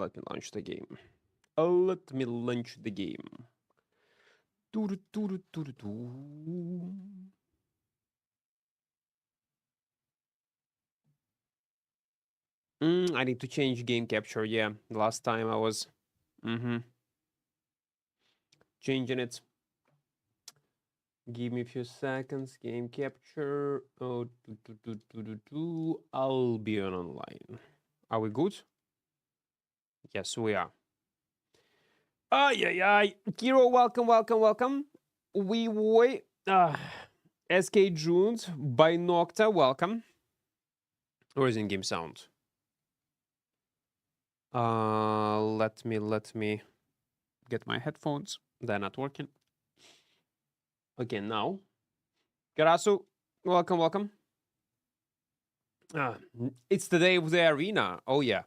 let me launch the game. Let me launch the game. I need to change game capture. Yeah, last time I was changing it. Give me a few seconds. Game capture. Oh, I'll be online. Are we good? Yes, we are. Ay. Kiro, welcome. We wait. SK Junes by Nocta, welcome. Or is in-game sound? Let me get my headphones. They're not working. Okay, now. Karasu, welcome. It's the day of the arena. Oh, yeah.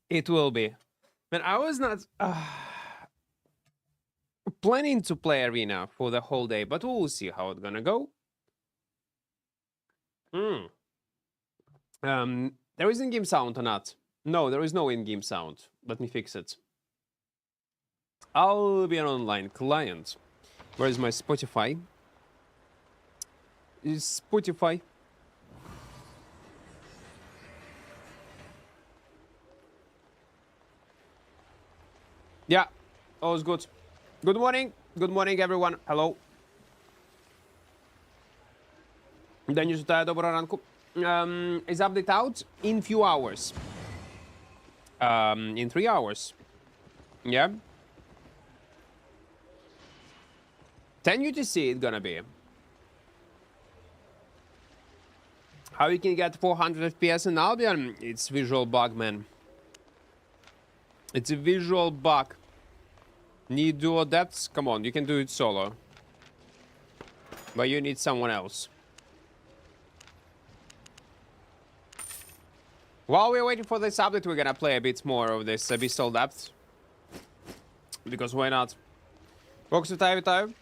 It will be. Man, I was not planning to play arena for the whole day, but we'll see how it's gonna go. There is in-game sound or not? No, there is no in-game sound. Let me fix it. I'll be an online client. Where is my Spotify? Is Spotify? Yeah, all's good. Good morning, everyone. Hello. Денис, доброго ранку. Is update out in few hours. In 3 hours. Yeah. 10 UTC it's gonna be. How you can get 400 FPS in Albion? It's visual bug, man. It's a visual bug. Need dual depths? Come on, you can do it solo. But you need someone else. While we're waiting for this update, we're gonna play a bit more of this Abyssal Depth. Because why not? Box вітаю.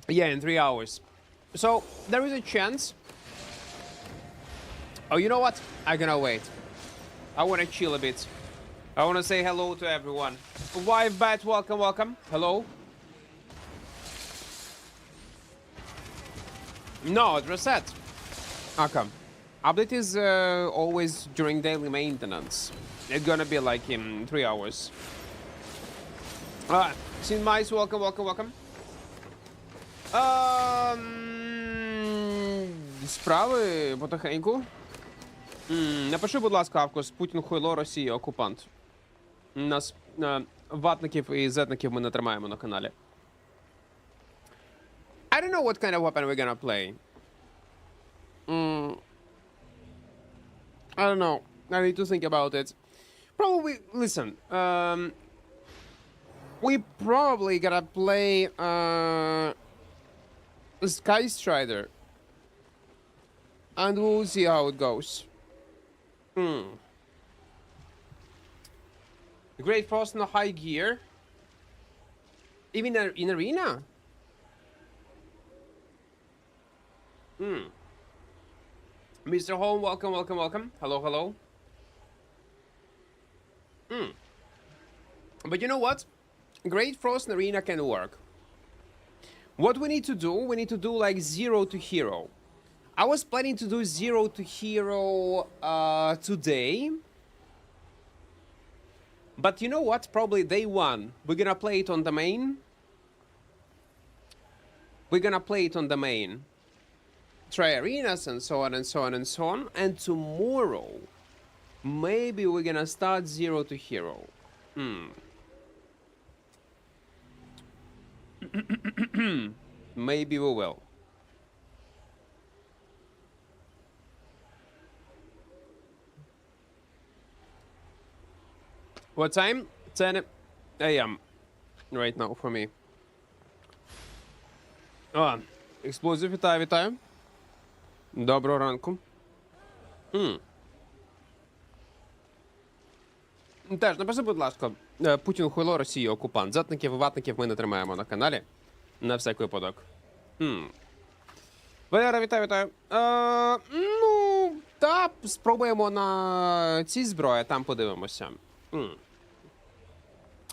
Yeah, in 3 hours. So, there is a chance. Oh, you know what? I'm gonna wait. I wanna chill a bit. I wanna say hello to everyone. Wife Bat, welcome. Hello. No, it reset. Okay. Update is always during daily maintenance. It's gonna be like in 3 hours. Sin Mice, welcome. Справи потихеньку. Напиши, будь ласка, Авкус, Путін хуйло, Росія, окупант. Нас ватників і зетників ми не тримаємо на каналі. I don't know what kind of weapon we're gonna play. I don't know. I need to think about it. Probably, listen, we probably gotta play Sky Strider. And we'll see how it goes. Great Frost in a high gear. Even in arena? Mr. Holm, welcome. Hello. But you know what? Great Frost in arena can work. What we need to do like 0 to hero. I was planning to do 0 to hero today. But you know what? Probably day 1. We're gonna play it on the main. Try arenas and so on. And tomorrow, maybe we're gonna start 0 to hero. Maybe we will. What time? 10 a.m. right now for me. Експлозив, вітаю. Доброго ранку. Теж, напиши, будь ласка, Путін хуйло, Росія, окупант. Затників і ватників ми не тримаємо на каналі. На всяк випадок. Валера, вітаю. Ну, Та спробуємо на цій зброї, там подивимося.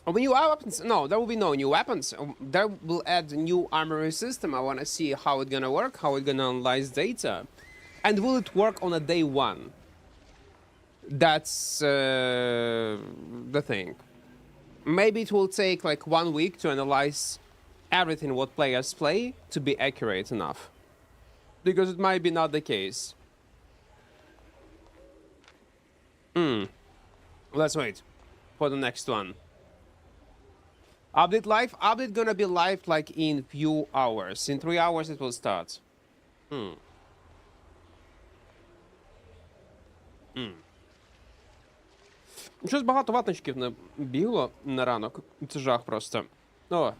New weapons? No, there will be no new weapons. There will add new armory system. I want to see how it's gonna work, how it's gonna analyze data. And will it work on a day one? That's the thing. Maybe it will take like 1 week to analyze everything what players play to be accurate enough. Because it might be not the case. Let's wait for the next one. Update live? Update gonna be live like in few hours. In 3 hours it will start. Щось багато ватничків не бігло на ранок. Це жах просто. О.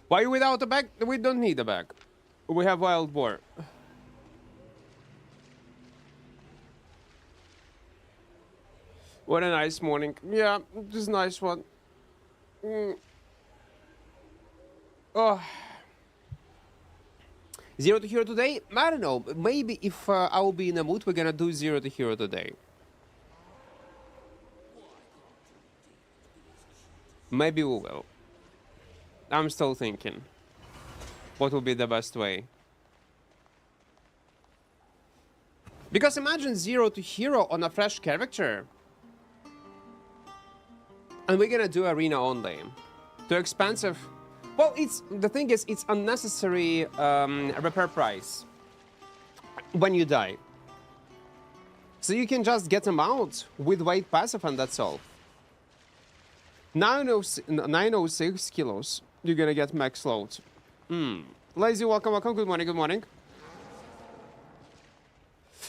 Why you without a bag? We don't need a bag. We have wild boar. What a nice morning. Yeah, this is a nice one. Oh. 0 to hero today? I don't know. Maybe if I will be in a mood, we're gonna do 0 to hero today. Maybe we will. I'm still thinking. What will be the best way? Because imagine 0 to hero on a fresh character. And we're gonna do arena only. Too expensive. Well, the thing is, it's unnecessary repair price when you die. So you can just get them out with weight passive and that's all. 906 kilos. You're gonna get max load. Lazy, welcome, welcome. Good morning, good morning.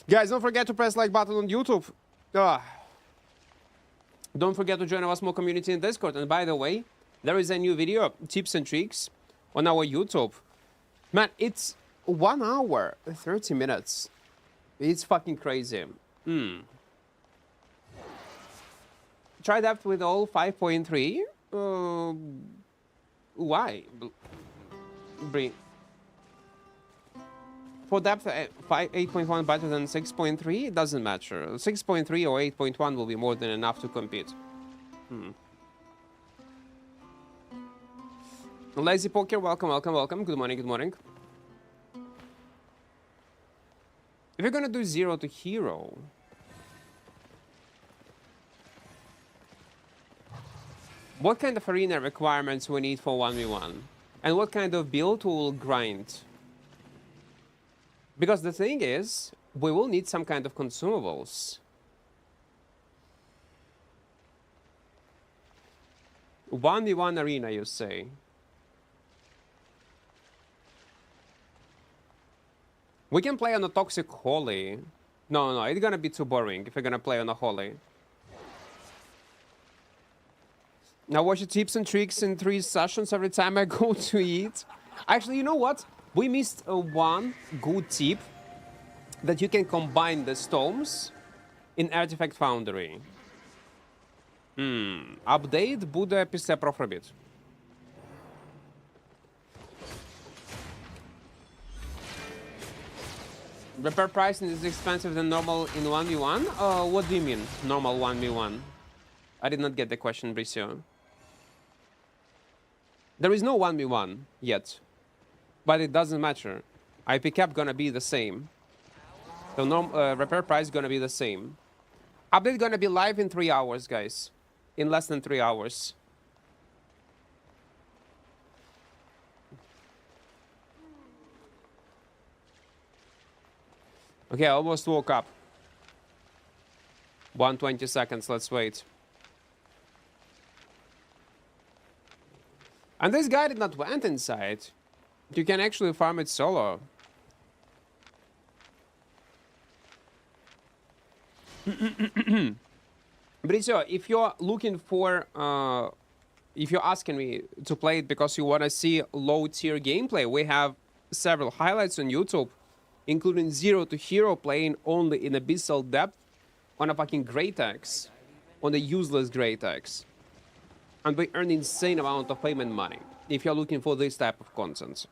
Guys, don't forget to press like button on YouTube. Don't forget to join our small community in Discord. And by the way, there is a new video, tips and tricks, on our YouTube. Man, it's 1 hour, 30 minutes. It's fucking crazy. Try depth with all 5.3. Why? For depth, 8.1 better than 6.3? It doesn't matter. 6.3 or 8.1 will be more than enough to compete. Lazy Poker, welcome, welcome, welcome. Good morning, good morning. If you're gonna do 0 to hero, what kind of arena requirements we need for 1v1? And what kind of build we will grind? Because the thing is, we will need some kind of consumables. 1v1 arena, you say? We can play on a toxic holy. No, it's gonna be too boring if we're gonna play on a holy. Now watch the tips and tricks in 3 sessions every time I go to eat. Actually, you know what? We missed one good tip that you can combine the stones in Artifact Foundry. Update буде після профробіт. Repair pricing is expensive than normal in 1v1? What do you mean, normal 1v1? I did not get the question, Bricio. There is no 1v1 yet. But it doesn't matter. IP cap gonna be the same. So repair price gonna be the same. Update gonna be live in 3 hours, guys. In less than 3 hours. Okay, I almost woke up. 120 seconds, let's wait. And this guy did not went inside. You can actually farm it solo. Bricio, if you're looking for, if you're asking me to play it because you want to see low-tier gameplay, we have several highlights on YouTube, including 0 to hero playing only in abyssal depth on a fucking Great Axe, on a useless Great Axe. And we earn insane amount of payment money if you're looking for this type of content.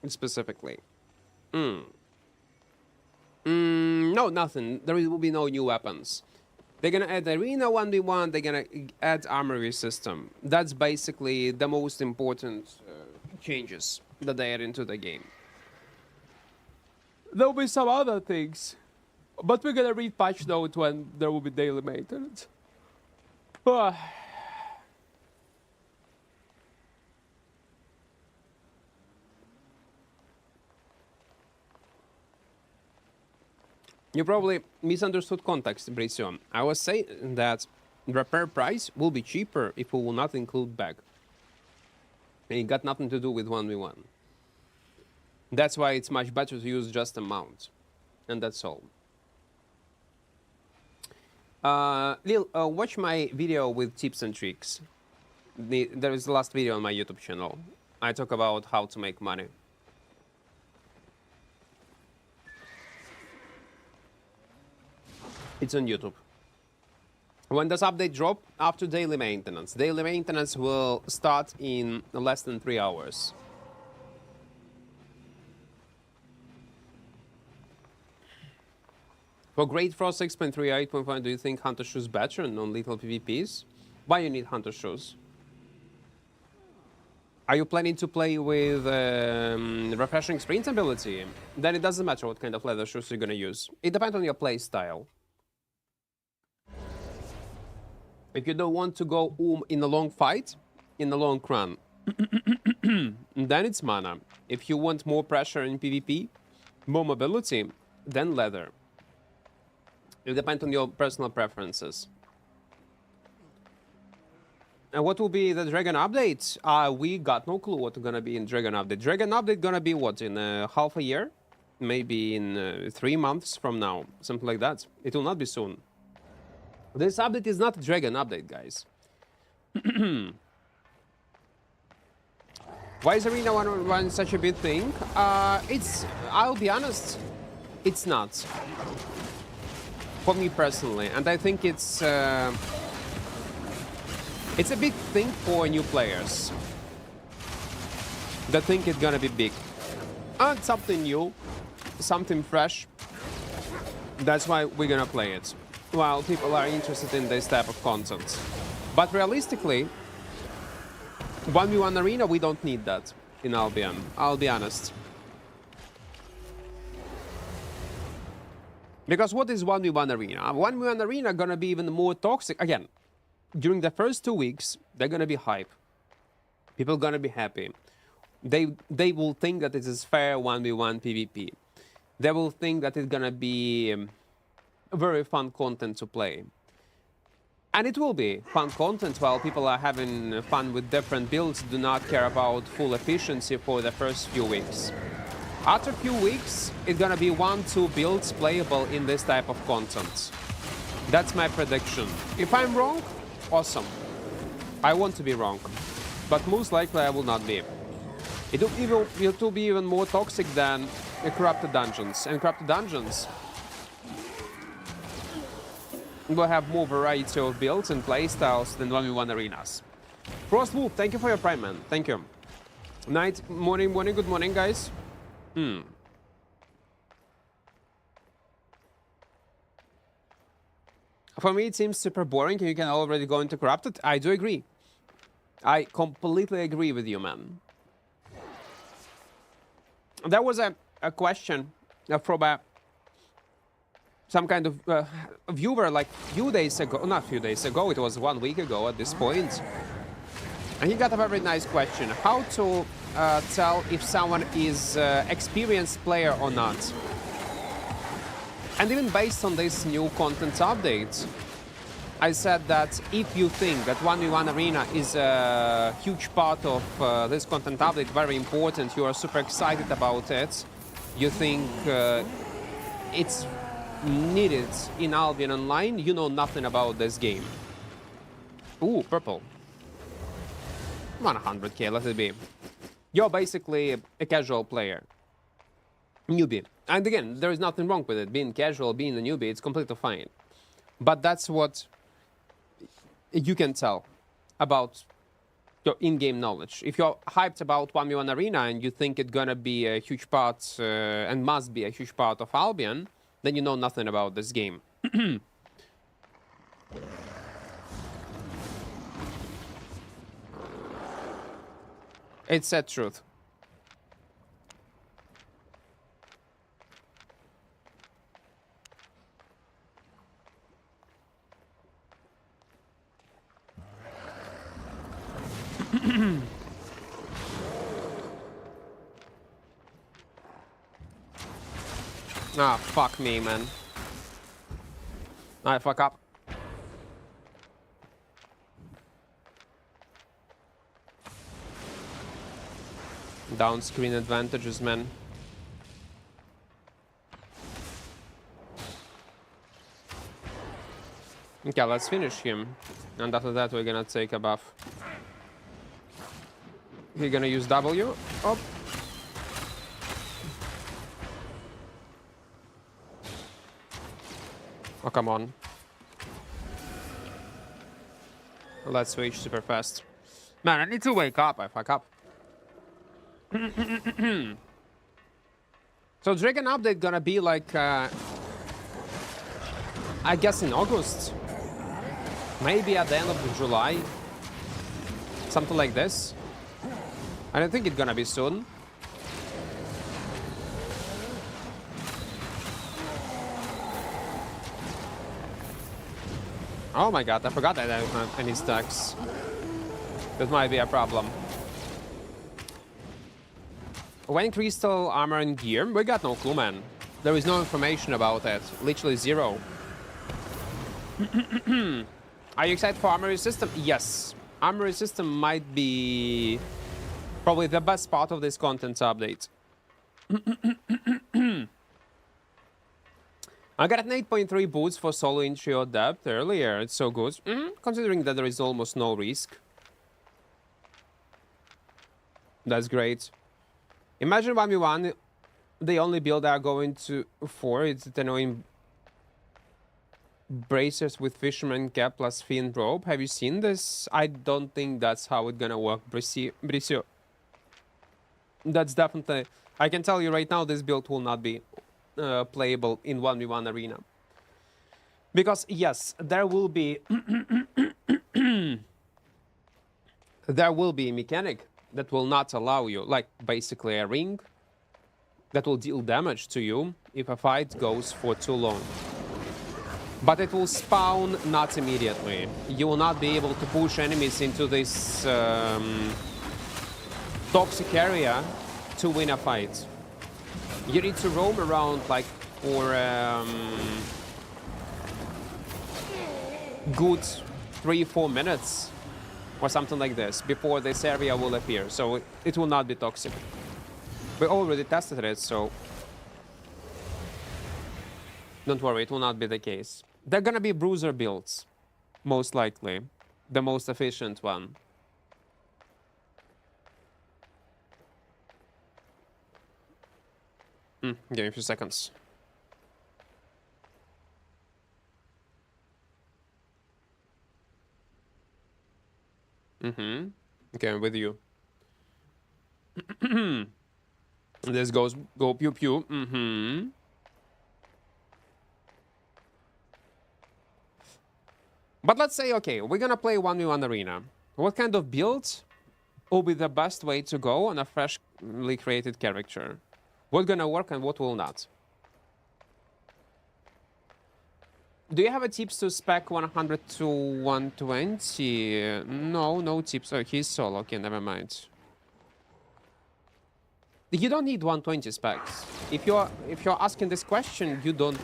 Specifically. No, nothing. There will be no new weapons. They're gonna add Arena 1v1, they're gonna add Armory system. That's basically the most important changes that they add into the game. There'll be some other things, but we're gonna read patch note when there will be daily maintenance. You probably misunderstood context, Bricio. I was saying that repair price will be cheaper if we will not include bag. And it got nothing to do with 1v1. That's why it's much better to use just a mount. And that's all. Lil, watch my video with tips and tricks. There is the last video on my YouTube channel. I talk about how to make money. It's on YouTube. When does update drop? After daily maintenance. Daily maintenance will start in less than 3 hours. For Great Frost 6.3 8.5, do you think Hunter Shoes better and non-lethal PvPs? Why you need Hunter Shoes? Are you planning to play with refreshing sprint ability? Then it doesn't matter what kind of leather shoes you're gonna use. It depends on your play style. If you don't want to go in a long fight, in a long run, then it's mana. If you want more pressure in PvP, more mobility, then leather. It depends on your personal preferences. And what will be the Dragon update? We got no clue what's gonna be in Dragon update. Dragon update gonna be what, in half a year? Maybe in 3 months from now, something like that. It will not be soon. This update is not a Dragon update, guys. Why is Arena 1 such a big thing? I'll be honest, it's not. For me personally, and I think it's a big thing for new players that think it's gonna be big. And something new, something fresh. That's why we're gonna play it. While people are interested in this type of content. But realistically, 1v1 Arena, we don't need that in Albion. I'll be honest. Because what is 1v1 Arena? 1v1 Arena gonna be even more toxic. Again, during the first 2 weeks, they're gonna be hype. People gonna be happy. They will think that it is fair 1v1 PvP. They will think that it's gonna be very fun content to play. And it will be fun content while people are having fun with different builds, do not care about full efficiency for the first few weeks. After a few weeks, it's gonna be 1-2 builds playable in this type of content. That's my prediction. If I'm wrong, awesome. I want to be wrong. But most likely I will not be. It will be even more toxic than Corrupted Dungeons. And Corrupted Dungeons will have more variety of builds and playstyles than 1v1 arenas. Frostwolf, thank you for your prime, man. Thank you. Night, morning, good morning, guys. For me, it seems super boring. You can already go into Corrupted. I do agree. I completely agree with you, man. There was a question from some kind of viewer like few days ago, not few days ago, it was 1 week ago at this point. And he got a very nice question. How to tell if someone is experienced player or not? And even based on this new content update, I said that if you think that 1v1 Arena is a huge part of this content update, very important, you are super excited about it, you think it's needed in Albion Online, you know nothing about this game. Ooh, purple. 100k, let it be. You're basically a casual player. Newbie. And again, there is nothing wrong with it. Being casual, being a newbie, it's completely fine. But that's what you can tell about your in-game knowledge. If you're hyped about 1v1 Arena and you think it's gonna be a huge part and must be a huge part of Albion, then you know nothing about this game. It's sad truth. Ah, fuck me, man. I fuck up. Down screen advantages, man. Okay, let's finish him. And after that, we're gonna take a buff. We're gonna use W. Oh. Oh, come on. Let's switch super fast. Man, I need to wake up. I fuck up. So Dragon update gonna be like, I guess in August. Maybe at the end of July. Something like this. I don't think it's gonna be soon. Oh my god, I forgot that I don't have any stacks. That might be a problem. When crystal armor and gear? We got no clue, man. There is no information about that. Literally zero. Are you excited for Armory system? Yes. Armory system might be probably the best part of this content update. I got an 8.3 boots for solo entry or depth earlier. It's so good. Considering that there is almost no risk. That's great. Imagine 1v1, the only build they are going to for is the annoying bracers with fisherman cap plus fin rope. Have you seen this? I don't think that's how it's gonna work, Bricio. That's definitely... I can tell you right now, this build will not be playable in 1v1 arena. Because, yes, there will be... there will be a mechanic that will not allow you, like basically a ring that will deal damage to you if a fight goes for too long. But it will spawn not immediately. You will not be able to push enemies into this toxic area to win a fight. You need to roam around like for good 3-4 minutes or something like this before this area will appear, so it will not be toxic. We already tested it, so don't worry, it will not be the case. They're gonna be bruiser builds, most likely. The most efficient one. Give me a few seconds. Okay, I'm with you. This go pew pew. But let's say, okay, we're gonna play 1v1 arena. What kind of build will be the best way to go on a freshly created character? What's gonna work and what will not? Do you have a tips to spec 100 to 120? No, no tips. Oh, he's solo. Okay, never mind. You don't need 120 specs. If you're asking this question, you don't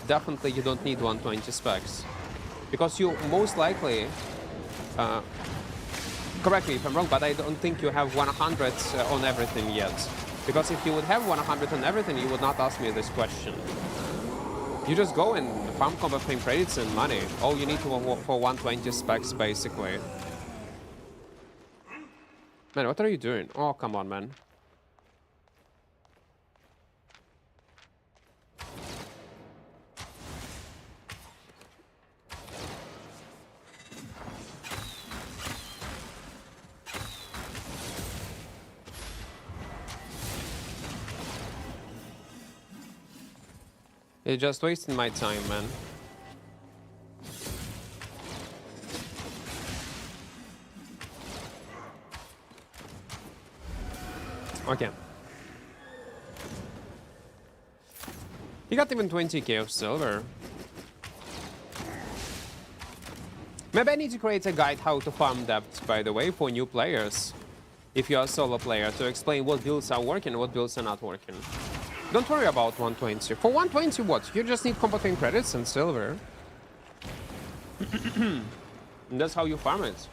need 120 specs. Because you most likely, correct me if I'm wrong, but I don't think you have 100 on everything yet. Because if you would have 100 on everything, you would not ask me this question. You just go and farm combo frame credits and money. All you need for 120 specs, basically. Man, what are you doing? Oh, come on, man. You're just wasting my time, man. Okay. He got even 20k of silver. Maybe I need to create a guide how to farm depth, by the way, for new players. If you're a solo player, to explain what builds are working and what builds are not working. Don't worry about 120. For 120, what? You just need combating credits and silver. And that's how you farm it.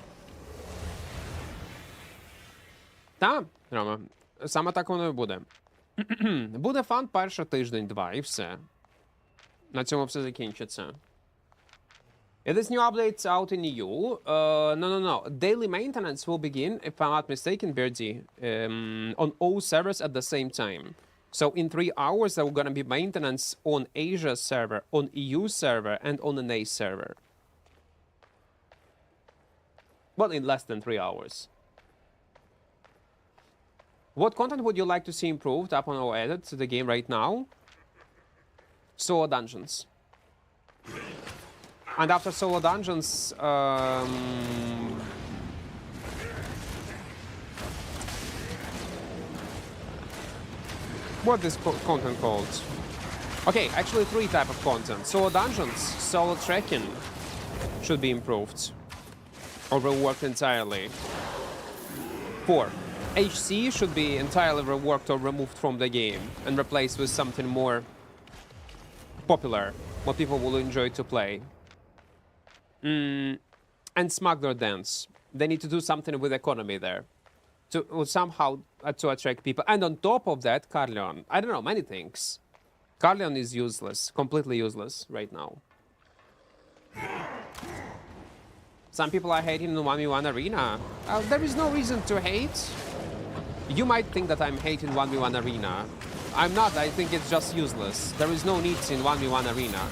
Та, Рома, саме так воно і буде. Буде фан перший тиждень-два, і все. На цьому все закінчиться. If this new update's out in EU, no. Daily maintenance will begin, if I'm not mistaken, Birdie, on all servers at the same time. So in 3 hours, there will gonna be maintenance on Asia server, on EU server, and on the NA server. Well, in less than 3 hours. What content would you like to see improved upon or added to the game right now? Solo dungeons. And after solo dungeons, what is content called? Okay, actually 3 type of content. Solo dungeons, solo trekking should be improved or reworked entirely. 4. HC should be entirely reworked or removed from the game and replaced with something more popular, what people will enjoy to play. And Smuggler Dance. They need to do something with economy there to somehow to attract people. And on top of that, Carleon. I don't know, many things. Carleon is useless, completely useless right now. Some people are hating the 1v1 arena. There is no reason to hate. You might think that I'm hating 1v1 arena. I'm not, I think it's just useless. There is no need in 1v1 arena.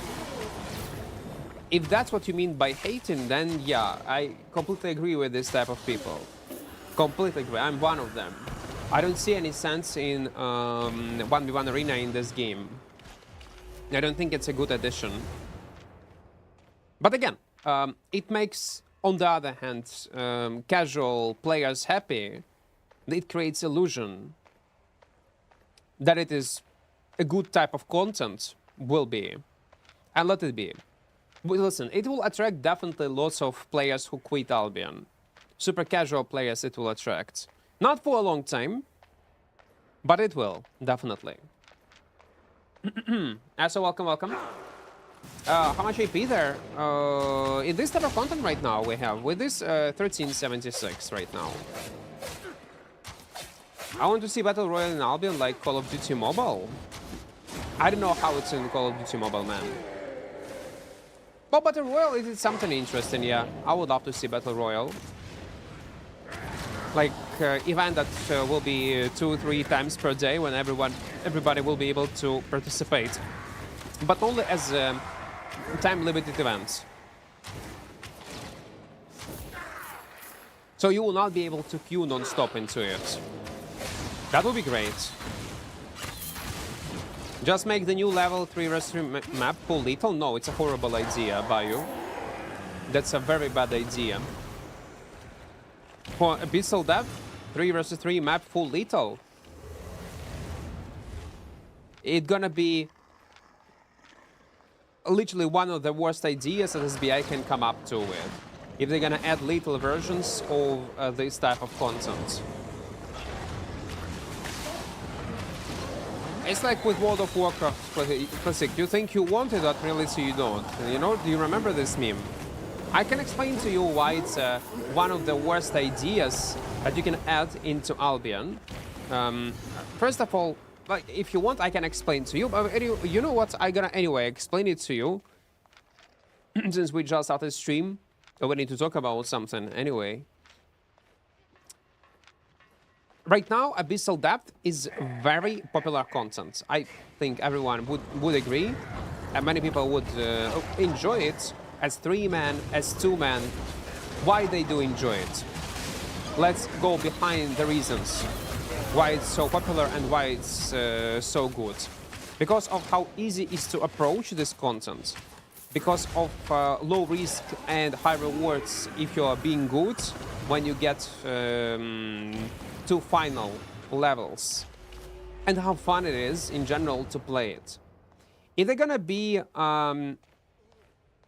If that's what you mean by hating, then yeah, I completely agree with this type of people. Completely agree, I'm one of them. I don't see any sense in 1v1 arena in this game. I don't think it's a good addition. But again, it makes, on the other hand, casual players happy. It creates illusion that it is a good type of content, will be. And let it be. But listen, it will attract definitely lots of players who quit Albion. Super casual players it will attract. Not for a long time, but it will, definitely. So welcome. How much AP there? In this type of content right now we have, with this 1376 right now. I want to see Battle Royale in Albion like Call of Duty Mobile. I don't know how it's in Call of Duty Mobile, man. But Battle Royale is something interesting, yeah. I would love to see Battle Royale. Like, event that will be 2-3 times per day when everybody will be able to participate. But only as time-limited events. So you will not be able to queue non-stop into it. That would be great. Just make the new level 3 vs 3 map full lethal? No, it's a horrible idea, Bayou. That's a very bad idea. For Abyssal Depth, 3 vs 3 map full lethal. It's gonna be literally one of the worst ideas that SBI can come up to with. If they're gonna add lethal versions of this type of content. It's like with World of Warcraft Classic. You think you want it, but really so you don't. You know, do you remember this meme? I can explain to you why it's one of the worst ideas that you can add into Albion. First of all, like, if you want, I can explain to you. But you know what? I'm gonna anyway explain it to you. Since we just started stream, we need to talk about something anyway. Right now, Abyssal Depth is very popular content. I think everyone would agree, and many people would enjoy it as 3-man, as 2-man. Why they do enjoy it? Let's go behind the reasons why it's so popular and why it's so good. because of how easy it is to approach this content, because of low risk and high rewards if you are being good when you get to final levels, and how fun it is in general to play it. If they're gonna be a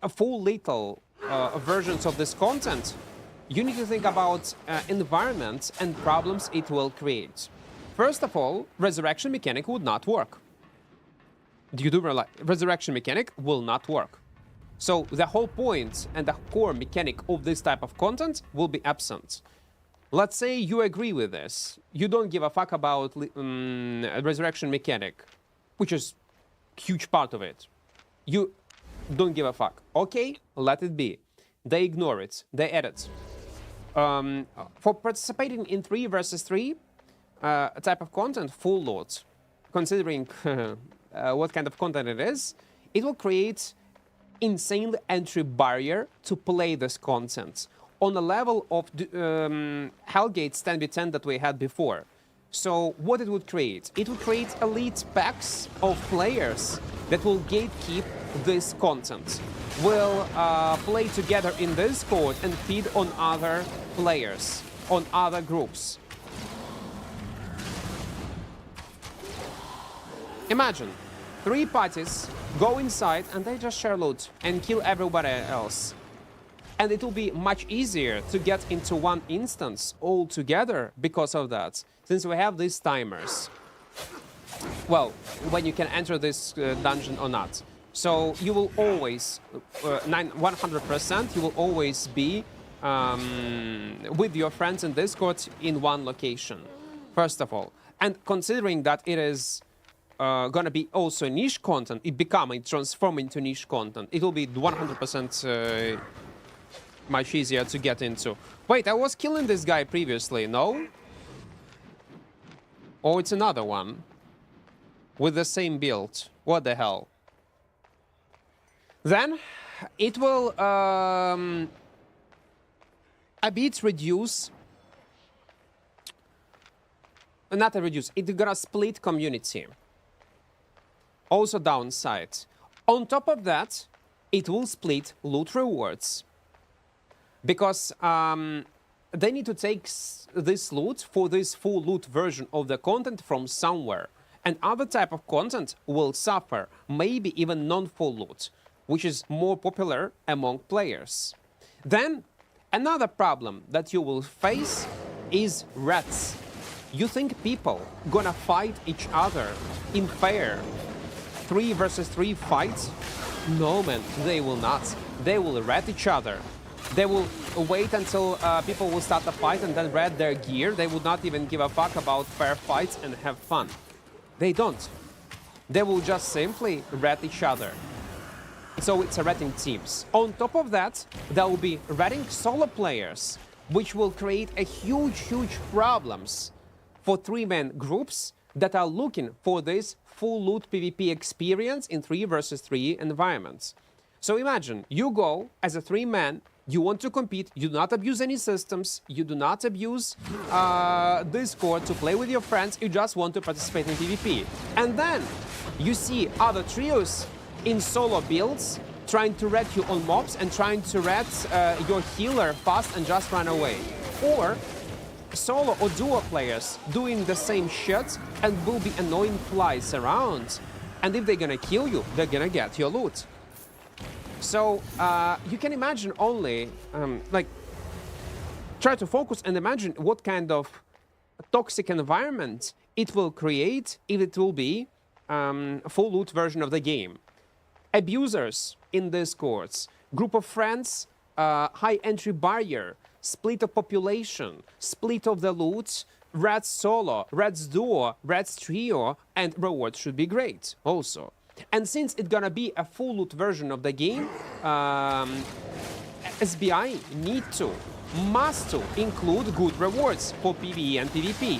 full lethal versions of this content, you need to think about environments and problems it will create. First of all, resurrection mechanic would not work. You do realize resurrection mechanic will not work. So the whole point and the core mechanic of this type of content will be absent. Let's say you agree with this. You don't give a fuck about resurrection mechanic, which is a huge part of it. You don't give a fuck. Okay, let it be. They ignore it. They edit. For participating in 3 versus 3 type of content, full load, considering what kind of content it is, it will create insane entry barrier to play this content on the level of Hellgate's 10v10 that we had before. So what it would create? It would create elite packs of players that will gatekeep this content, will play together in Discord and feed on other players, on other groups. Imagine 3 parties go inside and they just share loot and kill everybody else. And it will be much easier to get into one instance all together because of that, since we have these timers. Well, when you can enter this dungeon or not. So you will always, 100%, you will always be with your friends in Discord in one location, first of all. And considering that it is gonna be also niche content, it transform into niche content, it will be 100% much easier to get into. Wait, I was killing this guy previously, no? Or it's another one with the same build. What the hell? Then it will a bit reduce, not a reduce, it's gonna split community. Also downside. On top of that, it will split loot rewards. Because they need to take this loot for this full loot version of the content from somewhere. And other type of content will suffer, maybe even non-full loot, which is more popular among players. Then, another problem that you will face is rats. You think people gonna fight each other in fair 3 versus 3 fights? No, man, they will not. They will rat each other. They will wait until people will start a fight and then rat their gear. They would not even give a fuck about fair fights and have fun. They don't. They will just simply rat each other. So it's a ratting teams. On top of that, there will be ratting solo players, which will create a huge problems for 3-man groups that are looking for this full loot PvP experience in 3 versus 3 environments. So imagine, you go as a 3-man, you want to compete, you do not abuse any systems, you do not abuse Discord to play with your friends, you just want to participate in PvP. And then you see other trios in solo builds trying to rat you on mobs and trying to rat your healer fast and just run away. Or solo or duo players doing the same shit and will be annoying flies around. And if they're gonna kill you, they're gonna get your loot. So you can imagine only, try to focus and imagine what kind of toxic environment it will create if it will be a full loot version of the game. Abusers in Discords, group of friends, high entry barrier, split of population, split of the loot, rats solo, rats duo, rats trio, and rewards should be great also. And since it's gonna be a full loot version of the game, SBI must include good rewards for PvE and PvP.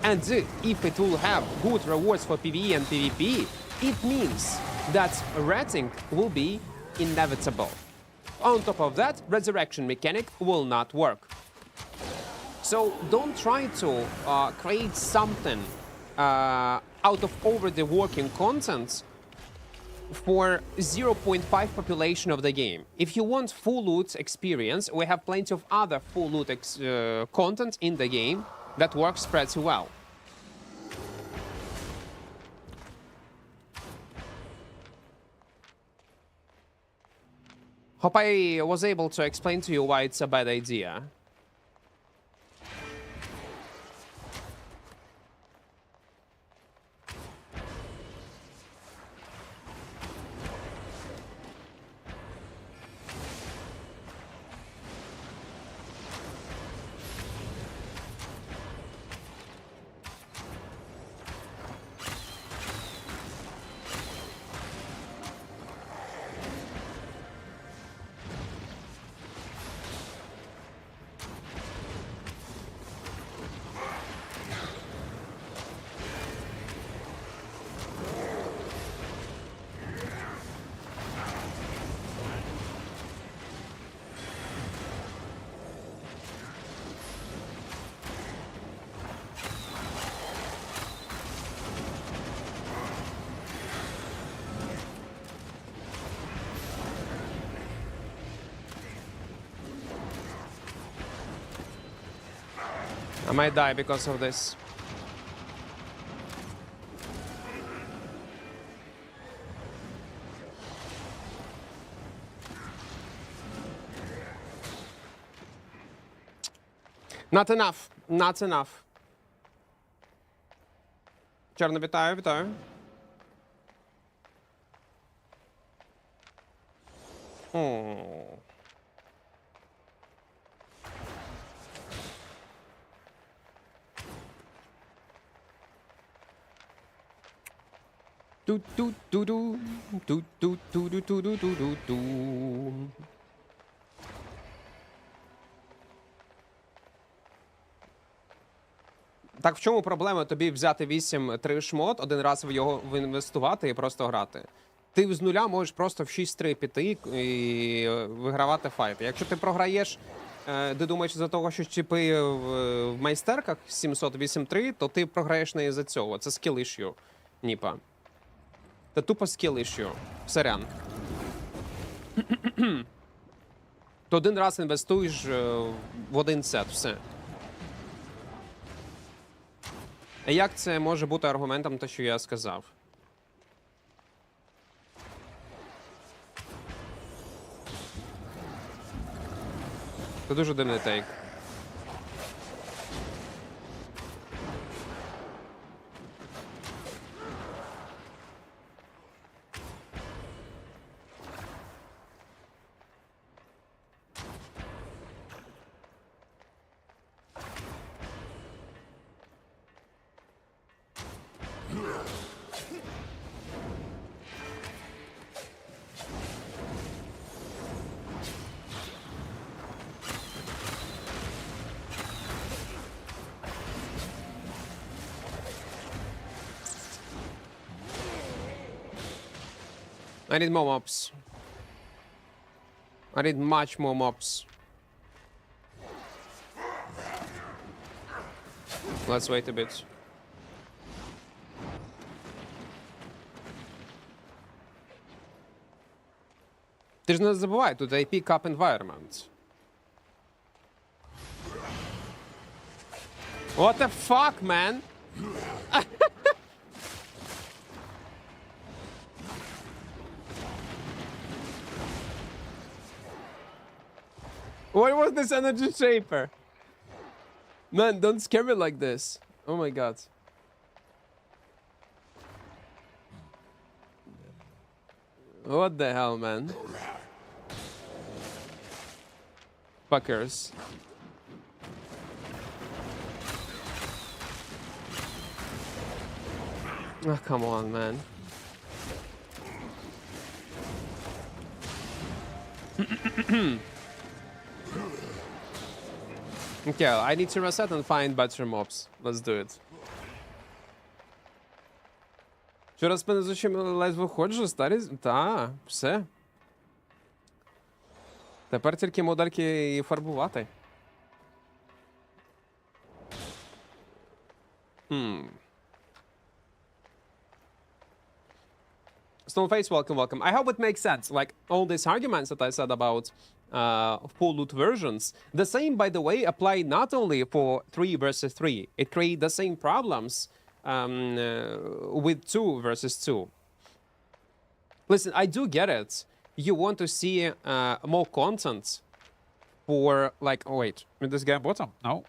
And if it will have good rewards for PvE and PvP, it means that ratting will be inevitable. On top of that, resurrection mechanic will not work. So don't try to create something out of over the working contents for 0.5 population of the game. If you want full loot experience, we have plenty of other full loot content in the game that works pretty well. Hope I was able to explain to you why it's a bad idea. I might die because of this. Not enough. Not enough. Чорно, вітаю, вітаю. Так в чому проблема тобі взяти 8-3 шмот, один раз в його інвестувати і просто грати? Ти з нуля можеш просто в 6-3 піти і вигравати файти. Якщо ти програєш, ти думаєш за того, що чіпи в майстерках 700-8-3, то ти програєш не із-за цього. Це скіл issue, Ніпа. Це тупо скіл issue. Сорян. То один раз інвестуєш в один сет, все. А як це може бути аргументом, те, що я сказав? Це дуже дивний тейк. I need more mobs. I need much more mobs. Let's wait a bit. Ти ж не забувай, тут AP Cup Environment. What the fuck, man? What was this energy shaper? Man, don't scare me like this. Oh my god. What the hell, man? Fuckers. Oh, come on, man. Okay, I need to reset and find better mobs. Let's do it. Вчора з пенезучим ледь виходжу, старі... Та, все. Тепер тільки модельки і фарбувати. Stoneface, welcome, welcome. I hope it makes sense. Like, all these arguments that I said about full loot versions, the same, by the way, apply not only for 3 versus 3. It creates the same problems with 2 versus 2. Listen, I do get it. You want to see more content for, like, oh wait, With this guy bottom? No.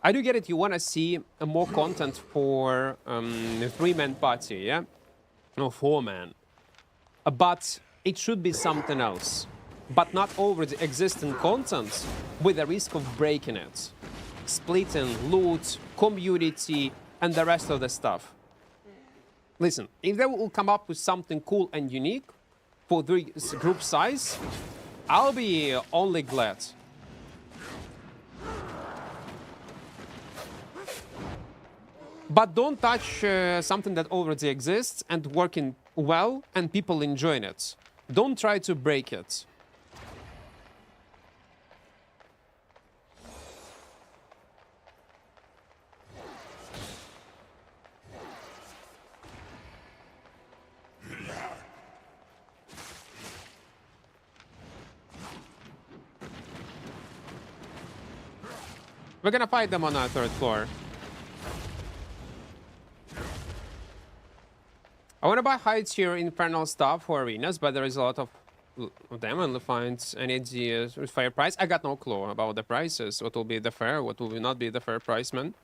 I do get it. You want to see more content for a 3-man party, yeah? No, 4-man. But it should be something else. But not already existing content with the risk of breaking it. Splitting, loot, community, and the rest of the stuff. Listen, if they will come up with something cool and unique for the group size, I'll be only glad. But don't touch something that already exists and working well and people enjoying it. Don't try to break it. We're gonna fight them on our 3rd floor. I want to buy high tier infernal stuff for arenas, but there is a lot of them and find any ideas with fair price. I got no clue about the prices. What will be the fair, what will not be the fair price, man.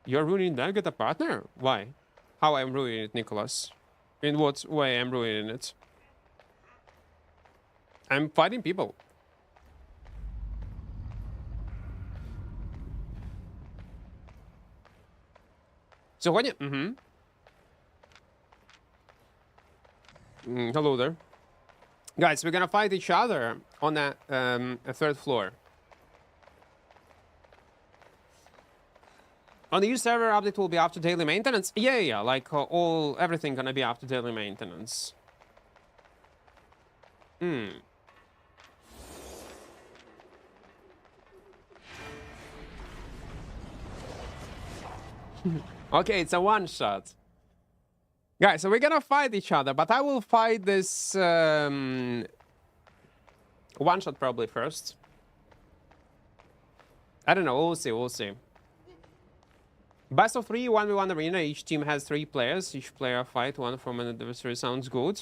You're ruining that? Get a partner? Why? How I'm ruining it, Nicholas? In what way I'm ruining it? I'm fighting people. So when you... hello there. Guys, we're gonna fight each other on a 3rd floor. On the new server, update will be after daily maintenance. Yeah, like everything gonna be after daily maintenance. Okay, it's a one-shot. Guys, so we're gonna fight each other, but I will fight this one-shot probably first. I don't know, we'll see. Best of 3, 1v1 arena. Each team has 3 players. Each player fight one from an adversary. Sounds good.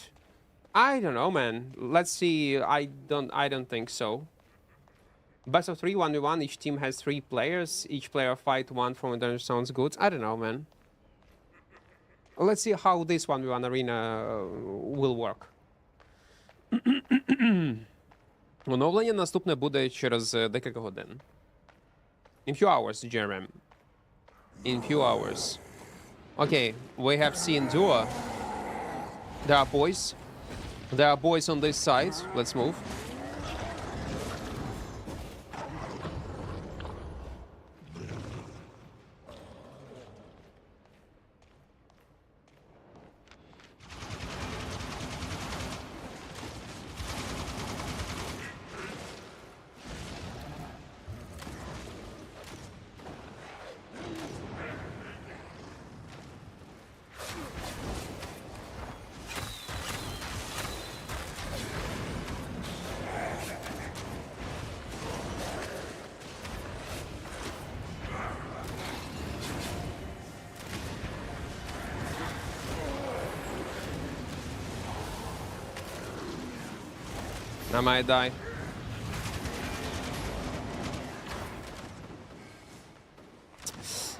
I don't know, man. Let's see. I don't think so. Best of 3, 1v1. Each team has 3 players. Each player fight one from another. Sounds good. I don't know, man. Let's see how this 1v1 arena will work. Оновлення наступне буде через декілька годин. In few hours, Jerem. In few hours. Okay, we have seen duo. There are boys. There are boys on this side. Let's move. I might die.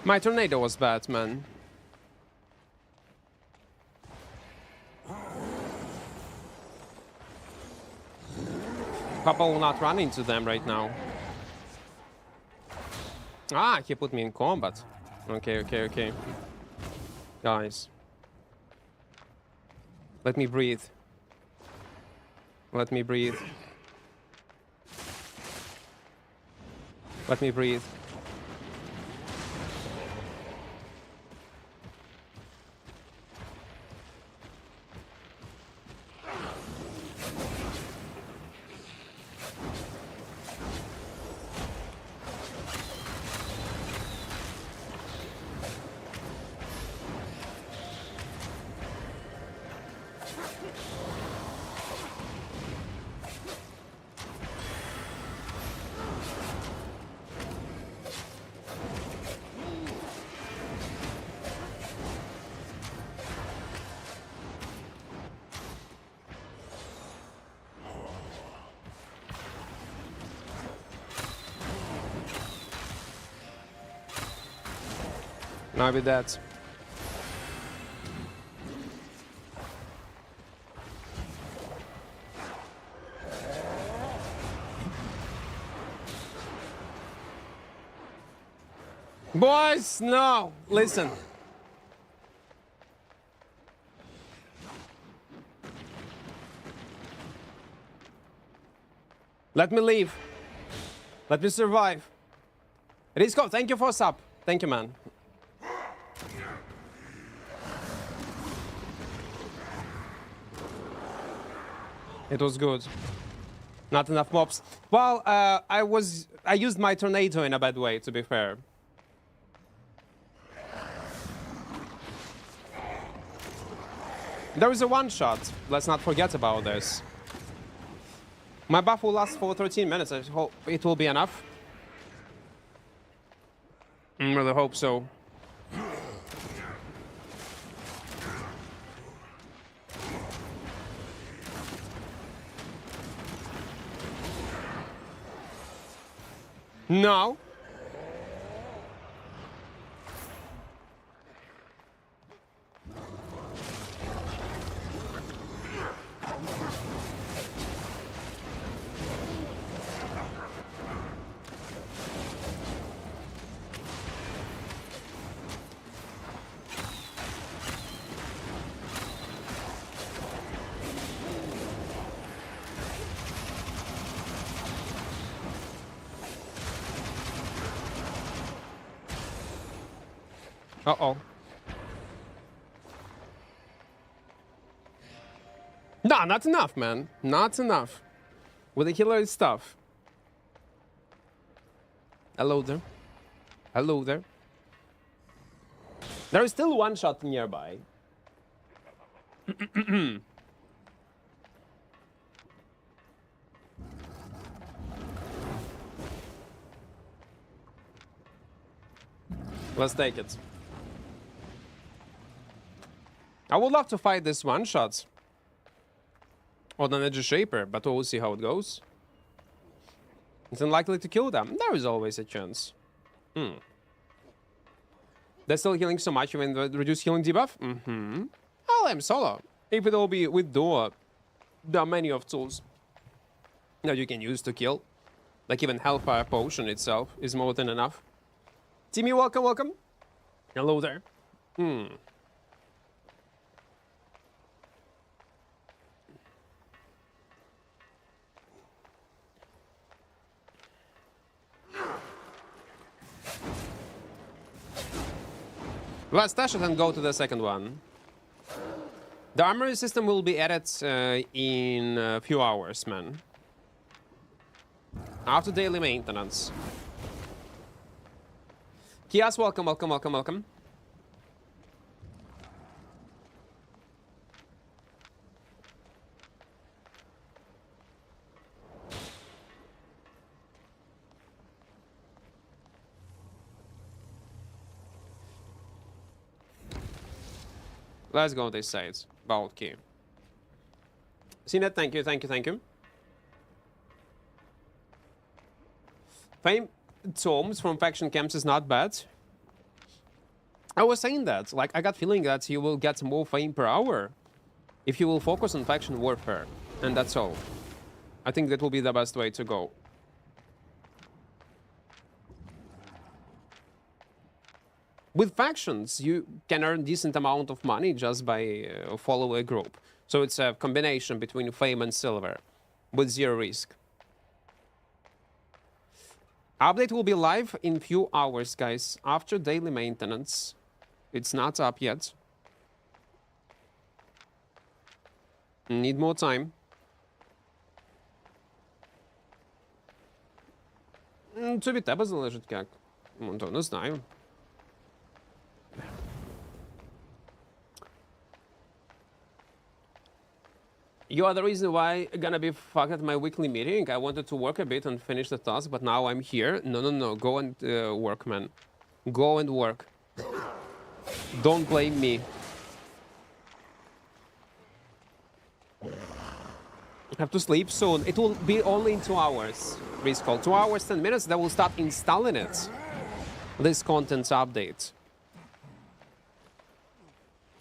My tornado was bad, man. Papa will not run into them right now. Ah, he put me in combat. Okay. Guys. Let me breathe. Let me breathe. Let me breathe. Now with that. Boys, no! Listen. Let me leave. Let me survive. Risco, thank you for sub. Thank you, man. It was good. Not enough mobs. Well, I used my tornado in a bad way, to be fair. There is a one-shot. Let's not forget about this. My buff will last for 13 minutes. I hope it will be enough. I really hope so. No. Uh-oh. Nah, not enough, man. Not enough. With the killer stuff. Hello there. Hello there. There is still one shot nearby. Let's take it. I would love to fight this one-shot on an Edge Shaper, but we'll see how it goes. It's unlikely to kill them. There is always a chance. They're still healing so much even the reduced healing debuff? I'll aim solo. If it'll be with Duo, there are many of tools that you can use to kill. Like even Hellfire Potion itself is more than enough. Timmy, welcome, welcome. Hello there. Let's stash it and go to the second one. The armory system will be added in a few hours, man. After daily maintenance. Kias, welcome, welcome, welcome, welcome. Let's go this side. Bold key. CNET, thank you, thank you, thank you. Fame tomes from faction camps is not bad. I was saying that, like, I got feeling that you will get more fame per hour if you will focus on faction warfare, and that's all. I think that will be the best way to go. With factions, you can earn decent amount of money just by following a group. So it's a combination between fame and silver with zero risk. Update will be live in few hours, guys, after daily maintenance. It's not up yet. Need more time. Це від тебе залежить як. Ну, то не знаю. You are the reason why I'm gonna be fucked at my weekly meeting. I wanted to work a bit and finish the task, but now I'm here. No, no, no. Go and work, man. Go and work. Don't blame me. I have to sleep soon. It will be only in 2 hours. Please call 2 hours, 10 minutes. Then we'll start installing it. This content update.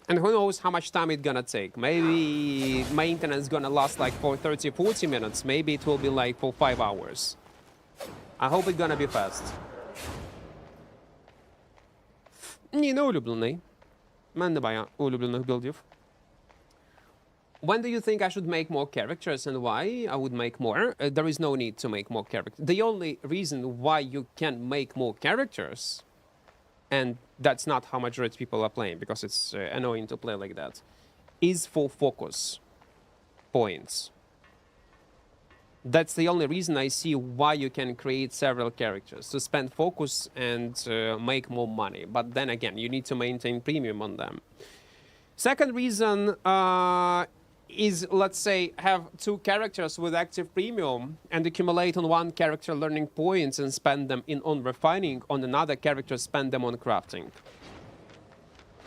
And who knows how much time it's gonna take. Maybe maintenance gonna last like for 30, 40 minutes. Maybe it will be like for 5 hours. I hope it's gonna be fast. Ні, не улюблений. У мене немає улюблених білдів. When do you think I should make more characters and why I would make more? There is no need to make more characters. The only reason why you can make more characters, and that's not how much rich people are playing because it's annoying to play like that, is for focus points. That's the only reason I see why you can create several characters, to spend focus and make more money. But then again, you need to maintain premium on them. Second reason is, let's say, have 2 characters with active premium and accumulate on one character learning points and spend them on refining, on another character spend them on crafting.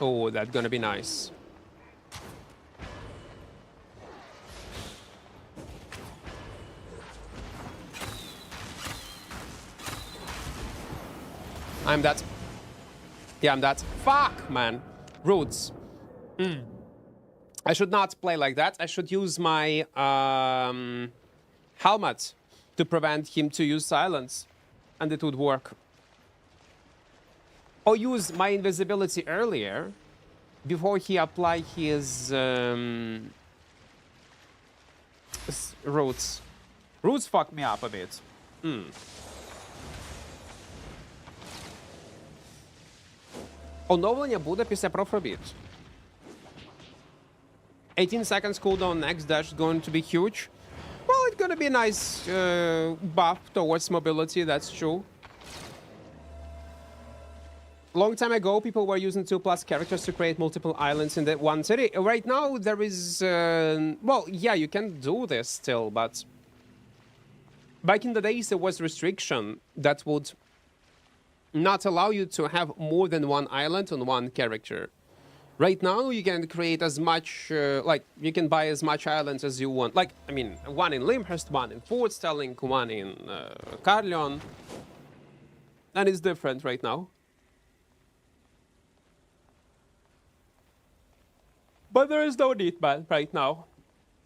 Oh, that's gonna be nice. I'm that. Yeah, I'm that. Fuck, man. Roots. I should not play like that. I should use my helmet to prevent him to use silence, and it would work. Or use my invisibility earlier, before he apply his roots. Roots fuck me up a bit. Оновлення буде після профробіт. 18 seconds cooldown next dash is going to be huge. Well, it's going to be a nice buff towards mobility, that's true. Long time ago, people were using 2+ characters to create multiple islands in that one city. Right now, there is... well, yeah, you can do this still, but... Back in the days, there was restriction that would not allow you to have more than one island on one character. Right now, you can create as much, like, you can buy as much islands as you want. Like, I mean, one in Limhurst, one in Fort Sterling, one in Carleon. And it's different right now. But there is no need, man, right now.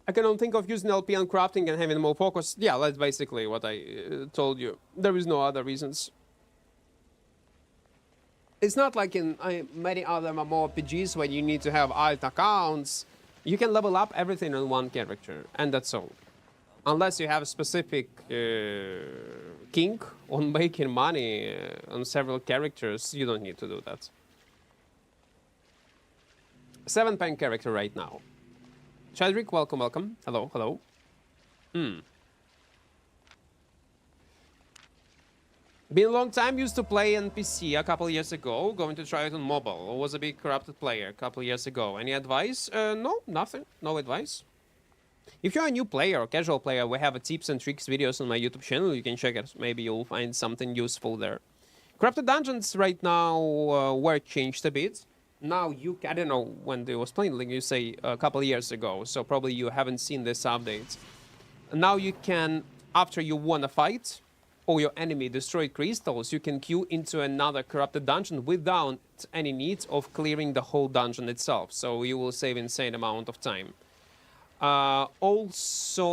I cannot think of using LP on crafting and having more focus. Yeah, that's basically what I told you. There is no other reasons. It's not like in many other mmorpgs where you need to have alt accounts. You can level up everything on one character, and that's all. Unless you have a specific kink on making money on several characters, you don't need to do that. 7-pen character right now. Chadrick, welcome, welcome. Hello, hello. Been a long time, used to play on PC a couple years ago, going to try it on mobile. Was a big corrupted player a couple years ago. Any advice? No, nothing. No advice. If you're a new player or casual player, we have a tips and tricks videos on my YouTube channel. You can check it. Maybe you'll find something useful there. Corrupted dungeons right now were changed a bit. Now you, I don't know when they was playing, like you say, a couple years ago. So probably you haven't seen this update. Now you can, after you won a fight, or your enemy destroyed crystals, you can queue into another corrupted dungeon without any need of clearing the whole dungeon itself. So you will save insane amount of time. Also,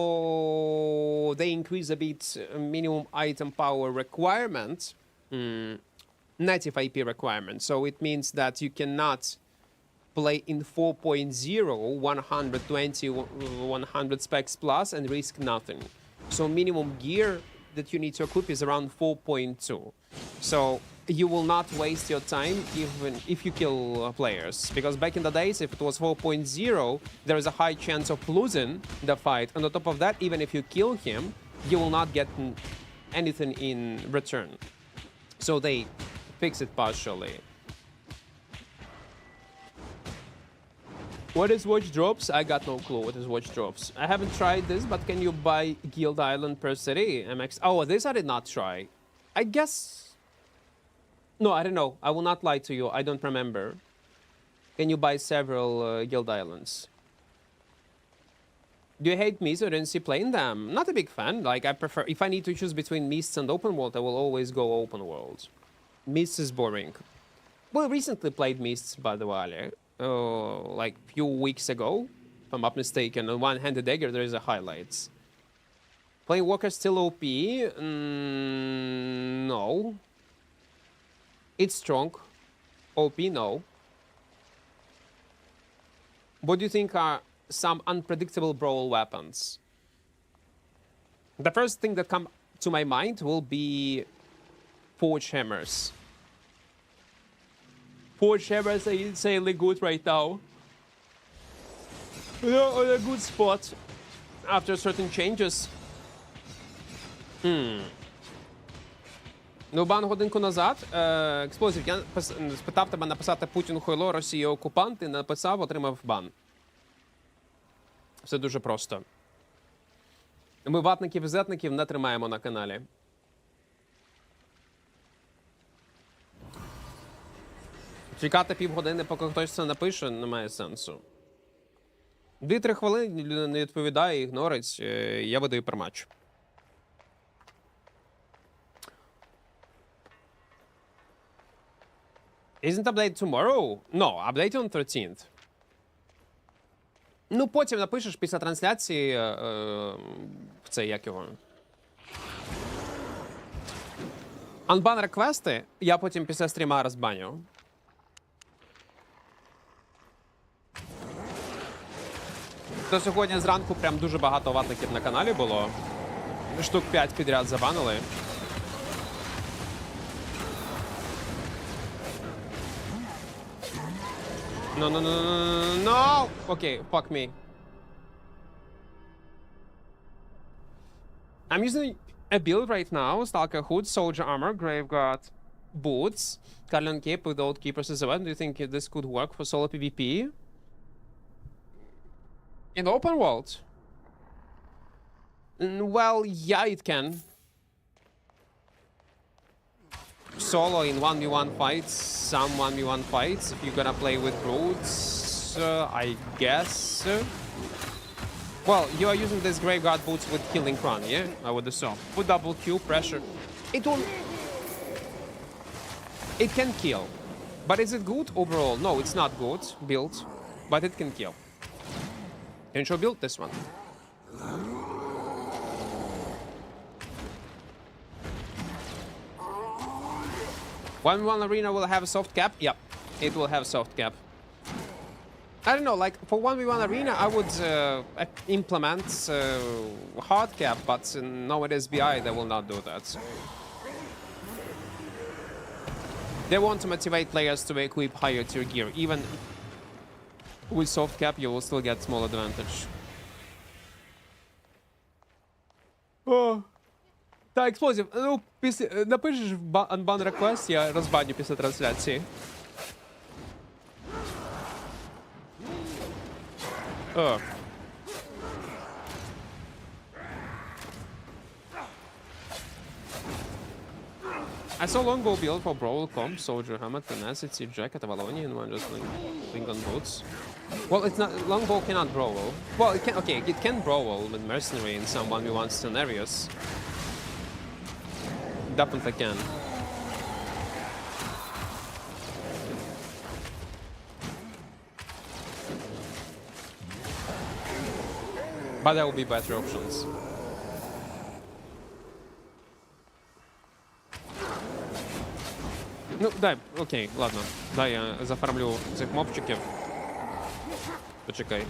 they increase a bit minimum item power requirement, native IP requirement. So it means that you cannot play in 4.0, 120, 100 specs plus and risk nothing. So minimum gear that you need to equip is around 4.2. So you will not waste your time even if you kill players. Because back in the days, if it was 4.0, there is a high chance of losing the fight. And on top of that, even if you kill him, you will not get anything in return. So they fix it partially. What is watch drops? I got no clue what is watch drops. I haven't tried this, but can you buy Guild Island per city? MX. Oh, this I did not try. I guess... No, I don't know. I will not lie to you. I don't remember. Can you buy several Guild Islands? Do you hate Mists or didn't see playing them? Not a big fan. Like, I prefer... If I need to choose between Mists and Open World, I will always go Open World. Mists is boring. Well, recently played Mists, by the way. like few weeks ago, if I'm not mistaken. On one-handed dagger, there is a highlights. Playing Walker still OP? No. It's strong. OP, no. What do you think are some unpredictable brawl weapons? The first thing that comes to my mind will be Forge Hammers. Forge Hammers are insanely good right now. They're on a good spot after certain changes. Ну, бан годинку назад. Експлозив, я спитав тебе написати Путін хуйло, Росія окупант, ти написав, отримав бан. Все дуже просто. Ми ватників-зетників не тримаємо на каналі. Чекати півгодини, поки хтось це напише, немає сенсу. 2-3 хвилини людина не відповідає, ігнорить, я видаю перматч. Isn't update tomorrow? No, update on 13th. Ну, потім напишеш після трансляції в цей, як його. Unban реквести я потім після стріма розбаню. То сьогодні зранку прям дуже багато ватників на каналі було. Штук 5 підряд забанили. No! Okay, fuck me. I'm using a build right now. Stalker Hood, Soldier Armor, Graveguard Boots, Carlion Cape without Keepers as well. Do you think this could work for solo PvP? In open world? Well, yeah, it can. Solo in 1v1 fights, some 1v1 fights, if you're gonna play with brutes, I guess. Well, you are using this Graveguard Boots with Healing Crown, yeah? I would assume. Put double Q, pressure. It will... It can kill. But is it good overall? No, it's not good build, but it can kill. Can you build this one? 1v1 arena will have a soft cap? Yep, it will have soft cap. I don't know, like, for 1v1 arena, I would implement hard cap, but nowadays BI, they will not do that. They want to motivate players to equip higher tier gear. Even with soft cap, you will still get small advantage. Oh. Та, експлозив, ну, напишеш unban request, я розбаню після трансляції. О. I saw longbow build for Brawl Comp, Soldier Hammer, Tenacity, Jacket, Avalonian, and one just Wing on Boots. Well, it's not, longbow cannot brawl. Well, it can, okay, it can brawl with Mercenary in some 1v1 scenarios. Definitely can. But there will be better options. Ну, дай, окей, ладно. Дай я зафармлю цих мобчиків. Почекай.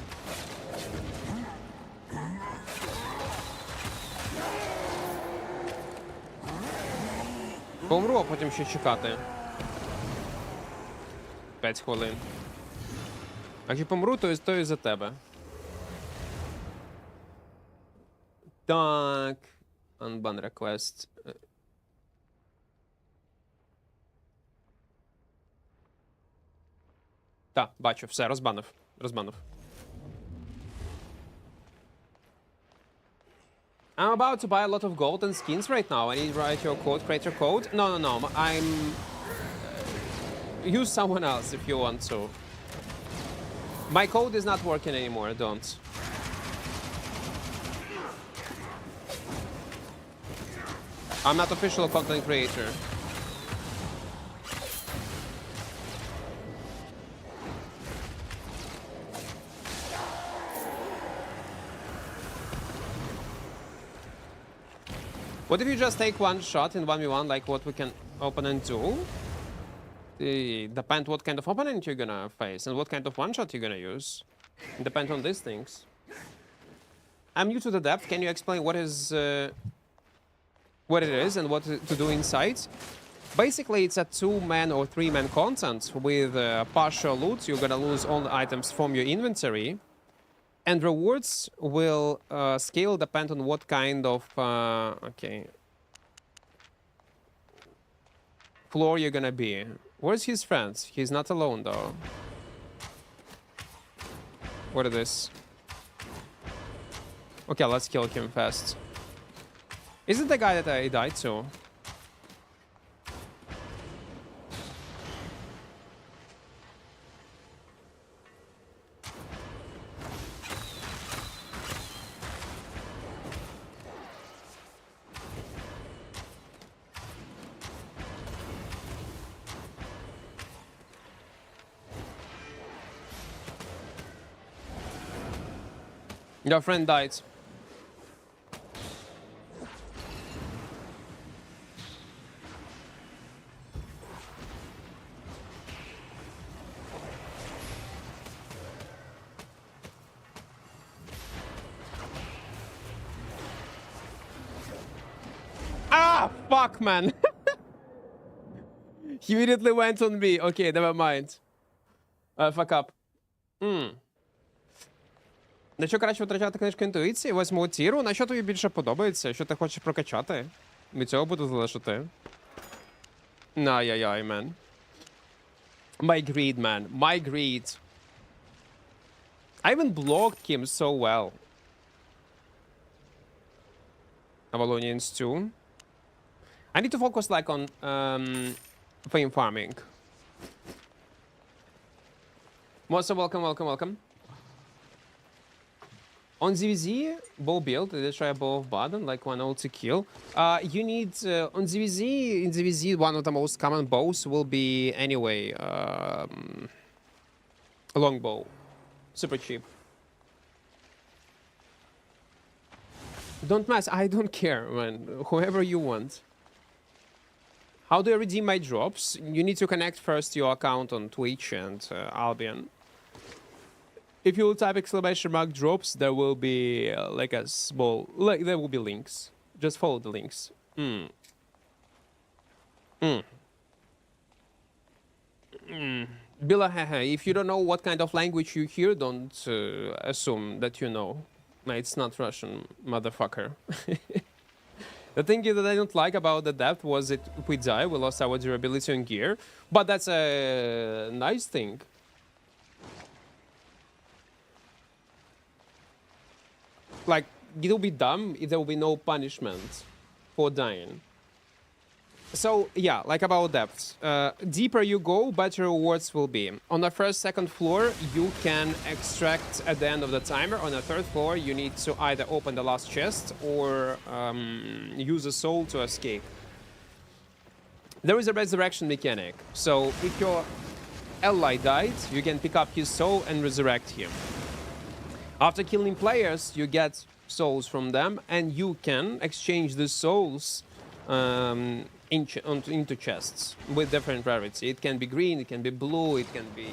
Помру, а потім ще чекати. 5 хвилин. Якщо помру, то і за тебе. Так. Unban request. Так, бачу, все, розбанив. Розбанив. I'm about to buy a lot of gold and skins right now. I need to write your code, create your code. No. I'm... use someone else if you want to. My code is not working anymore, don't. I'm not official content creator. What if you just take one shot in 1v1, like what we can opponent do? Depend what kind of opponent you're gonna face and what kind of one shot you're gonna use. Depend on these things. I'm new to the depth. Can you explain what it is and what to do inside? Basically, it's a 2-man or 3-man content with partial loot. You're gonna lose all the items from your inventory, and rewards will scale depend on what kind of floor you're gonna be. Where's his friends? He's not alone though. What is this? Okay, let's kill him fast. Is it the guy that I died to? Your friend died. Ah, fuck, man. He immediately went on me. Okay, never mind. Fuck up. На що краще витрачати книжку інтуїції? 8-го тіру? На що тобі більше подобається? Що ти хочеш прокачати? Від цього буду залишити. Ай-яй-яй, man. My greed, man. My greed. I even blocked him so well. Avalonians too. I need to focus like on fame farming. Most welcome, welcome, welcome. On ZVZ, bow build, let's try a bow of button, like 1 ult to kill. You need, on ZVZ, in ZVZ, one of the most common bows will be, anyway, longbow. Super cheap. Don't mess, I don't care, man. Whoever you want. How do I redeem my drops? You need to connect first your account on Twitch and Albion. If you type !_ drops, there will be like a small, like there will be links. Just follow the links. Bilahaha, if you don't know what kind of language you hear, don't assume that you know. It's not Russian, motherfucker. The thing that I don't like about the depth was that if we die, we lost our durability and gear. But that's a nice thing. Like, it'll be dumb if there will be no punishment for dying. So, yeah, like about depths. Deeper you go, better rewards will be. On the first, second floor, you can extract at the end of the timer. On the third floor, you need to either open the last chest or use a soul to escape. There is a resurrection mechanic. So, if your ally died, you can pick up his soul and resurrect him. After killing players, you get souls from them, and you can exchange the souls into chests with different rarity. It can be green, it can be blue, it can be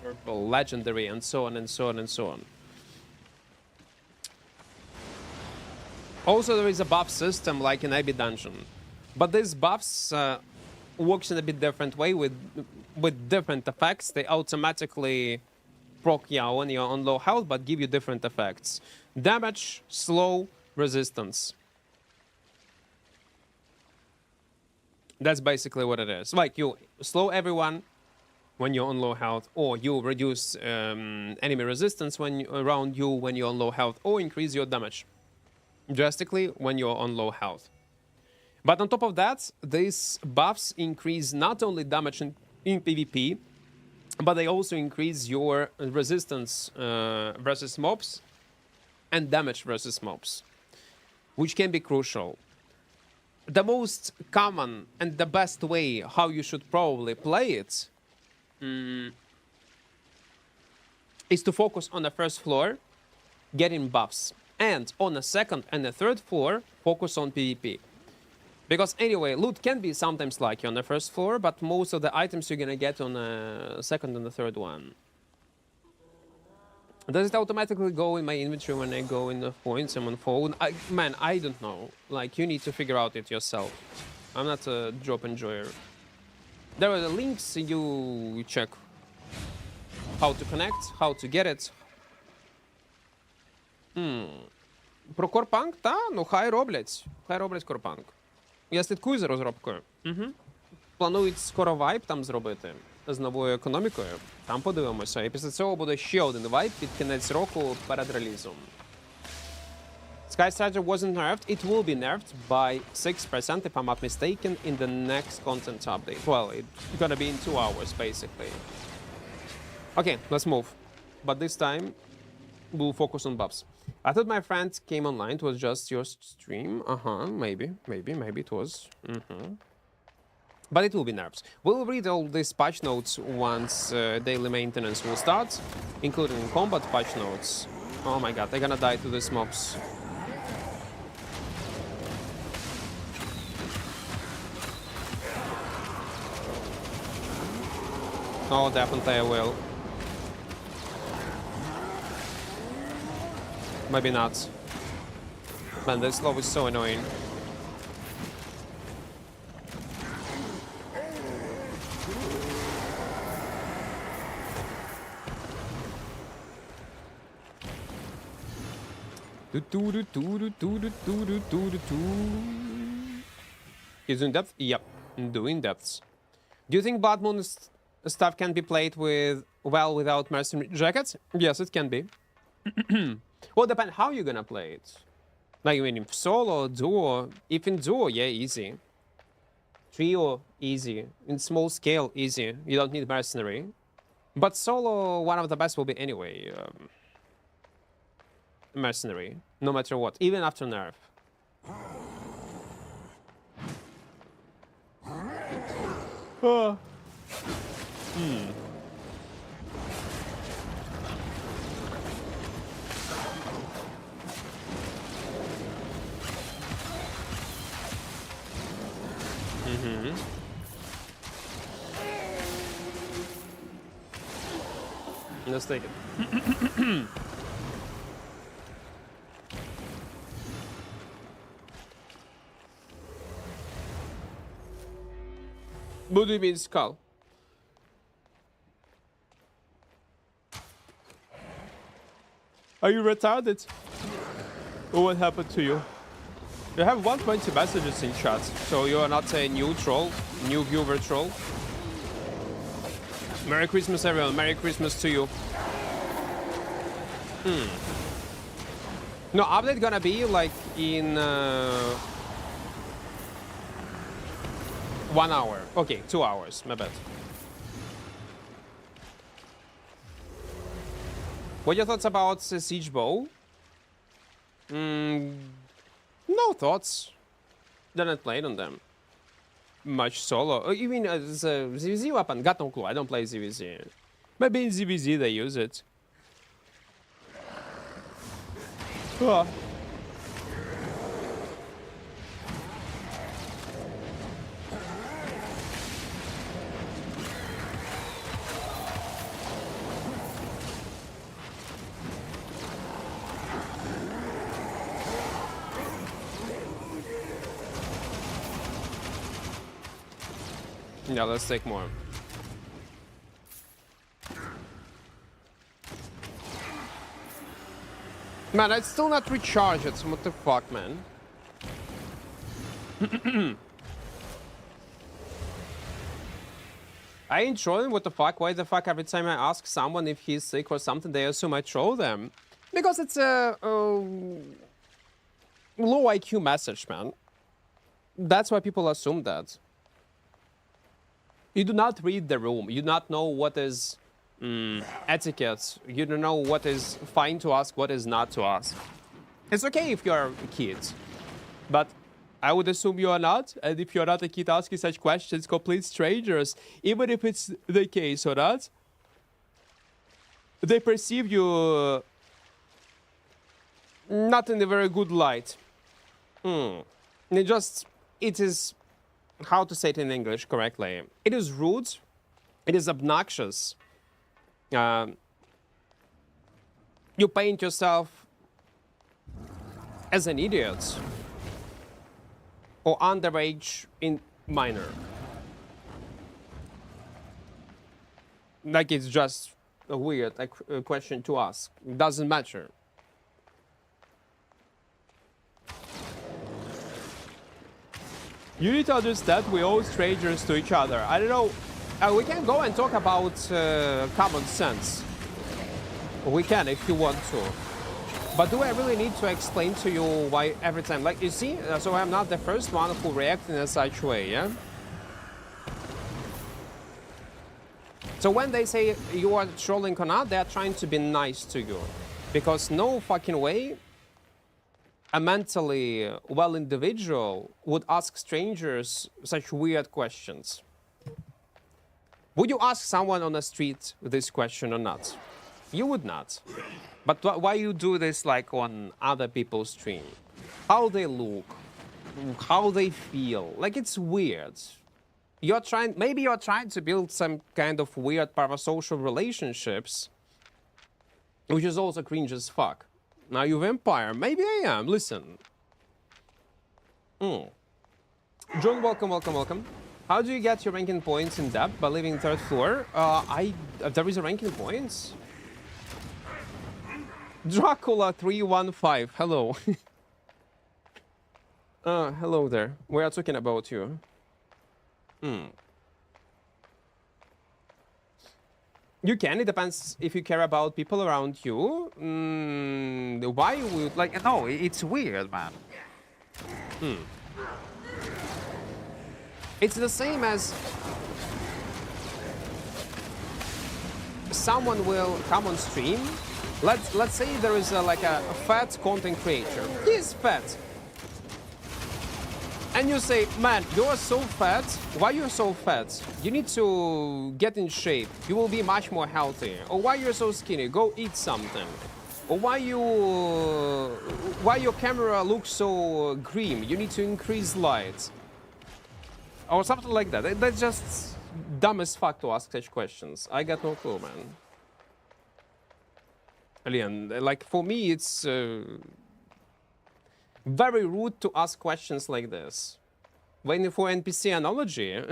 purple, legendary, and so on and so on and so on. Also, there is a buff system like in Abbey Dungeon, but these buffs works in a bit different way with different effects. They automatically proc when you're on low health, but give you different effects. Damage, slow, resistance. That's basically what it is. Like, you slow everyone when you're on low health, or you reduce enemy resistance around you when you're on low health, or increase your damage drastically when you're on low health. But on top of that, these buffs increase not only damage in PvP, but they also increase your resistance versus mobs and damage versus mobs, which can be crucial. The most common and the best way how you should probably play it is to focus on the first floor, getting buffs, and on the second and the third floor, focus on PvP. Because anyway, loot can be sometimes lucky on the first floor, but most of the items you're gonna get on the second and the third one. Does it automatically go in my inventory when I go in the points I'm on phone? Man, I don't know. Like, you need to figure out it yourself. I'm not a drop enjoyer. There are the links, you check how to connect, how to get it. Про Корпанк? Та, ну хай роблять. Хай роблять Корпанк. Я слідкую за розробкою. Планують скоро вайп там зробити з новою економікою. Там подивимося. І після цього буде ще один вайп під кінець року перед релізом. Skystrider wasn't nerfed. It will be nerfed by 6% if I'm not mistaken in the next content update. Well, it's gonna be in 2 hours basically. Okay, let's move. But this time we'll focus on buffs. I thought my friend came online. It was just your stream. Maybe it was. But it will be nerfs. We'll read all these patch notes once daily maintenance will start, including combat patch notes. Oh my god, they're gonna die to these mobs. Oh, definitely I will. Maybe not. Man, this slow is so annoying. Is in depth? Yep, doing depths. Do you think Blood Moon stuff can be played with without mercenary jackets? Yes, it can be. Well, depend how you're gonna play it. Like, I mean, in solo, duo. If in duo, yeah, easy. Trio, easy. In small scale, easy. You don't need mercenary. But solo, one of the best will be anyway. Mercenary, no matter what, even after nerf. Let's take it. What do you mean, skull? Are you retarded? Or what happened to you? You have 120 messages in chat, so you are not a new troll, new viewer troll. Merry Christmas, everyone. Merry Christmas to you. No, update gonna be like in 1 hour. Okay, 2 hours. My bad. What are your thoughts about Siege Bow? No thoughts. Didn't play on them. Much solo. Even as a ZVZ weapon? Got no clue. I don't play ZVZ. Maybe in ZVZ they use it. Oh. Yeah, let's take more. Man, I'd still not recharge it, so what the fuck, man? I ain't trolling, what the fuck? Why the fuck every time I ask someone if he's sick or something, they assume I troll them? Because it's a low IQ message, man. That's why people assume that. You do not read the room. You do not know what is etiquette. You don't know what is fine to ask, what is not to ask. It's okay if you're a kid, but I would assume you are not. And if you're not a kid asking such questions, complete strangers, even if it's the case or not, they perceive you not in a very good light. They just it is, how to say it in English correctly? It is rude. It is obnoxious. You paint yourself as an idiot or underage in minor. Like it's just a weird question to ask. It doesn't matter. You need to understand we're all strangers to each other. I don't know. We can go and talk about common sense. We can if you want to. But do I really need to explain to you why every time? Like, you see, so I'm not the first one who reacts in a such way, yeah? So when they say you are trolling or not, they're trying to be nice to you. Because no fucking way a mentally well individual would ask strangers such weird questions. Would you ask someone on the street this question or not? You would not. But why you do this like on other people's stream? How they look, how they feel, like it's weird. Maybe you're trying to build some kind of weird parasocial relationships, which is also cringe as fuck. Now you vampire, maybe I am, listen. John, welcome, welcome, welcome. How do you get your ranking points in depth? By living third floor? There is a ranking points. Dracula 315, hello. Hello there. We are talking about you. You can, it depends if you care about people around you. Why would, like, no, it's weird, man. It's the same as someone will come on stream. Let's say there is like a fat content creator. He's fat. And you say, man, you're so fat. Why you're so fat? You need to get in shape. You will be much more healthy. Or why you're so skinny? Go eat something. Or why your camera looks so green? You need to increase light. Or something like that. That's just dumb as fuck to ask such questions. I got no clue, man. Alien, like for me, it's very rude to ask questions like this. Waiting for NPC analogy.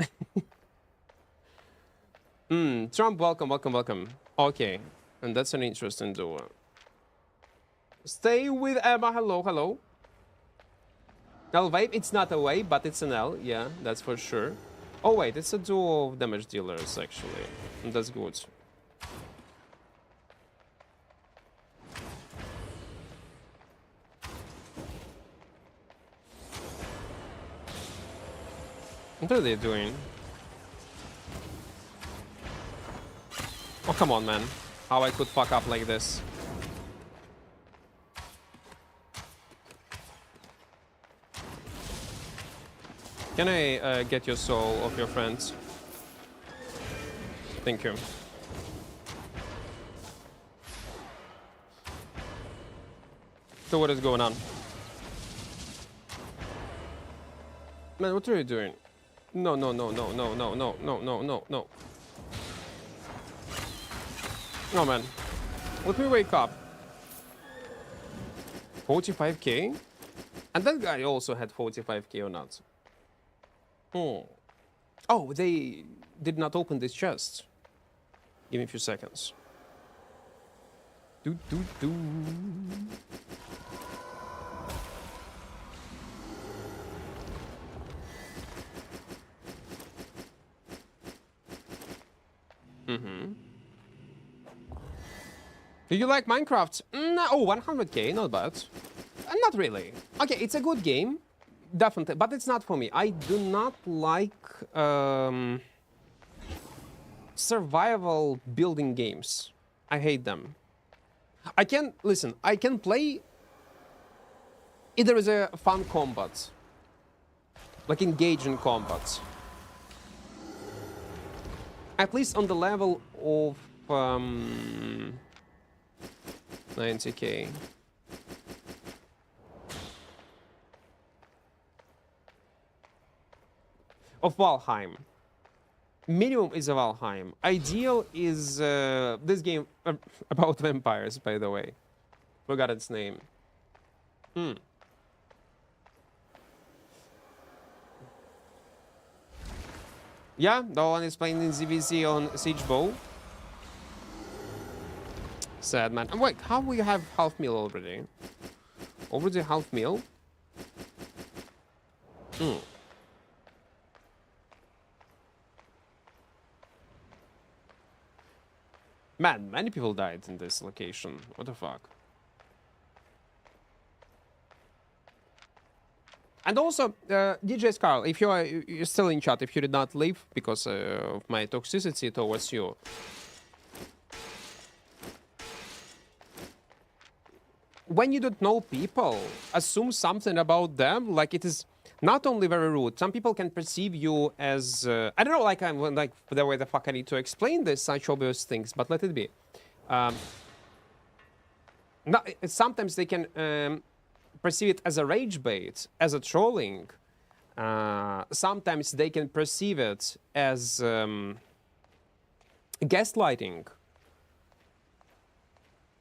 Trump, welcome, welcome, welcome. Okay, and that's an interesting duo. Stay with Emma. Hello, hello. L vape, it's not a way, but it's an L. Yeah, that's for sure. Oh wait, it's a duo of damage dealers actually. And that's good. What are they doing? Oh, come on, man. How I could fuck up like this. Can I get your soul of your friends? Thank you. So what is going on? Man, what are you doing? No, no, no, no, no, no, no, no, no, no, no. No, man. Let me wake up. 45k? And that guy also had 45k or not? Oh, they did not open this chest. Give me a few seconds. Do. Do you like Minecraft? No, oh, 100k, not bad. Not really. Okay, it's a good game, definitely, but it's not for me. I do not like survival building games. I hate them. I can play if there is a fun combat, like engaging combat. At least on the level of 90k. of Valheim. Minimum is a Valheim. Ideal is this game about vampires, by the way. Forgot its name. Yeah, the one is playing in ZVZ on Siege Bow. Sad, man. Wait, how we have half meal already? Already half meal? Man, many people died in this location. What the fuck? And also, DJ Scarl, if you're still in chat, if you did not leave because of my toxicity towards you, when you don't know people, assume something about them, like it is not only very rude. Some people can perceive you as I don't know, like I'm like the way the fuck I need to explain this, such obvious things, but let it be. Sometimes they can perceive it as a rage bait, as a trolling. Sometimes they can perceive it as gaslighting.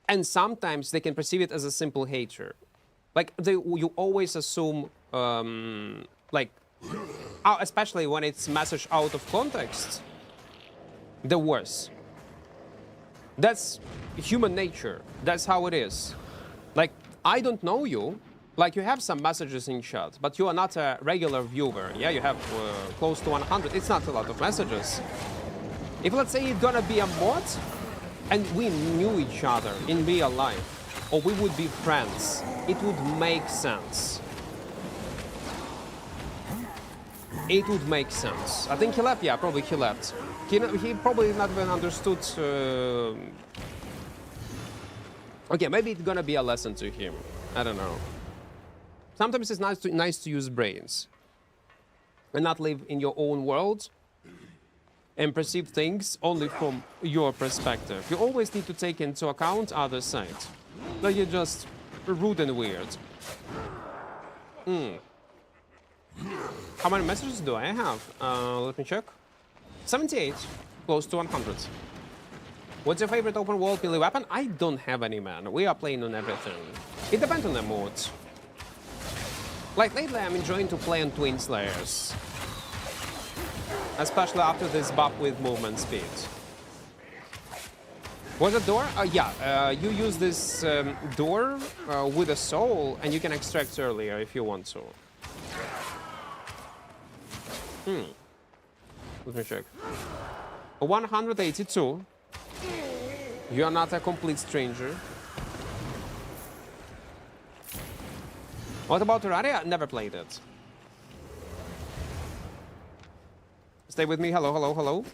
And sometimes they can perceive it as a simple hater. Like, you always assume, like, especially when it's message out of context, the worse. That's human nature. That's how it is. Like, I don't know you. Like, you have some messages in chat, but you are not a regular viewer. Yeah, you have close to 100. It's not a lot of messages. If, let's say, it's gonna be a mod, and we knew each other in real life, or we would be friends, it would make sense. It would make sense. I think he left. Yeah, probably he left. He probably not even understood. Okay, maybe it's gonna be a lesson to him. I don't know. Sometimes it's nice to use brains and not live in your own world and perceive things only from your perspective. You always need to take into account other side. Like you're just rude and weird. How many messages do I have? Let me check. 78, close to 100. What's your favorite open world melee weapon? I don't have any, man. We are playing on everything. It depends on the mood. Like lately I'm enjoying to play on Twin Slayers. Especially after this buff with movement speed. Was it door? Yeah, you use this door with a soul and you can extract earlier if you want to. Let me check. 182. You are not a complete stranger. What about Terraria? Never played it. Stay with me. Hello, hello, hello.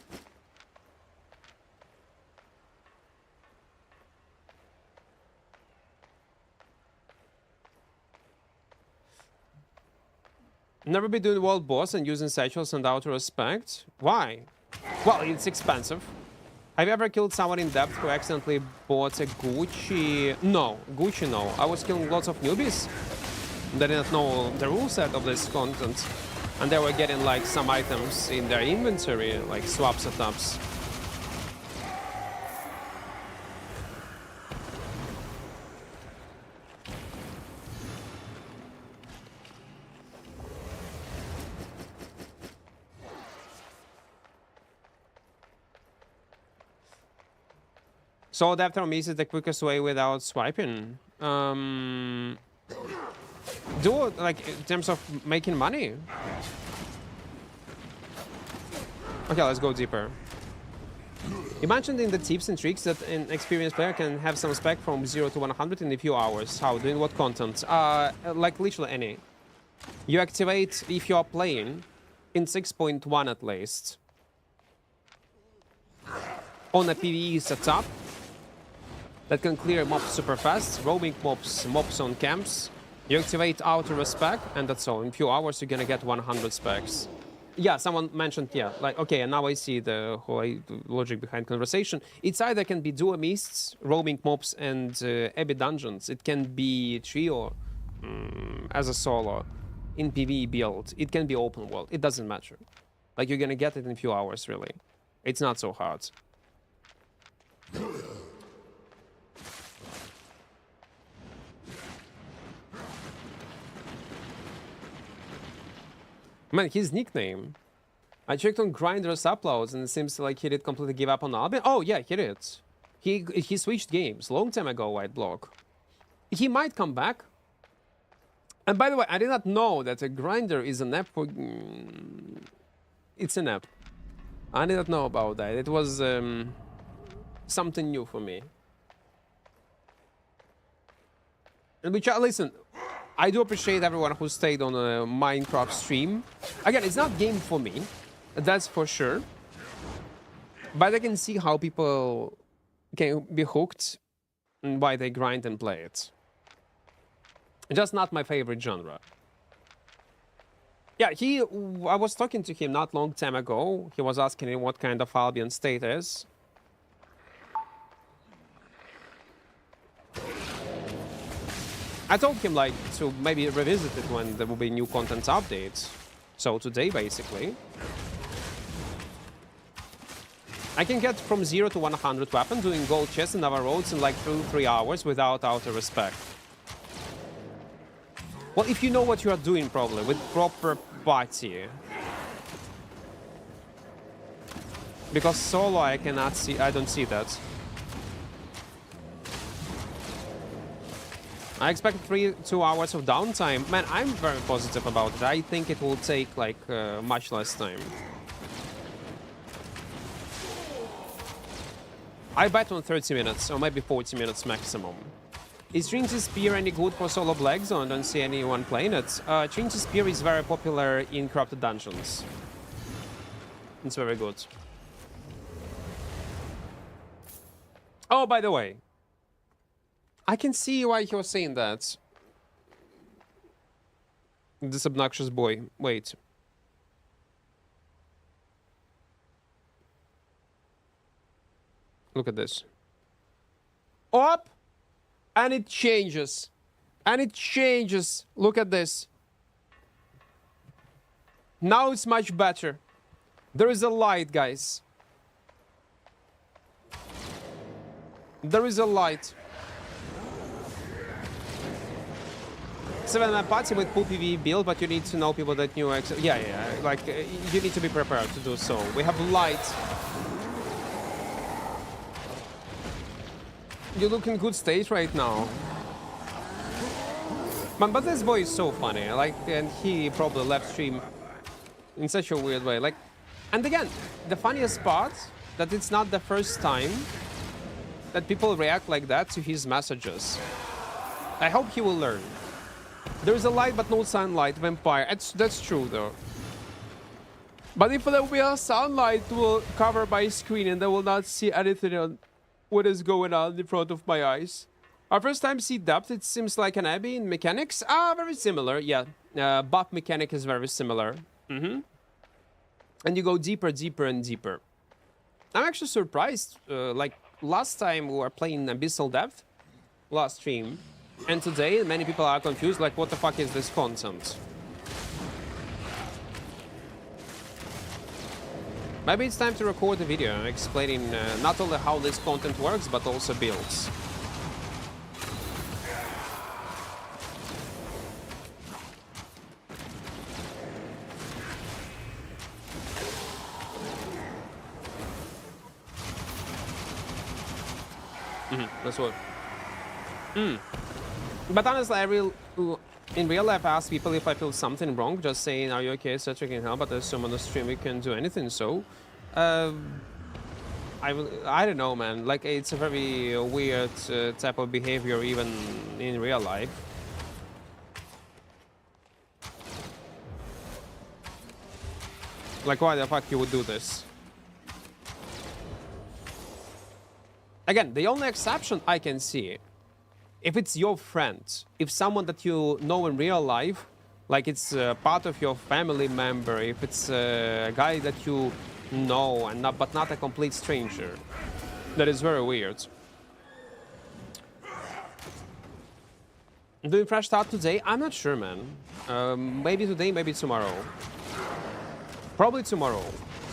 Never be doing world boss and using satchels and out of respect. Why? Well, it's expensive. Have you ever killed someone in depth who accidentally bought a Gucci? No, Gucci no. I was killing lots of newbies. They didn't know the rule set of this content. And they were getting like some items in their inventory, like swap setups. So that for me is the quickest way without swiping. Do it like in terms of making money. Okay, let's go deeper. You mentioned in the tips and tricks that an experienced player can have some spec from 0 to 100 in a few hours. How? Doing what content? Like literally any. You activate if you are playing in 6.1 at least. On a PvE setup that can clear mobs super fast, roaming mobs on camps. You activate auto respec, and that's all. In a few hours, you're gonna get 100 specs. Yeah, someone mentioned, yeah, like, okay, and now I see the whole logic behind conversation. It's either can be duo mists, roaming mobs, and Abbey dungeons. It can be trio as a solo in PvE build. It can be open world. It doesn't matter. Like, you're gonna get it in a few hours, really. It's not so hard. Man, his nickname. I checked on Grindr's uploads and it seems like he did completely give up on Albion. Oh yeah, he did. He switched games long time ago, White Block. He might come back. And by the way, I did not know that a Grinder is an app for... It's an app. I did not know about that. It was something new for me. And which, listen, I do appreciate everyone who stayed on a Minecraft stream. Again, it's not game for me, that's for sure. But I can see how people can be hooked and why they grind and play it. Just not my favorite genre. Yeah, I was talking to him not long time ago. He was asking me what kind of Albion state is. I told him like to maybe revisit it when there will be new content updates. So today, basically. I can get from 0 to 100 weapon doing gold chests and other roads in like 2-3 hours without outer respect. Well, if you know what you are doing, probably, with proper party. Because solo, I cannot see, I don't see that. I expect 2 hours of downtime. Man, I'm very positive about it. I think it will take, like, much less time. I bet on 30 minutes, or maybe 40 minutes maximum. Is Trinity Spear any good for solo Black Zone? Don't see anyone playing it. Trinity Spear is very popular in Corrupted Dungeons. It's very good. Oh, by the way, I can see why he was saying that. This obnoxious boy. Wait. Look at this. Up! And it changes. And it changes. Look at this. Now it's much better. There is a light, guys. There is a light. 7-man party with full PvE build, but you need to know people that knew... Yeah, like, you need to be prepared to do so. We have light. You look in good state right now. Man, but this boy is so funny. Like, and he probably left stream in such a weird way. Like, and again, the funniest part, that it's not the first time that people react like that to his messages. I hope he will learn. There's a light but no sunlight, vampire. That's true though. But if there will be a sunlight, it will cover my screen and I will not see anything on what is going on in front of my eyes. Our first time see depth, it seems like an abbey in mechanics. Very similar, yeah. Buff mechanic is very similar. And you go deeper, deeper and deeper. I'm actually surprised, like last time we were playing Abyssal Depth, last stream. And today, many people are confused, like, what the fuck is this content? Maybe it's time to record a video explaining not only how this content works, but also builds. That's what. But honestly, in real life, I ask people if I feel something wrong, just saying, are you okay, so you can help, but I assume on the stream we can do anything, so... I don't know, man, like, it's a very weird type of behavior, even in real life. Like, why the fuck you would do this? Again, the only exception I can see, if it's your friend, if someone that you know in real life, like it's part of your family member, if it's a guy that you know and but not a complete stranger, that is very weird. Doing fresh start today? I'm not sure, man. Maybe today, maybe tomorrow. Probably tomorrow.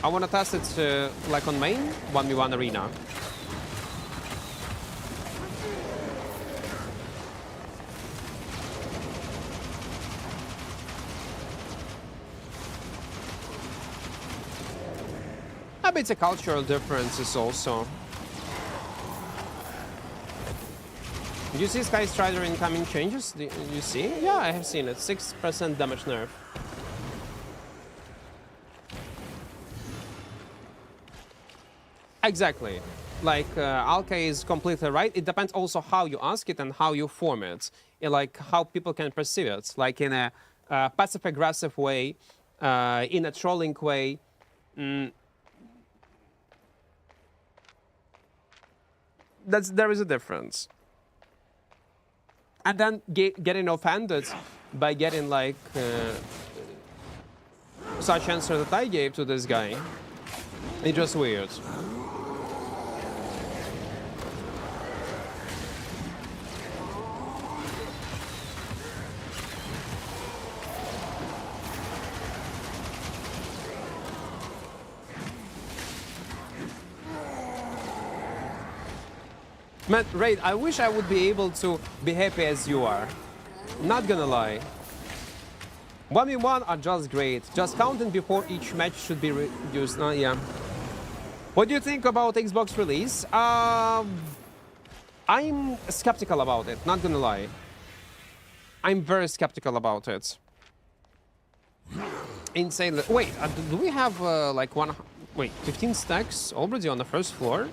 I want to test it like on main 1v1 arena. Maybe it's a cultural differences also. Did you see Sky Strider incoming changes? Did you see? Yeah, I have seen it. 6% damage nerf. Exactly. Like, Alka is completely right. It depends also how you ask it and how you form it. Like, how people can perceive it. Like, in a passive-aggressive way, in a trolling way. There is a difference. And then getting offended by getting, like, such answer that I gave to this guy. It's just weird. Man, Raid, I wish I would be able to be happy as you are. Not gonna lie. 1v1 are just great. Just counting before each match should be reduced. Yeah. What do you think about Xbox release? I'm skeptical about it, not gonna lie. I'm very skeptical about it. Insane. Wait, do we have like 15 stacks already on the first floor?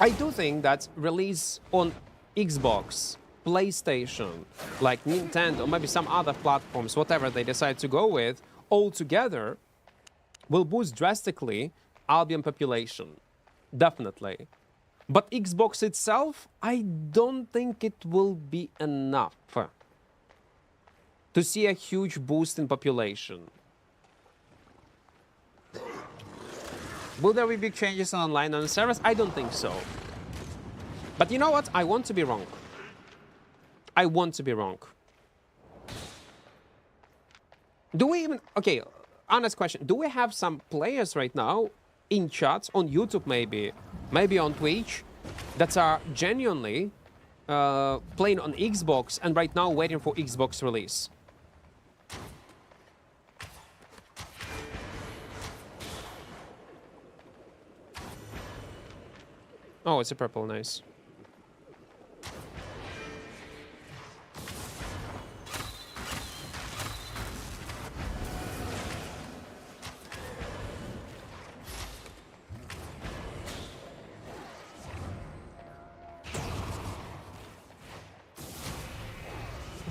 I do think that release on Xbox, PlayStation, like Nintendo, maybe some other platforms, whatever they decide to go with, all together will boost drastically Albion population. Definitely. But Xbox itself, I don't think it will be enough to see a huge boost in population. Will there be big changes on online on servers? I don't think so. But you know what? I want to be wrong. I want to be wrong. Do we even... Okay, honest question. Do we have some players right now in chats, on YouTube maybe on Twitch, that are genuinely playing on Xbox and right now waiting for Xbox release? Oh, it's a purple, nice.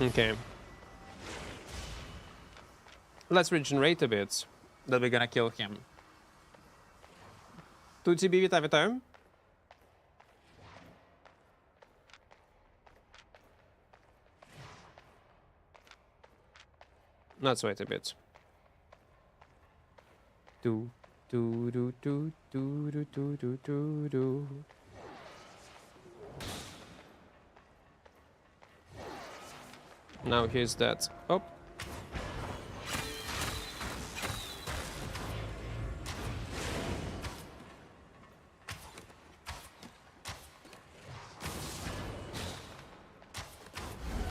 Okay. Let's regenerate a bit. That we're gonna kill him. 2TB, вітаю. Let's wait a bit. Do. Now here's that. Oh.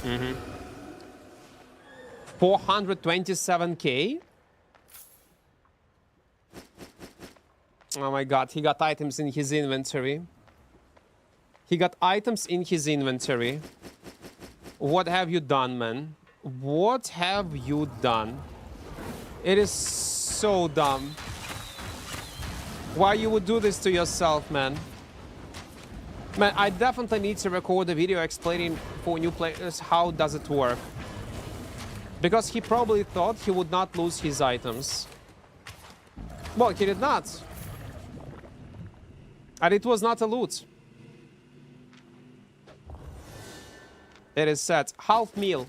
Mm-hmm. 427k? Oh my god, he got items in his inventory. He got items in his inventory. What have you done, man? What have you done? It is so dumb. Why you would do this to yourself, man? Man, I definitely need to record a video explaining for new players how does it work. Because he probably thought he would not lose his items. Well, he did not. And it was not a loot. It is set. Half mil.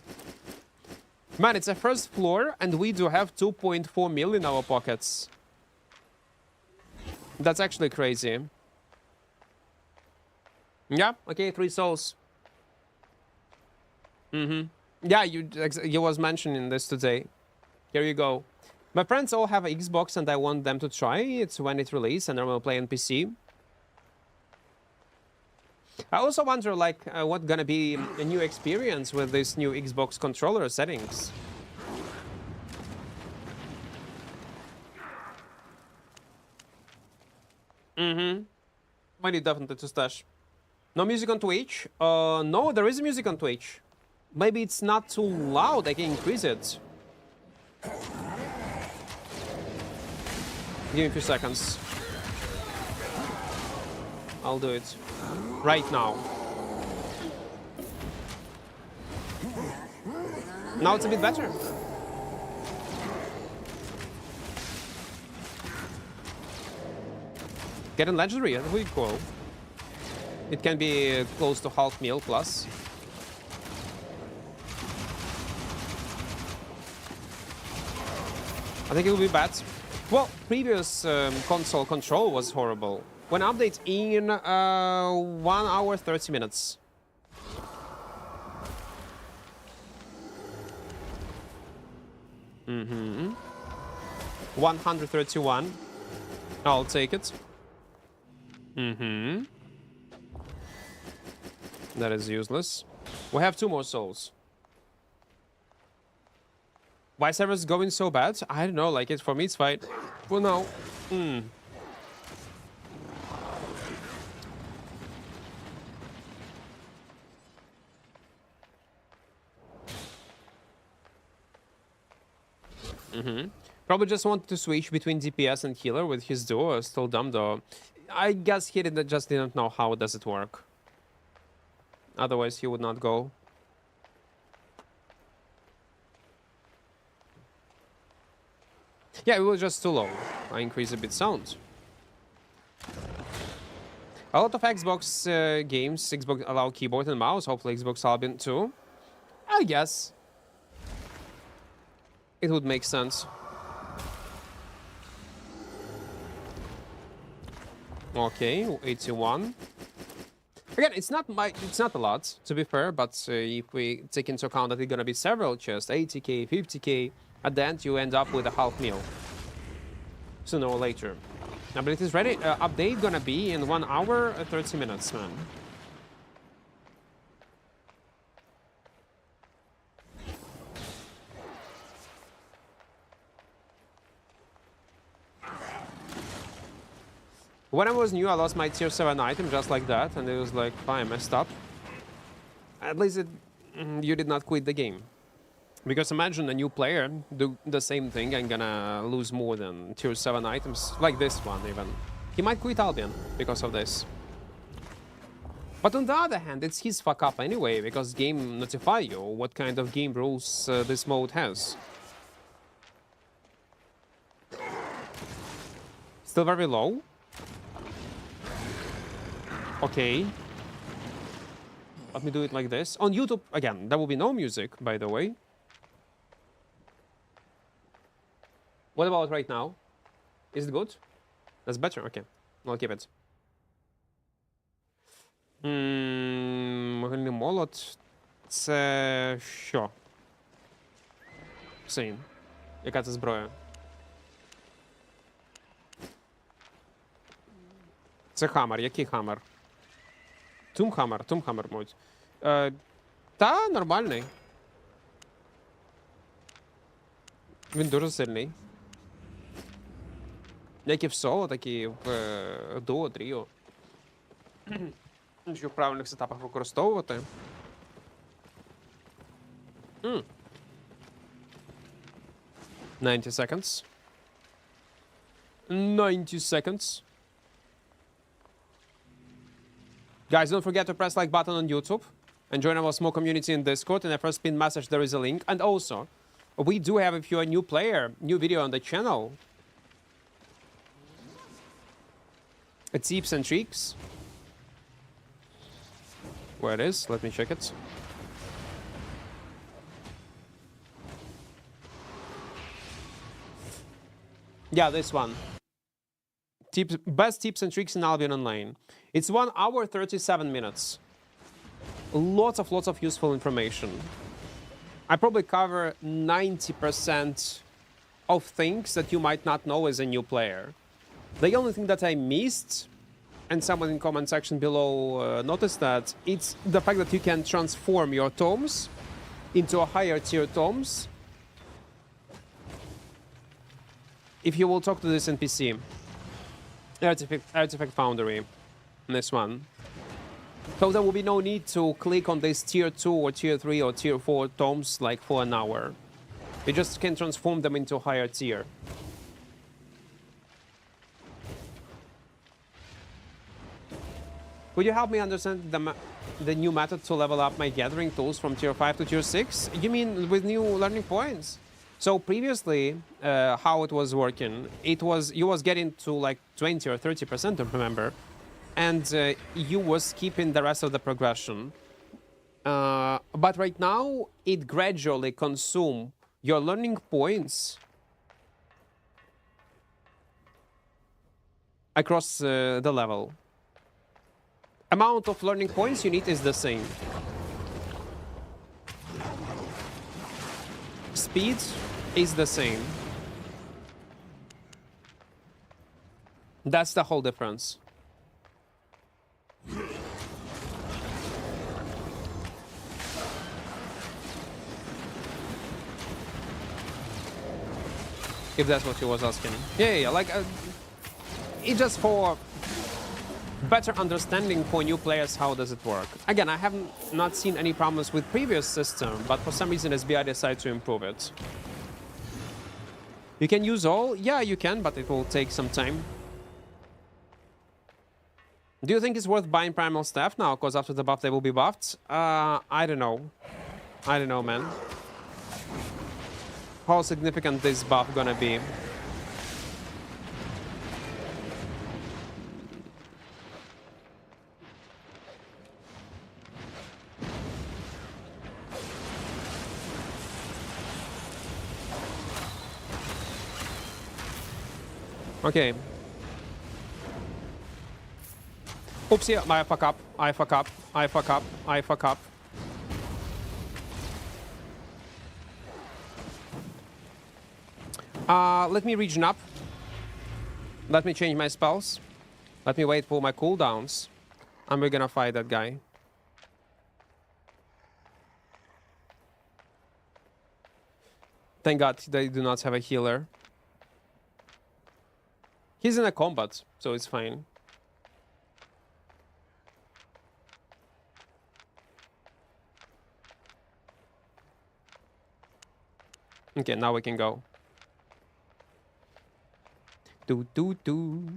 Man, it's a first floor and we do have 2.4 mil in our pockets. That's actually crazy. Yeah, okay, 3 souls. Mm-hmm. Yeah, you was mentioning this today. Here you go. My friends all have an Xbox and I want them to try it when it releases and I will play on PC. I also wonder, like, what gonna be a new experience with this new Xbox controller settings. I need definitely to stash. No music on Twitch? No, there is music on Twitch. Maybe it's not too loud, I can increase it. Give me a few seconds. I'll do it. Right now. Now it's a bit better. Getting legendary, that would be cool. It can be close to half mil plus. I think it will be bad. Well, previous console control was horrible. When update in 1 hour 30 minutes. Mm-hmm. 131. I'll take it. Mm-hmm. That is useless. We have 2 more souls. Why servers going so bad? I don't know, like it for me it's fine. Well, no. Probably just wanted to switch between DPS and healer with his duo. Still dumb though. I guess he just didn't know how does it work. Otherwise he would not go. Yeah, it was just too low. I increased a bit sound. A lot of Xbox games, Xbox allow keyboard and mouse. Hopefully Xbox Albion too. I guess. It would make sense. Okay, 81. Again, it's not a lot, to be fair, but if we take into account that it's gonna be several chests, 80k, 50k, at the end you end up with a half meal. Sooner or later. Now, but it is ready. Update gonna be in 1 hour 30 minutes, man. When I was new, I lost my tier 7 item just like that, and it was like, fine, I messed up. At least you did not quit the game. Because imagine a new player do the same thing and gonna lose more than tier 7 items, like this one even. He might quit Albion because of this. But on the other hand, it's his fuck up anyway, because game notify you what kind of game rules this mode has. Still very low. Okay. Let me do it like this. On YouTube, again, there will be no music, by the way. What about right now? Is it good? That's better? Okay. I'll keep it. Могильний молот. Це що? Сейн. Яка це зброя? Це хаммер. Який хаммер? Тумхаммер. Тумхаммер, мабуть. Та, нормальний. Він дуже сильний. Як і в соло, так і в дуо, тріо. Щоб в правильних сетапах використовувати. 90 seconds. 90 seconds. Guys, don't forget to press like button on YouTube and join our small community in Discord. In the first pinned message, there is a link. And also, we do have, if you're a new player, new video on the channel. Tips and tricks. Where it is? Let me check it. Yeah, this one. Tips, best tips and tricks in Albion Online. It's 1 hour 37 minutes. Lots of useful information. I probably cover 90% of things that you might not know as a new player. The only thing that I missed, and someone in comment section below noticed that, it's the fact that you can transform your tomes into a higher tier tomes if you will talk to this NPC. Artifact Foundry, this one. So there will be no need to click on this tier 2 or tier 3 or tier 4 tomes like for an hour. You just can transform them into higher tier. Could you help me understand the new method to level up my gathering tools from tier 5 to tier 6? You mean with new learning points? So previously, how it was working, you was getting to like 20 or 30%, I remember, and you was skipping the rest of the progression. But right now, it gradually consumes your learning points across the level. Amount of learning points you need is the same. Speed is the same. That's the whole difference. If that's what you was asking. Yeah, like it's just for better understanding for new players how does it work. Again, I haven't not seen any problems with previous system, but for some reason SBI decided to improve it. You can use all? Yeah, you can, but it will take some time. Do you think it's worth buying Primal Staff now? Because after the buff they will be buffed? I don't know. I don't know, man. How significant this buff gonna be? Okay. Oopsie, I fuck up, I fuck up, I fuck up, I fuck up. Let me regen up. Let me change my spells. Let me wait for my cooldowns. And we're gonna fight that guy. Thank God they do not have a healer. He's in a combat, so it's fine. Okay, now we can go. Do do do.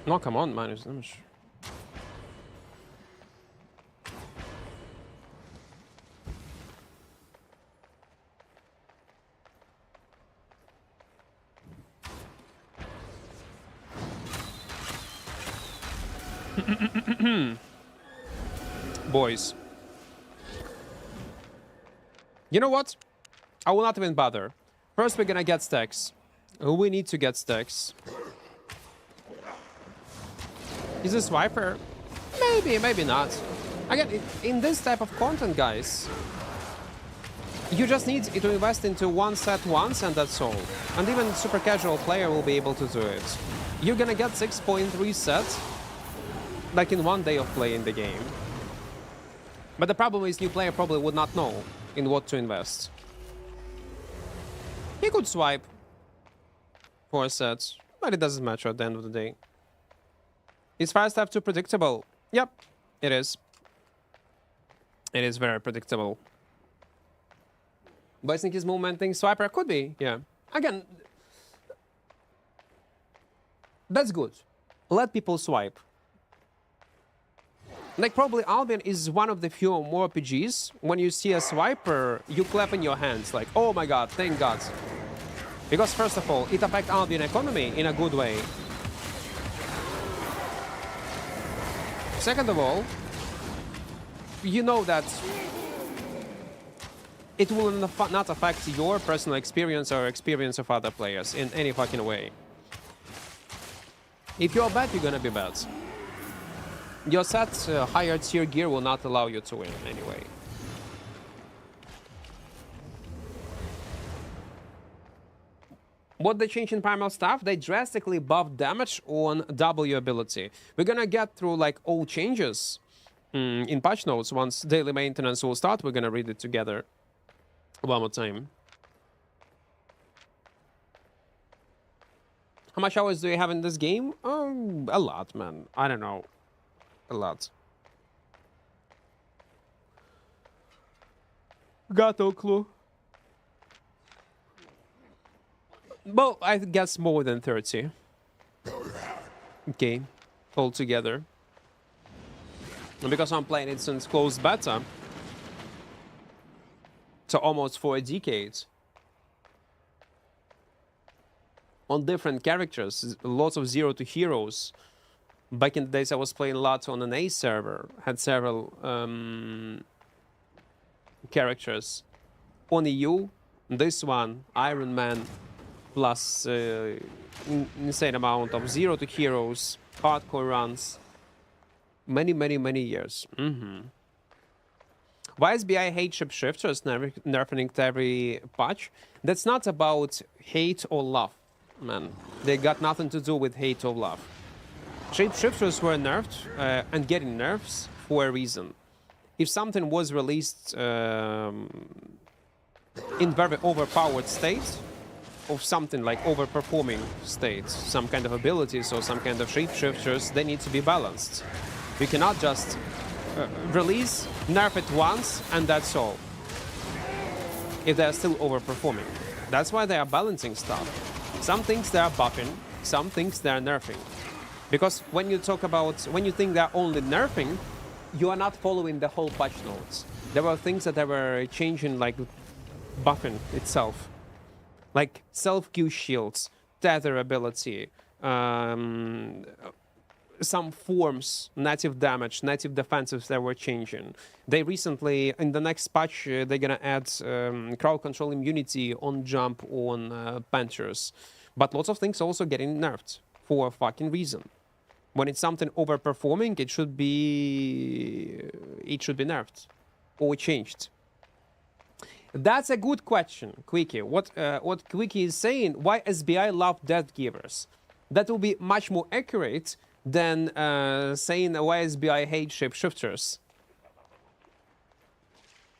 No, come on, minus damage. Boys. You know what? I will not even bother. First, we're gonna get stacks. We need to get stacks. Is this Viper? Maybe, maybe not. Again, in this type of content, guys, you just need to invest into one set once and that's all. And even super casual player will be able to do it. You're gonna get 6.3 sets like in one day of play in the game. But the problem is new player probably would not know in what to invest. He could swipe 4 sets, but it doesn't matter at the end of the day. Is Fire Staff too predictable? Yep, it is. It is very predictable. But I think his momenting swiper could be, yeah. Again, that's good. Let people swipe. Like, probably Albion is one of the few mmorpgs. When you see a swiper, you clap in your hands, like, oh my god, thank god. Because first of all, it affects Albion economy in a good way. Second of all, you know that it will not affect your personal experience or experience of other players in any fucking way. If you're bad, you're gonna be bad. Your set higher tier gear will not allow you to win anyway. What they changed in Primal Staff? They drastically buffed damage on W ability. We're gonna get through like all changes in patch notes. Once daily maintenance will start, we're gonna read it together one more time. How much hours do you have in this game? A lot, man. I don't know. A lot. Got no clue. Well, I guess more than 30. Okay, altogether. And because I'm playing it since closed beta, so almost for a decade. On different characters, lots of 0 to heroes. Back in the days I was playing a lot on an A server, had several characters. On EU, this one, Iron Man, plus insane amount of 0 to heroes, hardcore runs. Many years. Why SBI hate shapeshifters nerfing to every patch? That's not about hate or love, man. They got nothing to do with hate or love. Shapeshifters were nerfed and getting nerfs for a reason. If something was released in very overpowered state, of something like overperforming states, some kind of abilities or some kind of shapeshifters, they need to be balanced. You cannot just release, nerf it once, and that's all. If they're still overperforming. That's why they are balancing stuff. Some things they are buffing, some things they are nerfing. Because when you talk about, when you think they're only nerfing, you are not following the whole patch notes. There were things that they were changing, like buffing itself. Like self-Q shields, tether ability, some forms, native damage, native defensives that were changing. They recently, in the next patch, they're gonna add crowd control immunity on jump on Panthers. But lots of things also getting nerfed for a fucking reason. When it's something overperforming, it should be nerfed or changed. That's a good question, Quickie. What Quickie is saying, why SBI love death givers? That will be much more accurate than saying why SBI hate shapeshifters.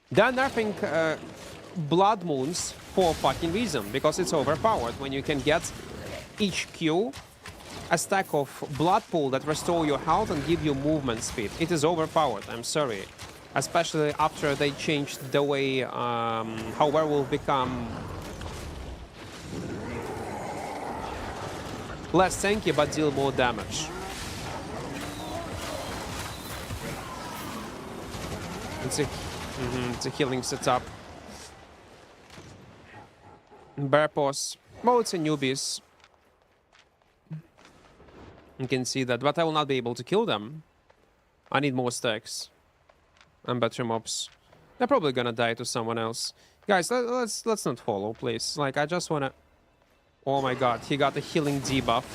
They're nerfing Blood Moons for a fucking reason, because it's overpowered. When you can get each Q a stack of blood pool that restore your health and give you movement speed. It is overpowered, I'm sorry. Especially after they changed the way how werewolf become less tanky but deal more damage. It's a healing setup. Bear paws. Well, it's a newbies. You can see that, but I will not be able to kill them. I need more stacks and better mobs. They're probably gonna die to someone else. Guys, let's not follow, please. Like, I just wanna... Oh my god, he got a healing debuff.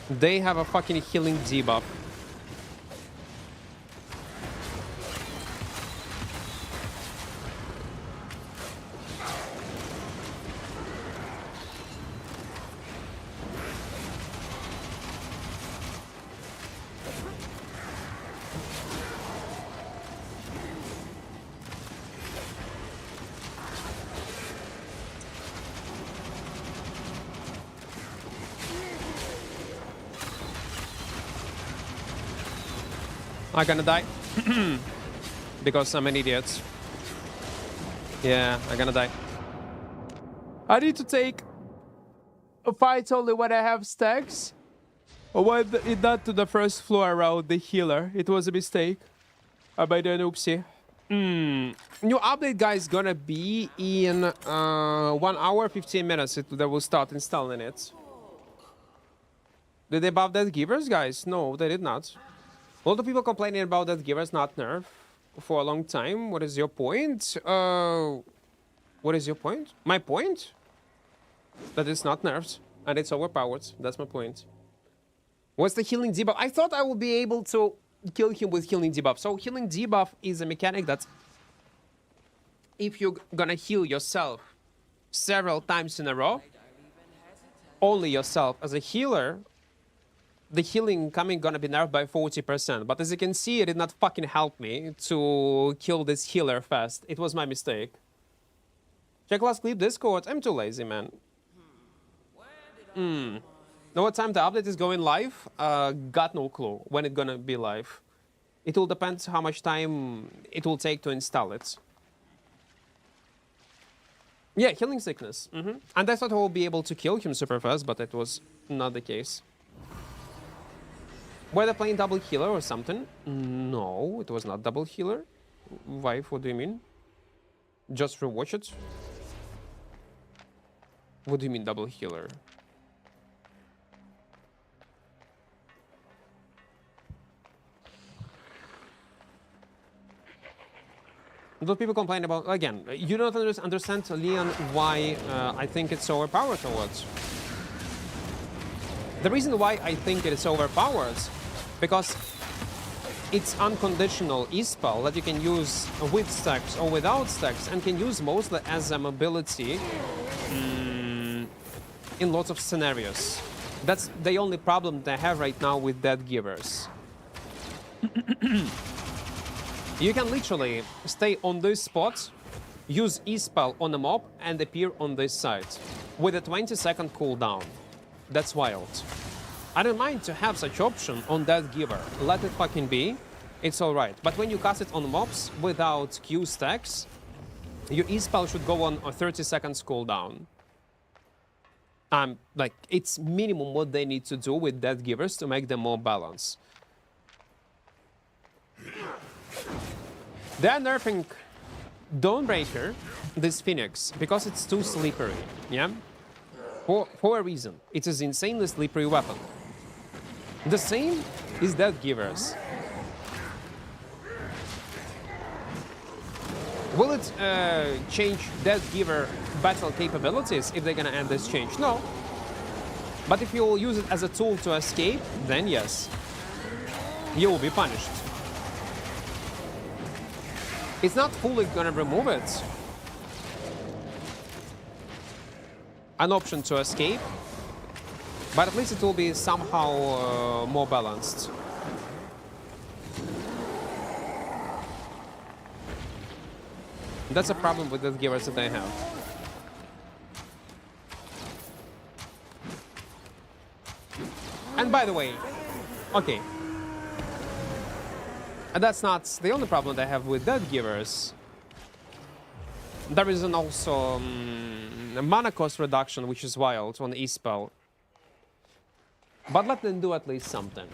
They have a fucking healing debuff. I'm gonna die. Because I'm an idiot. Yeah, I'm gonna die. I need to take a fight only when I have stacks. Or when it not to the first floor around the healer. It was a mistake. I made an oopsie. New update, guys, gonna be in 1 hour, 15 minutes. They will start installing it. Did they buff death givers, guys? No, they did not. A lot of people complaining about that givers not nerf for a long time. What is your point? What is your point? My point? That it's not nerfed and it's overpowered. That's my point. What's the healing debuff? I thought I would be able to kill him with healing debuff. So healing debuff is a mechanic that if you're gonna heal yourself several times in a row, only yourself as a healer, the healing coming gonna be nerfed by 40%. But as you can see, it did not fucking help me to kill this healer fast. It was my mistake. Check last clip Discord. I'm too lazy, man. Know what time the update is going live? Got no clue when it's gonna be live. It will depend how much time it will take to install it. Yeah, healing sickness. And I thought I would be able to kill him super fast, but it was not the case. Were they playing double healer or something? No, it was not double healer. Why? What do you mean? Just rewatch it? What do you mean double healer? What people complain about, again, you don't understand, Leon, why I think it's overpowered or what? The reason why I think it is overpowered, because it's unconditional e-spell that you can use with stacks or without stacks and can use mostly as a mobility in lots of scenarios. That's the only problem they have right now with dead givers. You can literally stay on this spot, use E-spell on a mob, and appear on this side with a 20-second cooldown. That's wild. I don't mind to have such option on that giver. Let it fucking be. It's alright. But when you cast it on mobs without Q stacks, your E-spell should go on a 30 seconds cooldown. Like, it's minimum what they need to do with dead givers to make them more balanced. They're nerfing Dawnbreaker, this Phoenix, because it's too slippery, yeah? For a reason. It is insanely slippery weapon. The same is Death Givers. Will it change Death Giver battle capabilities if they're gonna add this change? No. But if you will use it as a tool to escape, then yes. You will be punished. It's not fully gonna remove it. An option to escape, but at least it will be somehow more balanced. That's a problem with the givers that I have. And by the way, okay. And that's not the only problem they have with dead givers. There is an also mana cost reduction, which is wild on E-spell. But let them do at least something.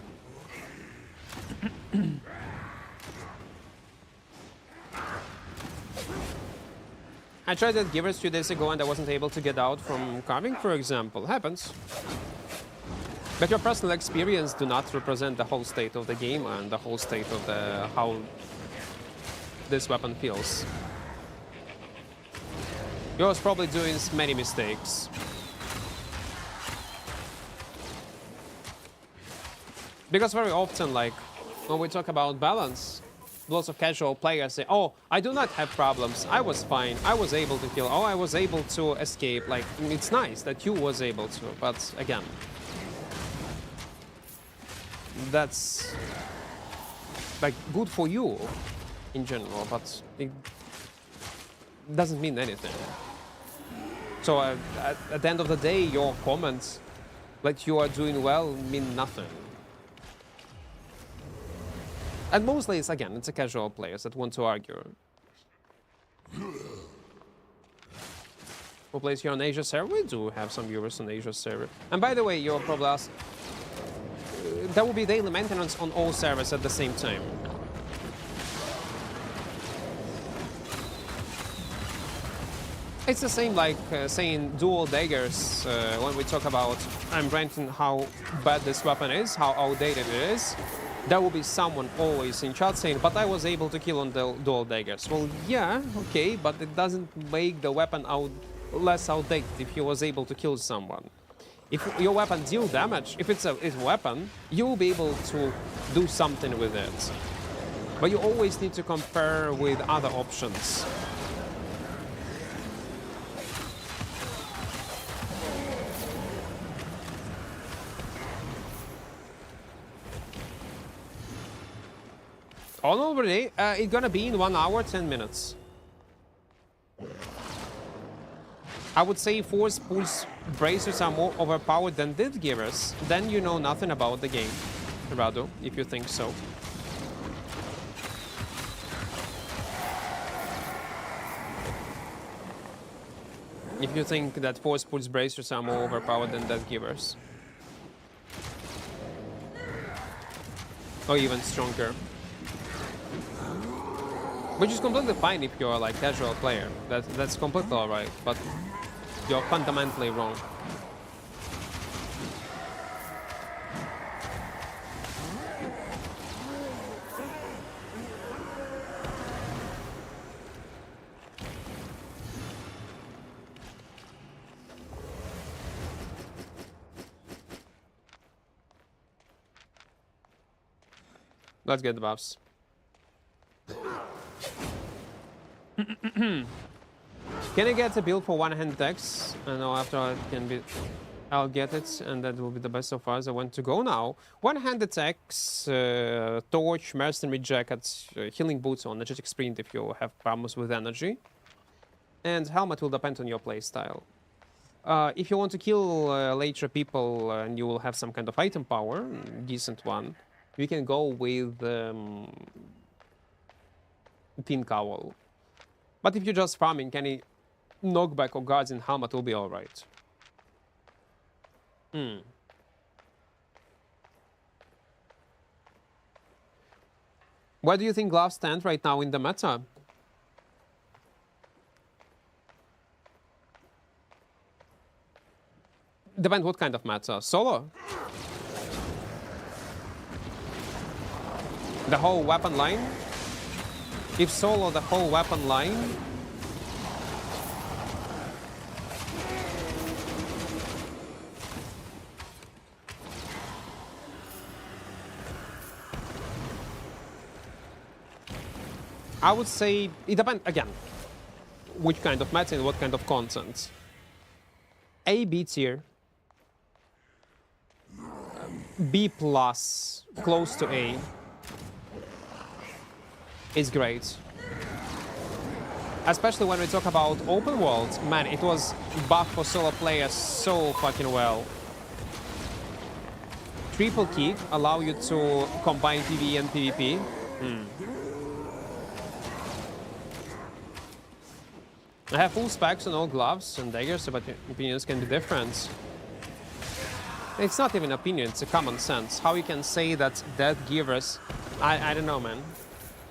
I tried dead givers 2 days ago and I wasn't able to get out from carving, for example. Happens. But your personal experience do not represent the whole state of the game and the whole state of the how this weapon feels. You was probably doing many mistakes. Because very often, like, when we talk about balance, lots of casual players say, oh, I do not have problems, I was fine, I was able to kill, oh, I was able to escape. Like, it's nice that you was able to, but again, that's like good for you in general, but it doesn't mean anything. So at the end of the day, your comments like you are doing well mean nothing. And mostly it's, again, it's a casual players that want to argue. Who plays here on Asia server? We do have some viewers on Asia server. And by the way, you'll probably ask, there will be daily maintenance on all servers at the same time. It's the same like saying dual daggers when we talk about I'm ranting how bad this weapon is, how outdated it is. There will be someone always in chat saying, but I was able to kill on the dual daggers. Well, yeah, okay, but it doesn't make the weapon less outdated if you was able to kill someone. If your weapon deals damage, if it's a weapon, you will be able to do something with it. But you always need to compare with other options. On already, it's gonna be in 1 hour, 10 minutes. I would say force pulse bracers are more overpowered than death givers. Then you know nothing about the game, Rado, if you think so. If you think that force pulse bracers are more overpowered than death givers. Or even stronger. Which is completely fine if you're like casual player. That's completely alright, but you're fundamentally wrong. Let's get the buffs. Can I get a build for one-hand decks? I know after it can be... I'll get it, and that will be the best so far as I want to go now. One-hand attacks, Torch, Mercenary Jackets, Healing Boots or Energetic Sprint if you have problems with energy. And Helmet will depend on your playstyle. If you want to kill later people and you will have some kind of item power, decent one, you can go with Thin Cowl. But if you're just farming, any knockback or guards in helmet will be alright. Where do you think gloves stand right now in the meta? Depends what kind of meta. Solo? The whole weapon line? If solo the whole weapon line, I would say it depends again which kind of meta and what kind of content. A, B tier, B plus, close to A, is great. Especially when we talk about open world, man, it was buffed for solo players so fucking well. Triple kick allow you to combine PvE and PvP. I have full specs on all gloves and daggers, but opinions can be different. It's not even opinion, it's a common sense. How you can say that death givers... I don't know, man.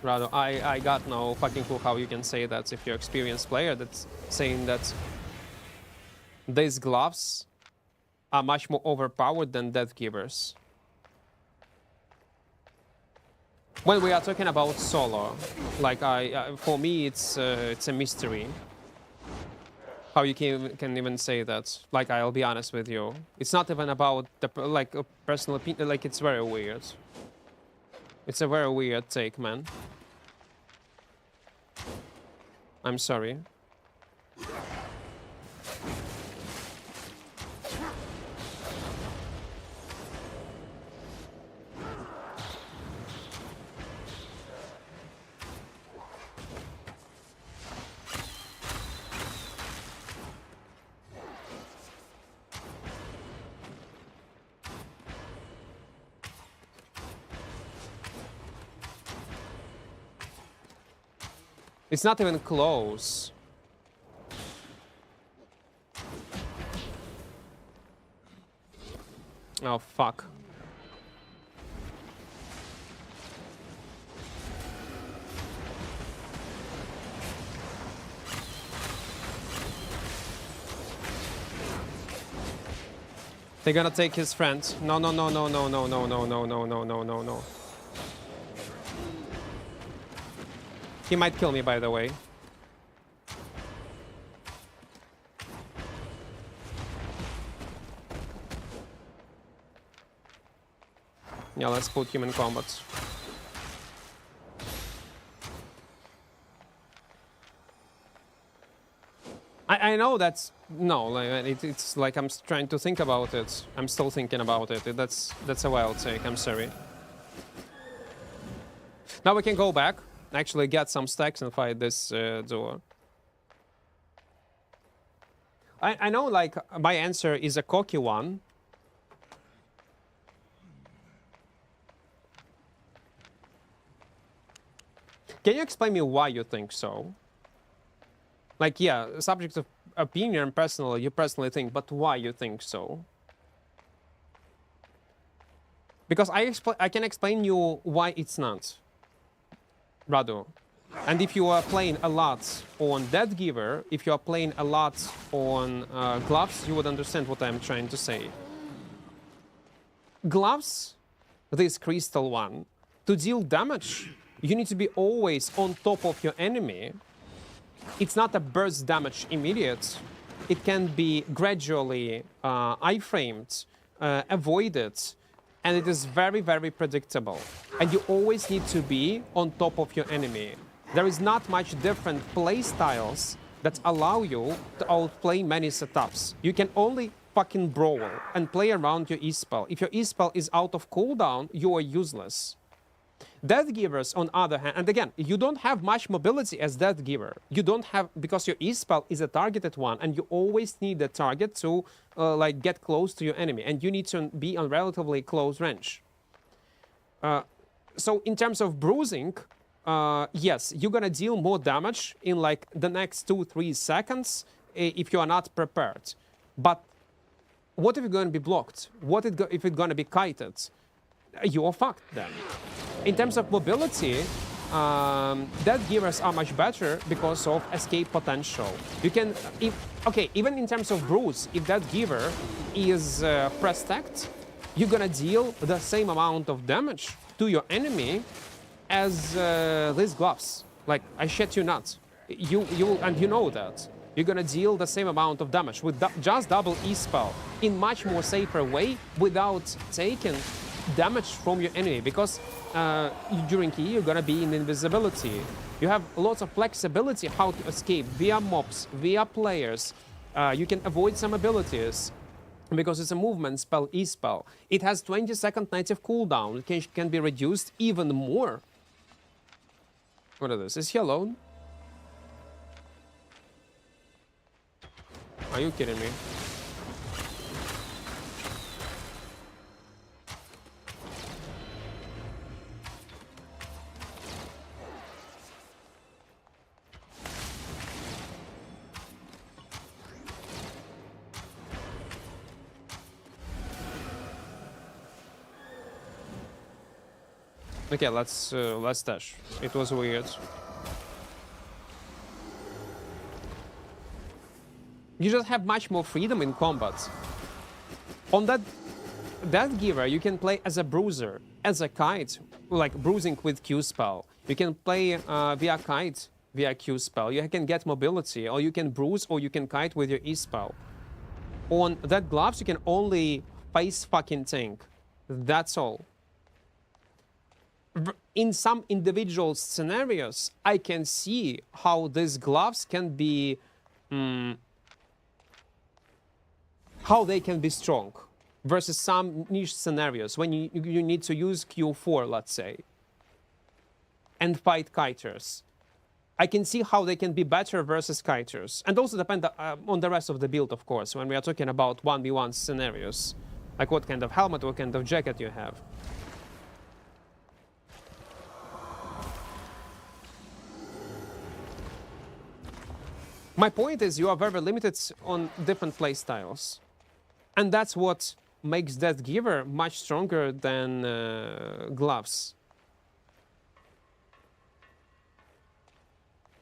Rather, I got no fucking clue how you can say that if you're an experienced player that's saying that these gloves are much more overpowered than death givers. When we are talking about solo, like for me it's a mystery. How you can even say that? Like, I'll be honest with you, it's not even about the like a personal opinion. Like, it's very weird. It's a very weird take, man. I'm sorry. It's not even close. Oh, fuck. They're gonna take his friend. No, no, no, no, no, no, no, no, no, no, no, no, no, no, no. He might kill me, by the way. Yeah, let's put him in combat. I know that's... No, like, it's like I'm trying to think about it. I'm still thinking about it. That's a wild take, I'm sorry. Now we can go back, actually get some stacks and fight this duo. I know, like, my answer is a cocky one. Can you explain me why you think so? Like, yeah, subject of opinion, personally, you personally think, but why you think so? Because I can explain you why it's not, Radu. And if you are playing a lot on Death Giver, if you are playing a lot on Gloves, you would understand what I'm trying to say. Gloves, this crystal one, to deal damage, you need to be always on top of your enemy. It's not a burst damage immediate. It can be gradually iframed, avoided, and it is very, very predictable. And you always need to be on top of your enemy. There is not much different play styles that allow you to outplay many setups. You can only fucking brawl and play around your E-spell. If your E-spell is out of cooldown, you are useless. Death Givers, on other hand, and again, you don't have much mobility as Death Giver. You don't have, because your E-spell is a targeted one, and you always need the target to like get close to your enemy, and you need to be on relatively close range. So in terms of bruising, yes, you're gonna deal more damage in like the next 2-3 seconds if you are not prepared. But what if you're gonna be blocked? What if it's gonna be kited? You're fucked then. In terms of mobility, Death Givers are much better because of escape potential. You can, even in terms of bruise, if Death Giver is press-stacked, you're gonna deal the same amount of damage to your enemy as these Gloves. Like, I shit you not. And you know that. You're gonna deal the same amount of damage with just double E-spell in much more safer way without taking damage from your enemy, because during E you're gonna be in invisibility. You have lots of flexibility how to escape via mobs, via players. You can avoid some abilities because it's a movement spell, E-spell. It has 20-second native cooldown. It can be reduced even more. What is this? Is he alone? Are you kidding me? Okay, let's dash. It was weird. You just have much more freedom in combat. On that Death Giver, you can play as a bruiser, as a kite, like bruising with Q spell. You can play via kite, via Q spell. You can get mobility, or you can bruise, or you can kite with your E spell. On that Gloves, you can only face fucking tank. That's all. In some individual scenarios, I can see how these Gloves can be, how they can be strong versus some niche scenarios when you need to use Q4, let's say, and fight kiters. I can see how they can be better versus kiters, and also depend on the rest of the build, of course, when we are talking about 1v1 scenarios, like what kind of helmet, what kind of jacket you have. My point is, you are very limited on different playstyles. And that's what makes Death Giver much stronger than Gloves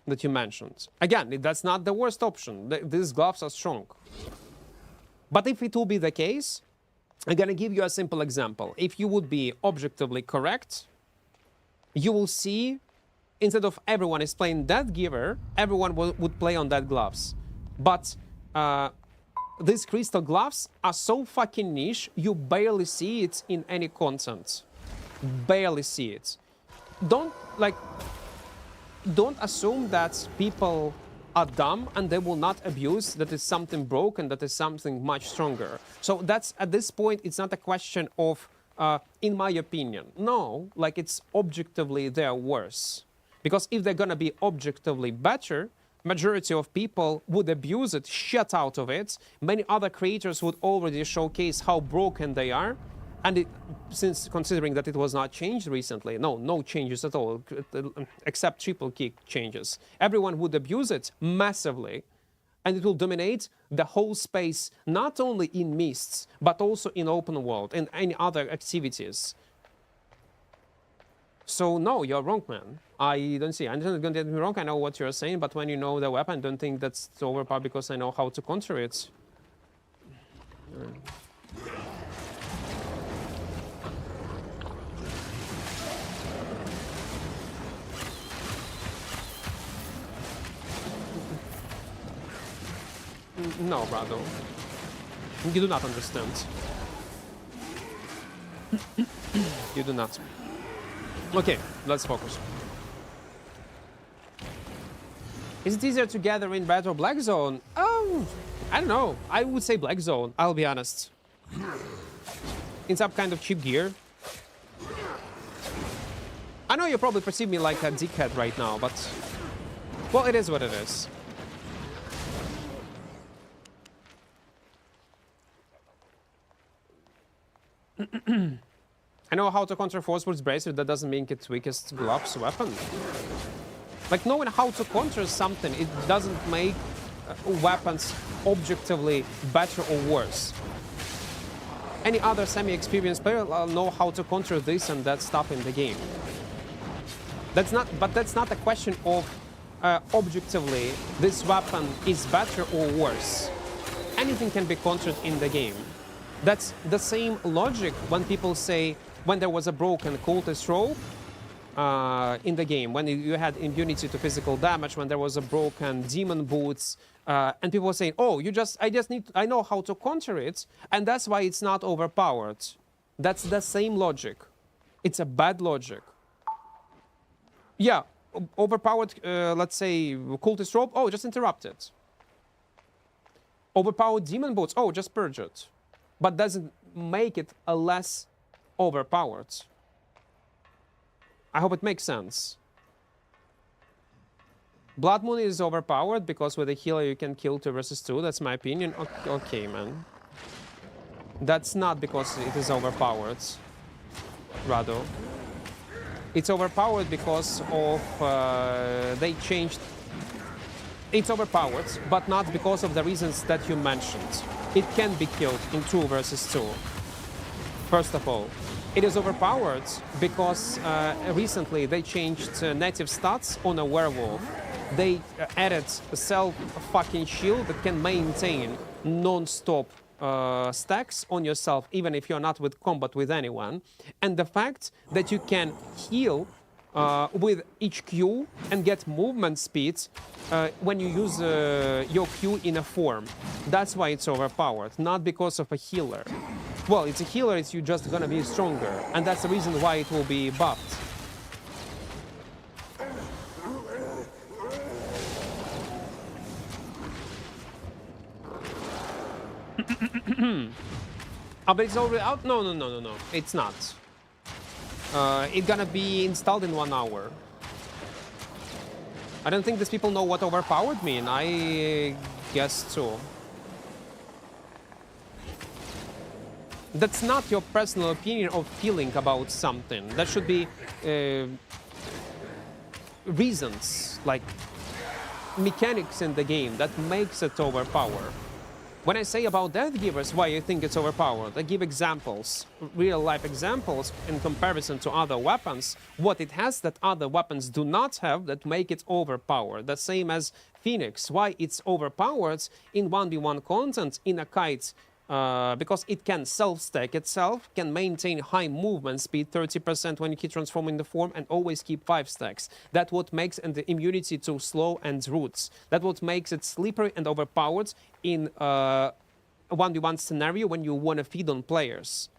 that you mentioned. Again, that's not the worst option. These Gloves are strong. But if it will be the case, I'm gonna give you a simple example. If you would be objectively correct, you will see instead of everyone is playing that giver, everyone would play on that gloves. But these crystal gloves are so fucking niche, you barely see it in any content. Barely see it. Don't assume that people are dumb and they will not abuse that is something broken, that is something much stronger. So that's, at this point, it's not a question of, in my opinion. No, like, it's objectively they're worse. Because if they're gonna be objectively better, majority of people would abuse it, shut out of it. Many other creators would already showcase how broken they are. And since considering that it was not changed recently, no changes at all, except triple kick changes. Everyone would abuse it massively, and it will dominate the whole space, not only in mists, but also in open world and any other activities. So no, you're wrong, man. I don't see. I'm not going to get me wrong. I know what you're saying, but when you know the weapon, I don't think that's overpowered because I know how to counter it. No, brother. You do not understand. You do not. Okay, let's focus. Is it easier to gather in red or black zone? I don't know. I would say black zone, I'll be honest. In some kind of cheap gear. I know you probably perceive me like a dickhead right now, but... well, it is what it is. I know how to counter Forcewood's Bracer, that doesn't mean it's weakest gloves weapon. Like, knowing how to counter something, it doesn't make weapons objectively better or worse. Any other semi-experienced player will know how to counter this and that stuff in the game. That's not a question of objectively this weapon is better or worse. Anything can be countered in the game. That's the same logic when people say when there was a broken cultist robe in the game, when you had immunity to physical damage, when there was a broken demon boots, and people were saying, "Oh, I know how to counter it, and that's why it's not overpowered." That's the same logic. It's a bad logic. Yeah, overpowered, let's say, cultist robe. Oh, just interrupt it. Overpowered demon boots. Oh, just purge it. But doesn't make it a less overpowered. I hope it makes sense. Blood Moon is overpowered because with a healer you can kill 2 versus 2. That's my opinion. Okay, man. That's not because it is overpowered, Rado. It's overpowered because of they changed. It's overpowered, but not because of the reasons that you mentioned. It can be killed in 2 versus 2. First of all, it is overpowered because recently they changed native stats on a werewolf. They added a self-fucking shield that can maintain non-stop stacks on yourself, even if you're not with combat with anyone. And the fact that you can heal with each Q and get movement speed when you use your Q in a form. That's why it's overpowered, not because of a healer. Well, it's a healer, it's you just gonna be stronger, and that's the reason why it will be buffed. But it's already out? No, it's not. It's gonna be installed in 1 hour. I don't think these people know what overpowered mean. I guess so. That's not your personal opinion or feeling about something. That should be reasons, like mechanics in the game that makes it overpowered. When I say about Death Givers, why you think it's overpowered, I give examples, real-life examples in comparison to other weapons, what it has that other weapons do not have that make it overpowered. The same as Phoenix, why it's overpowered in 1v1 content in a kite because it can self-stack itself, can maintain high movement speed, 30% when you keep transforming the form, and always keep 5 stacks. That's what makes the immunity to slow and roots. That's what makes it slippery and overpowered in a 1v1 scenario when you want to feed on players.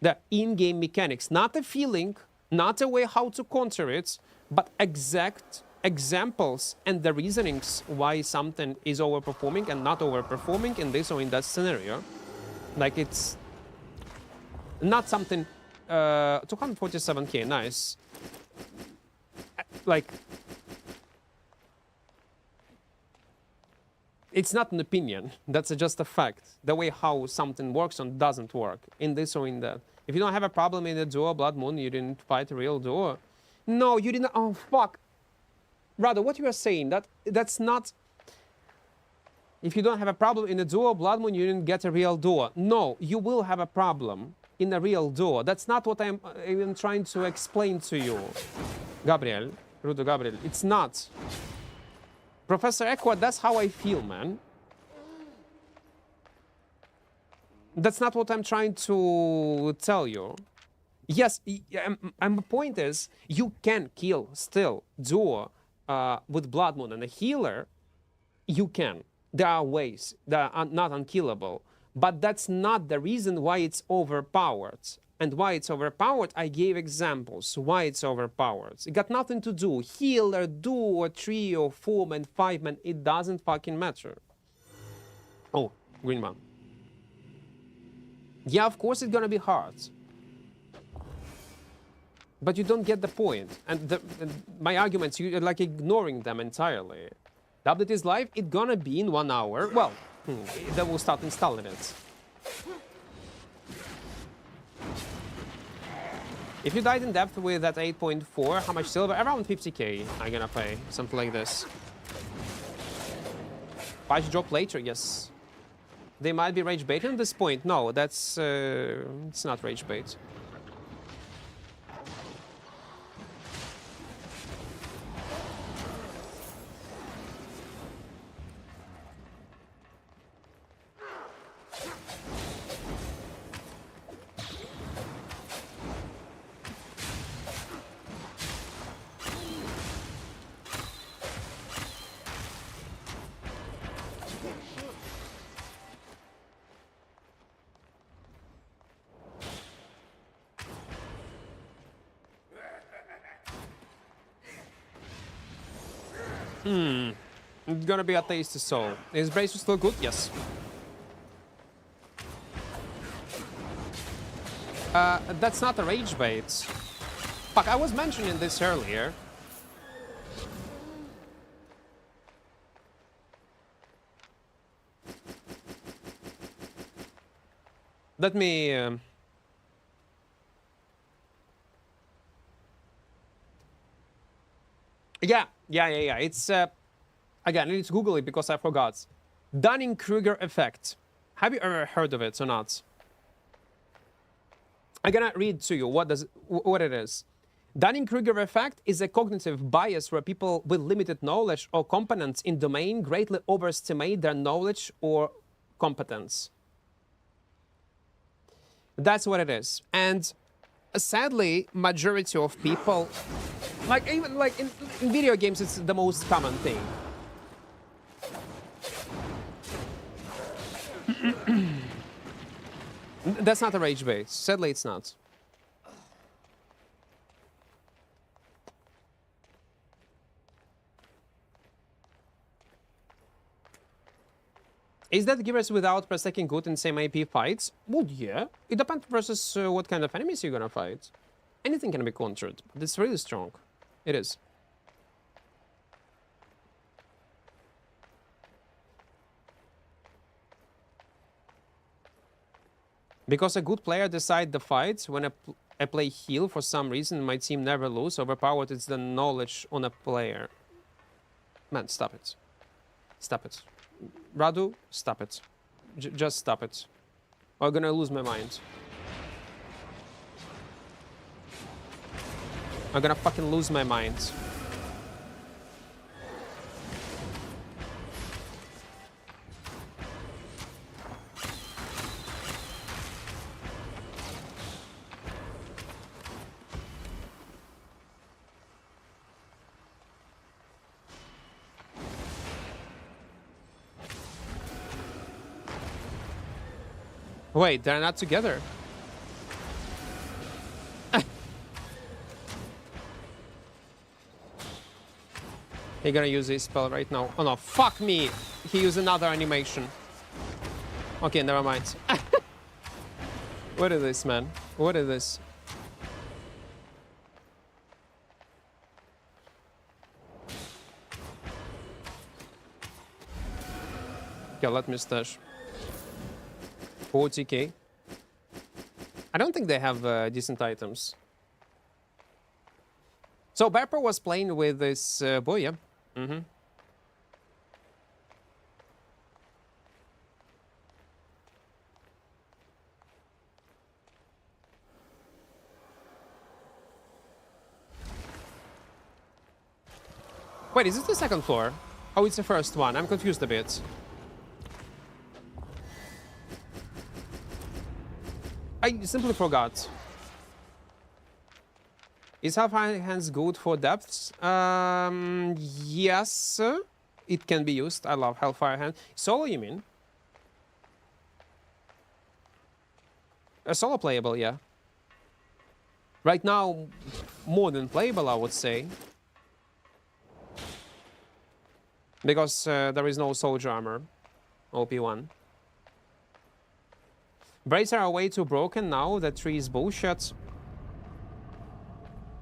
The in-game mechanics, not a feeling, not a way how to counter it, but exact examples and the reasonings why something is overperforming and not overperforming in this or in that scenario. Like, it's not something 247k, nice. Like, it's not an opinion, that's just a fact. The way how something works or doesn't work in this or in that. If you don't have a problem in the duo Blood Moon, you didn't fight a real duo. No, you didn't. Oh fuck. Rather, what you are saying, that's not. If you don't have a problem in a duo Blood Moon, you didn't get a real duo. No, you will have a problem in a real duo. That's not what I'm even trying to explain to you, Gabriel, Rudo Gabriel. It's not. Professor Equart, that's how I feel, man. That's not what I'm trying to tell you. Yes, and the point is, you can kill still duo with Blood Moon and a healer. You can. There are ways that are not unkillable. But that's not the reason why it's overpowered. And why it's overpowered, I gave examples why it's overpowered. It got nothing to do. Healer, duo, trio, 4-man, 5-man, it doesn't fucking matter. Oh, green man. Yeah, of course it's gonna be hard. But you don't get the point. And my arguments, you're like ignoring them entirely. The update is live, it's gonna be in 1 hour. Well, then we'll start installing it. If you died in depth with that 8.4, how much silver? Around 50k I'm gonna pay, something like this. Patch drop later, yes. They might be rage bait at this point. No, that's it's not rage bait. It's gonna be a tasty soul. Is Bracer still good? Yes. That's not a rage bait. Fuck, I was mentioning this earlier. Let me... Yeah. It's... Again, I need to Google it because I forgot. Dunning-Kruger effect. Have you ever heard of it or not? I'm gonna read to you what it is. Dunning-Kruger effect is a cognitive bias where people with limited knowledge or competence in domain greatly overestimate their knowledge or competence. That's what it is. And sadly, majority of people, like even like in video games, it's the most common thing. That's not a rage bait. Sadly, it's not. Is that Gears without per second good in same AP fights? Well, yeah. It depends versus what kind of enemies you're gonna fight. Anything can be countered, but it's really strong. It is. Because a good player decides the fight when I play heal for some reason, my team never lose. Overpowered is the knowledge on a player. Man, stop it. Stop it. Radu, stop it. Just stop it. Or I'm gonna lose my mind. I'm gonna fucking lose my mind. Wait, they're not together. He's gonna use his spell right now. Oh no, fuck me! He used another animation. Okay, never mind. What is this, man? What is this? Okay, let me stash. 40k. I don't think they have decent items. So Bepper was playing with this boy, yeah? Mm-hmm. Wait, is this the second floor? Oh, it's the first one. I'm confused a bit. I simply forgot. Is Hellfire Hands good for depths? Yes. It can be used. I love Hellfire Hand. Solo, you mean? Solo playable, yeah. Right now, more than playable, I would say. Because there is no soldier armor. OP1. Braids are way too broken now. That tree is bullshit.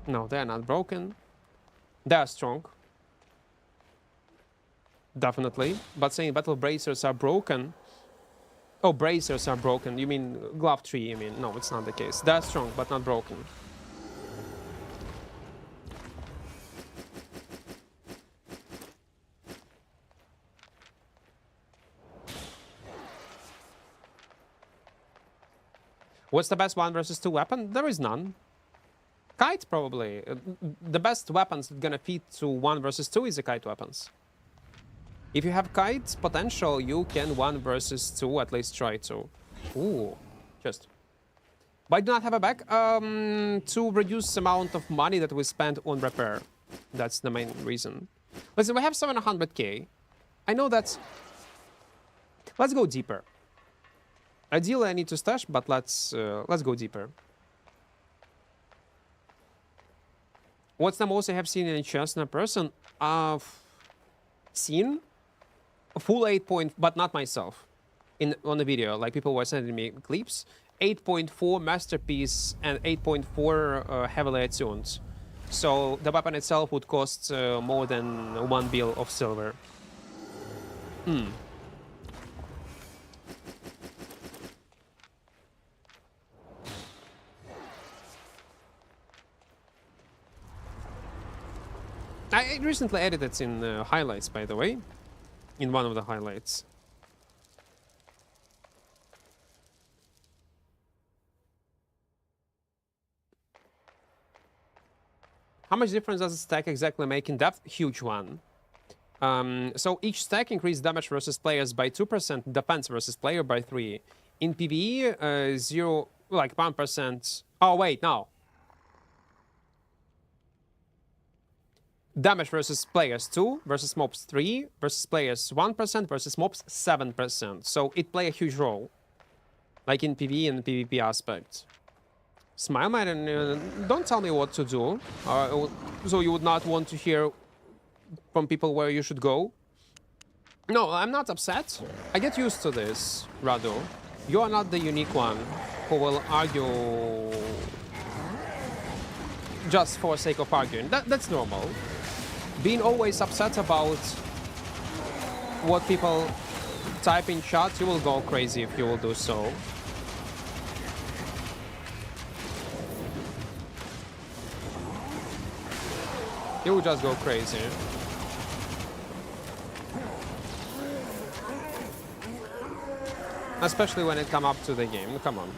No, they're not broken. They're strong. Definitely. But saying battle bracers are broken... Oh, bracers are broken. You mean glove tree, you mean? No, it's not the case. They're strong, but not broken. What's the best 1 versus 2 weapon? There is none. Kite, probably. The best weapons that gonna fit to 1 versus 2 is the kite weapons. If you have kite potential, you can 1 versus 2 at least try to. Ooh, just. But I do not have a bag to reduce the amount of money that we spend on repair. That's the main reason. Listen, we have 700k. I know that. Let's go deeper. Ideally, I need to stash, but let's go deeper. What's the most I have seen in a chest in a person? Seen a full 8 point, but not myself. On the video, like people were sending me clips. 8.4 masterpiece and 8.4 heavily attuned. So the weapon itself would cost more than 1 bill of silver. I recently edited it in highlights, by the way. In one of the highlights. How much difference does a stack exactly make in depth? Huge one. So each stack increases damage versus players by 2%, defense versus player by 3. In PvE, 0, like 1%. Oh, wait, no. Damage versus players 2, versus mobs 3, versus players 1%, versus mobs 7%. So it play a huge role. Like in PvE and PvP aspect. Smile, man, don't tell me what to do. So you would not want to hear from people where you should go. No, I'm not upset. I get used to this, Radu. You are not the unique one who will argue just for sake of arguing. That's normal. Being always upset about what people type in chat, you will go crazy if you will do so. You will just go crazy. Especially when it comes up to the game. Come on.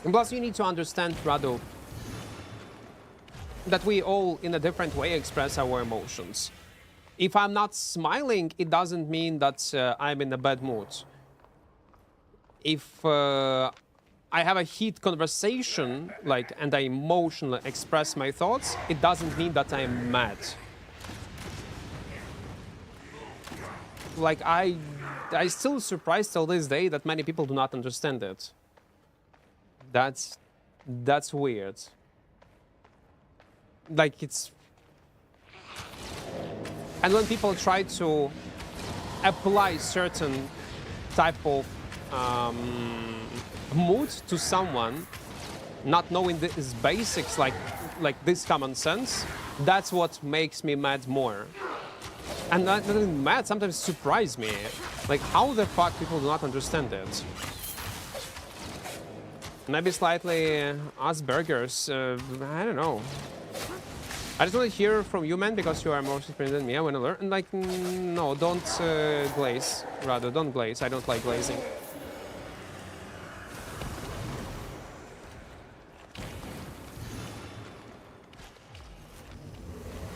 And plus, you need to understand, Radu, that we all, in a different way, express our emotions. If I'm not smiling, it doesn't mean that I'm in a bad mood. If I have a heat conversation, like, and I emotionally express my thoughts, it doesn't mean that I'm mad. like I still surprised till this day that many people do not understand it. That's weird. Like it's, and when people try to apply certain type of mood to someone, not knowing these basics, like this common sense, that's what makes me mad more. And not only mad, sometimes surprise me. Like, how the fuck people do not understand it? Maybe slightly Asperger's, I don't know. I just want to hear from you, man, because you are more experienced than me. I want to learn. And like, no, don't glaze. Rather, don't glaze. I don't like glazing.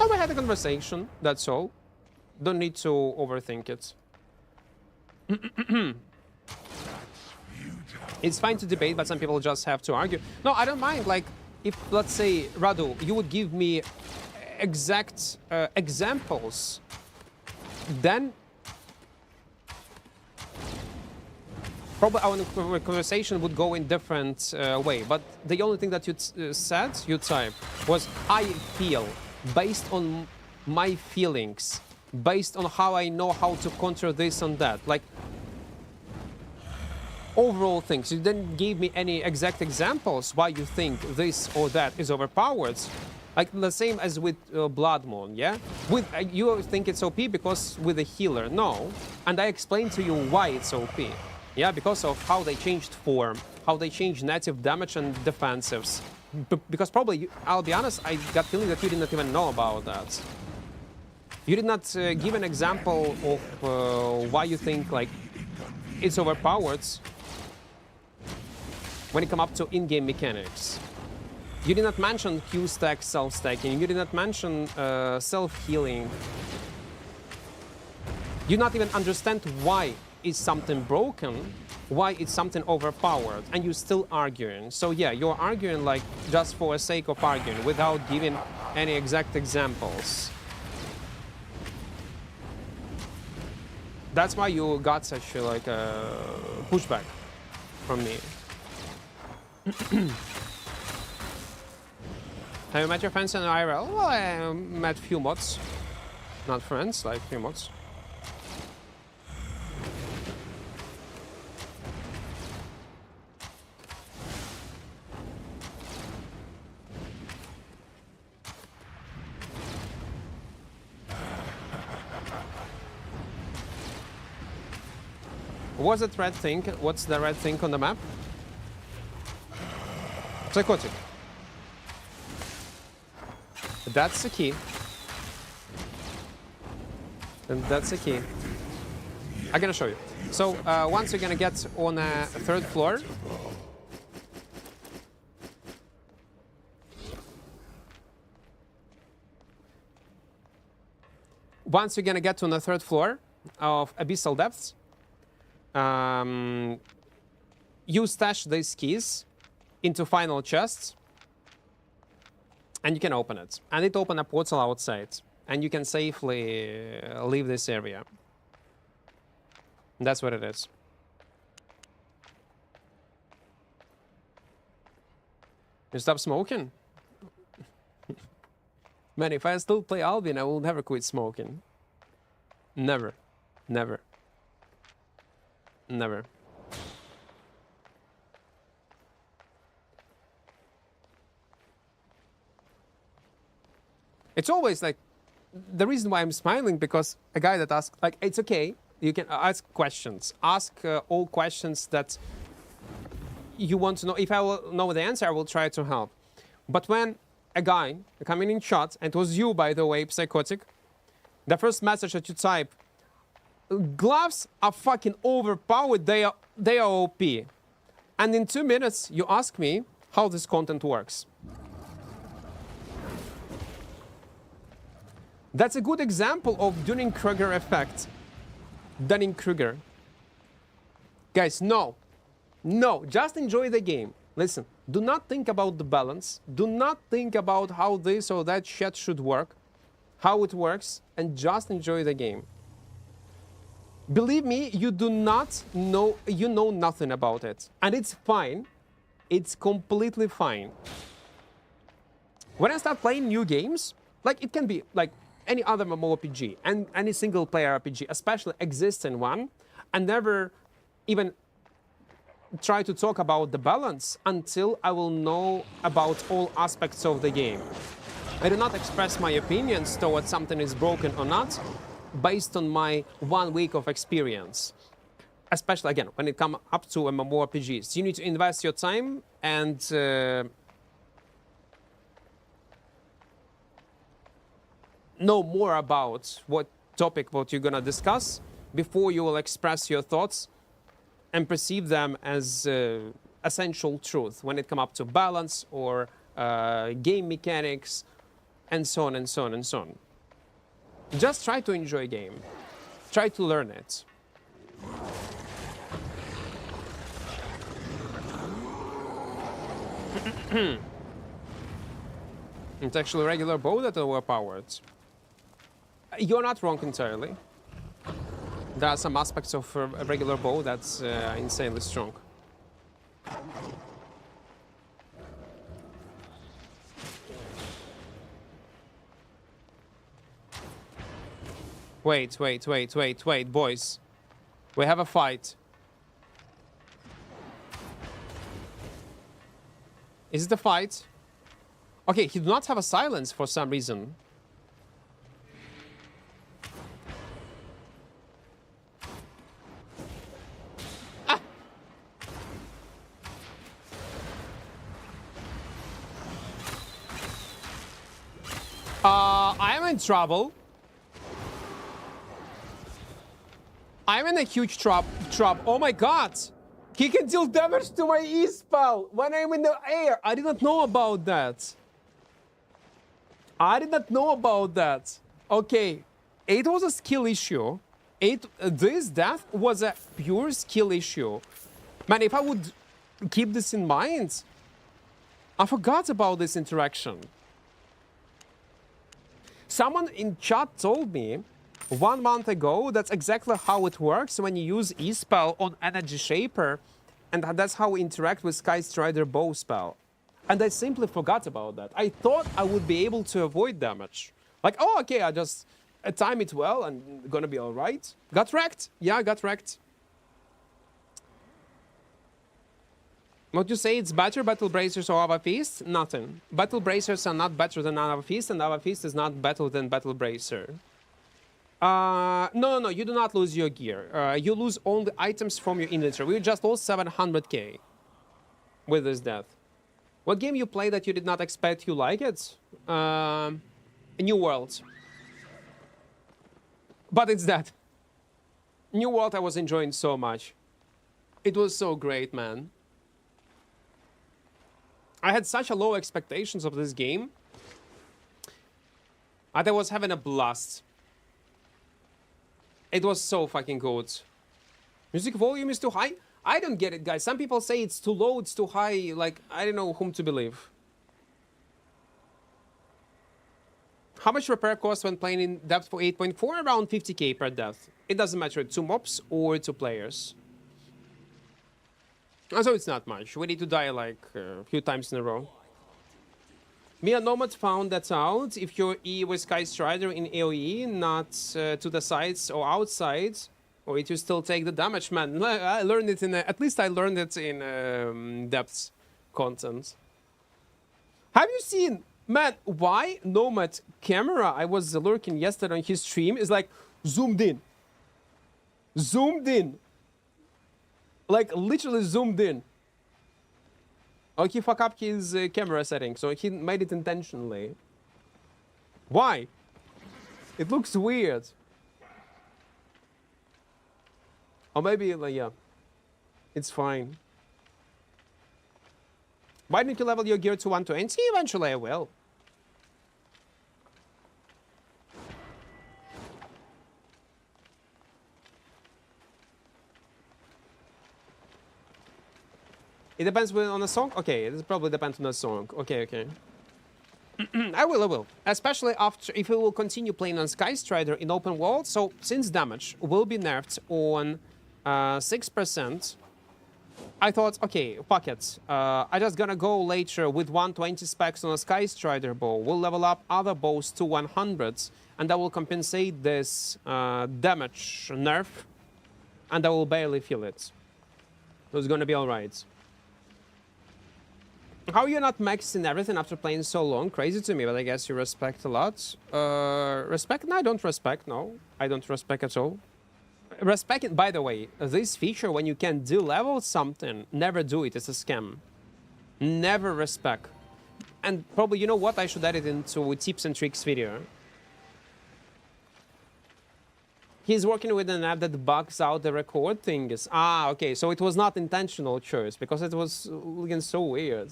Oh, we had a conversation. That's all. Don't need to overthink it. It's fine to debate, but some people just have to argue. No, I don't mind. Like, if, let's say, Radu, you would give me exact examples, then probably our conversation would go in different way. But the only thing that you typed, was I feel, based on my feelings, based on how I know how to counter this and that. Like, overall things. You didn't give me any exact examples why you think this or that is overpowered. Like the same as with Blood Moon, yeah? With you think it's OP because with a healer, no. And I explained to you why it's OP. Yeah, because of how they changed form, how they changed native damage and defensives. Because probably, I'll be honest, I got feeling that you did not even know about that. You did not give an example of why you think like it's overpowered when it comes up to in-game mechanics. You did not mention Q-stack, self-stacking. You did not mention self-healing. You not even understand why is something broken, why it's something overpowered, and you're still arguing. So yeah, you're arguing like just for the sake of arguing without giving any exact examples. That's why you got such like a pushback from me. Have you met your friends in IRL? Well, I met few mods. Not friends, like few mods. What's that red thing? What's the red thing on the map? Psychotic. That's the key. And that's the key. I'm gonna show you. So once you're gonna get on a third floor, once you're gonna get on the third floor of Abyssal Depths, you stash these keys into final chests, and you can open it. And it opens a portal outside, and you can safely leave this area. That's what it is. You stop smoking? Man, if I still play Albion, I will never quit smoking. Never. Never. Never. It's always like, the reason why I'm smiling, because a guy that asks, like, it's okay, you can ask questions. Ask all questions that you want to know. If I will know the answer, I will try to help. But when a guy coming in chat, and it was you, by the way, Psychotic, the first message that you type, gloves are fucking overpowered, they are OP. And in 2 minutes, you ask me how this content works. That's a good example of Dunning-Kruger effect. Dunning-Kruger. Guys, no. No, just enjoy the game. Listen, do not think about the balance. Do not think about how this or that shit should work, how it works, and just enjoy the game. Believe me, you do not know, you know nothing about it. And it's fine. It's completely fine. When I start playing new games, like it can be like any other MMORPG and any single player RPG, especially existing one, I never even try to talk about the balance until I will know about all aspects of the game. I do not express my opinions towards something is broken or not based on my 1 week of experience. Especially, again, when it comes up to MMORPGs. You need to invest your time and know more about what topic, what you're gonna discuss before you will express your thoughts and perceive them as essential truth when it comes up to balance or game mechanics and so on and so on and so on. Just try to enjoy a game. Try to learn it. It's actually a regular bow that overpowered. You're not wrong entirely. There are some aspects of a regular bow that's insanely strong. Wait, boys. We have a fight. Is it a fight? Okay, he do not have a silence for some reason. I am in trouble. I'm in a huge trap. Oh my god! He can deal damage to my E-spell when I'm in the air. I did not know about that. I did not know about that. Okay, it was a skill issue. This death was a pure skill issue. Man, if I would keep this in mind, I forgot about this interaction. Someone in chat told me 1 month ago that's exactly how it works when you use E-spell on Energy Shaper, and that's how we interact with Sky Strider bow spell. And I simply forgot about that. I thought I would be able to avoid damage. Like, oh, okay, I just time it well and gonna be all right. Got wrecked. Yeah, I got wrecked. What you say, it's better, Battle Bracers or Ava Feast? Nothing. Battle Bracers are not better than Ava Feast, and Ava Feast is not better than Battle Bracer. No, you do not lose your gear. You lose all the items from your inventory. We just lost 700k with this death. What game you play that you did not expect you like it? New World. But it's that. New World I was enjoying so much. It was so great, man. I had such a low expectations of this game. And I was having a blast. It was so fucking good. Music volume is too high? I don't get it, guys. Some people say it's too low, it's too high. Like, I don't know whom to believe. How much repair cost when playing in depth for 8.4? Around 50k per depth. It doesn't matter, 2 mobs or 2 players. So it's not much. We need to die like a few times in a row. Me and Nomad found that out. If your E with Sky Strider in AoE, not to the sides or outside, or it will still take the damage, man. I learned it in, at least I learned it in depths content. Have you seen, man, why Nomad camera, I was lurking yesterday on his stream, is like zoomed in. Zoomed in. Like literally zoomed in. Oh, he fucked up his camera setting, so he made it intentionally. Why? It looks weird. Or maybe, like, yeah, it's fine. Why didn't you level your gear to 120? Eventually I will. It depends on the song? Okay, it probably depends on the song. Okay. I will. Especially after, if we will continue playing on Sky Strider in open world. So, since damage will be nerfed on 6%, I thought, okay, fuck it. I just gonna go later with 120 specs on a Sky Strider bow. We'll level up other bows to 100s, and that will compensate this damage nerf, and I will barely feel it. So it's gonna be alright. How are you not maxing everything after playing so long? Crazy to me, but I guess you respect a lot. Respect? No, I don't respect, no. I don't respect at all. Respect, by the way, this feature, when you can de-level something, never do it, it's a scam. Never respect. And probably, you know what, I should add it into tips and tricks video. He's working with an app that bugs out the record things. Ah, okay, so it was not intentional choice, because it was looking so weird.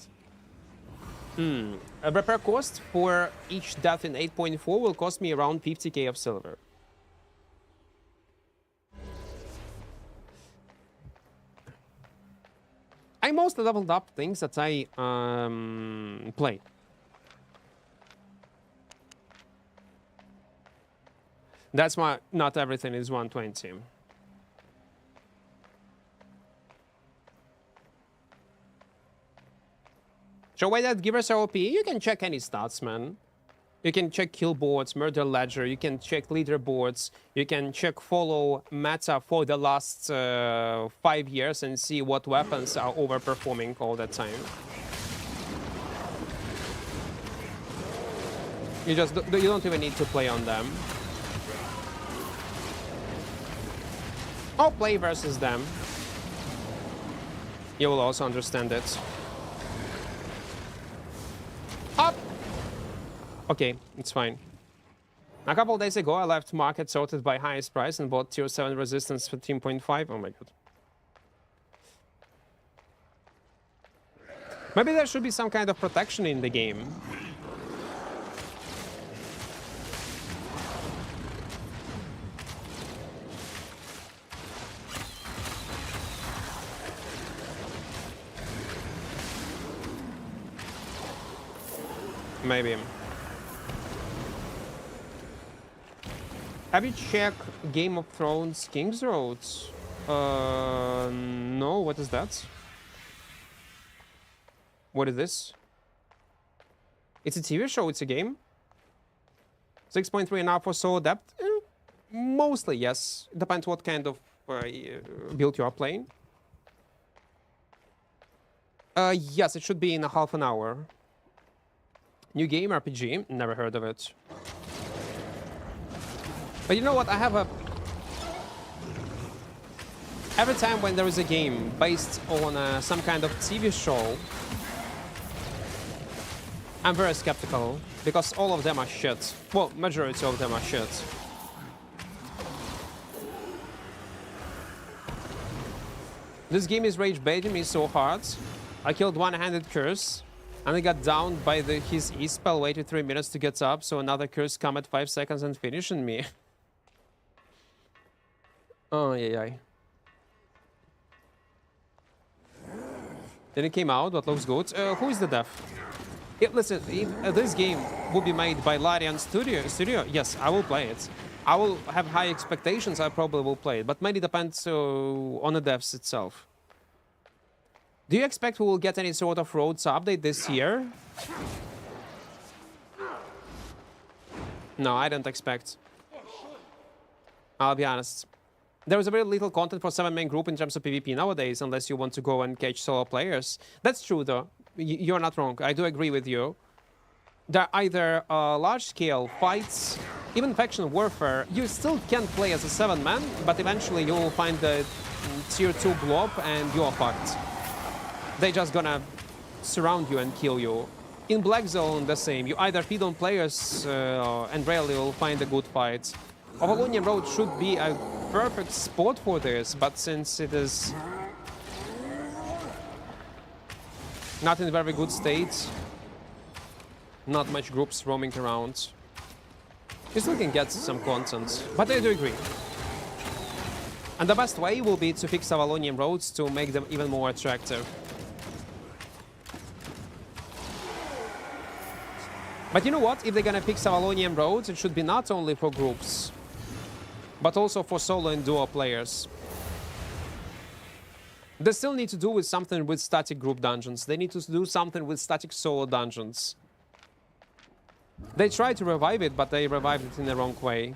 A repair cost for each death in 8.4 will cost me around 50k of silver. I mostly leveled up things that I play. That's why not everything is 120. So why that give us OP? You can check any stats, man. You can check kill boards, murder ledger, you can check leaderboards, you can check follow meta for the last 5 years and see what weapons are overperforming all the time. You don't even need to play on them. Or play versus them. You will also understand it. Up! Okay, it's fine. A couple days ago, I left market sorted by highest price and bought tier 7 resistance for 13.5. Oh my god. Maybe there should be some kind of protection in the game. Maybe. Have you checked Game of Thrones King's Road? No, what is that? What is this? It's a TV show, it's a game? 6.3 and up or so depth? Mostly, yes. Depends what kind of build you are playing. Yes, it should be in a half an hour. New game, RPG, never heard of it. But you know what, I have a... Every time when there is a game based on some kind of TV show, I'm very skeptical, because all of them are shit. Well, majority of them are shit. This game is rage baiting me so hard. I killed one-handed curse, and I got downed by his E-spell, waited 3 minutes to get up, so another curse come at 5 seconds and finishing me. Oh, yeah. Then it came out, what looks good. Who is the dev? Listen, if this game will be made by Larian Studio, yes, I will play it. I will have high expectations, I probably will play it, but mainly depends on the devs itself. Do you expect we will get any sort of roads update this year? No, I don't expect. I'll be honest. There is a very little content for 7-man group in terms of PvP nowadays, unless you want to go and catch solo players. That's true, though. You're not wrong. I do agree with you. There are either large-scale fights, even faction warfare. You still can play as a 7-man, but eventually you will find the tier 2 blob and you are fucked. They're just gonna surround you and kill you. In Black Zone, the same. You either feed on players and rarely will find a good fight. Avalonian Road should be a perfect spot for this, but since it is not in a very good state, not much groups roaming around, you still can get some content, but I do agree. And the best way will be to fix Avalonian roads to make them even more attractive. But you know what? If they're gonna pick Savalonian roads, it should be not only for groups, but also for solo and duo players. They still need to do with something with static group dungeons. They need to do something with static solo dungeons. They tried to revive it, but they revived it in the wrong way.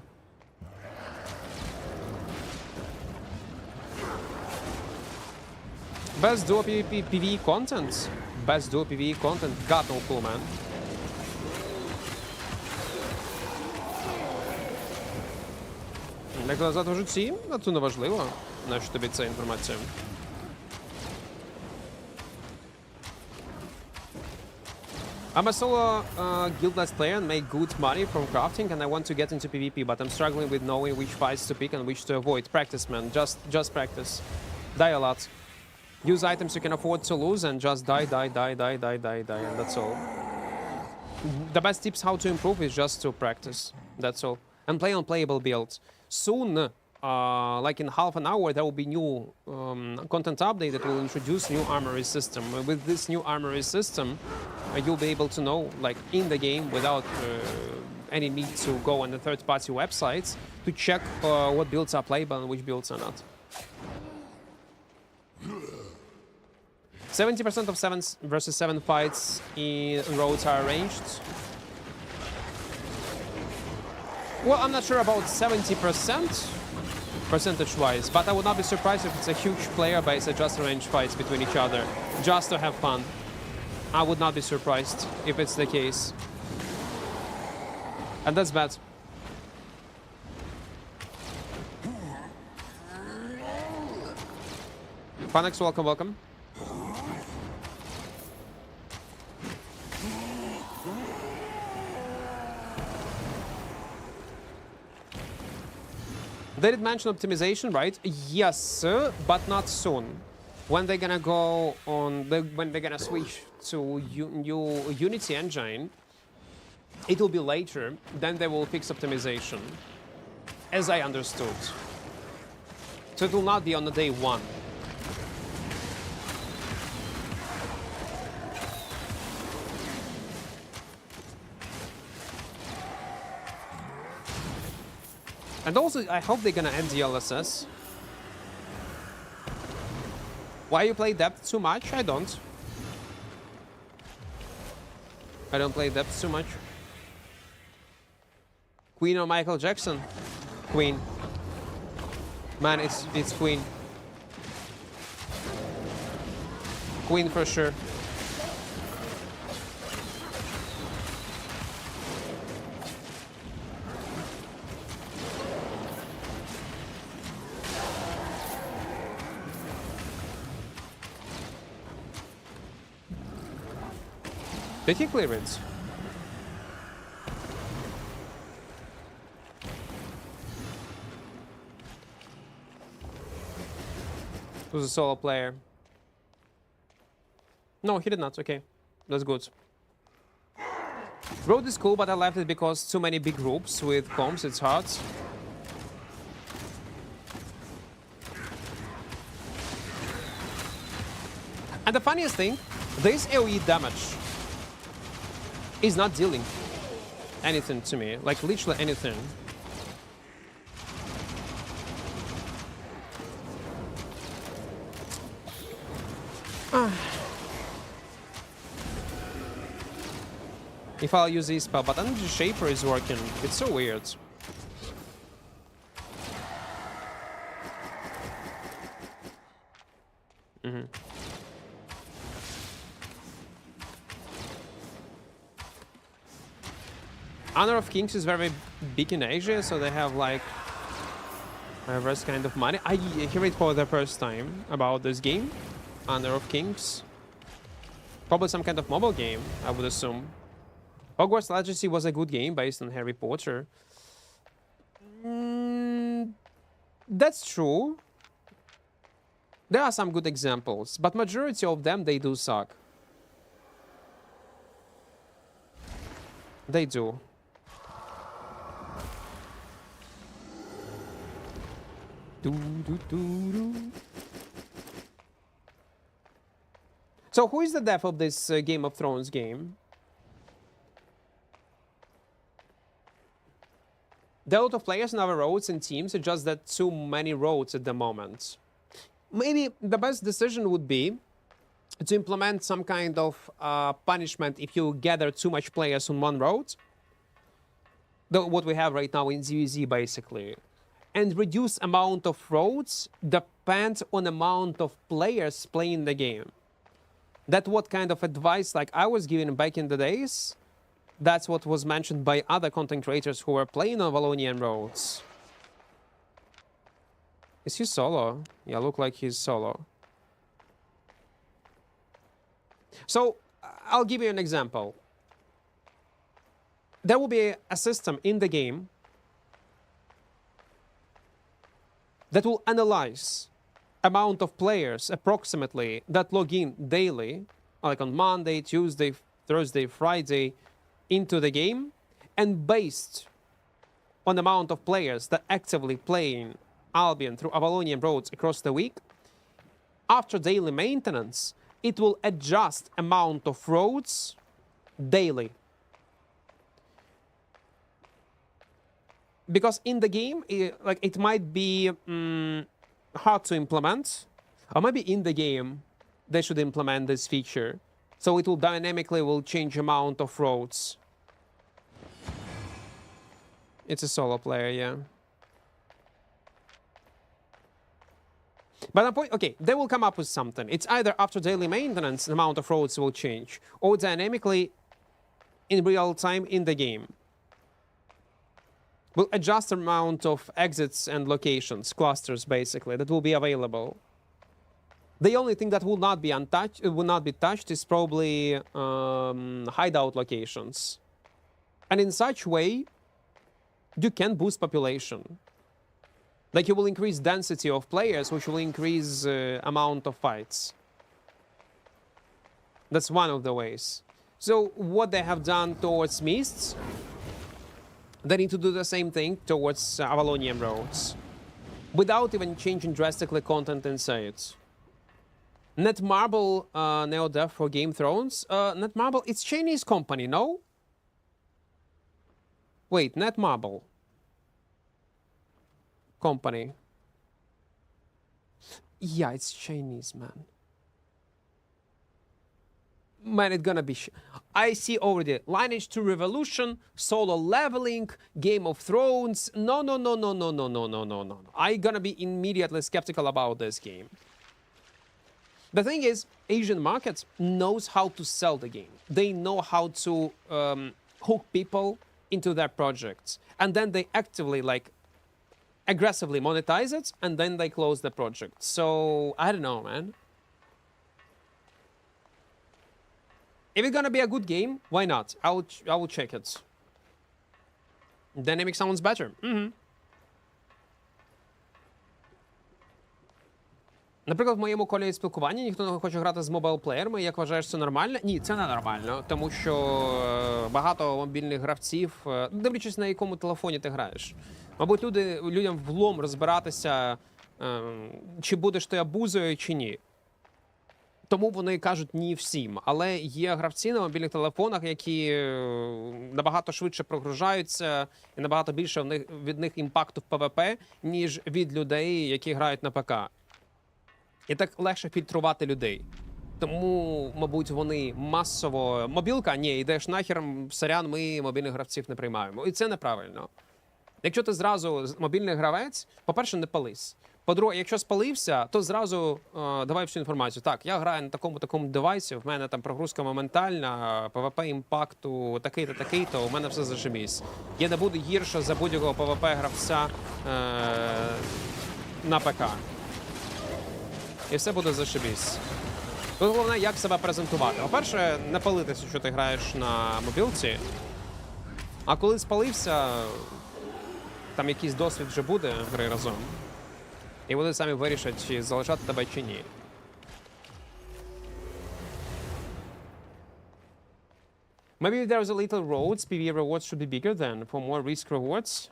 Best duo PvP PvE content? Best duo PvE content? Got no clue, man. Як назад в житті, це не важливо. Нащо тобі ця інформація? I'm a solo guildless player and make good money from crafting, and I want to get into PvP, but I'm struggling with knowing which fights to pick and which to avoid. Practice, man. Just practice. Die a lot. Use items you can afford to lose and just die, and that's all. The best tips how to improve is just to practice. That's all. And play on playable builds. Soon, like in half an hour, there will be new content update that will introduce new armory system. With this new armory system, you'll be able to know, like in the game, without any need to go on the third-party websites to check what builds are playable and which builds are not. 70% of 7 versus 7 fights in roads are arranged. Well, I'm not sure about 70% percentage-wise, but I would not be surprised if it's a huge player base that just arrange fights between each other, just to have fun. I would not be surprised if it's the case. And that's bad. Phoenix, welcome, welcome. They did mention optimization, right? Yes, but not soon. When they're gonna go on, when they're gonna switch to new Unity engine, it will be later. Then they will fix optimization, as I understood. So it will not be on the day one. And also, I hope they're gonna end the LSS. Why you play depth too much? I don't. I don't play depth too much. Queen or Michael Jackson? Queen. Man, it's Queen. Queen for sure. Did he clear it? It was a solo player. No, he did not. Okay, that's good. Road is cool, but I left it because too many big groups with comps, it's hard. And the funniest thing, this AoE damage is not dealing anything to me, like literally anything. If I'll use this spell, but Energy Shaper is working. It's so weird. Honor of Kings is very big in Asia, so they have like reverse kind of money. I hear it for the first time about this game, Honor of Kings. Probably some kind of mobile game, I would assume. Hogwarts Legacy was a good game based on Harry Potter. That's true. There are some good examples, but majority of them, they do suck. They do. So who is the dev of this Game of Thrones game? There are a lot of players in our roads and teams, it's just that too many roads at the moment. Maybe the best decision would be to implement some kind of punishment if you gather too much players on one road. What we have right now in ZVZ, basically. And reduce amount of roads depends on amount of players playing the game. That's what kind of advice like I was given back in the days. That's what was mentioned by other content creators who were playing on Valonian roads. Is he solo? Yeah, look like he's solo. So, I'll give you an example. There will be a system in the game that will analyze amount of players approximately that log in daily, like on Monday, Tuesday, Thursday, Friday, into the game, and based on the amount of players that actively playing Albion through Avalonian roads across the week, after daily maintenance, it will adjust amount of roads daily. Because in the game, it might be hard to implement, or maybe in the game they should implement this feature, so it will dynamically change amount of roads. It's a solo player, yeah. But the point, okay, they will come up with something. It's either after daily maintenance, the amount of roads will change, or dynamically in real time in the game. We'll adjust the amount of exits and locations, clusters basically, that will be available. The only thing that will not be touched is probably hideout locations. And in such way, you can boost population. Like you will increase density of players, which will increase amount of fights. That's one of the ways. So what they have done towards Mists, they need to do the same thing towards Avalonian roads, without even changing drastically content inside. Netmarble Neo-Dev for Game Thrones. Netmarble, it's Chinese company, no? Wait, Netmarble company. Yeah, it's Chinese, man. Man, it's gonna be I see already Lineage 2 Revolution, Solo Leveling, Game of Thrones. No. I'm gonna be immediately skeptical about this game. The thing is, Asian market knows how to sell the game. They know how to hook people into their projects. And then they actively, aggressively monetize it, and then they close the project. So, I don't know, man. If it's gonna be a good game, why not? I will check it. Dynamic sounds better. Наприклад, в моєму колі спілкування ніхто не хоче грати з мобайлплеєрами. Як вважаєш, це нормально? Ні, це не нормально, тому що багато мобільних гравців, дивлячись на якому телефоні ти граєш. Мабуть, людям влом розбиратися, чи будеш ти абузою, чи ні. Тому вони кажуть ні всім. Але є гравці на мобільних телефонах, які набагато швидше прогружаються, і набагато більше від них імпакту в ПВП, ніж від людей, які грають на ПК. І так легше фільтрувати людей. Тому, мабуть, вони масово... Мобілка? Ні, йдеш нахер, сорян, ми мобільних гравців не приймаємо. І це неправильно. Якщо ти зразу мобільний гравець, по-перше, не пались. По-друге, якщо спалився, то зразу давай всю інформацію. Так, я граю на такому девайсі, в мене там прогрузка моментальна, ПВП імпакту такий-то, такий-то, у мене все зашибісь. Я не буду гірше за будь-якого ПВП гравця на ПК. І все буде зашибісь. Тут головне, як себе презентувати. По-перше, не палитися, що ти граєш на мобілці. А коли спалився, там якийсь досвід вже буде гри разом. І вони самі вирішать, чи залишати тебе, чи ні. Maybe if there's a little roads, PvE rewards should be bigger then, for more risk rewards.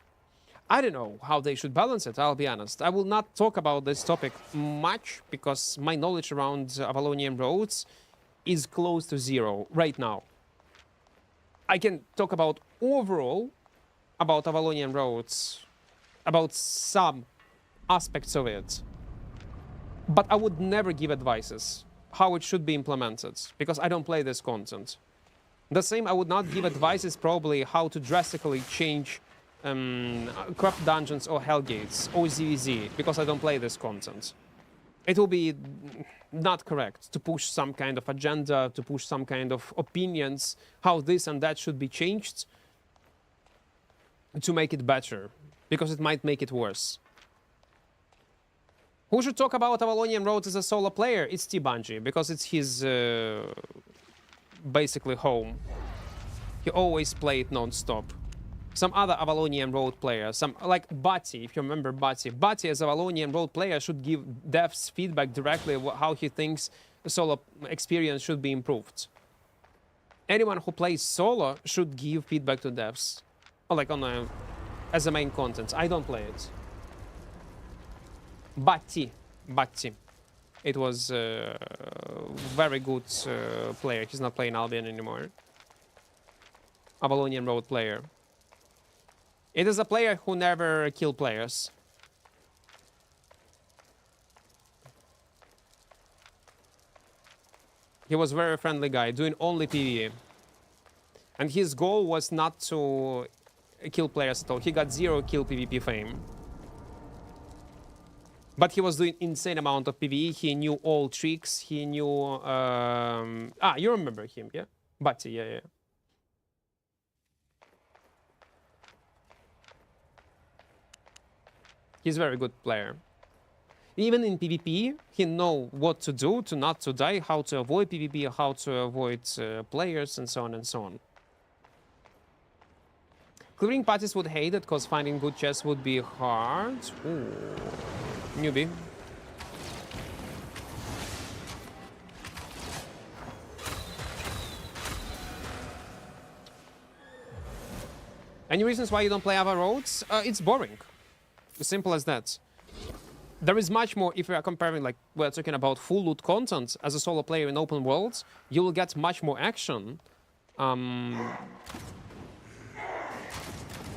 I don't know how they should balance it, I'll be honest. I will not talk about this topic much, because my knowledge around Avalonian roads is close to zero right now. I can talk about overall about Avalonian roads, about some aspects of it, but I would never give advices how it should be implemented, because I don't play this content. The same, I would not give advices probably how to drastically change corrupt dungeons or hellgates or ZVZ, because I don't play this content. It will be not correct to push some kind of agenda, to push some kind of opinions, how this and that should be changed to make it better, because it might make it worse. Who should talk about Avalonian Roads as a solo player? It's T-Bungie, because it's his basically home. He always played non-stop. Some other Avalonian Road players, some like Bati, if you remember Bati. Bati as a Avalonian Road player should give devs feedback directly how he thinks the solo experience should be improved. Anyone who plays solo should give feedback to devs, or like as a main content. I don't play it. Bati. It was a very good player. He's not playing Albion anymore. Avalonian Road player. It is a player who never killed players. He was a very friendly guy, doing only PvE. And his goal was not to kill players at all. He got 0 kill PvP fame. But he was doing insane amount of PvE. He knew all tricks. He knew... you remember him, yeah? Bati, yeah. He's a very good player. Even in PvP, he know what to do to not to die, how to avoid PvP, how to avoid players, and so on and so on. Clearing parties would hate it, because finding good chests would be hard. Ooh. Newbie. Any reasons why you don't play other roads? It's boring. Simple as that. There is much more, if we are comparing, like, we're talking about full loot content as a solo player in open worlds, you will get much more action in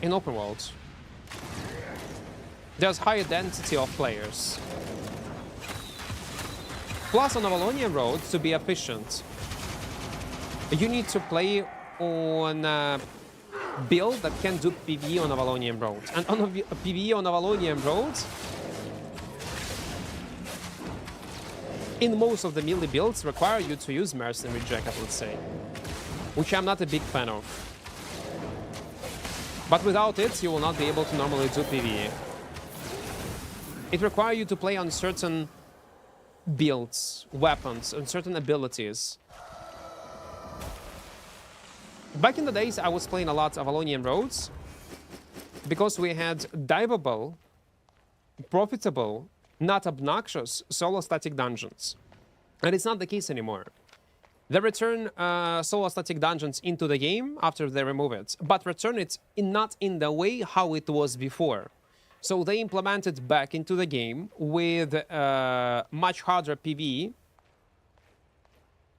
open worlds. There's higher density of players. Plus, on Avalonian roads, to be efficient, you need to play on build that can do PvE on Avalonian roads. And on a PvE on Avalonian roads, in most of the melee builds, require you to use Mercenary Jacket, let's say, which I'm not a big fan of. But without it, you will not be able to normally do PvE. It requires you to play on certain builds, weapons, and certain abilities. Back in the days, I was playing a lot of Avalonian roads because we had diveable, profitable, not obnoxious solo static dungeons. And it's not the case anymore. They return solo static dungeons into the game after they remove it, but return it not in the way how it was before. So they implemented back into the game with much harder PvE.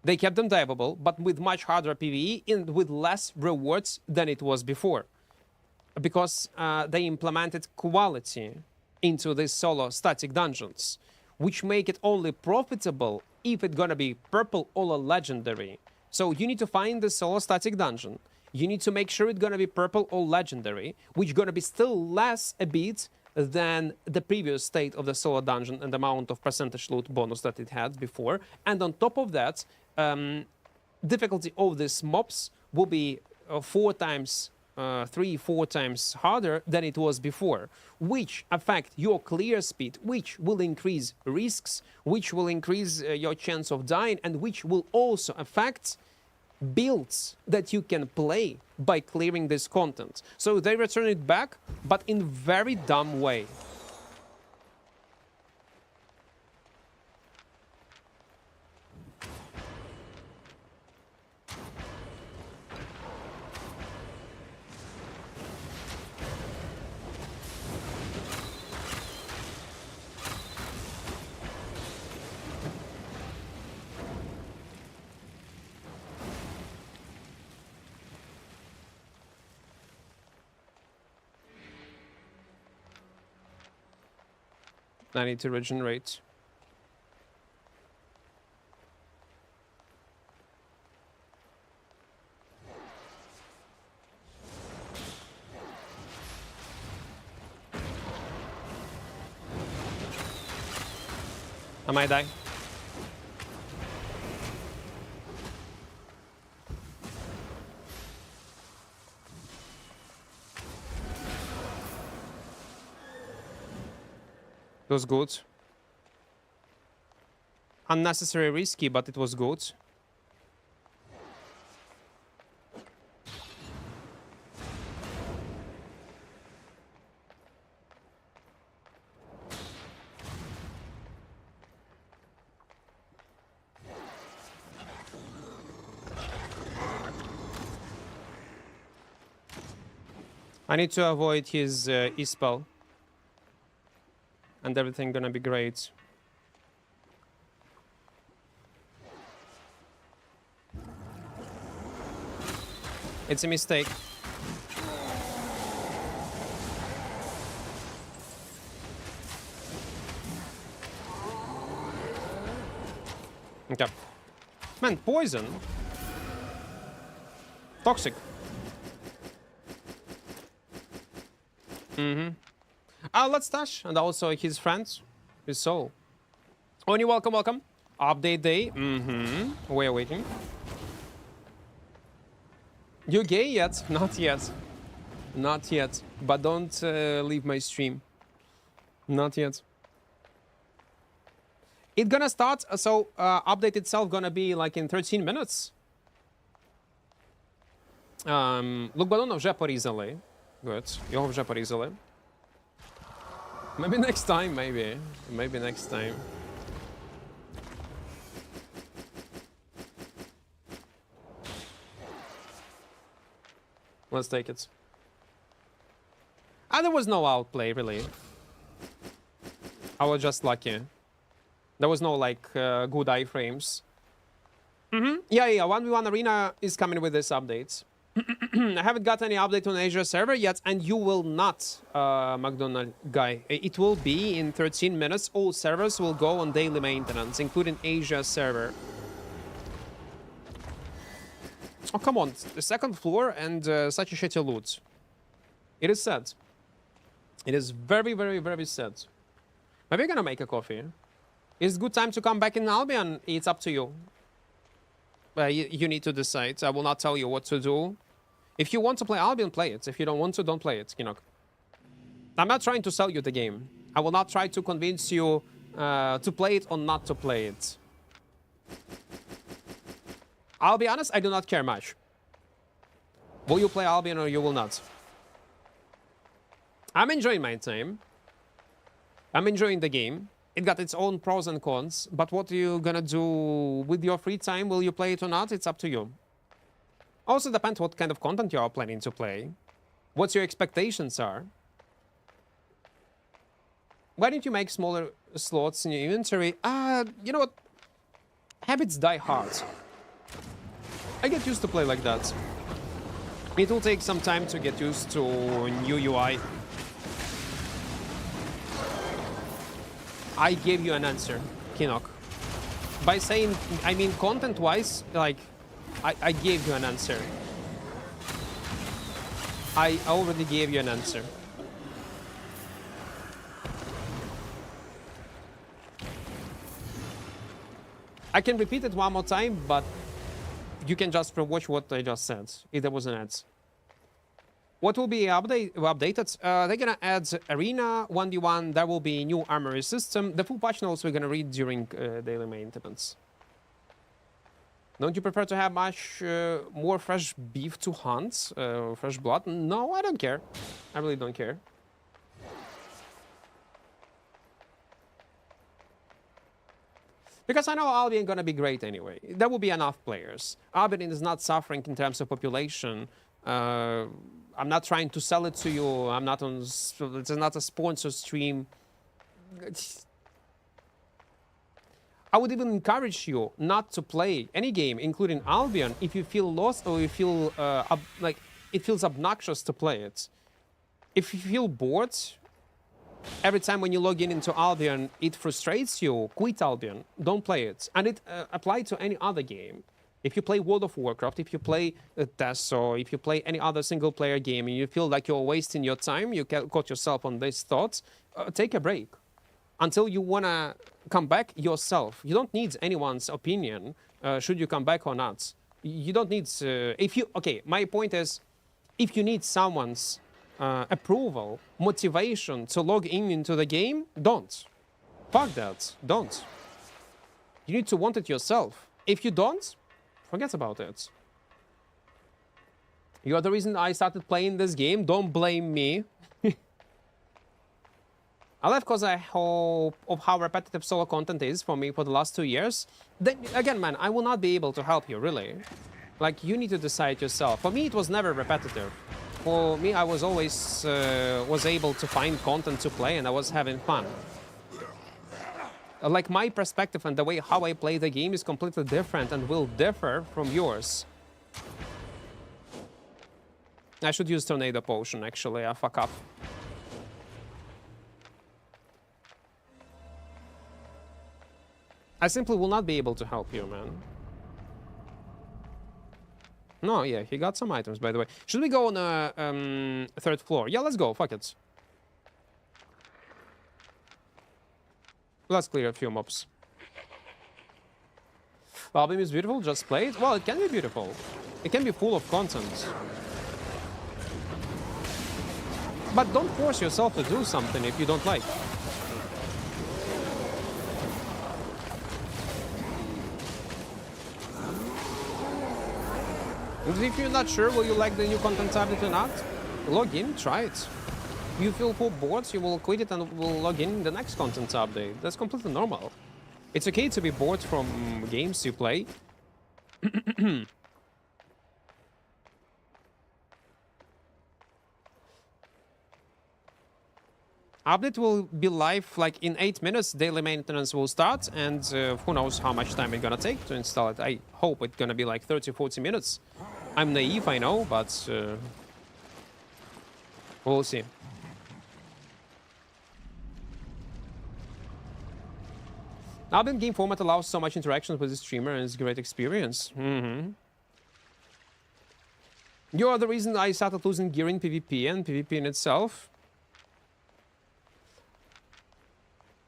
They kept them diveable, but with much harder PvE and with less rewards than it was before. Because they implemented quality into these solo static dungeons, which make it only profitable if it's gonna be purple or a legendary. So you need to find the solo static dungeon. You need to make sure it's gonna be purple or legendary, which gonna be still less a bit than the previous state of the solo dungeon and the amount of percentage loot bonus that it had before. And on top of that, difficulty of these mobs will be 4 times 3-4 times harder than it was before, which affect your clear speed, which will increase risks, which will increase your chance of dying, and which will also affect builds that you can play by clearing this content. So they return it back, but in very dumb way. I need to regenerate. I might die. It was good. Unnecessary risky, but it was good. I need to avoid his E-spell. And everything gonna be great. It's a mistake. Okay. Man, poison. Toxic. Let's touch, and also his friends, his soul. Oni, welcome, welcome. Update day. We're waiting. You gay yet? Not yet. Not yet. But don't leave my stream. Not yet. It's gonna start, so update itself gonna be like in 13 minutes. Look, балона вже порізали. Good. Його вже порізали. Maybe next time, maybe. Maybe next time. Let's take it. There was no outplay, really. I was just lucky. There was no, like, good iframes. Yeah, 1v1 Arena is coming with this update. I haven't got any update on Asia server yet, and you will not, McDonald guy. It will be in 13 minutes. All servers will go on daily maintenance, including Asia server. Oh, come on. The second floor and such a shitty loot. It is sad. It is very, very, very sad. Maybe we're gonna make a coffee. It's good time to come back in Albion. It's up to you. You need to decide. I will not tell you what to do. If you want to play Albion, play it. If you don't want to, don't play it. You know. I'm not trying to sell you the game. I will not try to convince you to play it or not to play it. I'll be honest, I do not care much. Will you play Albion or you will not? I'm enjoying my time. I'm enjoying the game. It got its own pros and cons, but what are you gonna do with your free time? Will you play it or not? It's up to you. Also depends what kind of content you are planning to play. What your expectations are. Why don't you make smaller slots in your inventory? You know what? Habits die hard. I get used to play like that. It will take some time to get used to new UI. I gave you an answer, Kinok. By saying, I mean content-wise, like, I gave you an answer. I already gave you an answer. I can repeat it one more time, but you can just watch what I just said, if there was an ad. What will be updated? They're gonna add Arena 1v1. There will be new Armory system. The full patch notes we're gonna read during daily maintenance. Don't you prefer to have much more fresh beef to hunt? Fresh blood? No, I don't care. I really don't care. Because I know Albion gonna be great anyway. There will be enough players. Albion is not suffering in terms of population. I'm not trying to sell it to you. I'm not on. It's not a sponsor stream. I would even encourage you not to play any game, including Albion, if you feel lost or you feel like it feels obnoxious to play it. If you feel bored, every time when you log in into Albion, it frustrates you, quit Albion, don't play it. And it applies to any other game. If you play World of Warcraft, if you play TESO, if you play any other single-player game and you feel like you're wasting your time, you got yourself on these thoughts, take a break until you want to come back yourself. You don't need anyone's opinion, should you come back or not. You don't need... Okay, my point is, if you need someone's approval, motivation to log in into the game, don't. Fuck that. Don't. You need to want it yourself. If you don't, forget about it. You are the reason I started playing this game. Don't blame me. I left because I hope of how repetitive solo content is for me for the last 2 years. Then again, man, I will not be able to help you, really. Like, you need to decide yourself. For me, it was never repetitive. For me, I was always was able to find content to play, and I was having fun. Like, my perspective and the way how I play the game is completely different and will differ from yours. I should use Tornado Potion, actually. I fuck up. I simply will not be able to help you, man. No, yeah, he got some items, by the way. Should we go on the third floor? Yeah, let's go. Fuck it. Let's clear a few mobs. Album is beautiful, just play it. Well, it can be beautiful. It can be full of content. But don't force yourself to do something if you don't like. And if you're not sure will you like the new content update or not, log in, try it. If you feel bored, you will quit it and will log in the next content update. That's completely normal. It's okay to be bored from games you play. Update will be live like in 8 minutes. Daily maintenance will start, and who knows how much time it's gonna take to install it. I hope it's gonna be like 30-40 minutes. I'm naive, I know, but we'll see. Album game format allows so much interaction with the streamer, and it's a great experience. You are the reason I started losing gear in PvP and PvP in itself.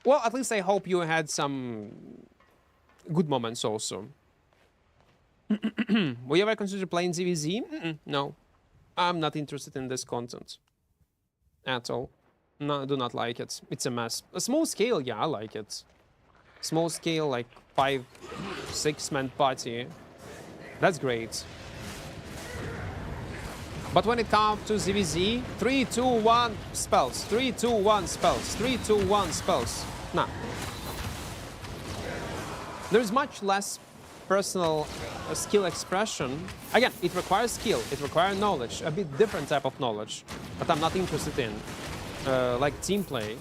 Well, at least I hope you had some good moments also. Will you ever consider playing ZVZ? No. I'm not interested in this content. At all. No, I do not like it. It's a mess. A small scale, yeah, I like it. Small scale, like 5-6 man party. That's great. But when it comes to ZVZ, 3, 2, 1 spells. 3, 2, 1 spells. 3, 2, 1 spells. Nah. There's much less personal skill expression. Again, it requires skill, it requires knowledge, a bit different type of knowledge, but I'm not interested in, like team play,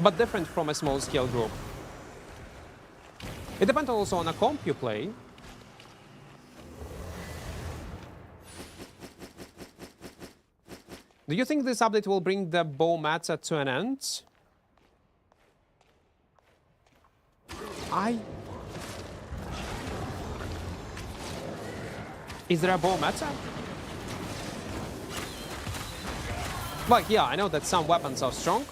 but different from a small scale group. It depends also on a comp you play. Do you think this update will bring the bow meta to an end? Is there a bow meta? Like, yeah, I know that some weapons are strong.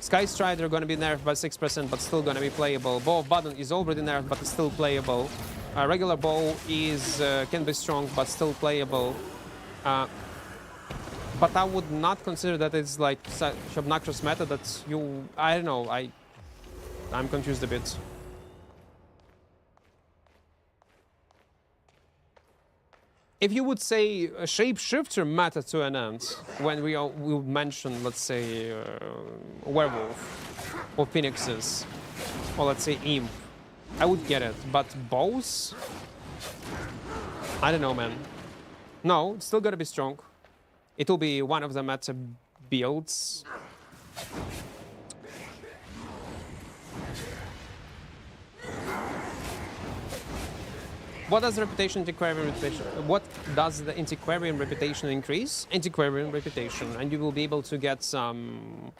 Sky Strider gonna be nerfed by 6%, but still gonna be playable. Bow of Button is already nerfed, but it's still playable. Regular bow is can be strong, but still playable. But I would not consider that it's like such obnoxious meta that you... I don't know, I'm confused a bit. If you would say a shapeshifter meta to an end, when we would mention, let's say, werewolf or phoenixes, or let's say imp, I would get it. But bows? I don't know, man. No, it's still gotta be strong. It will be one of the meta builds. What does the antiquarian reputation? What does the antiquarian reputation increase? Antiquarian reputation, and you will be able to get some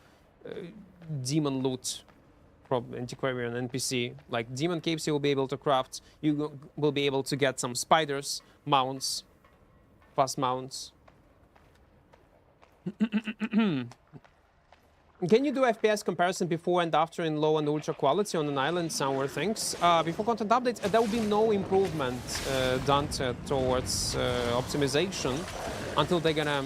demon loot from antiquarian NPC, like demon capes. You will be able to craft. You will be able to get some spiders, mounts, fast mounts. Can you do FPS comparison before and after in low and ultra quality on an island somewhere? Things before content updates, there will be no improvement done towards optimization until they're gonna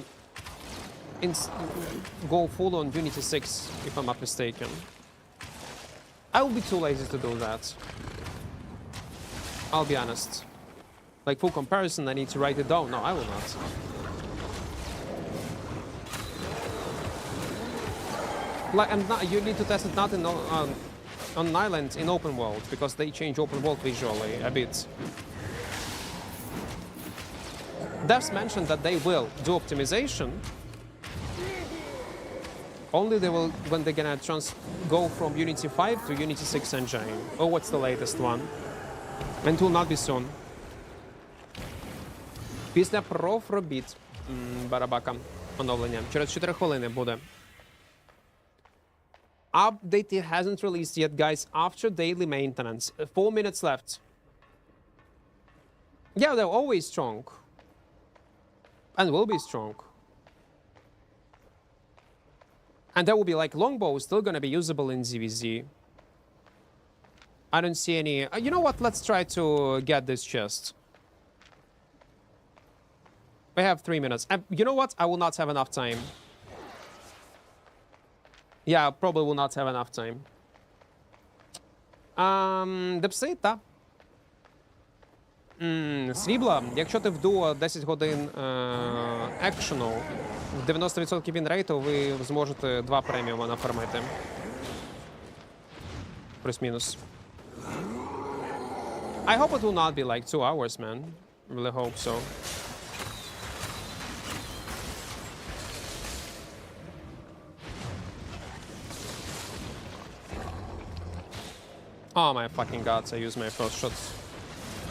go full on Unity 6, if I'm not mistaken. I will be too lazy to do that. I'll be honest. Like full comparison, I need to write it down. No, I will not. Like, and not, you need to test it not in, on an island in open world, because they change open world visually a bit. Devs mentioned that they will do optimization. Only they will when they're gonna go from Unity 5 to Unity 6 engine. Or what's the latest one? And it will not be soon. Після профробіт барабака оновлення. Через 4 хвилини буде. Update hasn't released yet, guys. After daily maintenance. 4 minutes left. Yeah, they're always strong. And will be strong. And there will be like longbow still gonna be usable in ZVZ. I don't see any... you know what? Let's try to get this chest. We have 3 minutes. And you know what? I will not have enough time. Yeah, I probably will not have enough time. Депси, та? Срібла, якщо ти в дуо 10 годин екшену, 90% вінрейту, ви зможете 2 преміума нафармити. Плюс-мінус. I hope it will not be like 2 hours, man. Really hope so. Oh my fucking gods, I used my first shot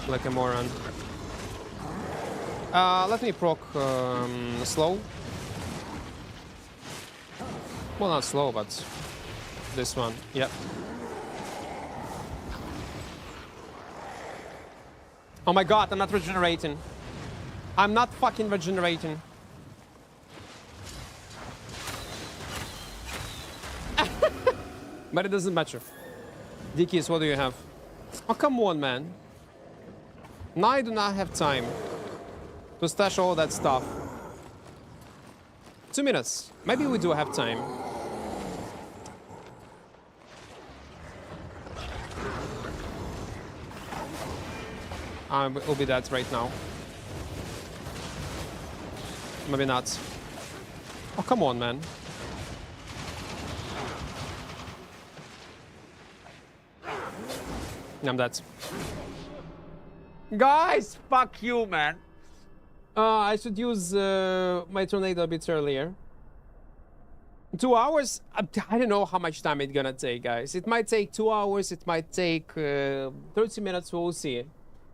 like a moron. Let me proc slow. Well, not slow, but this one, yep. Oh my god, I'm not regenerating. I'm not fucking regenerating. But it doesn't matter. Dickies, what do you have? Oh, come on, man. Now I do not have time to stash all that stuff. 2 minutes. Maybe we do have time. Will be dead right now. Maybe not. Oh, come on, man. I'm dead. Guys, fuck you, man. I should use my tornado a bit earlier. 2 hours? I don't know how much time it's gonna take, guys. It might take 2 hours. It might take 30 minutes. We'll see.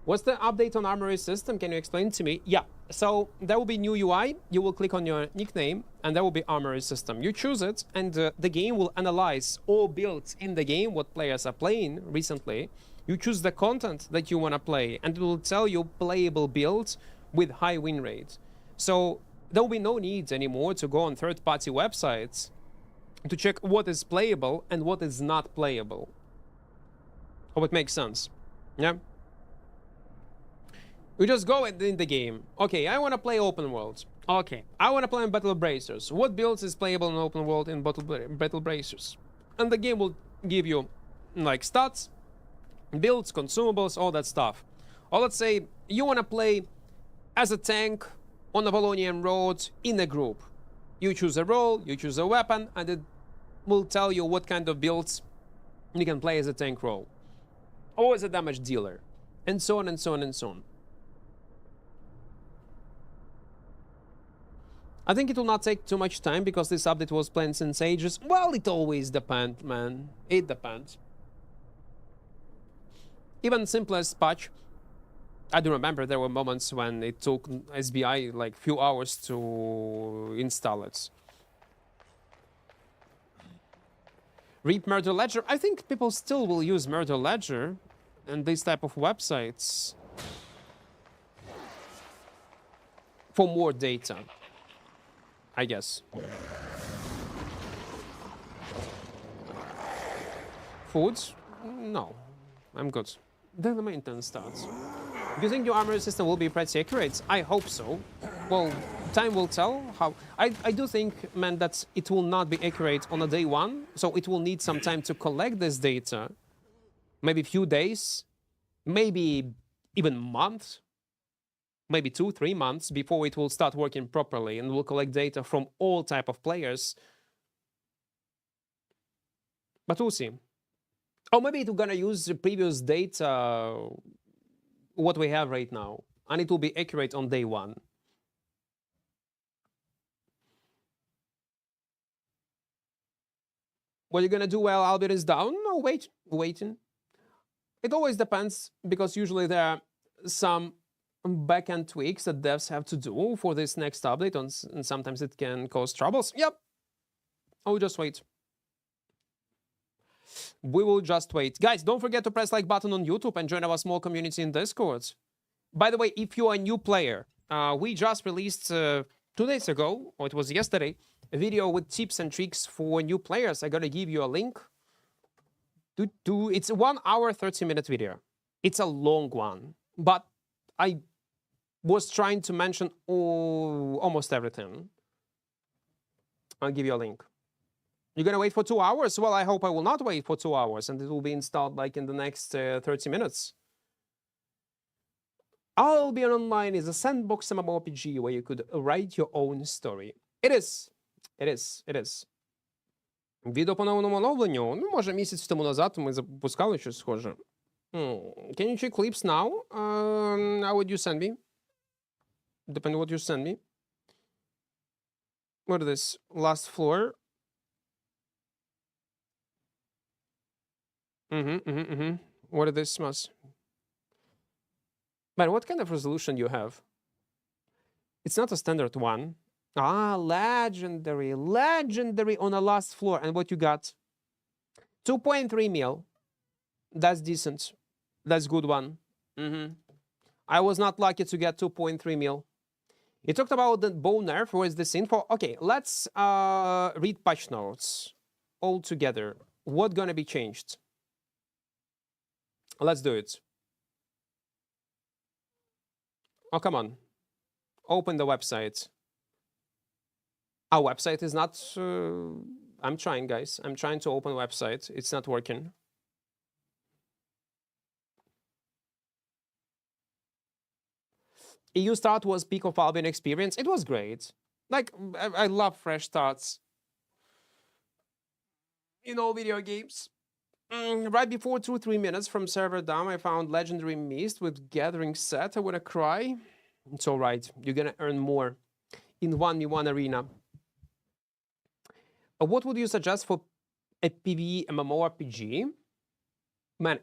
What's the update on Armory system? Can you explain to me? Yeah. So there will be new UI. You will click on your nickname, and there will be Armory system. You choose it, and the game will analyze all builds in the game, what players are playing recently. You choose the content that you want to play, and it will tell you playable builds with high win rate. So there will be no need anymore to go on third-party websites to check what is playable and what is not playable. Hope it makes sense. Yeah? We just go in the game. Okay, I want to play open world. Okay, I want to play in Battle Bracers. What builds is playable in open world in Battle Bracers? And the game will give you like stats, builds, consumables, all that stuff. Or let's say you want to play as a tank on a Valonian road in a group. You choose a role, you choose a weapon, and it will tell you what kind of builds you can play as a tank role. Or as a damage dealer. And so on and so on and so on. I think it will not take too much time because this update was planned since ages. Well, it always depends, man. It depends. Even simplest patch I do remember there were moments when it took SBI like few hours to install it. Reap Murder Ledger. I think people still will use Murder Ledger and these type of websites for more data, I guess. Foods? No, I'm good. Then the maintenance starts. Do you think your armory system will be pretty accurate? I hope so. Well, time will tell how. I do think, man, that it will not be accurate on a day one, so it will need some time to collect this data. Maybe a few days, maybe even months, maybe 2-3 months before it will start working properly and will collect data from all type of players. But we'll see. Or maybe it's gonna use the previous data, what we have right now, and it will be accurate on day one. What you're gonna do while Albert is down? No, waiting. It always depends, because usually there are some backend tweaks that devs have to do for this next update, and sometimes it can cause troubles. Yep. I'll just wait. We will just wait. Guys, don't forget to press like button on YouTube and join our small community in Discord. By the way, if you are a new player, we just released 2 days ago, or it was yesterday, a video with tips and tricks for new players. I gotta give you a link. It's a 1 hour, 30-minute video. It's a long one, but I was trying to mention almost everything. I'll give you a link. You're gonna wait for 2 hours? Well, I hope I will not wait for 2 hours, and it will be installed like in the next 30 minutes. Albion Online is a sandbox mmorpg where you could write your own story. It is. Відео по новому оновленню, ну, може, місяць тому назад ми запускали щось схоже. Can you check clips now? How would you send me? Depending on what you send me. What is this? Last floor. What is this, Mas? Man, what kind of resolution you have? It's not a standard one. Ah, legendary. Legendary on the last floor. And what you got? 2.3 mil. That's decent. That's good one. I was not lucky to get 2.3 mil. You talked about the bow nerf. Where is this info? Okay, let's read patch notes all together. What's gonna be changed? Let's do it. Oh, come on. Open the website. Our website is not... I'm trying, guys. I'm trying to open website. It's not working. EU start was peak of Albion experience. It was great. Like, I love fresh starts in all video games. Right before 2-3 minutes from server down, I found legendary mist with gathering set. I wanna cry. It's all right. You're gonna earn more in 1v1 arena. What would you suggest for a PvE mmorpg? Man,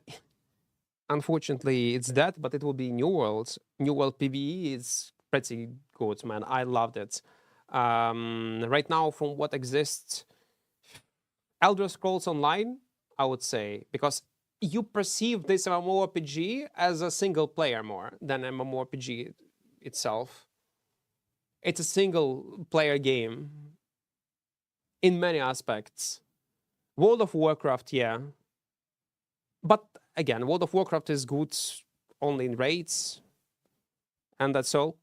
unfortunately, it's that, but it will be New World. New World PvE is pretty good, man. I loved it. Right now, from what exists, Elder Scrolls Online, I would say, because you perceive this mmorpg as a single player more than mmorpg itself. It's a single player game in many aspects. World of Warcraft, yeah. But again, World of Warcraft is good only in raids, and that's all.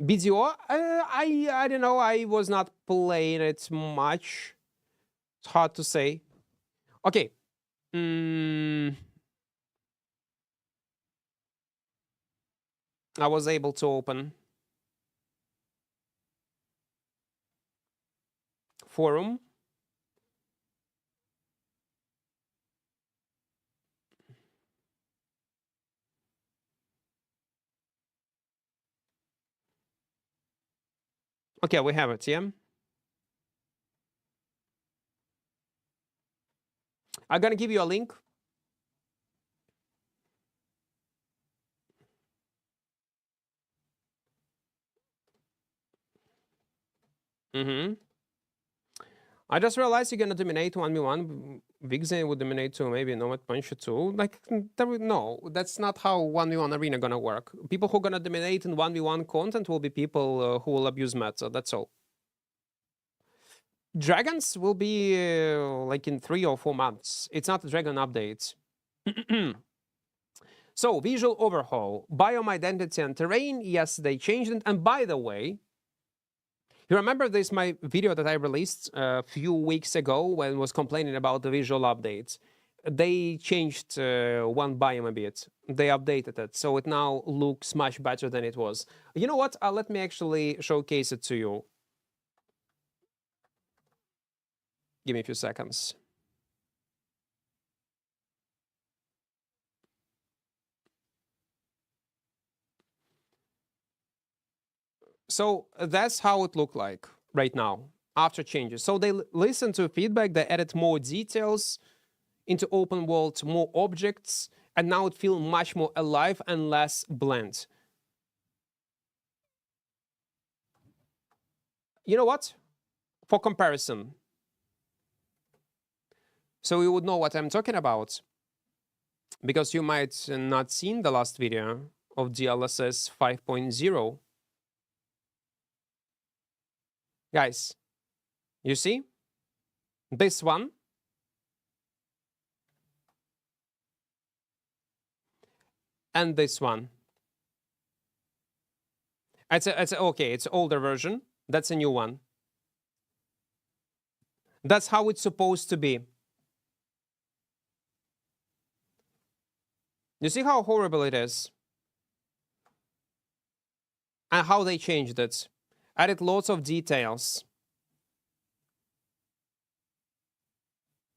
BDO, I don't know, I was not playing it much. It's hard to say. Okay. I was able to open forum. Okay, we have it, yeah? I'm gonna give you a link. I just realized you're gonna dominate 1v1. Vixen would dominate too, maybe Nomad Puncher too. Like, no, that's not how 1v1 arena gonna work. People who are gonna dominate in 1v1 content will be people who will abuse meta, that's all. Dragons will be like in 3 or 4 months. It's not a dragon update. So, visual overhaul, biome identity and terrain. Yes, they changed it. And by the way, you remember this my video that I released a few weeks ago when I was complaining about the visual updates? They changed one biome a bit. They updated it, so it now looks much better than it was. You know what? Let me actually showcase it to you. Give me a few seconds. So that's how it looked like right now after changes. So they listened to feedback, they added more details into open world, more objects, and now it feels much more alive and less bland. You know what? For comparison, so you would know what I'm talking about, because you might not seen the last video of DLSS 5.0. Guys, you see? This one. And this one. Okay, it's older version. That's a new one. That's how it's supposed to be. You see how horrible it is? And how they changed it. Added lots of details.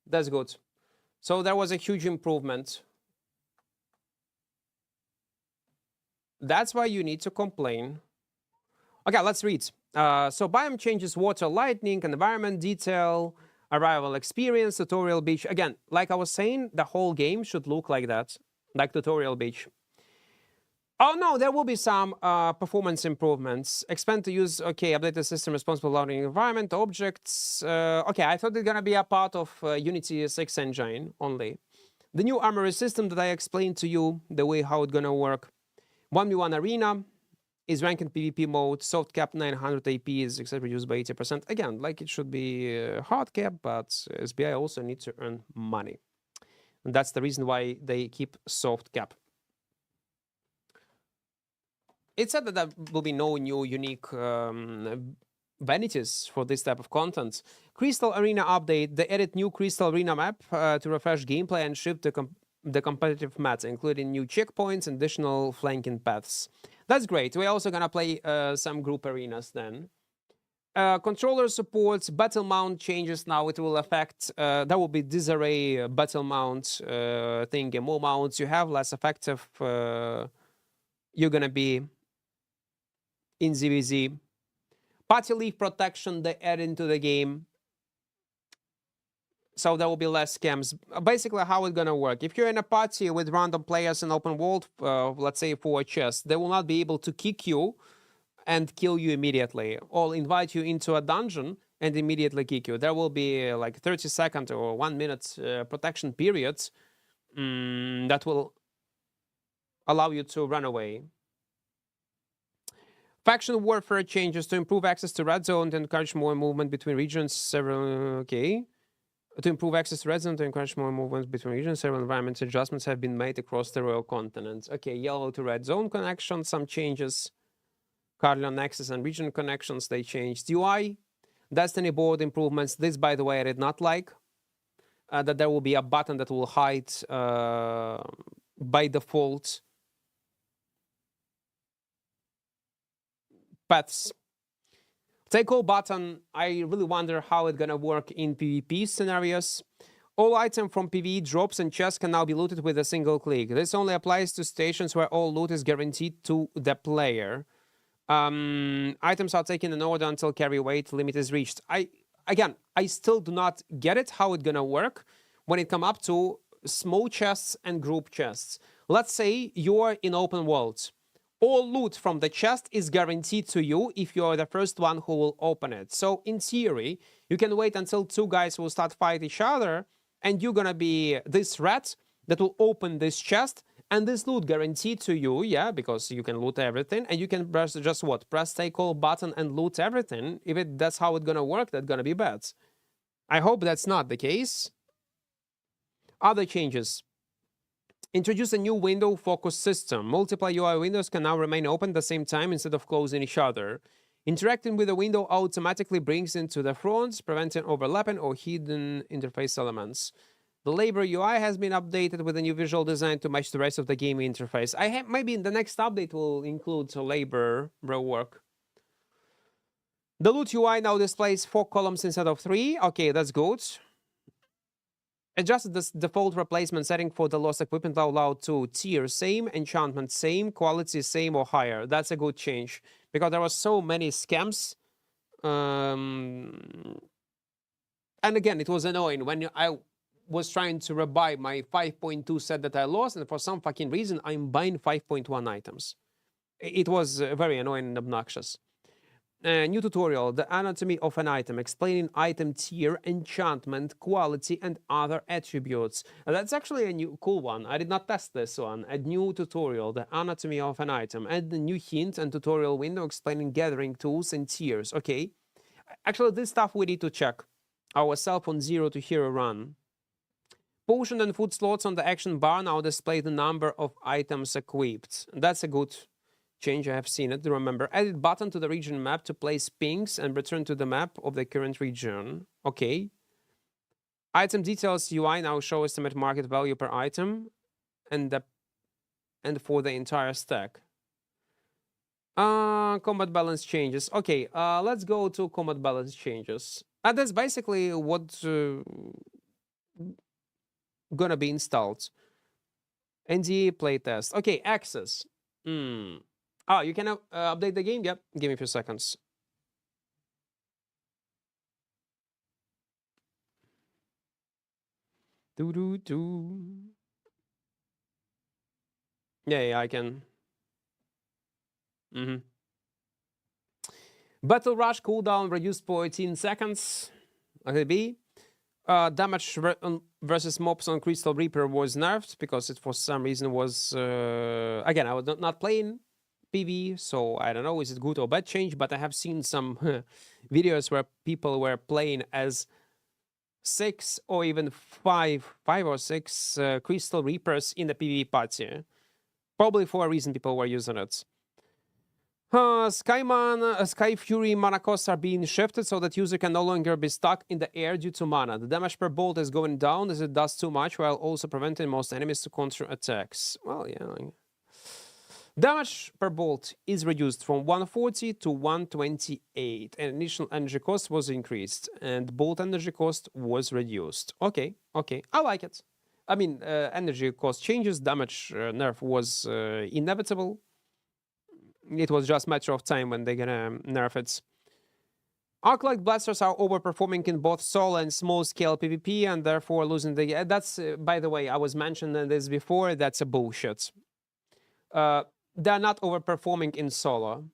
That's good. So there was a huge improvement. That's why you need to complain. Okay, let's read. So biome changes, water, lightning, environment, detail, arrival experience, tutorial beach. Again, like I was saying, the whole game should look like that, like tutorial beach. Oh no, there will be some performance improvements. Expand to use, okay, update the system responsible for loading environment, objects. Okay, I thought it's gonna be a part of Unity 6 engine only. The new ARMORY system that I explained to you, the way how it's gonna work. 1v1 arena is ranked in PvP mode, soft cap 900 AP is except reduced by 80%. Again, like it should be hard cap, but SBI also needs to earn money. And that's the reason why they keep soft cap. It said that there will be no new unique vanities for this type of content. Crystal Arena update. They added new Crystal Arena map to refresh gameplay and shift the competitive meta, including new checkpoints and additional flanking paths. That's great. We're also gonna play some group arenas then. Controller supports battle mount changes. Now it will affect, there will be disarray battle mount thing, and more mounts you have, less effective you're gonna be in ZVZ. Party leaf protection they add into the game. So there will be less scams. Basically, how it's gonna work. If you're in a party with random players in open world, let's say for a chest, they will not be able to kick you and kill you immediately, or invite you into a dungeon and immediately kick you. There will be like 30-second or 1 minute protection periods that will allow you to run away. Faction warfare changes to improve access to red zone to encourage more movement between regions. Several to improve access to red zone to encourage more movement between regions. Several environment adjustments have been made across the royal continent. Okay, yellow to red zone connection, some changes. Carlion access and region connections, they changed. UI, Destiny board improvements. This, by the way, I did not like. That there will be a button that will hide by default paths. Take all button, I really wonder how it's gonna work in PvP scenarios. All items from PvE drops and chests can now be looted with a single click. This only applies to stations where all loot is guaranteed to the player. Items are taken in order until carry weight limit is reached. I still do not get it, how it's gonna work when it comes up to small chests and group chests. Let's say you're in open world. All loot from the chest is guaranteed to you if you're the first one who will open it. So in theory, you can wait until two guys will start fight each other, and you're gonna be this rat that will open this chest, and this loot guaranteed to you, yeah, because you can loot everything, and you can press just what? Press take all button and loot everything. If that's how it's gonna work, that's gonna be bad. I hope that's not the case. Other changes. Introduce a new window focus system. Multiple UI windows can now remain open at the same time instead of closing each other. Interacting with the window automatically brings into the front, preventing overlapping or hidden interface elements. The labor UI has been updated with a new visual design to match the rest of the game interface. Maybe in the next update will include labor work. The loot UI now displays 4 columns instead of 3. Okay, that's good. Adjusted the default replacement setting for the lost equipment allowed to tier same, enchantment same, quality same or higher. That's a good change because there were so many scams. And again, it was annoying when I was trying to rebuy my 5.2 set that I lost, and for some fucking reason, I'm buying 5.1 items. It was very annoying and obnoxious. New tutorial, the anatomy of an item, explaining item tier, enchantment, quality, and other attributes. That's actually a new cool one. I did not test this one. A new tutorial, the anatomy of an item, and the new hint and tutorial window explaining gathering tools and tiers. Okay. Actually, this stuff we need to check ourselves on 0 to hero run. Potion and food slots on the action bar now display the number of items equipped. That's a good change. I have seen it. Remember, edit button to the region map to place pings and return to the map of the current region. Okay. Item details UI now show estimate market value per item and for the entire stack. Combat balance changes. Okay, let's go to combat balance changes. That's basically what's gonna be installed. NDA playtest. Okay, access. Oh, you can update the game? Yep. Give me a few seconds. Yeah, I can. Battle Rush cooldown reduced for 18 seconds. Okay, damage versus mobs on Crystal Reaper was nerfed because it for some reason was... again, I was not playing PV, so I don't know, is it good or bad change, but I have seen some videos where people were playing as 6 or even 5 or 6 Crystal Reapers in the PV party. Probably for a reason people were using it. Sky Fury mana costs are being shifted so that user can no longer be stuck in the air due to mana. The damage per bolt is going down as it does too much, while also preventing most enemies to counter attacks. Well, yeah. Damage per bolt is reduced from 140 to 128, and initial energy cost was increased, and bolt energy cost was reduced. Okay, I like it. I mean, energy cost changes, damage nerf was inevitable. It was just a matter of time when they're gonna nerf it. Arc-light blasters are overperforming in both solo and small-scale PvP, and therefore losing the... That's, by the way, I was mentioning this before, that's a bullshit. They're not overperforming in solo.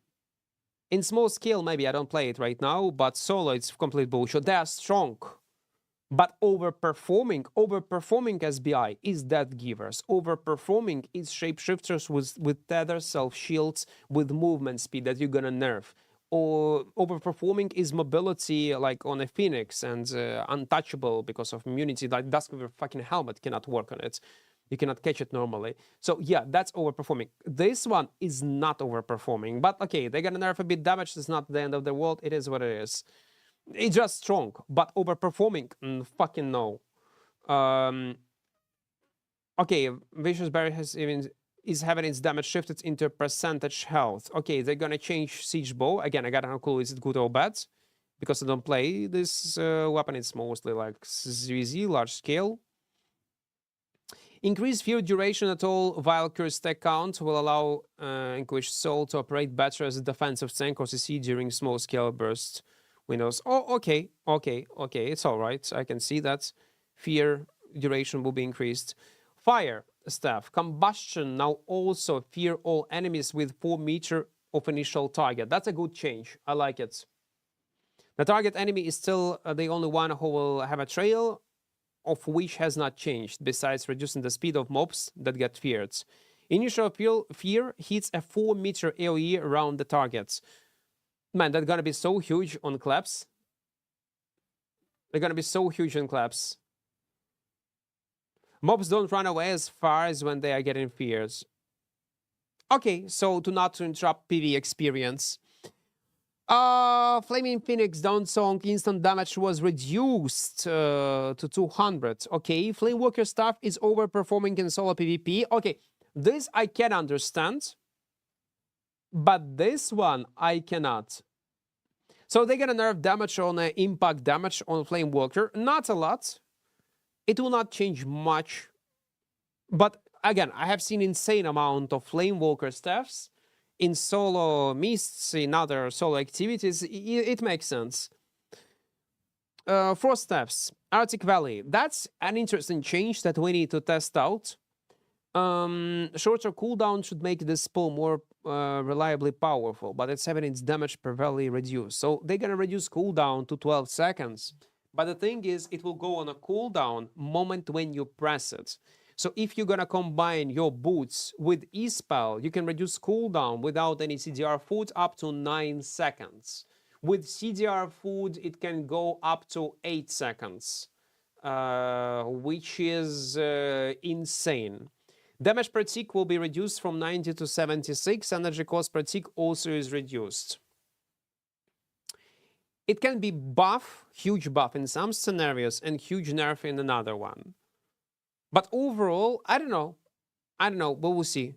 In small scale, maybe I don't play it right now, but solo, it's complete bullshit. They are strong, but overperforming SBI is death givers. Overperforming is shapeshifters with tether, self-shields, with movement speed that you're gonna nerf. Or overperforming is mobility, like on a Phoenix, and untouchable because of immunity. Like Duskweaver fucking helmet cannot work on it. You cannot catch it normally. So yeah, that's overperforming. This one is not overperforming, but okay, they're gonna nerf a bit damage. It's not the end of the world. It is what it is. It's just strong, but overperforming, fucking no. Okay, Vicious Barrier is having its damage shifted into percentage health. Okay, they're gonna change Siege Bow. Again, I got no clue, is it good or bad? Because I don't play this weapon, it's mostly like ZZ, large scale. Increased field duration at all Valkyrie stack count will allow Inquisition Soul to operate better as a defensive tank or CC during small-scale burst windows. Oh, okay, it's all right. I can see that. Fear duration will be increased. Fire. staff. Combustion now also fear all enemies with 4 meter of initial target. That's a good change. I like it. The target enemy is still the only one who will have a trail, of which has not changed, besides reducing the speed of mobs that get feared. Initial fear hits a 4 meter AoE around the targets. Man, that's gonna be so huge on claps. They're gonna be so huge on claps. Mobs don't run away as far as when they are getting fears. Okay, so to interrupt PV experience. Flaming Phoenix down song instant damage was reduced to 200. Okay, Flamewalker staff is overperforming in solo PvP. Okay, this I can understand, but this one I cannot. So they're gonna nerf damage on impact damage on Flamewalker. Not a lot. It will not change much. But again, I have seen insane amount of Flamewalker staffs in solo mists, in other solo activities. It makes sense. Frost staffs, Arctic Valley. That's an interesting change that we need to test out. Shorter cooldown should make this spell more reliably powerful, but it's having its damage per valley reduced. So they're gonna reduce cooldown to 12 seconds. But the thing is, it will go on a cooldown moment when you press it. So if you're gonna combine your boots with E-Spell, you can reduce cooldown without any CDR food up to 9 seconds. With CDR food, it can go up to 8 seconds, which is insane. Damage per tick will be reduced from 90 to 76. Energy cost per tick also is reduced. It can be buff, huge buff in some scenarios, and huge nerf in another one. But overall, I don't know, but we'll see.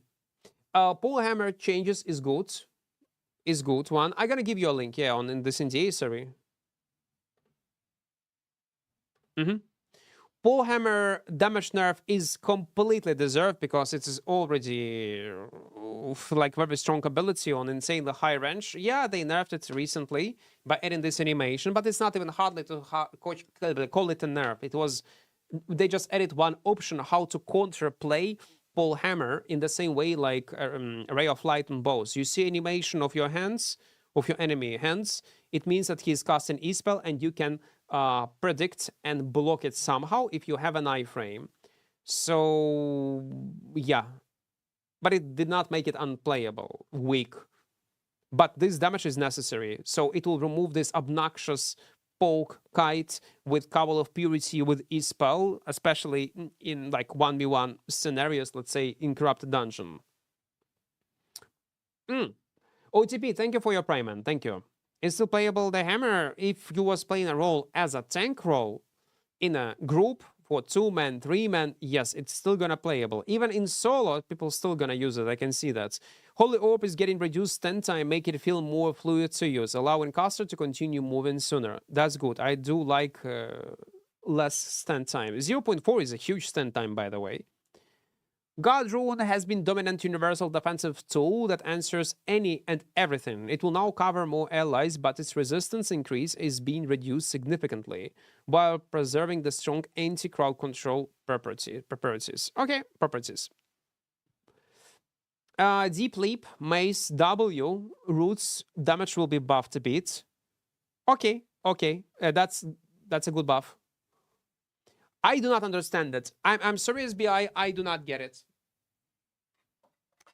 Pole hammer changes is good. One. I'm gonna give you a link, yeah, on in this NDA, sorry. Pole hammer damage nerf is completely deserved because it is already like very strong ability on insanely high range. Yeah, they nerfed it recently by adding this animation, but it's not even hardly to call it a nerf. It was, they just added one option how to counterplay pole hammer in the same way like ray of light on bows. You see animation of your hands, of your enemy hands. It means that he's casting E-Spell and you can predict and block it somehow if you have an iframe. So yeah, but it did not make it unplayable, weak. But this damage is necessary, so it will remove this obnoxious poke kite with Cobble of Purity with E-Spell, especially in like 1v1 scenarios, let's say in Corrupted Dungeon. OTP, thank you for your prime, man. Thank you. It's still playable, the hammer, if you was playing a role as a tank role in a group for 2-man, 3-man, yes, it's still gonna playable. Even in solo, people still gonna use it, I can see that. Holy Orb is getting reduced stand time, make it feel more fluid to use, allowing caster to continue moving sooner. That's good. I do like less stand time. 0.4 is a huge stand time, by the way. God Rune has been dominant universal defensive tool that answers any and everything. It will now cover more allies, but its resistance increase is being reduced significantly, while preserving the strong anti-crowd control properties. Okay, properties. Deep Leap, Mace W, Roots, damage will be buffed a bit. Okay, that's a good buff. I do not understand it. I'm sorry, SBI, I do not get it.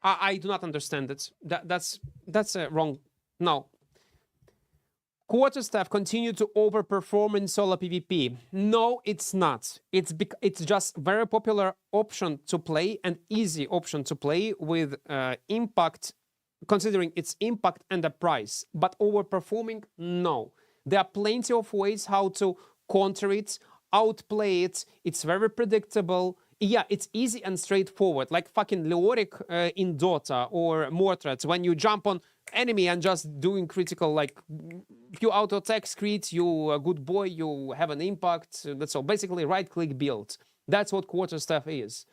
I do not understand it. That's wrong. No. Quarterstaff continue to overperform in solo PvP. No, it's not. It's just very popular option to play, an easy option to play with impact, considering its impact and the price. But overperforming, no. There are plenty of ways how to counter it, outplay it. It's very predictable. Yeah, it's easy and straightforward, like fucking Leoric in Dota or Mortrat. When you jump on enemy and just doing critical, like you auto attack crit, you a good boy, you have an impact. That's all. Basically, right click build. That's what Quarterstaff is,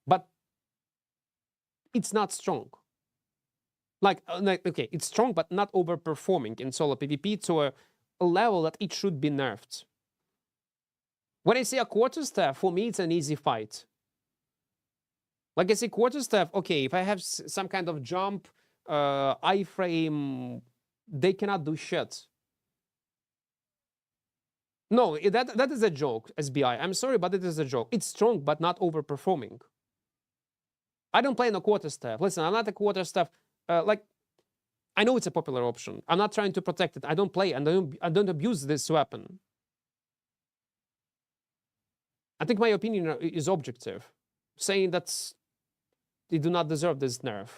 but it's not strong. Like okay, it's strong, but not overperforming in solo PvP to a level that it should be nerfed. When I say a Quarterstaff, for me, it's an easy fight. Like I say, quarterstaff, okay, if I have some kind of jump, iframe, they cannot do shit. No, that is a joke, SBI. I'm sorry, but it is a joke. It's strong, but not overperforming. I don't play in a quarterstaff. Listen, I'm not a quarterstaff. Like, I know it's a popular option. I'm not trying to protect it. I don't play and I don't abuse this weapon. I think my opinion is objective, saying that they do not deserve this nerf.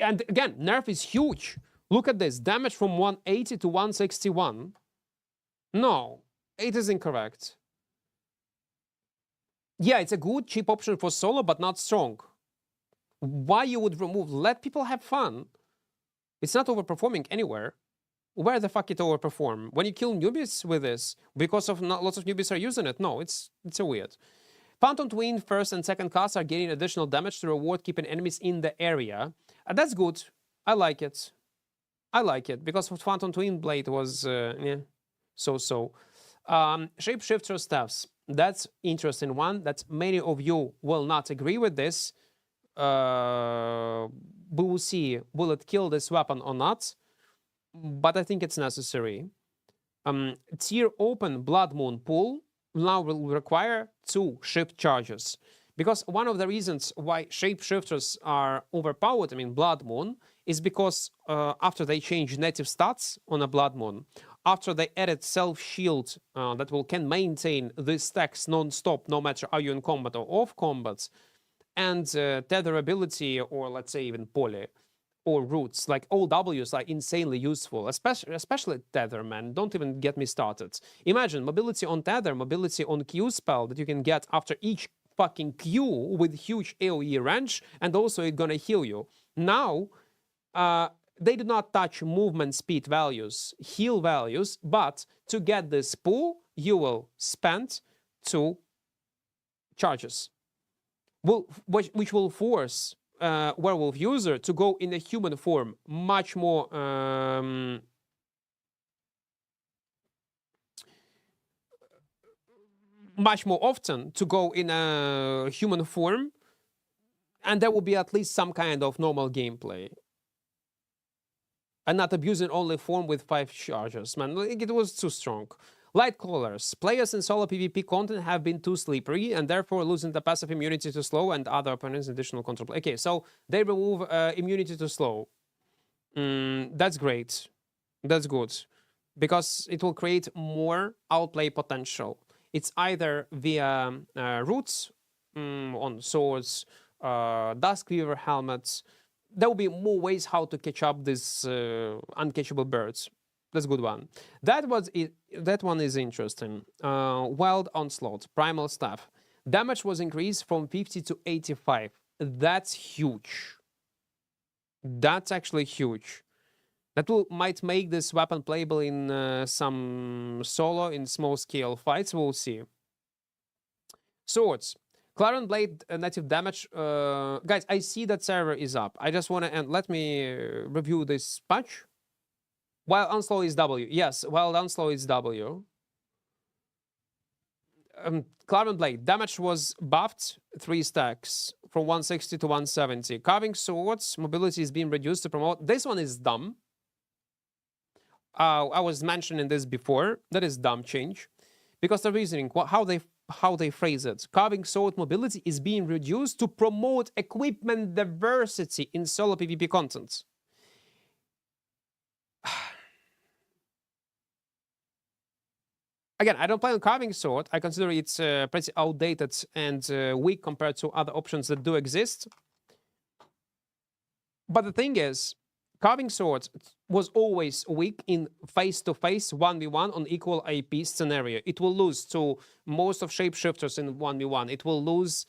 And again, nerf is huge. Look at this, damage from 180 to 161. No, it is incorrect. Yeah, it's a good, cheap option for solo, but not strong. Why you would remove? Let people have fun. It's not overperforming anywhere. Where the fuck it overperform? When you kill newbies with this, because of not lots of newbies are using it. No, it's a weird. Phantom Twin first and second casts are getting additional damage to reward keeping enemies in the area. That's good. I like it. I like it because Phantom Twin Blade was yeah, so. Shapeshifter staffs. That's interesting one. That many of you will not agree with this. We will see, will it kill this weapon or not? But I think it's necessary. Tier open Blood Moon pool now will require 2 shift charges. Because one of the reasons why shapeshifters are overpowered, I mean Blood Moon, is because after they change native stats on a Blood Moon, after they added self-shield that can maintain these stacks non-stop, no matter are you in combat or off combat, and tether ability, or let's say even poly, or roots, like all Ws are insanely useful, especially tether, man. Don't even get me started. Imagine mobility on tether, mobility on Q spell that you can get after each fucking Q with huge AoE range, and also it's gonna heal you. Now, they do not touch movement speed values, heal values, but to get this pool, you will spend 2 charges, which will force werewolf user to go in a human form much more often, to go in a human form, and there will be at least some kind of normal gameplay. And not abusing only form with 5 charges, man. It was too strong. Light callers. Players in solo PvP content have been too slippery and therefore losing the passive immunity to slow and other opponents' additional control. Okay, so they remove immunity to slow. That's great. That's good. Because it will create more outplay potential. It's either via roots on swords, Duskweaver helmets. There will be more ways how to catch up these uncatchable birds. That's a good one. That one is interesting. Wild Onslaught, Primal Staff. Damage was increased from 50 to 85. That's huge. That's actually huge. That might make this weapon playable in some solo, in small-scale fights. We'll see. Swords. Clarion Blade native damage. Guys, I see that server is up. I just want to end. Let me review this patch. Wild Onslaught is W. Yes, Wild Onslaught is W. Clarion Blade. Damage was buffed 3 stacks from 160 to 170. Carving Swords. Mobility is being reduced to promote. This one is dumb. I was mentioning this before. That is dumb change. Because the reasoning, how they phrase it. Carving sword mobility is being reduced to promote equipment diversity in solo PvP content. Again, I don't play on carving sword. I consider it's pretty outdated and weak compared to other options that do exist. But the thing is, carving sword was always weak in face-to-face 1v1 on equal AP scenario. It will lose to most of shapeshifters in 1v1. It will lose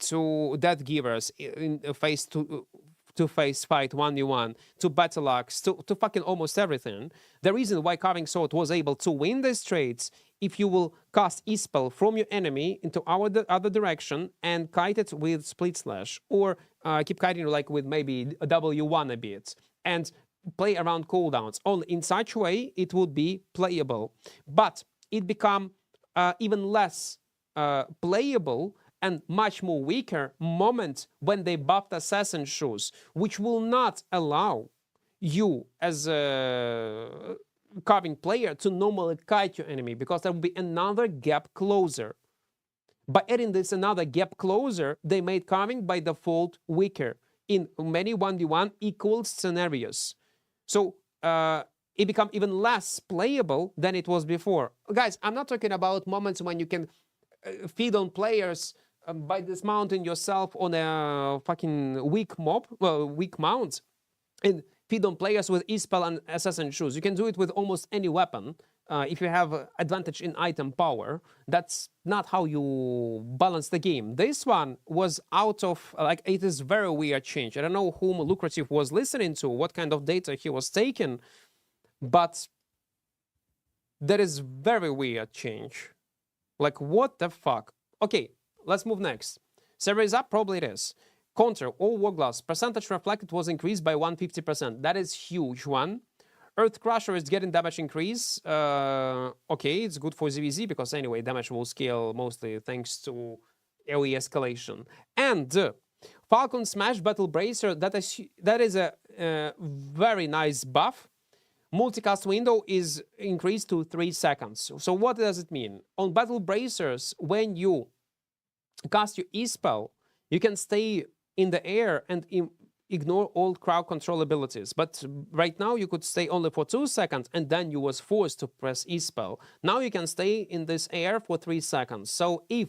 to death givers in face-to-face fight 1v1, to battle axe, to fucking almost everything. The reason why carving sword was able to win these trades, if you will cast E-spell from your enemy into the other direction and kite it with split slash, or keep kiting like with maybe a W1 a bit, and play around cooldowns. Only in such a way it would be playable. But it become even less playable and much more weaker moment when they buffed assassin shoes, which will not allow you as a carving player to normally kite your enemy, because there will be another gap closer. By adding this another gap closer, they made carving by default weaker in many 1v1 equal scenarios. So it become even less playable than it was before. Guys, I'm not talking about moments when you can feed on players by dismounting yourself on a fucking weak mob, well, weak mount, and feed on players with E-spell and assassin shoes. You can do it with almost any weapon. If you have advantage in item power, that's not how you balance the game. This one was out of, like, it is very weird change. I don't know whom Lucrative was listening to, what kind of data he was taking, but that is very weird change. Like, what the fuck? Okay, let's move next. Server is up? Probably it is. Counter, all war gloves. Percentage reflected was increased by 150%. That is huge one. Earth Crusher is getting damage increase. Okay, it's good for ZVZ because anyway, damage will scale mostly thanks to AoE escalation. And Falcon Smash Battle Bracer, that is a very nice buff. Multicast window is increased to 3 seconds. So what does it mean? On Battle Bracers, when you cast your E-spell, you can stay in the air and ignore all crowd control abilities. But right now you could stay only for 2 seconds and then you was forced to press E-spell. Now you can stay in this air for 3 seconds. So if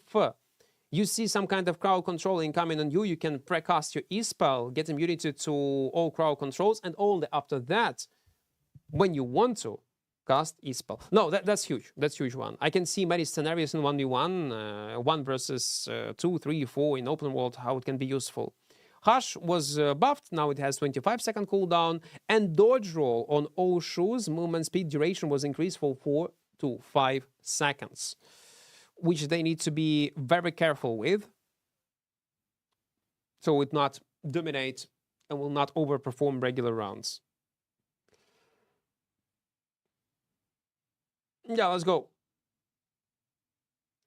you see some kind of crowd control incoming on you, you can precast your E-spell, get immunity to all crowd controls, and only after that, when you want to, cast E-spell. No, that's huge. That's huge one. I can see many scenarios in 1v1, 1 versus 2, 3, 4 in open world, how it can be useful. Hush was buffed, now it has 25-second cooldown, and dodge roll on all shoes, movement speed duration was increased from 4 to 5 seconds, which they need to be very careful with, so it not dominate and will not overperform regular rounds. Yeah, let's go.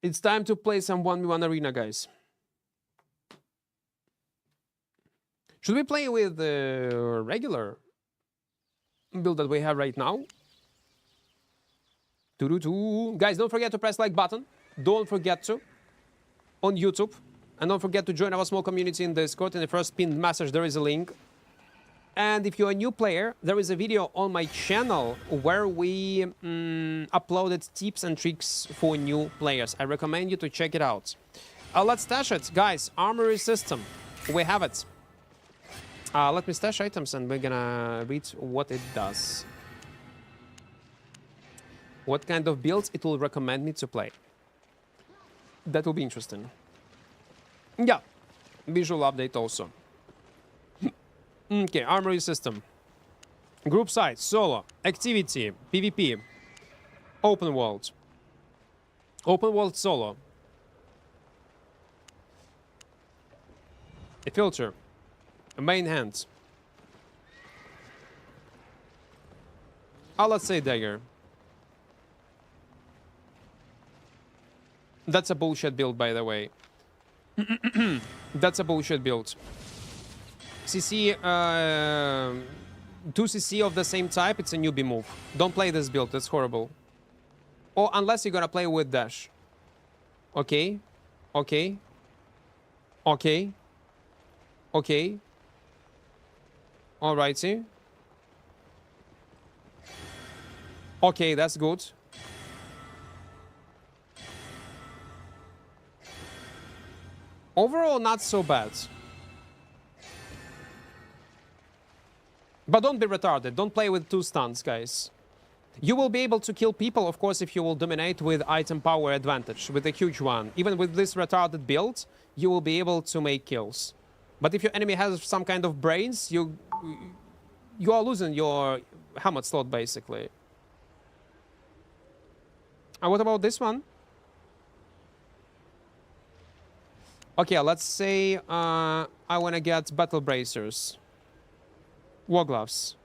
It's time to play some 1v1 arena, guys. Should we play with the regular build that we have right now? Guys, don't forget to press like button. Don't forget to. On YouTube. And don't forget to join our small community in Discord. In the first pinned message, there is a link. And if you're a new player, there is a video on my channel where we uploaded tips and tricks for new players. I recommend you to check it out. Let's stash it. Guys, armory system. We have it. Let me stash items and we're gonna read what it does. What kind of builds it will recommend me to play. That will be interesting. Yeah, visual update also. Okay, armory system. Group size, solo, activity, PvP, open world. Open world solo. A filter. A main hand. Let's say dagger. That's a bullshit build, by the way. That's a bullshit build. CC, 2 CC of the same type, it's a newbie move. Don't play this build, that's horrible. Or unless you're gonna play with dash. Okay. Okay. Okay. Okay. Alrighty. Okay, that's good. Overall, not so bad. But don't be retarded. Don't play with 2 stuns, guys. You will be able to kill people, of course, if you will dominate with item power advantage, with a huge one. Even with this retarded build, you will be able to make kills. But if your enemy has some kind of brains, you are losing your helmet slot, basically. And what about this one? Okay, let's say I want to get battle bracers. War gloves.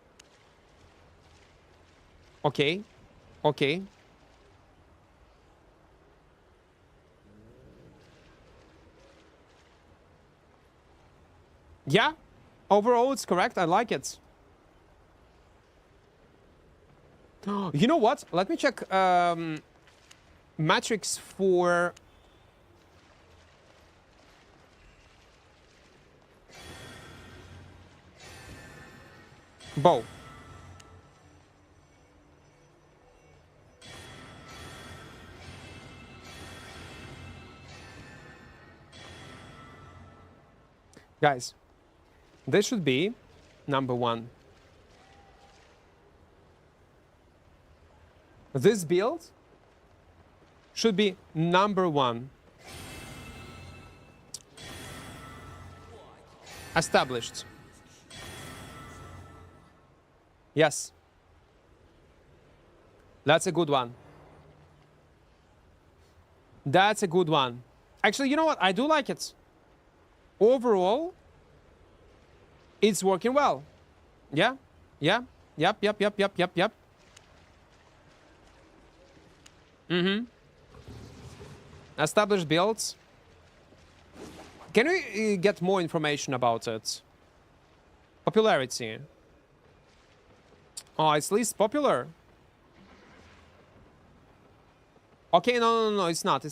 Okay. Okay. Yeah, overall it's correct. I like it. You know what? Let me check matrix for bow. Guys, this should be number 1. This build should be number 1. Established. Yes. That's a good one. That's a good one. Actually, you know what? I do like it. Overall, it's working well. Yeah. Yeah. Yep. Established builds. Can we get more information about it? Popularity. Oh, it's least popular. Okay, no, it's not.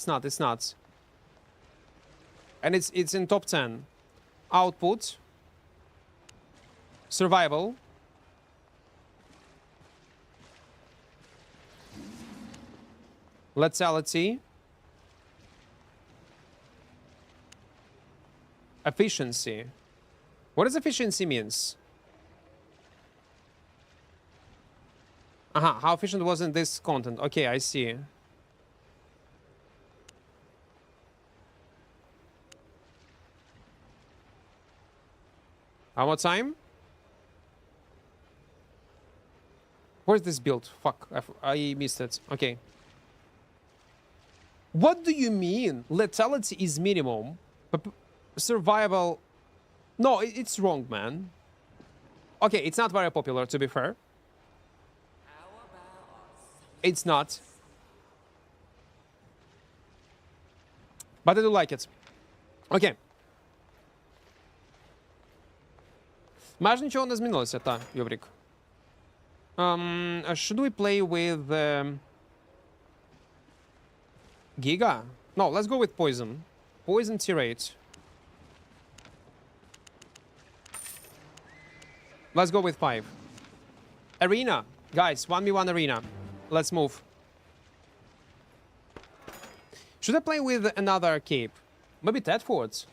And it's in top 10. Output. Survival. Lethality. Efficiency. What does efficiency means? How efficient wasn't this content? Okay, I see. How much time? Where's this build? Fuck, I missed it. Okay. What do you mean? Lethality is minimum. Survival... No, it's wrong, man. Okay, it's not very popular, to be fair. It's not. But I do like it. Okay. Майже нічого не змінилося, та, Йоврік. Should we play with Giga? No, let's go with Poison. Poison T-Rate. Let's go with 5. Arena. Guys, 1v1 arena. Let's move. Should I play with another cape? Maybe Tedfords?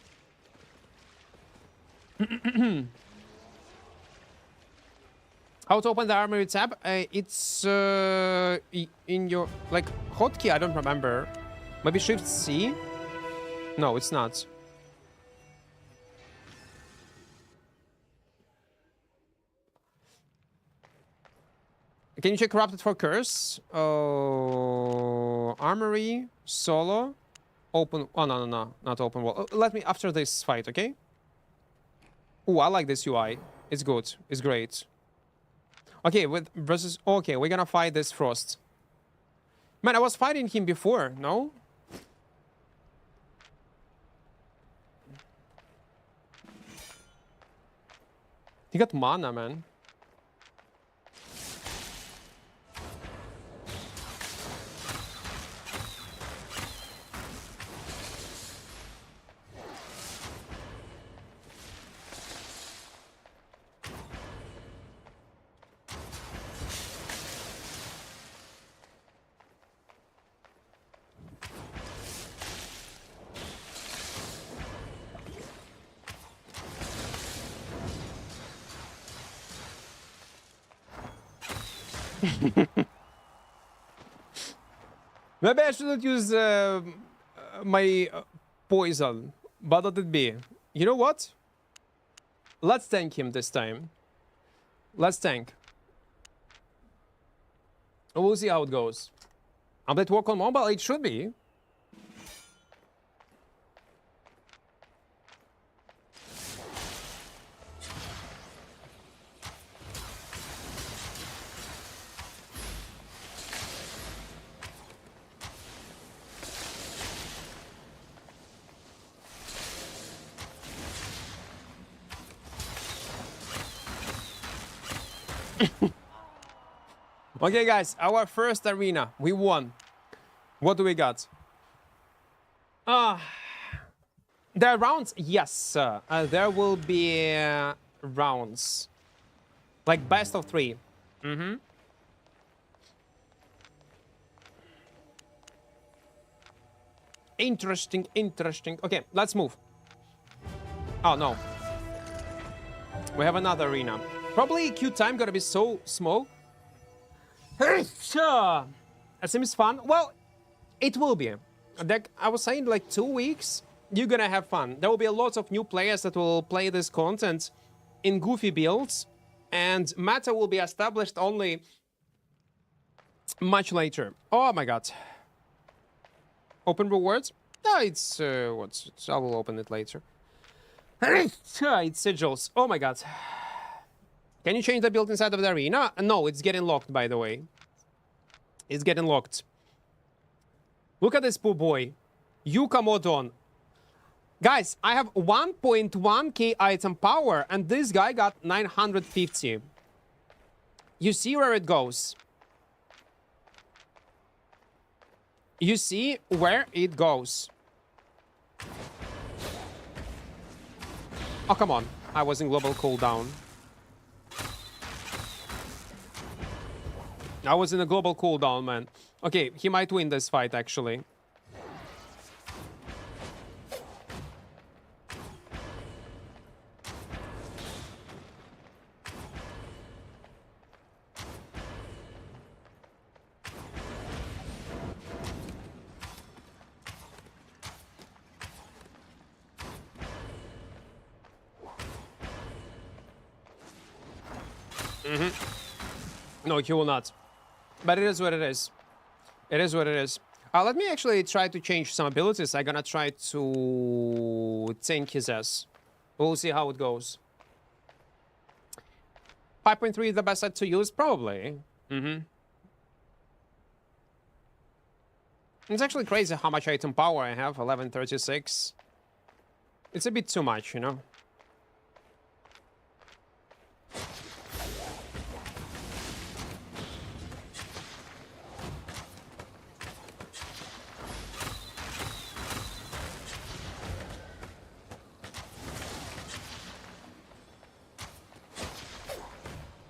How to open the Armory tab? It's in your... like, hotkey, I don't remember. Maybe Shift C? No, it's not. Can you check Corrupted for Curse? Armory, solo, open... Oh, no, not open wall. Let me after this fight, okay? Oh, I like this UI. It's good. It's great. Okay, with versus... Okay, we're gonna fight this Frost. Man, I was fighting him before, no? He got mana, man. Maybe I shouldn't use my poison, but let it be. You know what? Let's tank him this time. Let's tank. We'll see how it goes. Update work on mobile? It should be. Okay, guys, our first arena. We won. What do we got? There are rounds? Yes. There will be rounds. Like best of 3. Mm-hmm. Interesting, interesting. Okay, let's move. Oh, no. We have another arena. Probably queue time gonna be so small. It seems fun. Well, it will be. Like I was saying, like 2 weeks, you're gonna have fun. There will be a lot of new players that will play this content in goofy builds, and meta will be established only much later. Oh my god. Open rewards? No, it's I will open it later. It's sigils. Oh my god. Can you change the build inside of the arena? No, it's getting locked, by the way. It's getting locked. Look at this poor boy. Yuka Modon. Guys, I have 1.1k item power, and this guy got 950. You see where it goes? You see where it goes? Oh, come on. I was in global cooldown. I was in a global cooldown, man. Okay, he might win this fight, actually. No, he will not. But it is what it is. It is what it is. Let me actually try to change some abilities. I'm gonna try to tank his ass. We'll see how it goes. 5.3 is the best set to use? Probably. It's actually crazy how much item power I have. 1136. It's a bit too much, you know?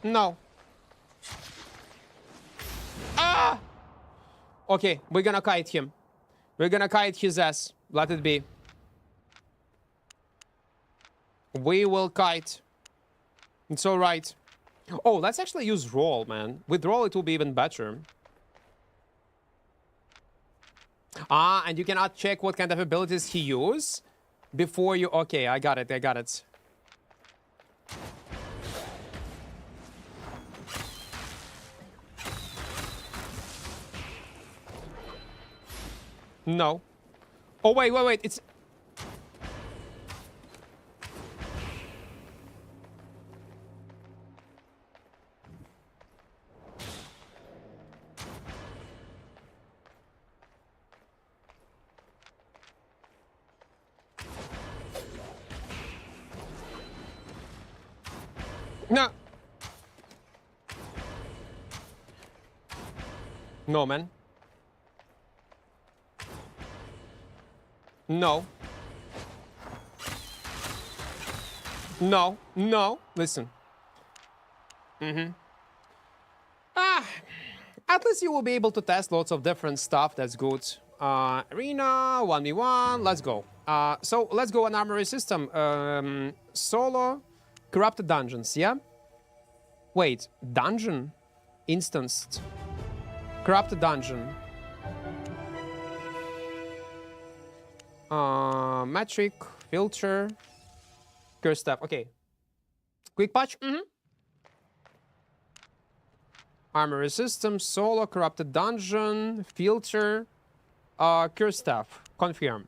No. Ah! Okay, we're gonna kite him. We're gonna kite his ass. Let it be. We will kite. It's alright. Oh, let's actually use roll, man. With roll, it will be even better. Ah, and you cannot check what kind of abilities he uses before you... Okay, I got it, I got it. No. Oh, wait, wait, wait. It's... No. No, man. No. No. No. Listen. At least you will be able to test lots of different stuff. That's good. Arena, 1v1. Let's go. So let's go on armory system. Solo, corrupted dungeons. Yeah. Wait. Dungeon? Instanced. Corrupted dungeon. Metric, filter, curse stuff. Okay. Quick patch. Armory system, solo, corrupted dungeon, filter, curse stuff. Confirm.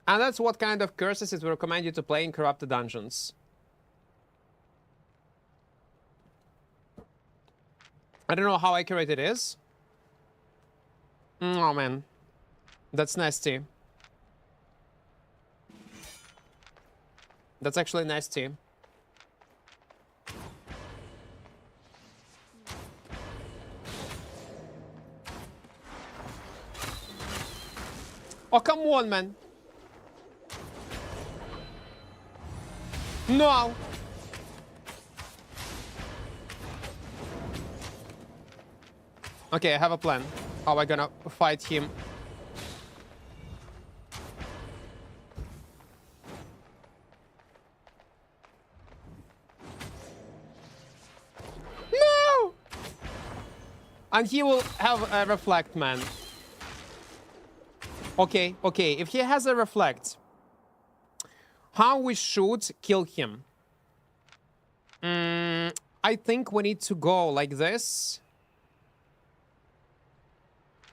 And that's what kind of curses it will recommend you to play in corrupted dungeons. I don't know how accurate it is. Oh man. That's nasty. That's actually nasty. Oh, come on, man. No. Okay, I have a plan. How am I gonna fight him? No! And he will have a reflect, man. Okay, okay. If he has a reflect, how we should kill him? I think we need to go like this.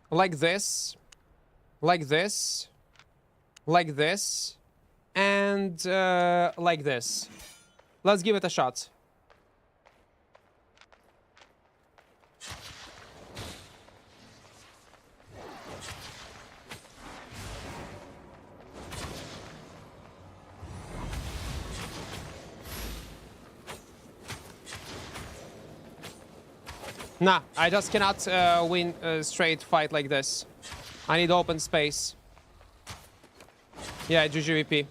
Like this. Like this. Like this. And like this. Let's give it a shot. Nah, I just cannot win a straight fight like this. I need open space. Yeah, GGVP.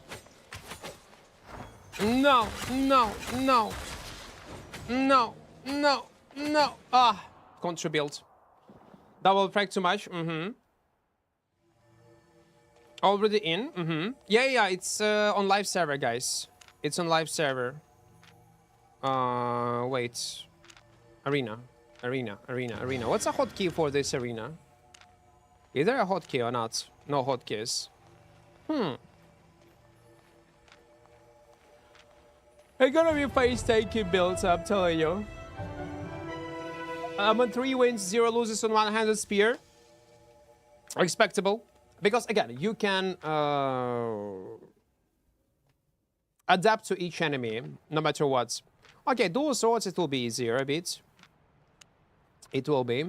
No, no, no. No, no, no. Ah, contribute. Double frag too much. Already in. Yeah, it's on live server, guys. It's on live server. Wait. Arena. What's a hotkey for this arena? Is there a hotkey or not? No hotkeys. It's gonna be face-taking builds, I'm telling you. I'm on 3 wins, 0 losses on one-handed spear. Expectable. Because, again, you can adapt to each enemy, no matter what. Okay, dual swords, it will be easier a bit. It will be.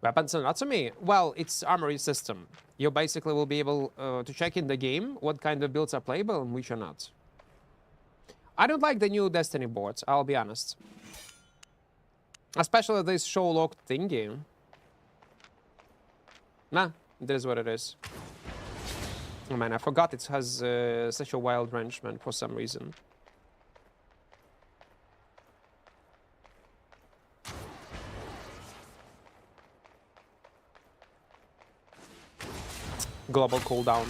Weapons anatomy? Well, it's armory system. You basically will be able to check in the game what kind of builds are playable and which are not. I don't like the new Destiny boards, I'll be honest. Especially this show locked thingy. Nah, it is what it is. Oh man, I forgot it has such a wild range, man, for some reason. Global cooldown.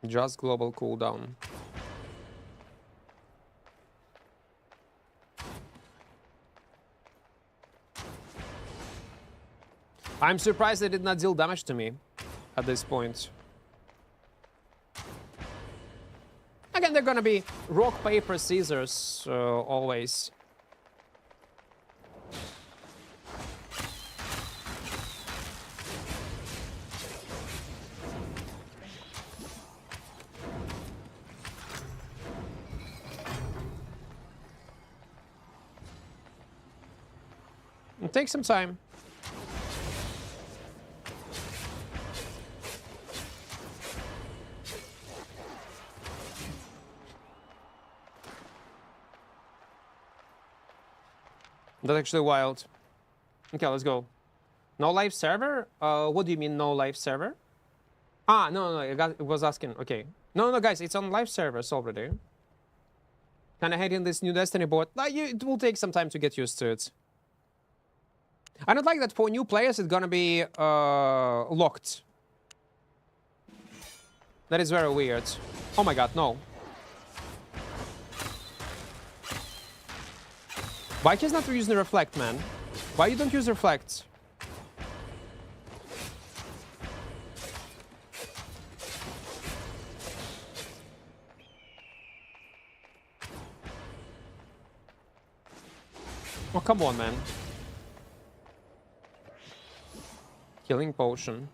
Just global cooldown. I'm surprised they did not deal damage to me at this point. Again, they're gonna be rock, paper, scissors, always. It takes some time. That's actually wild. Okay, let's go. No live server? What do you mean no live server? Ah, no, it was asking. Okay. No, guys, it's on live servers already. Kind of hating this new Destiny board. It will take some time to get used to it. I don't like that for new players it's gonna be locked. That is very weird. Oh my god, no. Why he's not using the reflect, man? Why you don't use reflect? Oh, come on, man. Healing potion.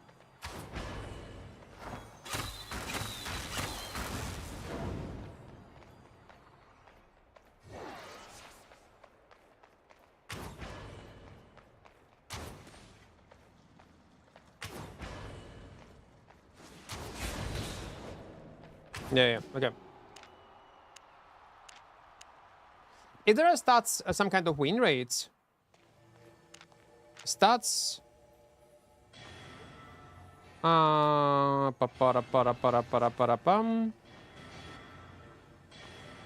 Yeah, okay. If there are stats, some kind of win rates, stats. I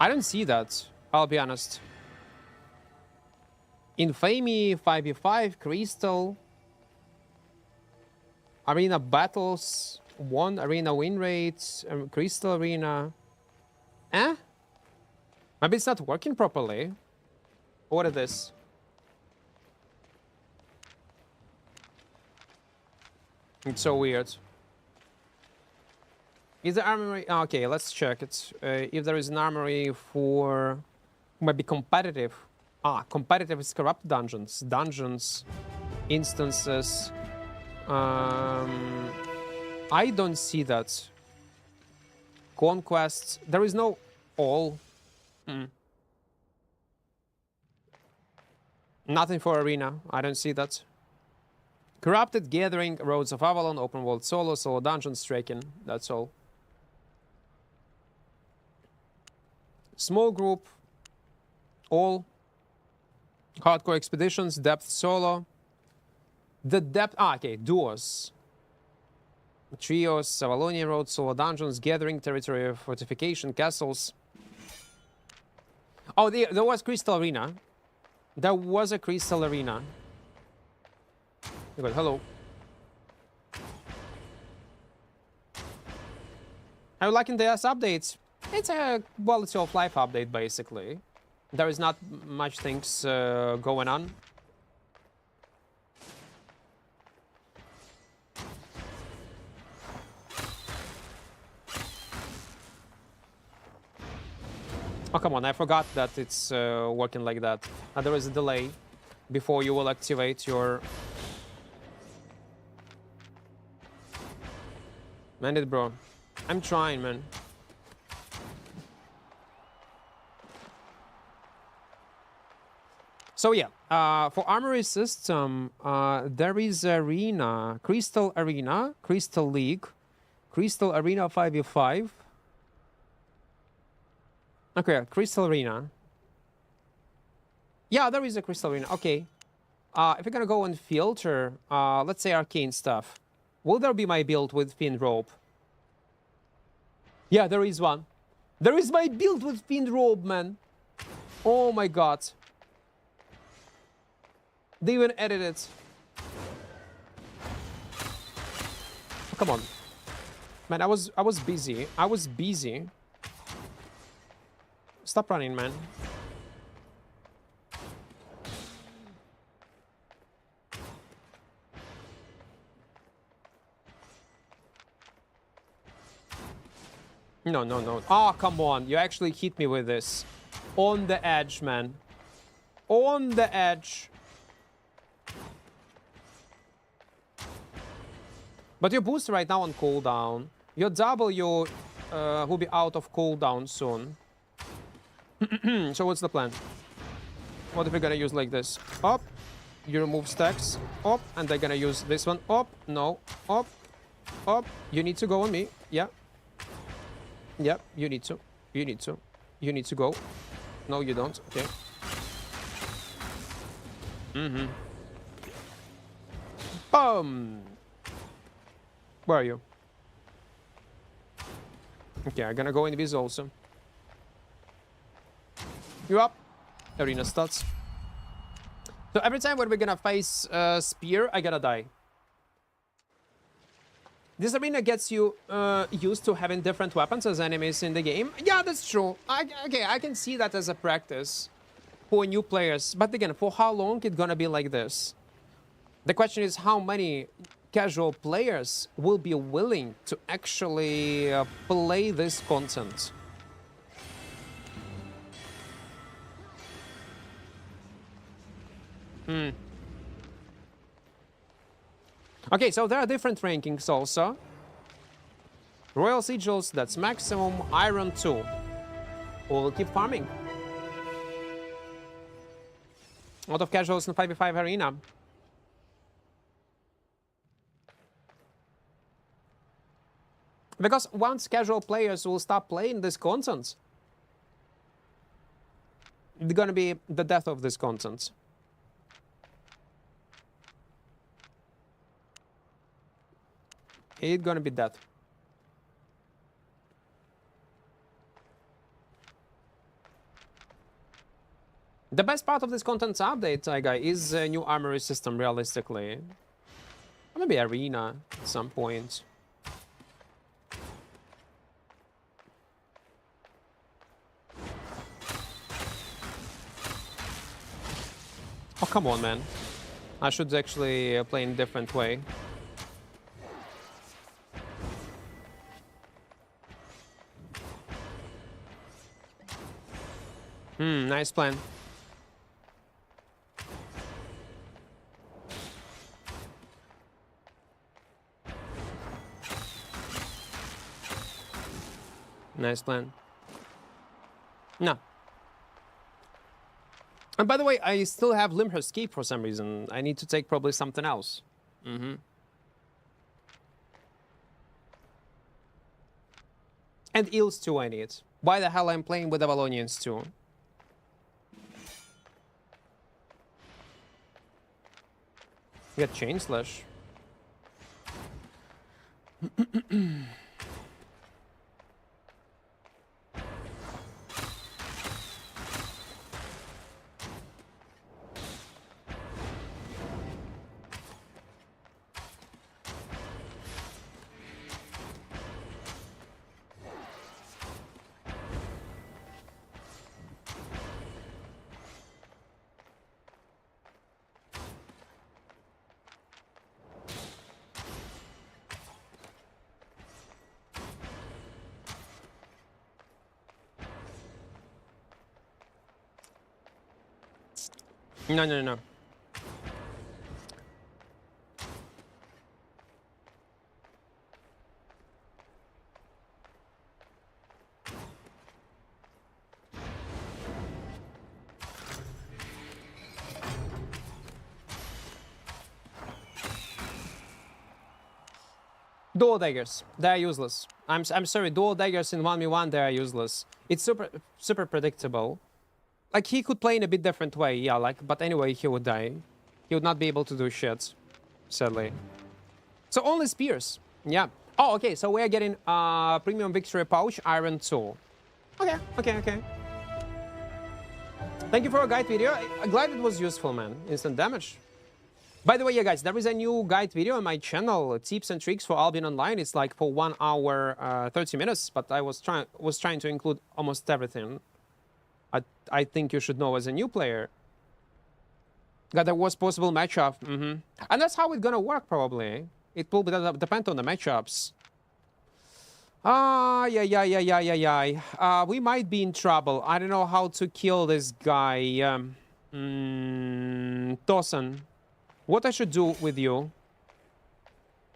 don't see that. I'll be honest. Infamy 5v5 Crystal Arena battles 1 arena win rates Crystal Arena. Maybe it's not working properly. What is this? It's so weird. Is the armory... Okay, let's check it. If there is an armory for... Maybe competitive. Competitive is corrupt dungeons. Dungeons. Instances. I don't see that. Conquests. There is no all. Nothing for arena. I don't see that. Corrupted Gathering, Roads of Avalon, Open World Solo, Solo Dungeons, Striking. That's all. Small group. All. Hardcore Expeditions, Depth Solo. The Depth... okay, Duos. Trios, Avalonian Road, Solo Dungeons, Gathering, Territory, Fortification, Castles. Oh, there was Crystal Arena. There was a Crystal Arena. Good, hello. Are you liking the updates? It's a quality of life update, basically. There is not much things going on. Oh, come on, I forgot that it's working like that. There is a delay before you will activate your... Man it, bro. I'm trying, man. So yeah, for Armory system, there is Arena, Crystal Arena, Crystal League, Crystal Arena 5v5. Okay, Crystal Arena. Yeah, there is a Crystal Arena. Okay. If we're gonna go and filter, let's say arcane stuff. Will there be my build with Fiend Robe? Yeah, there is one. There is my build with Fiend Robe, man. Oh my god. They even edited it. Oh, come on. Man, I was busy. I was busy. Stop running, man. No, no, no. Oh, come on. You actually hit me with this. On the edge, man. On the edge. But your boost right now on cooldown. Your W will be out of cooldown soon. So what's the plan? What if we're gonna use like this? Up. You remove stacks. Up. And they're gonna use this one. Up. No. Up. Up. You need to go on me. Yeah. Yep, you need to. You need to. You need to go. No, you don't. Okay. Boom! Where are you? Okay, I'm gonna go in this also. You up? Arena stats. So every time when we're gonna face Spear, I gotta die. This arena gets you used to having different weapons as enemies in the game. Yeah, that's true. Okay, I can see that as a practice for new players. But again, for how long it's gonna be like this? The question is how many casual players will be willing to actually play this content. Okay, so there are different rankings also. Royal Sigils, that's maximum. Iron 2. We'll keep farming. A lot of casuals in 5v5 arena. Because once casual players will stop playing this content, it's gonna be the death of this content. It's gonna be death. The best part of this content's update, guy, is a new armory system, realistically. Or maybe arena at some point. Oh, come on, man. I should actually play in a different way. Nice plan. Nice plan. No. And by the way, I still have Limher Escape for some reason. I need to take probably something else. And Eels too I need. Why the hell I'm playing with the Avalonians too? Get Chain Slash. No. Dual daggers, they're useless. I'm sorry, dual daggers in 1v1, they are useless. It's super predictable. Like, he could play in a bit different way, yeah, like, but anyway, he would die. He would not be able to do shit, sadly. So only spears, yeah. Oh, okay, so we are getting premium victory pouch, iron 2. Okay. Thank you for a guide video. I'm glad it was useful, man. Instant damage. By the way, yeah, guys, there is a new guide video on my channel, tips and tricks for Albion Online. It's like for 1 hour, 30 minutes, but I was trying to include almost everything I think you should know as a new player. That there was possible matchup, and that's how it's gonna work probably. It will depend on the matchups. Yeah. We might be in trouble. I don't know how to kill this guy. Tosan. What I should do with you?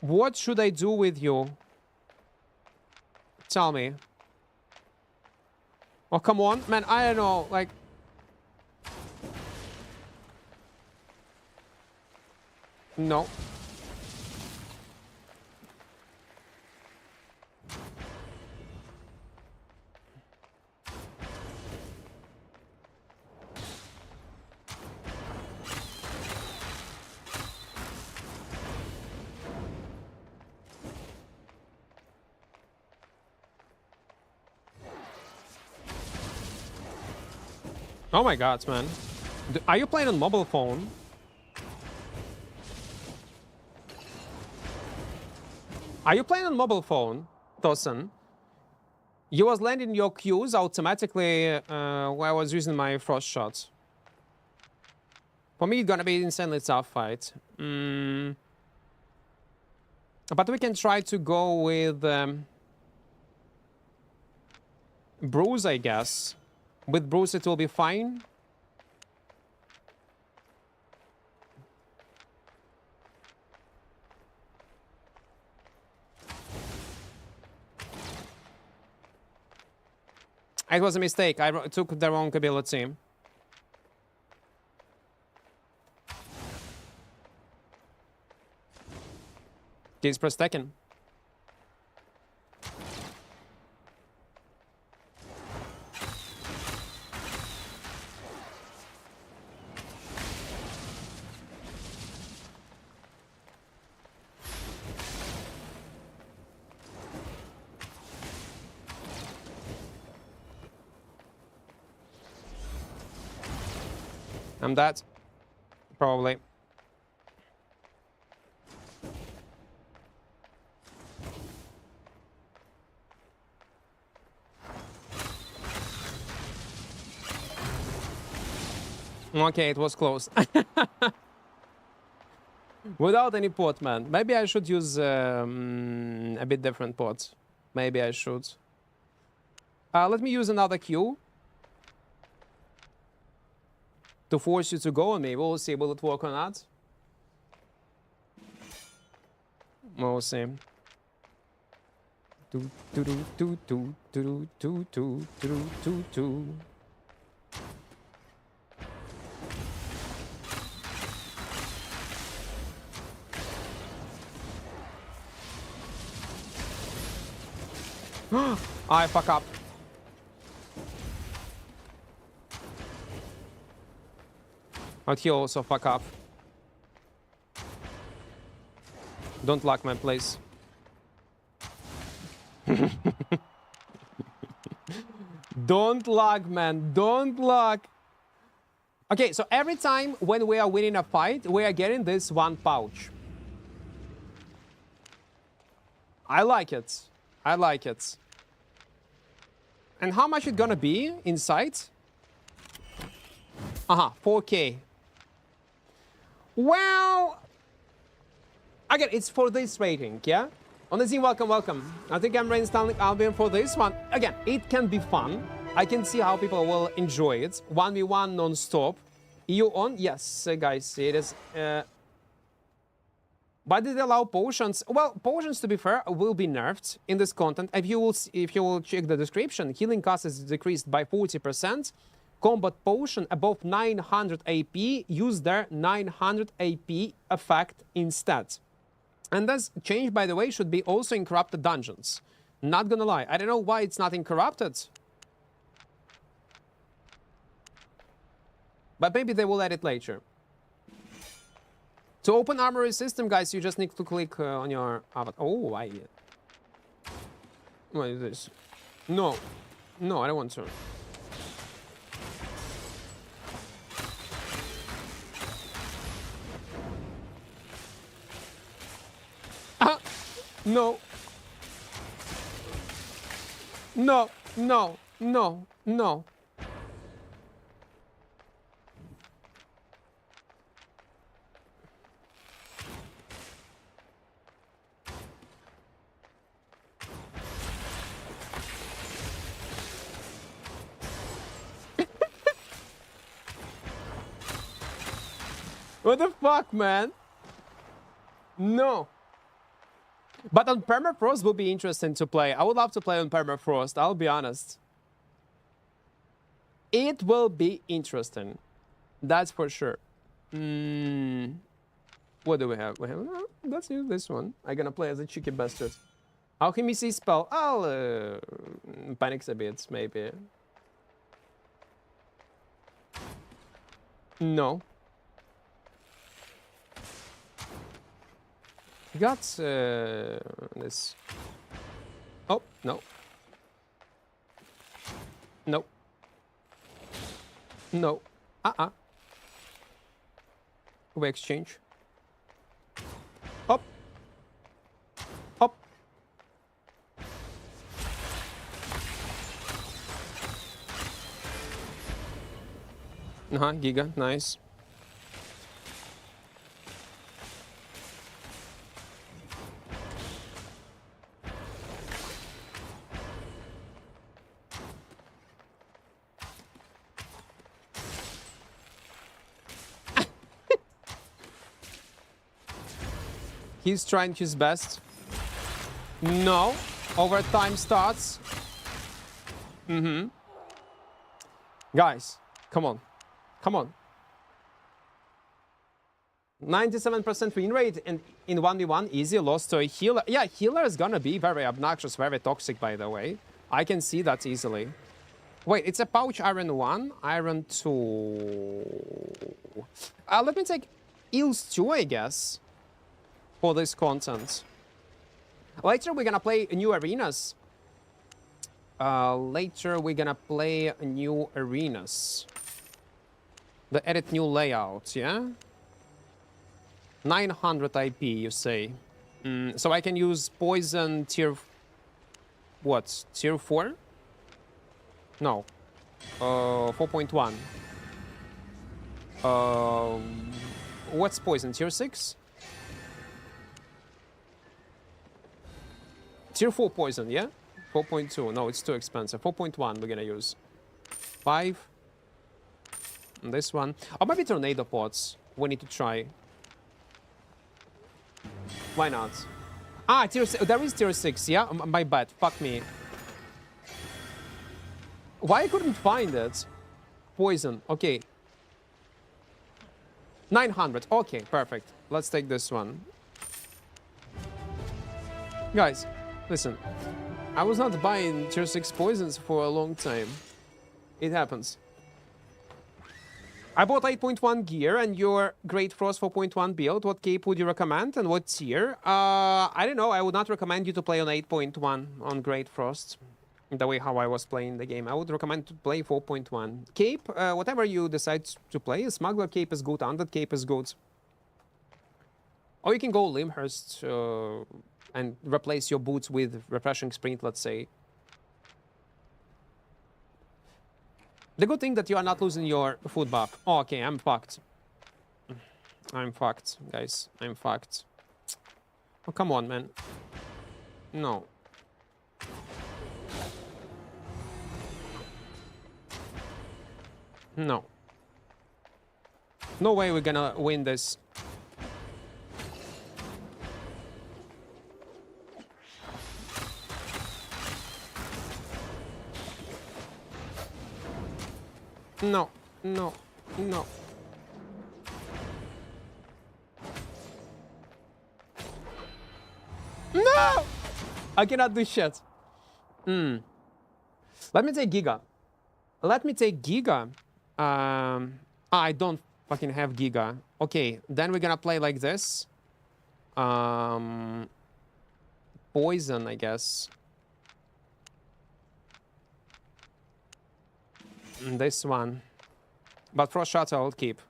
What should I do with you? Tell me. Oh, come on. Man, I don't know. Like... No. Oh my god, man. Are you playing on mobile phone? Are you playing on mobile phone, Tosan? You was landing your Qs automatically while I was using my frost shots. For me, it's gonna be an insanely tough fight. But we can try to go with Bruce, I guess. With Bruce, it will be fine. It was a mistake. I took the wrong ability. He's press Tekken. I'm dead. Probably. Okay, it was close. Without any pot, man. Maybe I should use a bit different pot. Maybe I should. Let me use another Q to force you to go on me. We'll see. Will it work or not? We'll see. Do do do do do do do do do do do. I fuck up. But he also fuck up. Don't lock my place. Don't lag, man. Don't lag. Okay, so every time when we are winning a fight, we are getting this one pouch. I like it. I like it. And how much it gonna be inside? 4K. Well, again, it's for this rating, yeah? On the team, welcome, welcome. I think I'm reinstalling Albion for this one. Again, it can be fun. I can see how people will enjoy it. 1v1 non-stop. EU on? Yes, guys, it is. But did it allow potions? Well, potions, to be fair, will be nerfed in this content. If you will check the description, healing cost is decreased by 40%. Combat potion above 900 AP, use their 900 AP effect instead. And this change, by the way, should be also in corrupted dungeons. Not gonna lie, I don't know why it's not in corrupted. But maybe they will add it later. To open Armory system, guys, you just need to click on your avatar. Oh, why? What is this? No. No, I don't want to. No. No, no, no, no. What the fuck, man? No. But on Permafrost will be interesting to play. I would love to play on Permafrost, I'll be honest. It will be interesting. That's for sure. What do we have? Let's use this one. I'm gonna play as a cheeky bastard. Alchemy C spell. I'll panic a bit, maybe. No. Got this. Oh, no. No. No. We exchange. Up. Up. Giga, nice. He's trying his best. No. Overtime starts. Guys, come on. Come on. 97% win rate and in 1v1, easy loss to a healer. Yeah, healer is gonna be very obnoxious, very toxic, by the way. I can see that easily. Wait, it's a pouch iron 1, iron 2. Let me take Eels 2, I guess, for this content. Later, we're gonna play new arenas. The edit new layout, yeah? 900 IP, you say. So I can use poison tier... What? Tier 4? No. 4.1. What's poison? Tier 6? Tier 4 poison, yeah? 4.2. No, it's too expensive. 4.1 we're gonna use. 5. And this one. Or maybe tornado pods. We need to try. Why not? Ah, tier 6. There is tier 6, yeah? My bad. Fuck me. Why I couldn't find it? Poison. Okay. 900. Okay, perfect. Let's take this one. Guys, listen. I was not buying tier 6 poisons for a long time. It happens. I bought 8.1 gear and your Great Frost 4.1 build. What cape would you recommend and what tier? I don't know. I would not recommend you to play on 8.1 on Great Frost. The way how I was playing the game. I would recommend to play 4.1. Cape, whatever you decide to play. Smuggler cape is good. Undead cape is good. Or you can go Limhurst and replace your boots with Refreshing Sprint, let's say. The good thing that you are not losing your food buff. Oh, okay, I'm fucked. I'm fucked, guys. I'm fucked. Oh, come on, man. No. No. No way we're gonna win this. No, no, no. No! I cannot do shit. Let me take Giga. Let me take Giga. I don't fucking have Giga. Okay, then we're gonna play like this. Poison, I guess. This one. But Frost Shots I'll keep.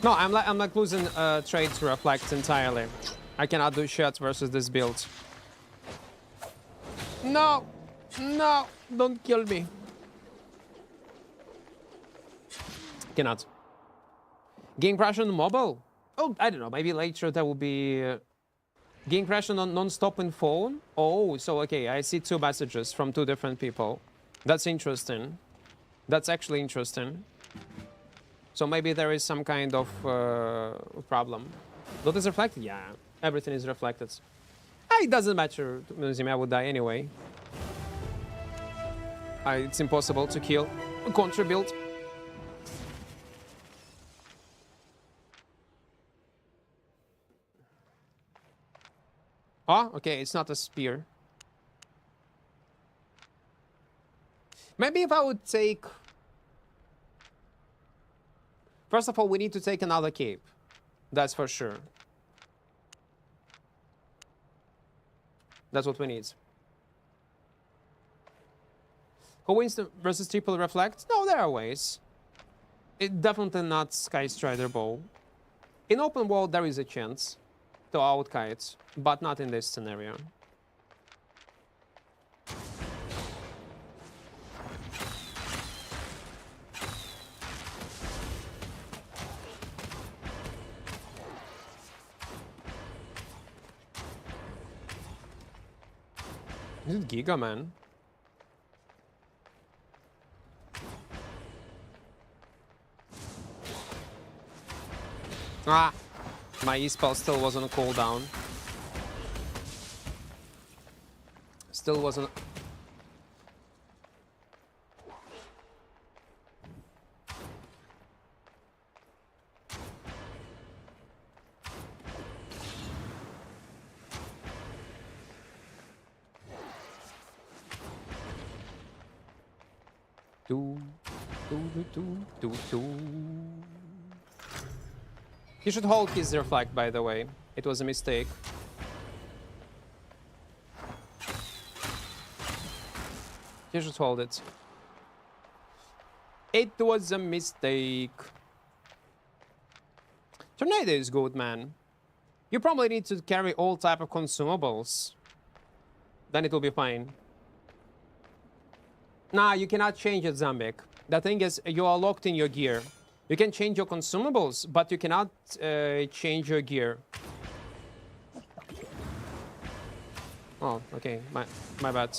No, I'm like losing trade to Reflect entirely. I cannot do shit versus this build. No! No! Don't kill me. Cannot. Game crash on mobile? Oh, I don't know. Maybe later that will be... game crash on non-stop in phone? Oh, so okay. I see 2 messages from 2 different people. That's interesting. That's actually interesting. So maybe there is some kind of problem. Dot is reflected? Yeah, everything is reflected. It doesn't matter to Museum, I would die anyway. It's impossible to kill. Contribute. Oh, okay, it's not a spear. Maybe if I would take... First of all, we need to take another cape. That's for sure. That's what we need. Who wins versus triple reflect? No, there are ways. It's definitely not Sky Strider Bow. In open world, there is a chance to outkite, but not in this scenario. Is it Giga, man? Ah! My E-spell still wasn't a cooldown. Still wasn't... Do. He should hold his reflect, by the way. It was a mistake. He should hold it. It was a mistake. Tornado is good, man. You probably need to carry all type of consumables. Then it will be fine. Nah, you cannot change it, Zambik. The thing is, you are locked in your gear. You can change your consumables, but you cannot change your gear. Oh, okay. My bad.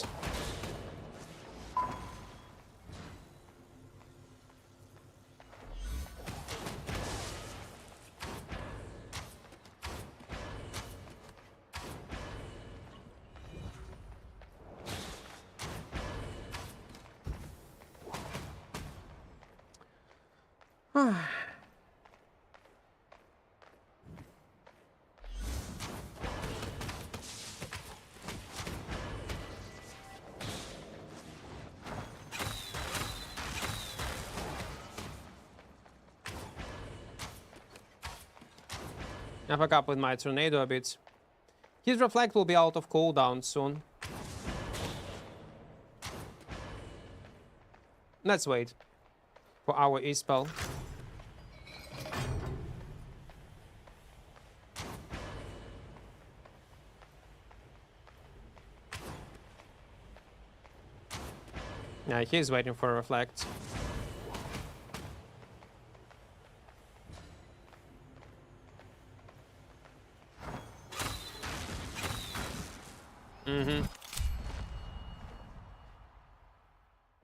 I fuck up with my tornado a bit. His reflect will be out of cooldown soon. Let's wait for our E-spell. Yeah, he's waiting for a reflect.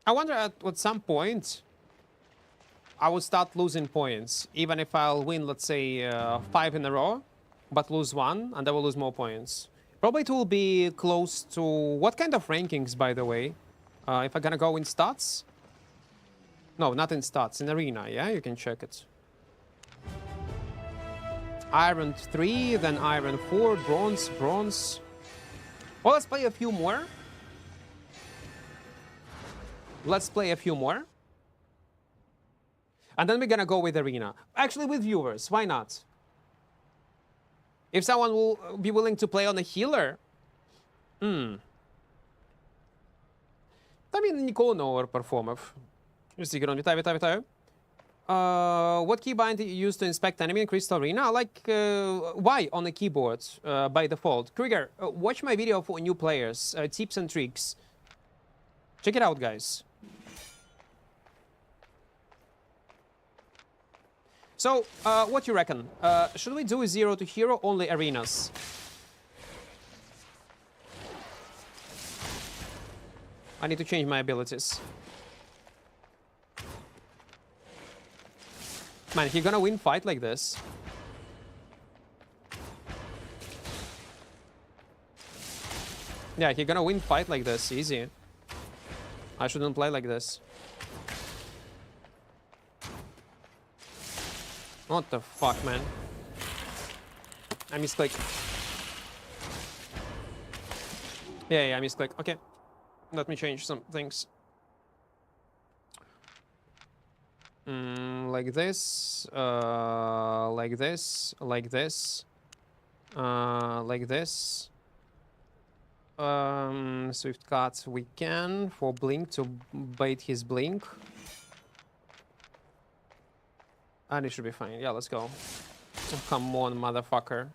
I wonder at some point I will start losing points, even if I'll win, let's say, 5 in a row, but lose 1, and I will lose more points. Probably it will be close to... What kind of rankings, by the way? If I'm gonna go in stats? No, not in stats, in arena, yeah? You can check it. Iron 3, then Iron 4, Bronze, Bronze. Well, let's play a few more. Let's play a few more. And then we're gonna go with arena. Actually, with viewers, why not? If someone will be willing to play on a healer. Там він ніколи не оверперформив. Вітаю. What keybind do you use to inspect enemy in Crystal Arena? Like Y on a keyboard by default. Krieger, watch my video for new players. Tips and tricks. Check it out, guys. So, what you reckon? Should we do 0 to hero, only arenas? I need to change my abilities. Man, he's gonna win fight like this. Yeah, he's gonna win fight like this, easy. I shouldn't play like this. What the fuck, man? I misclick. Yeah, I misclick. Okay. Let me change some things. Like this, like this, like this, like this. Swift cuts we can for blink to bait his blink. And it should be fine. Yeah, let's go. Oh, come on, motherfucker.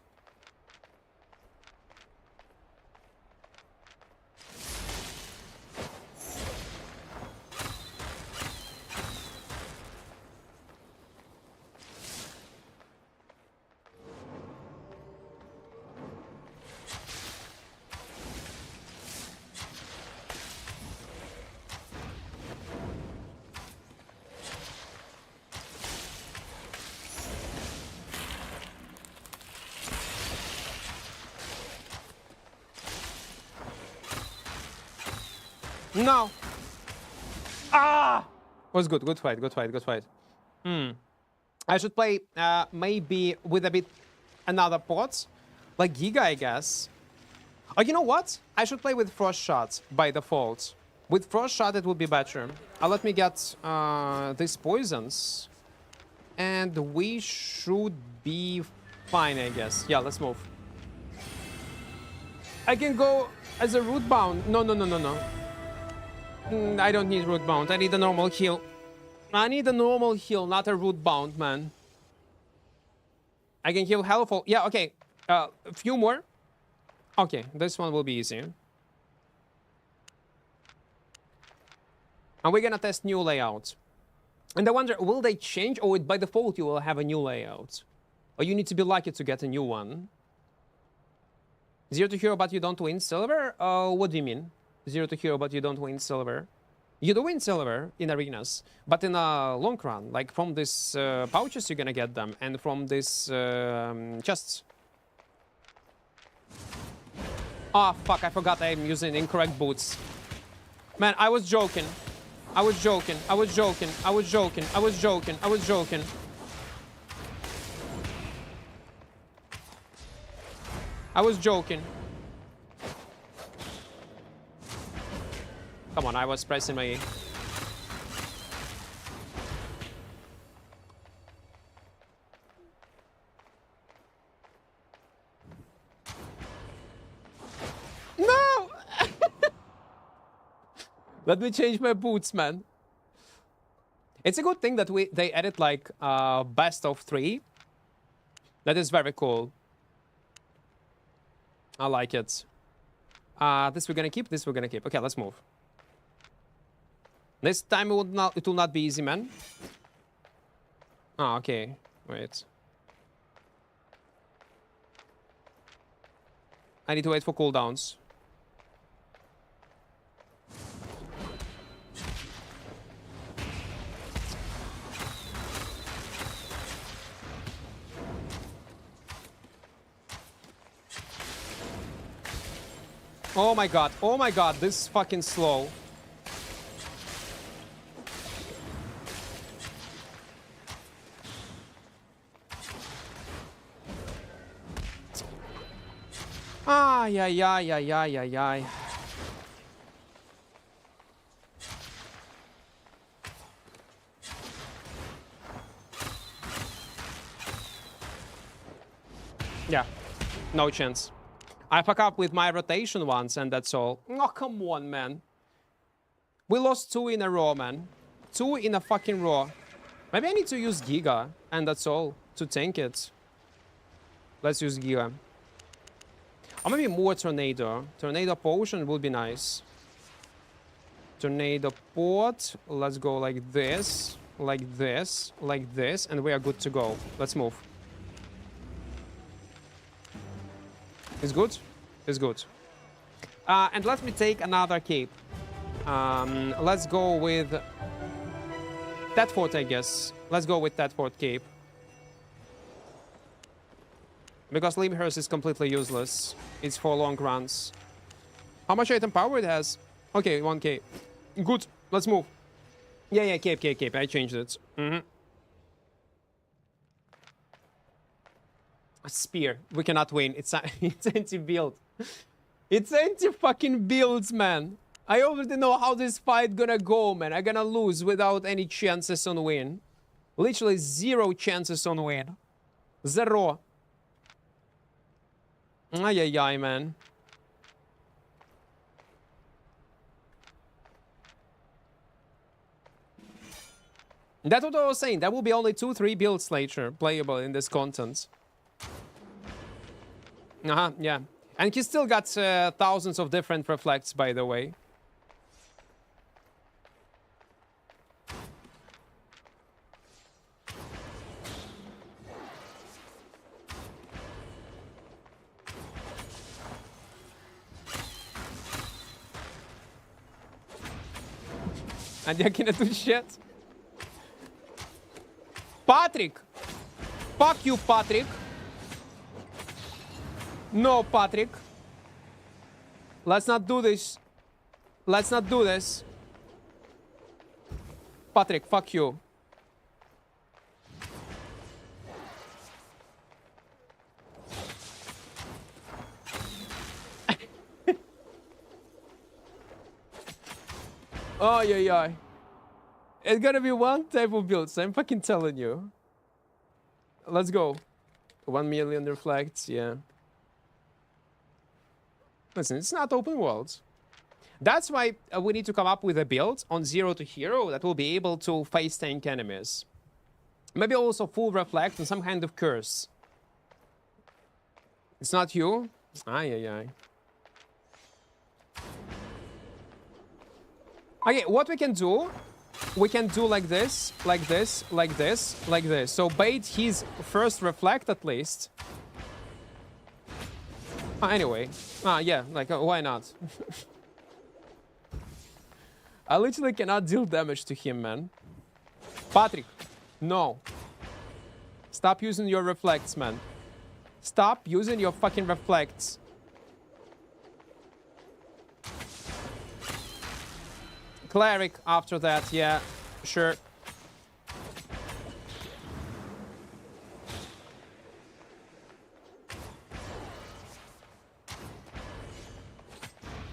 No. Ah! Was good. Good fight. Good fight. Good fight. I should play maybe with a bit another pot, like Giga, I guess. Oh, you know what? I should play with Frost Shot by default. With Frost Shot, it would be better. Let me get these poisons. And we should be fine, I guess. Yeah, let's move. I can go as a root bound. No, no, no, no, no. I don't need root bound. I need a normal heal. I need a normal heal, not a root bound, man. I can heal helpful. Yeah, okay. A few more. Okay, this one will be easy. And we're gonna test new layouts. And I wonder, will they change, or by default you will have a new layout? Or you need to be lucky to get a new one? 0 to hero, but you don't win silver? What do you mean? 0 to hero, but you don't win silver? You do win silver in arenas, but in a long run. Like from these pouches you're gonna get them, and from these chests. Oh, fuck, I forgot I'm using incorrect boots. Man, I was joking. I was joking. I was joking. I was joking. I was joking. I was joking. I was joking. Come on, I was pressing my... No! Let me change my boots, man. It's a good thing that they added like best of 3. That is very cool. I like it. This we're gonna keep. This we're gonna keep. Okay, let's move. This time it will not be easy, man. Oh, okay. Wait. I need to wait for cooldowns. Oh my god, this is fucking slow. Ay, ay, ay, ay, ay, ay, ay. Yeah, no chance. I fuck up with my rotation once, and that's all. Oh, come on, man. We lost 2 in a row, man. 2 in a fucking row. Maybe I need to use Giga, and that's all, to tank it. Let's use Giga. Or maybe more Tornado. Tornado Potion would be nice. Tornado Port. Let's go like this, like this, like this, and we are good to go. Let's move. It's good? It's good. And let me take another cape. Let's go with Thetford, I guess. Let's go with Thetford cape. Because Limhurst is completely useless. It's for long runs. How much item power it has? Okay, 1k. Good. Let's move. Yeah, cape. I changed it. A spear. We cannot win. It's anti-build. It's anti-fucking builds, man. I already know how this fight gonna go, man. I'm gonna lose without any chances on win. Literally 0 chances on win. 0. Ay, ay, ay, man. That's what I was saying. There will be only 2-3 builds later playable in this content. Yeah. And he still got thousands of different reflects, by the way. And you're gonna do shit? Patrick! Fuck you, Patrick! No, Patrick. Let's not do this. Let's not do this. Patrick, fuck you. Oh, yeah. It's gonna be one type of builds, I'm fucking telling you. Let's go. 1 million reflects, yeah. Listen, it's not open world. That's why we need to come up with a build on 0 to hero that will be able to face tank enemies. Maybe also full reflect and some kind of curse. It's not you? Ay, ay, ay. Okay, what we can do like this, like this, like this, like this. So bait his first reflect at least. Anyway, yeah, like why not? I literally cannot deal damage to him, man. Patrick, no. Stop using your reflects, man. Stop using your fucking reflects. Cleric after that, yeah, sure.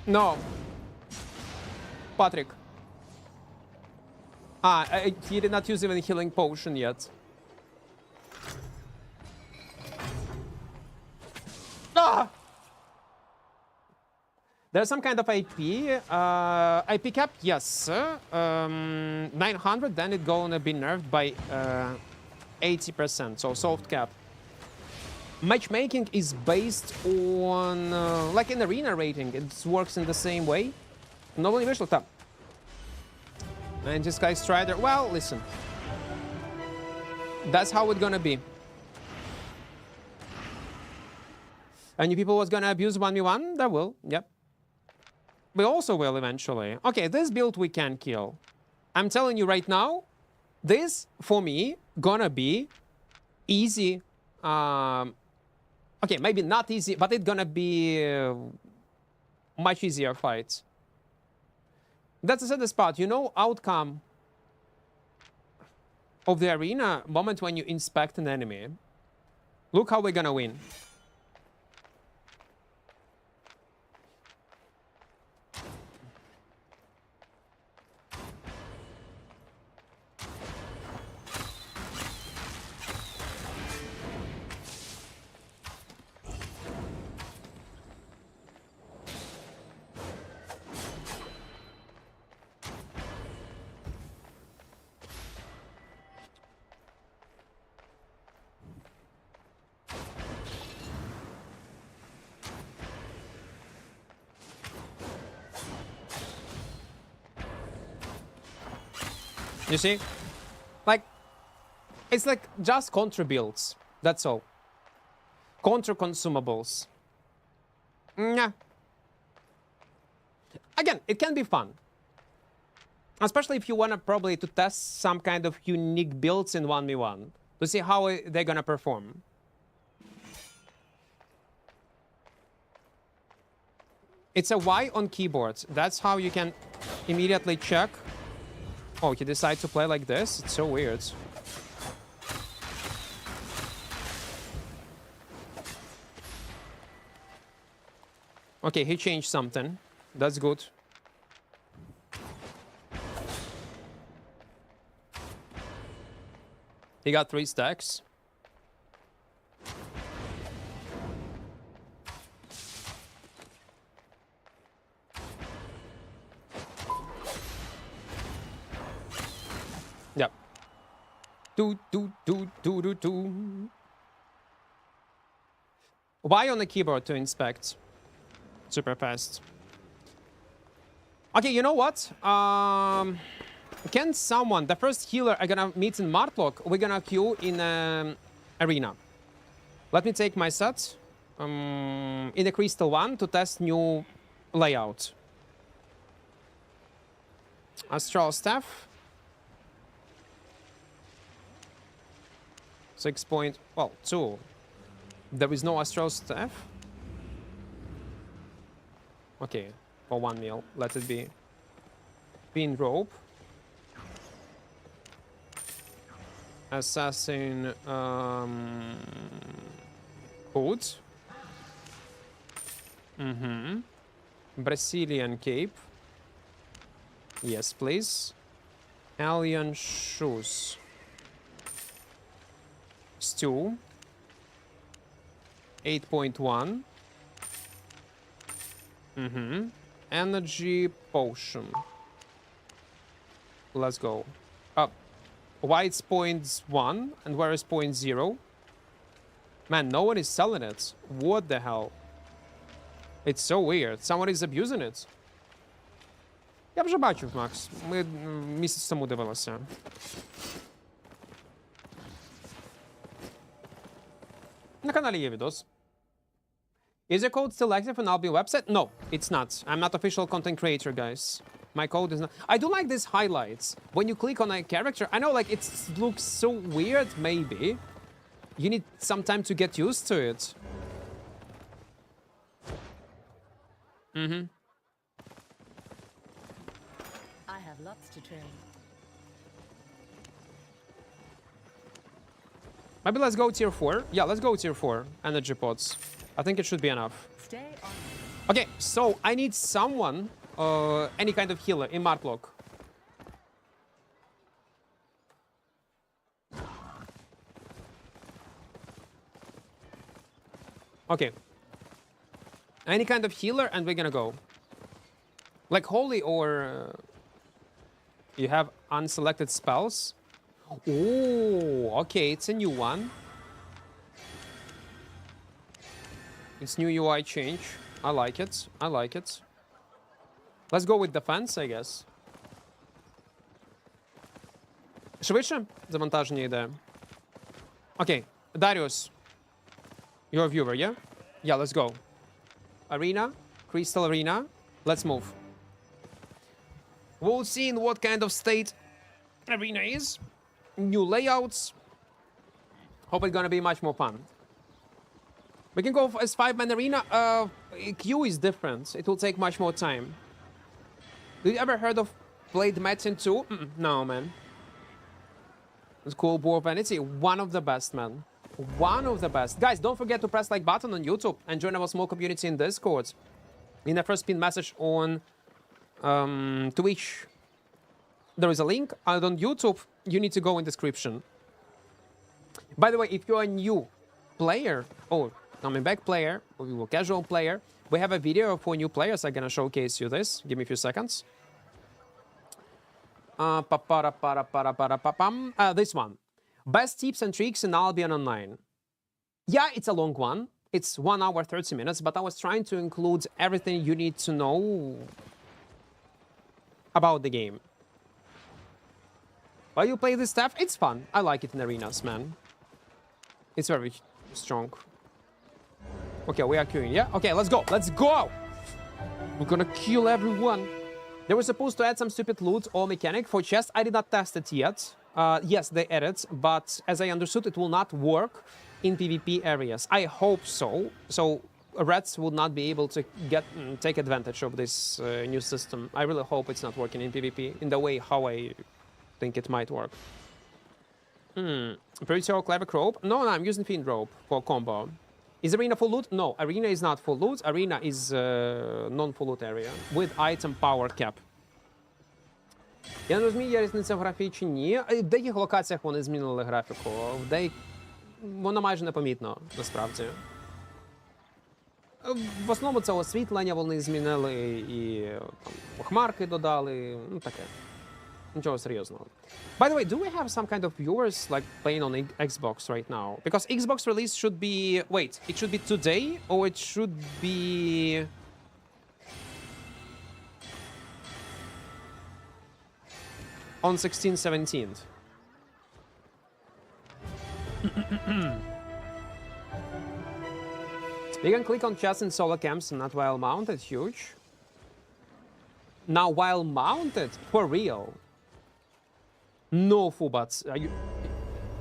No. Patrick. He did not use even a healing potion yet. Ah! There's some kind of IP. IP cap, yes. 900, then it's gonna be nerfed by 80%, so soft cap. Matchmaking is based on, like an arena rating. It works in the same way. Новый вышел там. And this guy Strider, well, listen. That's how it's gonna be. And if people was gonna abuse 1v1, they will, yep. We also will eventually. Okay, this build we can kill. I'm telling you right now, this, for me, gonna be easy. Okay, maybe not easy, but it's gonna be much easier fight. That's the saddest part. You know, outcome of the arena moment when you inspect an enemy. Look how we're gonna win. You see? Like, it's like just contra builds. That's all. Contra consumables. Yeah. Again, it can be fun. Especially if you want to probably to test some kind of unique builds in 1v1. To see how they're gonna perform. It's a Y on keyboard. That's how you can immediately check. Oh, he decided to play like this? It's so weird. Okay, he changed something. That's good. He got 3 stacks. Yep. Do. Y on the keyboard to inspect. Super fast. Okay, you know what? Can someone, the first healer I'm gonna meet in Martlock, we're gonna queue in arena. Let me take my set in the Crystal 1 to test new layout. Astral Staff. 6.2. There is no Astral Staff. Okay, for 1 mil, let it be. Pin Rope. Assassin Hood. Brazilian Cape. Yes, please. Alien Shoes. 2. 8.1. Energy potion. Let's go. Up. Why it's 0.1 and where is 0.0? Man, no one is selling it. What the hell? It's so weird. Someone is abusing it. Я вже бачив, Макс. Ми місяць тому дивилися. На каналі є відос. Is your code still active on Albion website? No, it's not. I'm not official content creator, guys. My code is not. I do like these highlights. When you click on a character, I know like it looks so weird, maybe. You need some time to get used to it. I have lots to train. Maybe let's go tier 4. Yeah, let's go tier 4. Energy pods. I think it should be enough. Stay on. Okay, so I need someone, any kind of healer in Martlock. Okay. Any kind of healer and we're gonna go. Like holy or... you have unselected spells? Oh, okay, it's a new one. It's new UI change. I like it. I like it. Let's go with defense, I guess. Швидше завантаження йде. Okay, Darius. You're a viewer, yeah? Yeah, let's go. Arena, Crystal Arena. Let's move. We'll see in what kind of state Arena is. New layouts. Hope it's gonna be much more fun. We can go as 5-man Arena. Queue is different. It will take much more time. Do you ever heard of Blade Metin 2? No, man. It's cool, Boar Vanity. One of the best, man. One of the best. Guys, don't forget to press like button on YouTube and join our small community in Discord. In the first pinned message on Twitch, there is a link. And on YouTube, you need to go in description. By the way, if you're a new player or coming back player or casual player, we have a video for new players. I'm gonna showcase you this. Give me a few seconds. This one. Best tips and tricks in Albion Online. Yeah, it's a long one. It's 1 hour, 30 minutes, but I was trying to include everything you need to know about the game. While you play this stuff, it's fun. I like it in arenas, man. It's very strong. Okay, we are queuing, yeah? Okay, let's go. Let's go! We're gonna kill everyone. They were supposed to add some stupid loot or mechanic for chest. I did not test it yet. Yes, they added, but as I understood, it will not work in PvP areas. I hope so. So rats will not be able to take advantage of this new system. I really hope it's not working in PvP in the way how I think it might work. Pretty clever rope. No, I'm using Fiend rope for combo. Is Arena full loot? No, Arena is not full loot. Arena is non-full loot area with item power cap. Я не розумію, є різниця в графіці чи ні. В деяких локаціях вони змінили графіку, в деяких воно майже непомітно, насправді. В основному це освітлення вони змінили і там, хмарки додали, ну таке. Нічого серйозного. By the way, do we have some kind of viewers like playing on Xbox right now? Because Xbox release should be... Wait, it should be today or it should be... on 16th, 17th. You can click on chests in solo camps and not while mounted. Huge. Now while mounted? For real? No Fubats. Are you...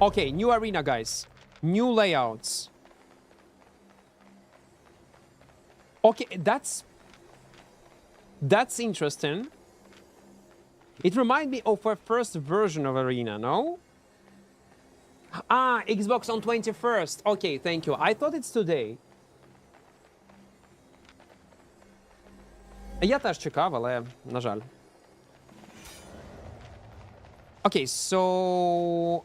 Okay, new arena, guys. New layouts. Okay, that's interesting. It reminds me of our first version of Arena, no? Ah, Xbox on 21st. Okay, thank you. I thought it's today. Я теж чекав, але, на жаль. Okay, so...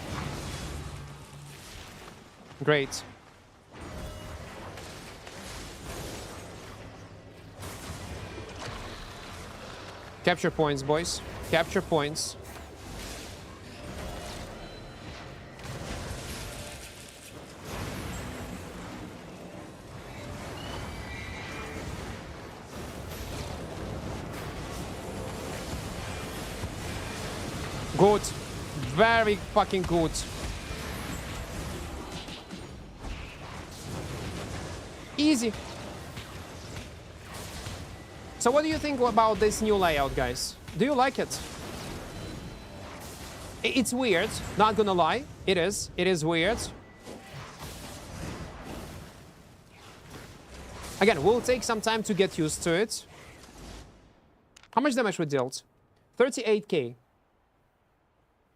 Great. Capture points, boys. Capture points. Good. Very fucking good. Easy. So what do you think about this new layout, guys? Do you like it? It's weird, not gonna lie. It is. It is weird. Again, we'll take some time to get used to it. How much damage we dealt? 38k.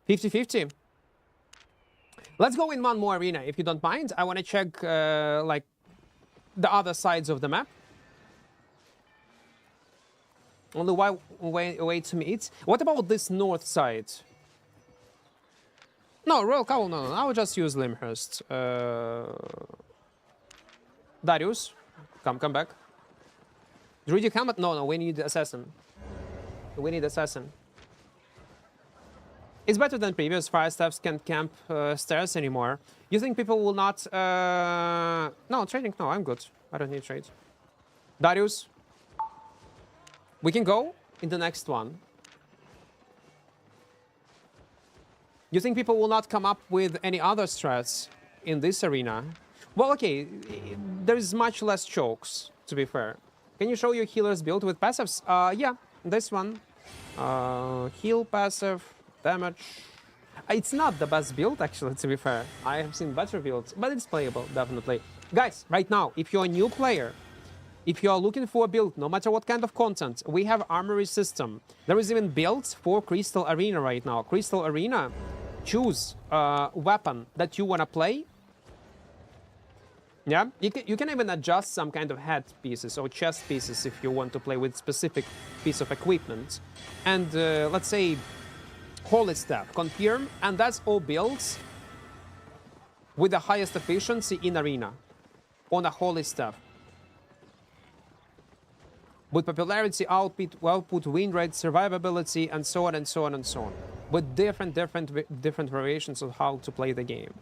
50-50. Let's go in one more arena, if you don't mind. I want to check, like, the other sides of the map. Only one way to meet. What about this north side? No, Royal Cowl, no. I will just use Limhurst. Darius, come back. Druidic Helmet? No, we need Assassin. We need Assassin. It's better than previous. Fire Staffs can't camp stairs anymore. You think people will not... No, trading? No, I'm good. I don't need trade. Darius. We can go in the next one. You think people will not come up with any other strats in this arena? Well, okay, there's much less chokes, to be fair. Can you show your healer's build with passives? Yeah, this one. Heal passive, damage. It's not the best build, actually, to be fair. I have seen better builds, but it's playable, definitely. Guys, right now, if you're a new player, if you are looking for a build, no matter what kind of content, we have Armory system. There is even builds for Crystal Arena right now. Crystal Arena, choose a weapon that you want to play. Yeah, you can even adjust some kind of head pieces or chest pieces if you want to play with specific piece of equipment. And let's say Holy Staff, confirm, and that's all builds with the highest efficiency in Arena on a Holy Staff. With popularity, output, win rate, survivability, and so on and so on and so on. With different variations of how to play the game.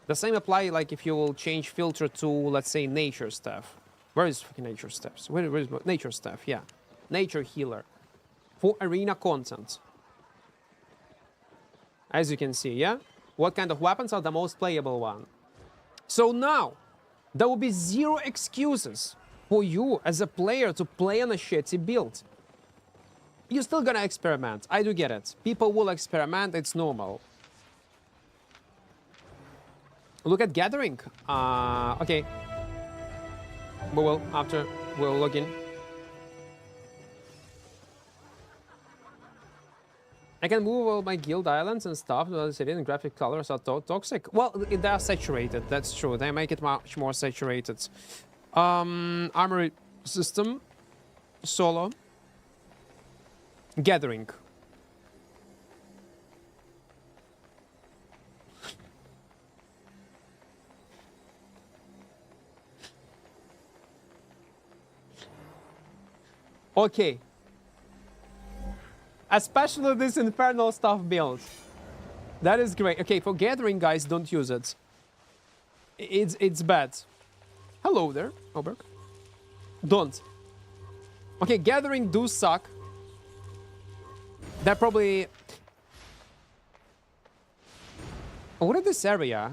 The same apply like if you will change filter to, let's say, Nature Staff. Where is fucking Nature Staffs? Where is Nature Staff? Yeah. Nature Healer. For arena content. As you can see, yeah? What kind of weapons are the most playable one? So now, there will be zero excuses for you as a player to play on a shitty build. You're still gonna experiment. I do get it. People will experiment, it's normal. Look at Gathering. Okay. We will, after we'll log in. I can move all my guild islands and stuff, but the graphic colors are toxic. Well, they are saturated, that's true. They make it much more saturated. Armory system. Solo. Gathering. Okay. Especially this Infernal Stuff build. That is great. Okay, for Gathering, guys, don't use it. It's bad. Hello there, Oberg. Don't. Okay, Gathering do suck. They're probably... What is this area?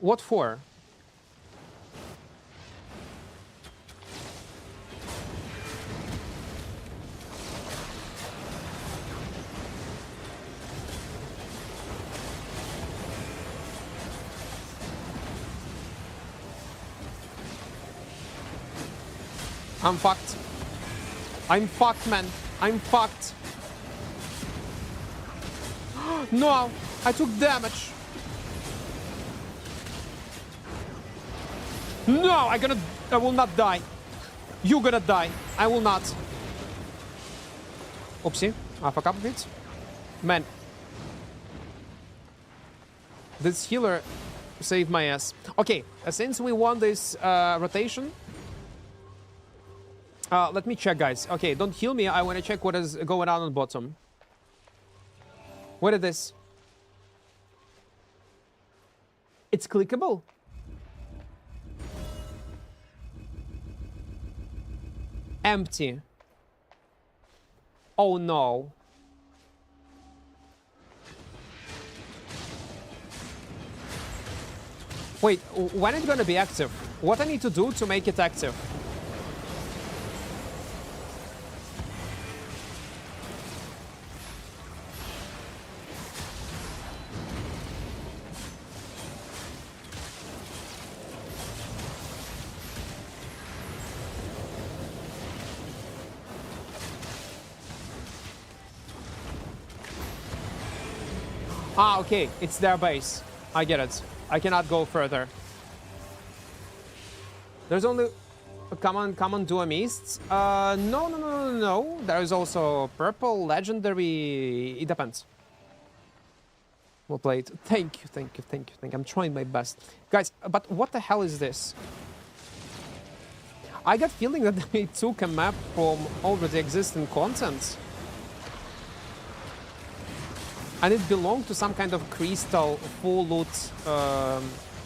What for? I'm fucked. I'm fucked, man. I'm fucked. No, I took damage. No, I will not die. You gonna die. I will not. Oopsie, I fuck up a bit. Man. This healer Save my ass. Okay, since we won this rotation, let me check, guys. Okay, don't heal me. I want to check what is going on bottom. What is this? It's clickable. Empty. Oh no. Wait, when it's gonna be active? What I need to do to make it active? Ah, okay, it's their base. I get it. I cannot go further. There's only common duamists. No. There is also purple, legendary. It depends. We'll play it. Thank you. I'm trying my best. Guys, but what the hell is this? I got feeling that they took a map from already existing content. And it belonged to some kind of crystal full loot.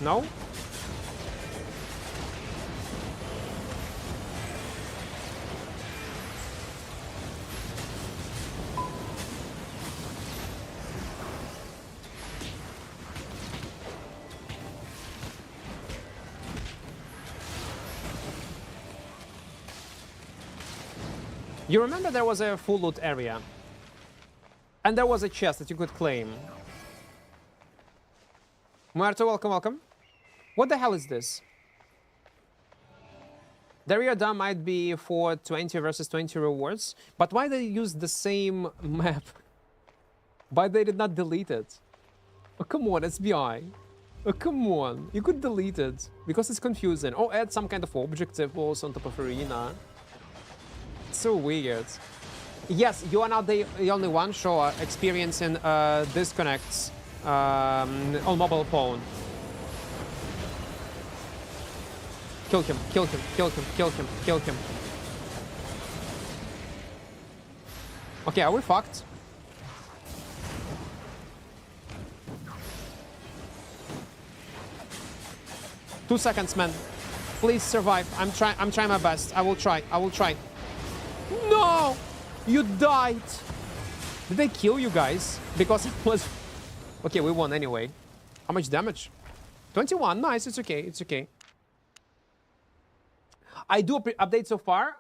No? You remember there was a full loot area? And there was a chest that you could claim. Muerto, welcome. What the hell is this? The rear dam might be for 20 versus 20 rewards, but why they use the same map? Why they did not delete it? Oh, come on, SBI. Oh, come on. You could delete it because it's confusing. Or add some kind of objective also on top of arena. It's so weird. Yes, you are not the only one, sure, experiencing disconnects on mobile phone. Kill him. Okay, are we fucked? Two seconds, man. Please survive. I'm trying my best. I will try. No! You died! Did they kill you guys? Because it was... Okay, we won anyway. How much damage? 21. Nice, it's okay. I do update so far.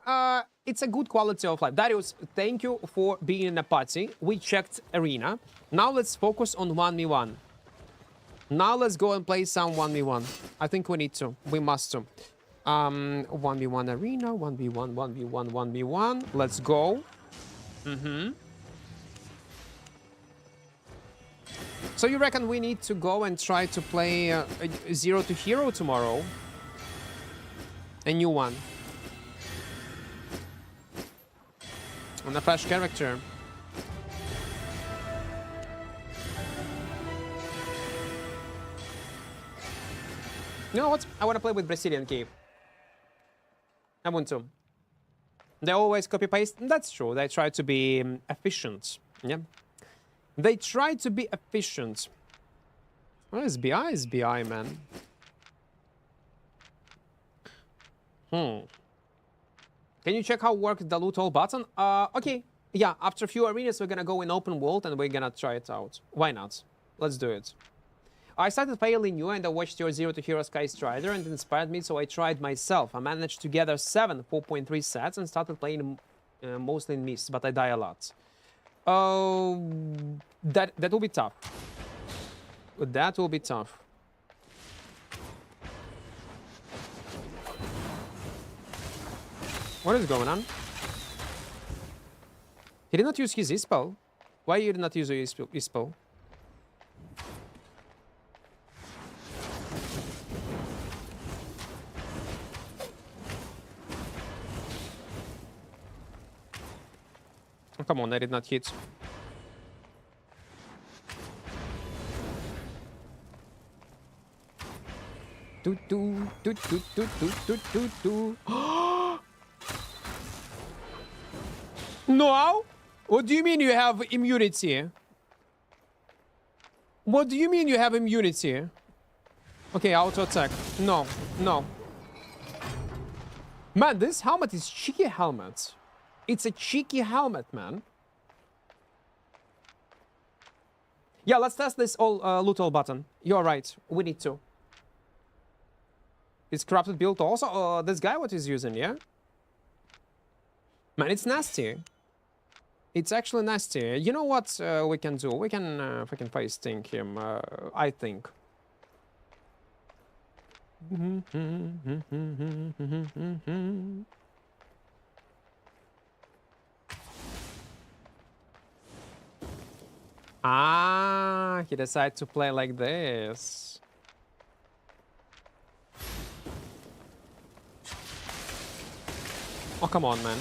It's a good quality of life. Darius, thank you for being in a party. We checked arena. Now let's focus on 1v1. Now let's go and play some 1v1. I think we need to. We must to. 1v1 arena. 1v1. Let's go. So you reckon we need to go and try to play 0 to hero tomorrow? A new one. On a fresh character. You know what? I want to play with Brazilian Cave. I want to. They always copy-paste. That's true. They try to be efficient. Yeah. They try to be efficient. Well, SBI is BI, man. Can you check how works the loot all button? Okay. Yeah, after a few arenas, we're gonna go in open world and we're gonna try it out. Why not? Let's do it. I started playing you and I watched your 0 to Hero Sky Strider and it inspired me, so I tried myself. I managed to gather 7 4.3 sets and started playing mostly in mists, but I die a lot. That will be tough. That will be tough. What is going on? He did not use his E-spell. Why you did not use your E-spell? Oh, come on, I did not hit. No? What do you mean you have immunity? What do you mean you have immunity? Okay, auto attack. No, no. Man, this helmet is cheeky helmet. It's a cheeky helmet, man. Yeah, let's test this loot all button. You're right. We need to. It's corrupted build also. This guy what he's using, yeah? Man, it's nasty. It's actually nasty. You know what we can do? We can freaking face tank him, I think. Ah, he decided to play like this. Oh, come on, man.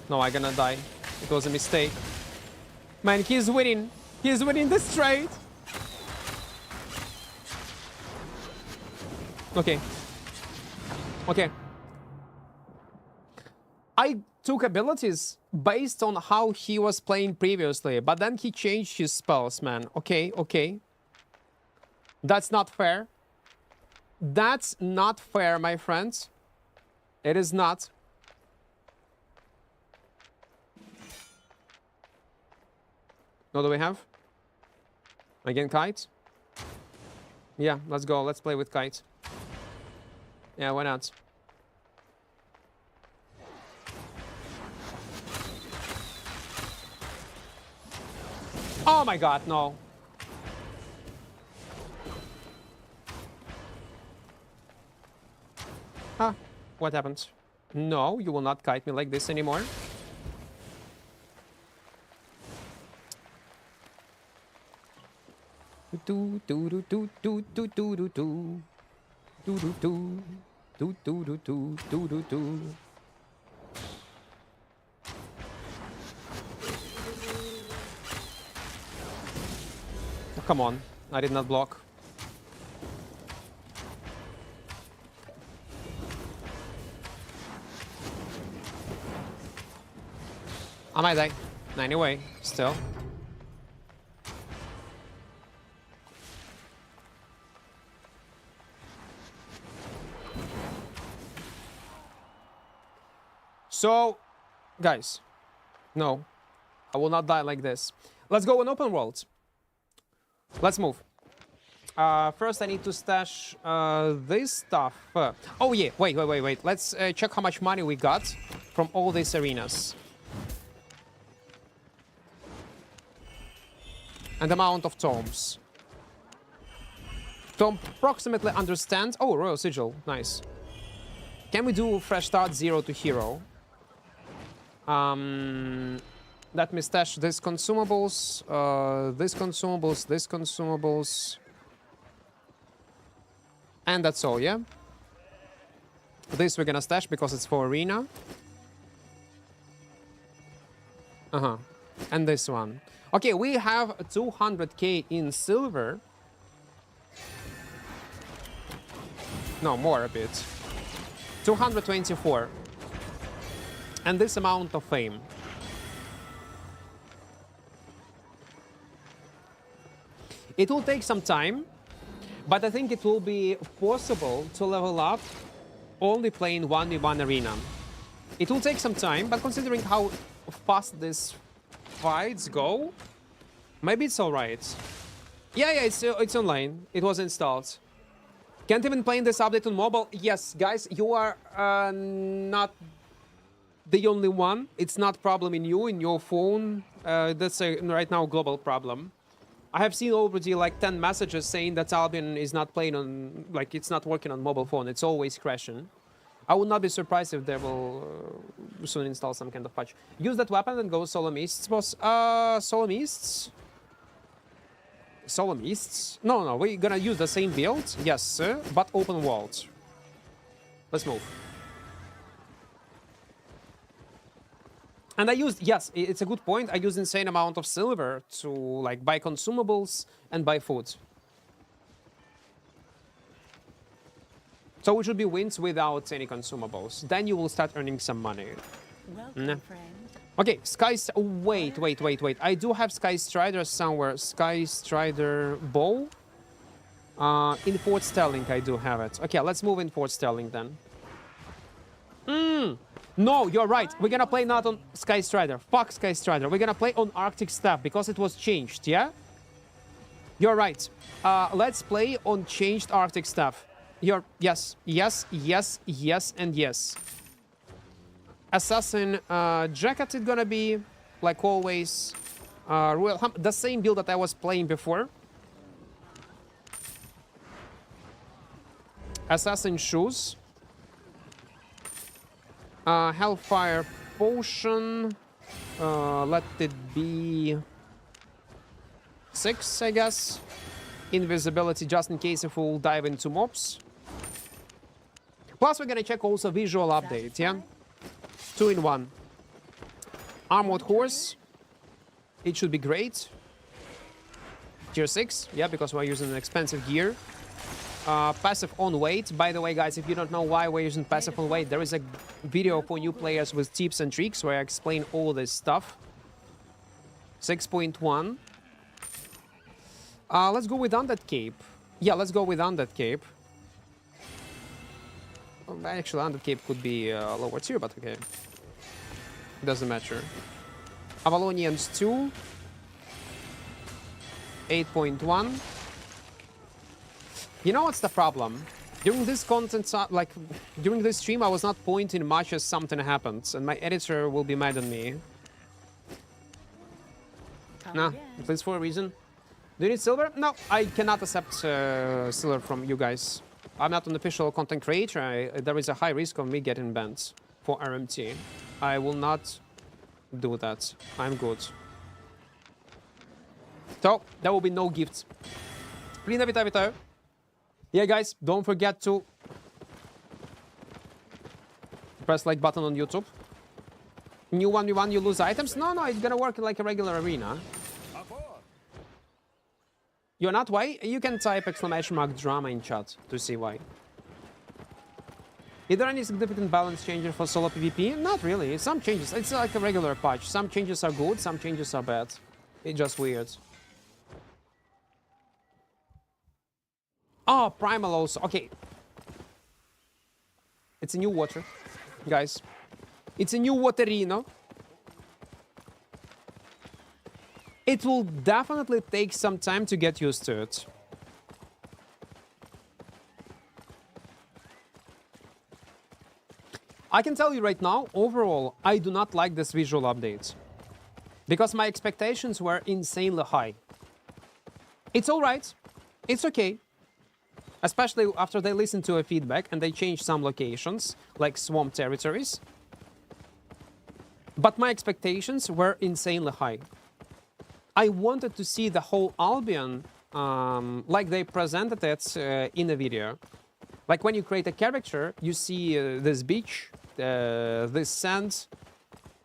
No, I'm gonna die. It was a mistake. Man, he's winning. He's winning this trade. Okay. Okay. I took abilities based on how he was playing previously, but then he changed his spells, man. Okay, okay. That's not fair. That's not fair, my friends. It is not. What do we have? Again, kite? Yeah, let's go. Let's play with kite. Yeah, why not? Oh my god, no. Huh? What happened? No, you will not kite me like this anymore. Do do do do do do do do do do do do do do do do do do. Come on, I did not block. I might die. Anyway, still. So, guys, no, I will not die like this. Let's go on open world. Let's move. First, I need to stash this stuff. Oh yeah, wait. Let's check how much money we got from all these arenas. And the amount of tomes. To approximately understand... Oh, Royal Sigil, nice. Can we do fresh start 0 to hero? Let me stash these consumables, these consumables. And that's all, yeah? This we're gonna stash because it's for arena. Uh-huh. And this one. Okay, we have 200k in silver. No, more a bit. 224. And this amount of fame. It will take some time, but I think it will be possible to level up only playing 1v1 arena. It will take some time, but considering how fast these fights go, maybe it's alright. Yeah, it's online. It was installed. Can't even play in this update on mobile. Yes, guys, you are not the only one. It's not problem in your phone. That's a right now global problem. I have seen already like 10 messages saying that Albion is not playing on, like it's not working on mobile phone. It's always crashing. I would not be surprised if they will soon install some kind of patch. Use that weapon and go Solo Mists, boss. Solo Mists? Solo Mists? No, we're gonna use the same build. Yes, sir, but open world. Let's move. And I used, yes, it's a good point. I used insane amount of silver to like buy consumables and buy food. So it should be wins without any consumables. Then you will start earning some money. Welcome, friend. Okay, wait. I do have Sky Strider somewhere. Sky Strider bow. In Fort Sterling, I do have it. Okay, let's move in Fort Sterling then. No, you're right. We're gonna play not on Sky Strider. Fuck Sky Strider. We're gonna play on Arctic Staff because it was changed, yeah? You're right. Let's play on changed Arctic Staff. Yes, and yes. Assassin Jacket is gonna be, like always, the same build that I was playing before. Assassin Shoes. Hellfire Potion. Let it be 6, I guess. Invisibility just in case if we'll dive into mobs. Plus we're gonna check also visual update, yeah? 2 in 1. Armored Horse. It should be great. Tier 6, yeah, because we're using an expensive gear. Passive on weight. By the way, guys, if you don't know why we're using passive on weight, there is a video for new players with tips and tricks where I explain all this stuff. 6.1. Let's go with Undead Cape. Yeah, let's go with Undead Cape. Well, actually, Undead Cape could be lower tier, but okay. Doesn't matter. Avalonians 2. 8.1. You know what's the problem? During this content, like, during this stream, I was not pointing much as something happened, and my editor will be mad at me. Nah, at least for a reason. Do you need silver? No, I cannot accept silver from you guys. I'm not an official content creator. There is a high risk of me getting banned for RMT. I will not do that. I'm good. So, there will be no gifts. Vita. Yeah, guys, don't forget to press like button on YouTube. New 1v1, you lose items? No, it's gonna work like a regular arena. You're not why? You can type !drama in chat to see why. Is there any significant balance changer for solo PvP? Not really. Some changes. It's like a regular patch. Some changes are good, some changes are bad. It's just weird. Oh, Primal also. Okay. It's a new water, guys. It's a new waterino. It will definitely take some time to get used to it. I can tell you right now, overall, I do not like this visual update. Because my expectations were insanely high. It's alright. It's okay. Especially after they listened to a feedback and they changed some locations, like swamp territories. But my expectations were insanely high. I wanted to see the whole Albion like they presented it in a video. Like when you create a character, you see this beach, this sand,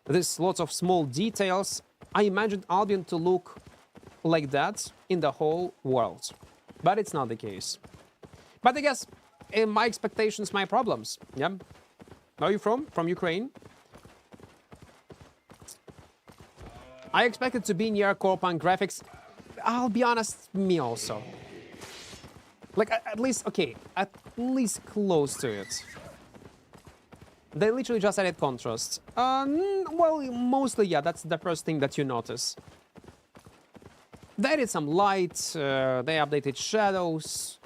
this lots of small details. I imagined Albion to look like that in the whole world. But it's not the case. But I guess my expectations, my problems. Yeah. Where are you from? From Ukraine. I expected to be near Corpunk graphics. I'll be honest, me also. Like at least, okay, at least close to it. They literally just added contrast. Well, mostly, yeah, that's the first thing that you notice. They added some light, they updated shadows.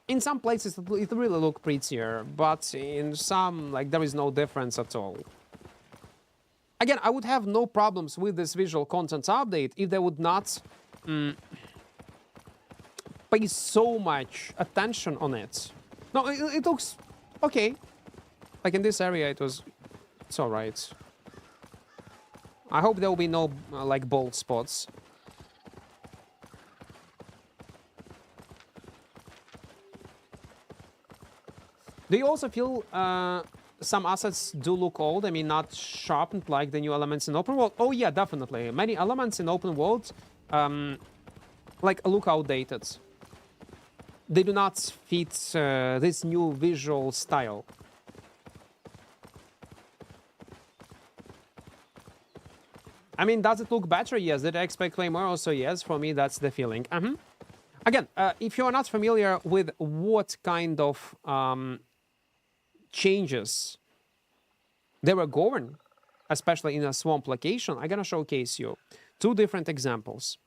In some places it really looked prettier, but in some, like, there is no difference at all. Again, I would have no problems with this visual content update if they would not pay so much attention on it. No, it looks okay. Like in this area, it's alright. I hope there will be no, like, bold spots. Do you also feel some assets do look old? I mean, not sharpened like the new elements in open world? Oh yeah, definitely. Many elements in open world, like, look outdated. they do not fit this new visual style. I mean, does it look better? Yes. Did I expect way more? Also, yes. For me, that's the feeling. Again, if you're not familiar with what kind of changes they were going, especially in a swamp location, I'm gonna showcase you two different examples.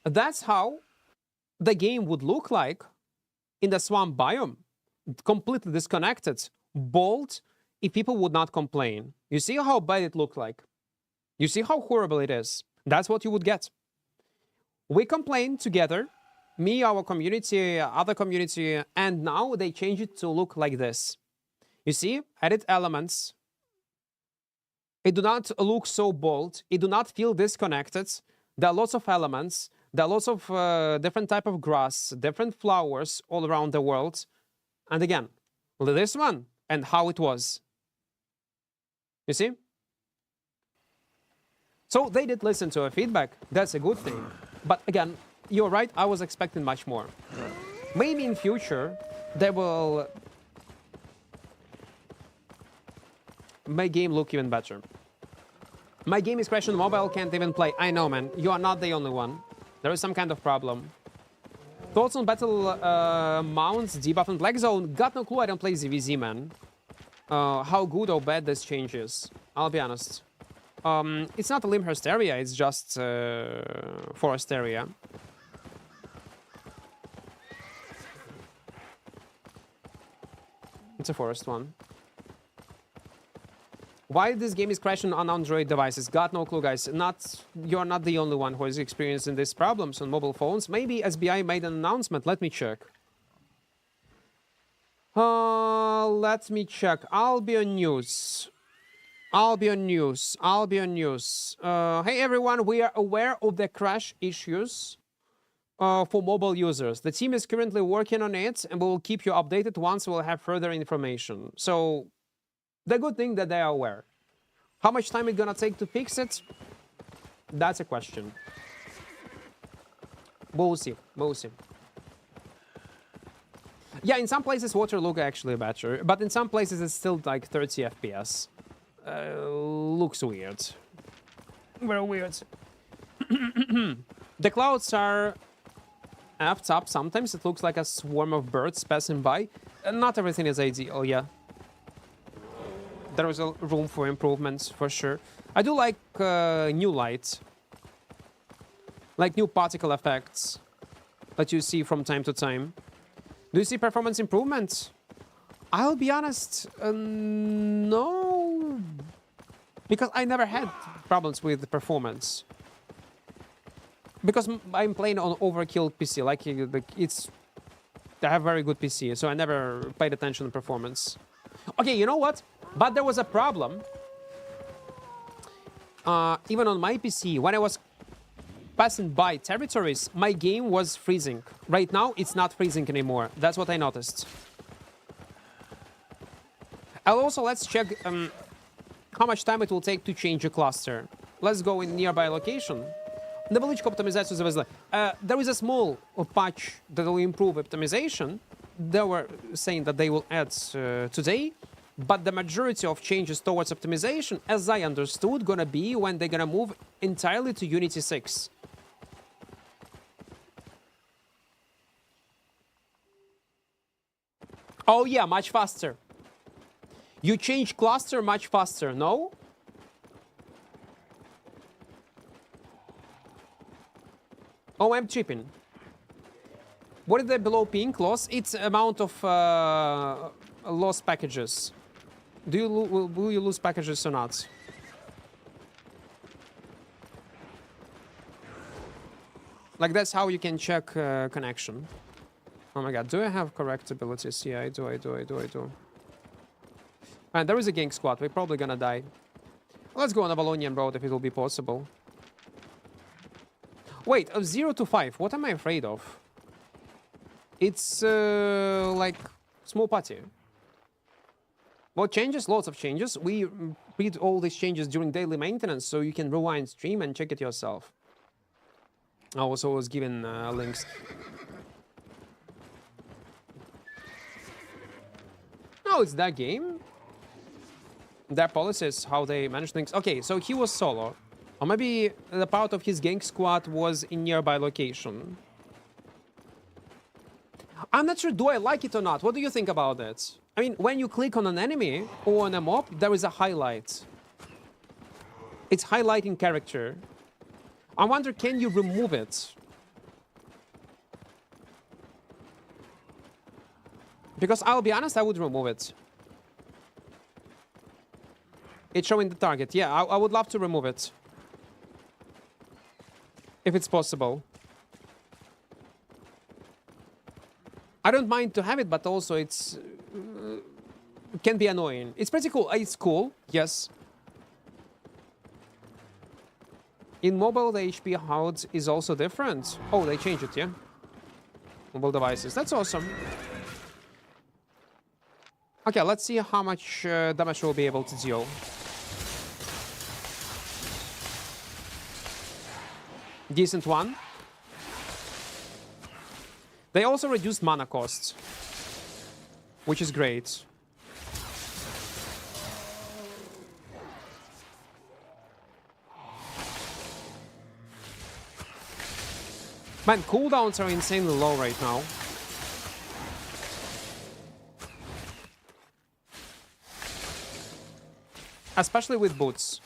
That's how the game would look like in the swamp biome, completely disconnected, bold, if people would not complain. You see how bad it looked like? You see how horrible it is? That's what you would get. We complained together, me, our community, other community, and now they change it to look like this. You see, edit elements. It do not look so bold. It do not feel disconnected. There are lots of elements. There are lots of different type of grass, different flowers all around the world. And again, this one and how it was. You see? So they did listen to our feedback. That's a good thing. But again, you're right, I was expecting much more. Maybe in future, they will make game look even better. My game is crashing mobile, can't even play. I know, man. You are not the only one. There is some kind of problem. Thoughts on battle mounts, debuff, and black zone? Got no clue, I don't play ZVZ, man. How good or bad this change is. I'll be honest. It's not a Limhurst area, it's just forest area. It's a forest one. Why this game is crashing on Android devices? Got no clue, guys. You're not the only one who is experiencing these problems on mobile phones. Maybe SBI made an announcement. Let me check. Let me check. Albion News. Albion News. Albion News. Hey everyone, we are aware of the crash issues for mobile users. The team is currently working on it and we will keep you updated once we'll have further information. So, the good thing that they are aware. How much time it's gonna take to fix it? That's a question. We'll see. We'll see. Yeah, in some places water look actually better, but in some places it's still like 30 FPS. Looks weird. Very weird. The clouds are effed up. Sometimes it looks like a swarm of birds passing by. Not everything is ideal, yeah. There is a room for improvements, for sure. I do like new light. Like new particle effects that you see from time to time. Do you see performance improvements? I'll be honest, no. Because I never had problems with the performance. Because I'm playing on overkill PC, like it's... I have very good PC, so I never paid attention to performance. Okay, you know what? But there was a problem. Even on my PC, when I was passing by territories, my game was freezing. Right now, it's not freezing anymore. That's what I noticed. And also, let's check how much time it will take to change a cluster. Let's go in nearby location. Невеличку оптимізацію завезли. There is a small patch that will improve optimization. They were saying that they will add today. But the majority of changes towards optimization, as I understood, gonna be when they're gonna move entirely to Unity 6. Oh yeah, much faster. You change cluster much faster, no? Oh, I'm tripping. What is the below pink loss? It's amount of lost packages. Will you lose packages or not? Like that's how you can check connection. Oh my god, do I have correct abilities? Yeah, I do. And there is a gang squad, we're probably gonna die. Let's go on Avalonian Road if it will be possible. Wait, of 0 to 5, what am I afraid of? It's like small party. What changes? Lots of changes. We read all these changes during daily maintenance, so you can rewind stream and check it yourself. I also was given links. No, it's that game. Their policies, how they manage things. Okay, so he was solo. Or maybe the part of his gang squad was in nearby location. I'm not sure, do I like it or not? What do you think about it? I mean, when you click on an enemy or on a mob, there is a highlight. It's highlighting character. I wonder, can you remove it? Because I'll be honest, I would remove it. It's showing the target. Yeah, I would love to remove it. If it's possible. I don't mind to have it, but also it's... can be annoying. It's pretty cool. It's cool, yes. In mobile, the HP HUD is also different. Oh, they changed it, yeah? Mobile devices. That's awesome. Okay, let's see how much damage we'll be able to deal. Decent one. They also reduced mana costs, which is great. Man, cooldowns are insanely low right now. Especially with boots.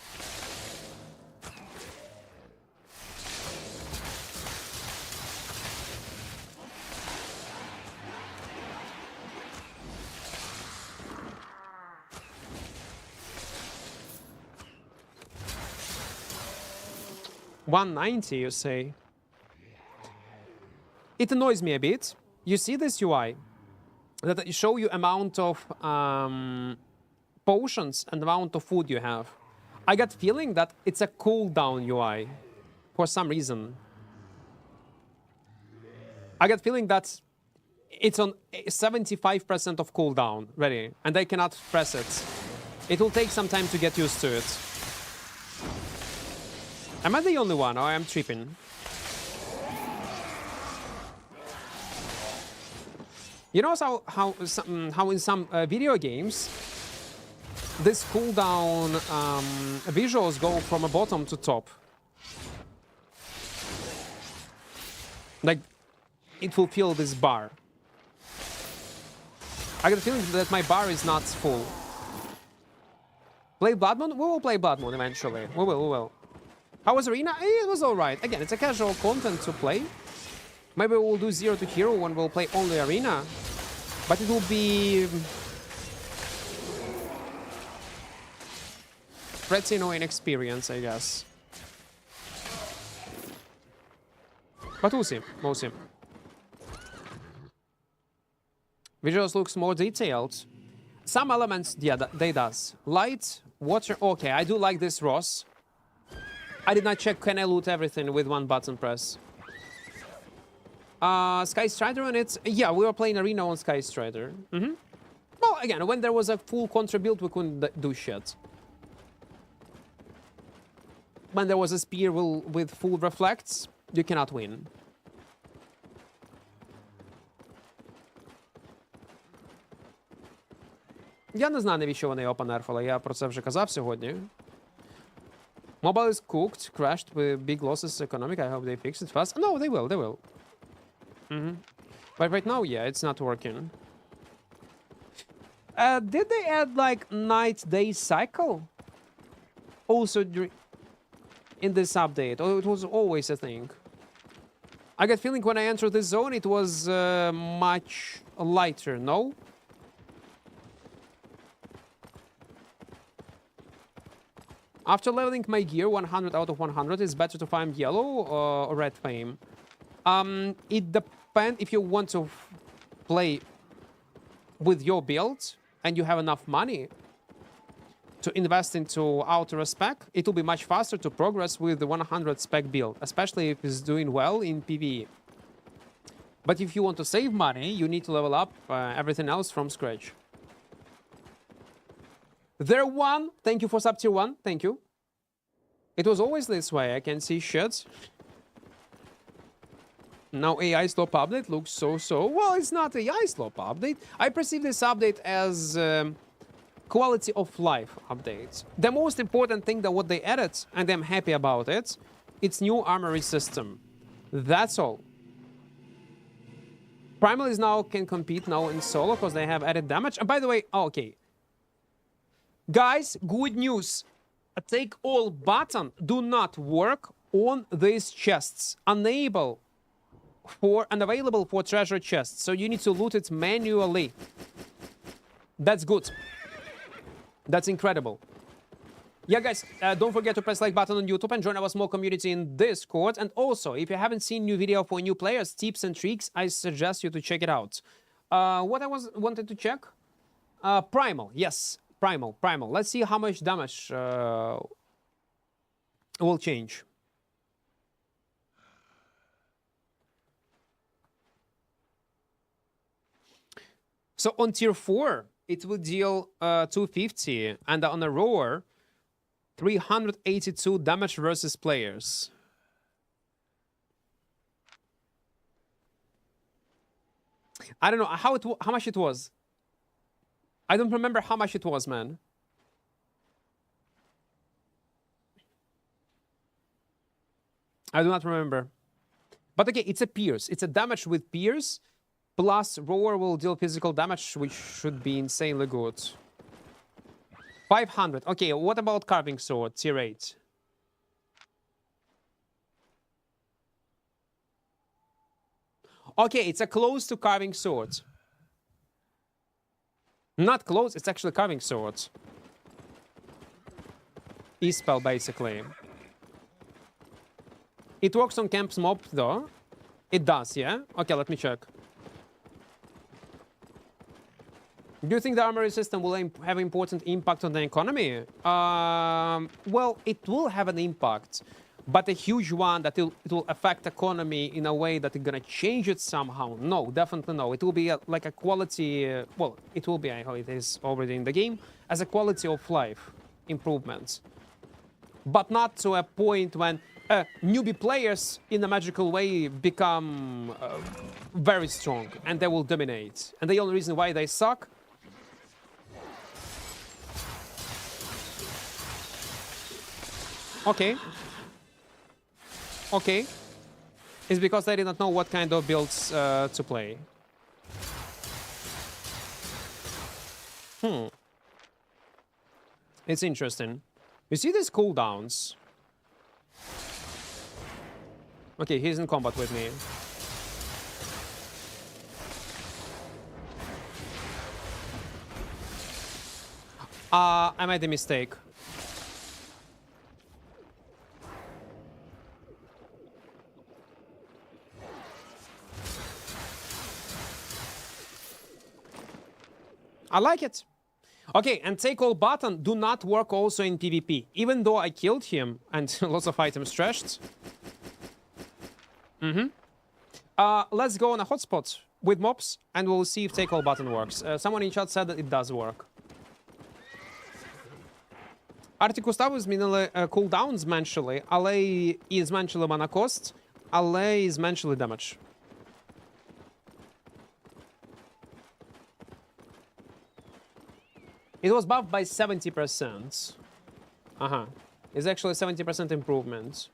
$190, you say? It annoys me a bit. You see this UI that show you amount of potions and amount of food you have. I got feeling that it's a cooldown UI for some reason. I got feeling that it's on 75% of cooldown ready, and I cannot press it. It will take some time to get used to it. Am I the only one, or I am tripping? You know how in some video games this cooldown visuals go from a bottom to top. Like it will fill this bar. I get a feeling that my bar is not full. Play Blood Moon? We will play Blood Moon eventually. We will. How was Arena? It was alright. Again, it's a casual content to play. Maybe we'll do 0 to Hero when we'll play only Arena. But it will be... pretty annoying experience, I guess. But we'll see. We'll see. Visuals looks more detailed. Some elements, yeah, they does. Light, water, okay, I do like this Ross. I did not check, can I loot everything with one button press? Sky Strider on it? Yeah, we were playing Arena on Sky Strider. Well, again, when there was a full contra build, we couldn't do shit. When there was a spear with full reflects, you cannot win. Я не знаю, навіщо вони його понерфили, я про це вже казав сьогодні. Mobile is cooked, crashed with big losses economic. I hope they fix it fast. No, they will. But right now, yeah, it's not working. Did they add like night-day cycle? Also in this update, or it was always a thing? I get feeling when I entered this zone, it was much lighter, no? After leveling my gear 100 out of 100, it's better to farm yellow or red fame. It depends if you want to play with your build and you have enough money to invest into outer spec, it will be much faster to progress with the 100 spec build, especially if it's doing well in PvE. But if you want to save money, you need to level up everything else from scratch. There one, thank you for sub tier 1, thank you. It was always this way, I can see shit. Now AI slop update looks so. Well, it's not AI slop update. I perceive this update as quality of life updates. The most important thing that what they added, and I'm happy about it, it's new armory system. That's all. Primal is now can compete now in solo because they have added damage. And by the way, okay. Guys, good news. A take all button do not work on these chests. Unavailable for treasure chests. So you need to loot it manually. That's good. That's incredible. Yeah, guys, don't forget to press like button on YouTube and join our small community in Discord. And also, if you haven't seen new video for new players, tips and tricks, I suggest you to check it out. What I wanted to check? Primal, yes, Primal. Let's see how much damage will change. So on tier 4, it will deal 250, and on a roar, 382 damage versus players. I don't know how much it was. I don't remember how much it was, man. I do not remember. But okay, it's a pierce. It's a damage with pierce. Plus, roar will deal physical damage, which should be insanely good. 500. Okay, what about carving sword, tier 8? Okay, it's a close to carving sword. Not close, it's actually carving sword. E-spell, basically. It works on camps mob, though. It does, yeah? Okay, let me check. Do you think the armory system will have important impact on the economy? Well, it will have an impact, but a huge one that it will affect economy in a way that it's gonna change it somehow. No, definitely no. It will be like a quality, well, it will be how it is already in the game, as a quality of life improvement. But not to a point when newbie players in a magical way become very strong and they will dominate. And the only reason why they suck Okay. It's because I did not know what kind of builds to play. It's interesting. You see these cooldowns? Okay, he's in combat with me. I made a mistake. I like it. Okay, and take all button do not work also in PvP. Even though I killed him and lots of items trashed. Let's go on a hotspot with mobs and we'll see if take all button works. Someone in chat said that it does work. Артику ставу змінили cooldowns зменшили, але і зменшили mana cost, але і зменшили damage. It was buffed by 70%. It's actually 70% improvement.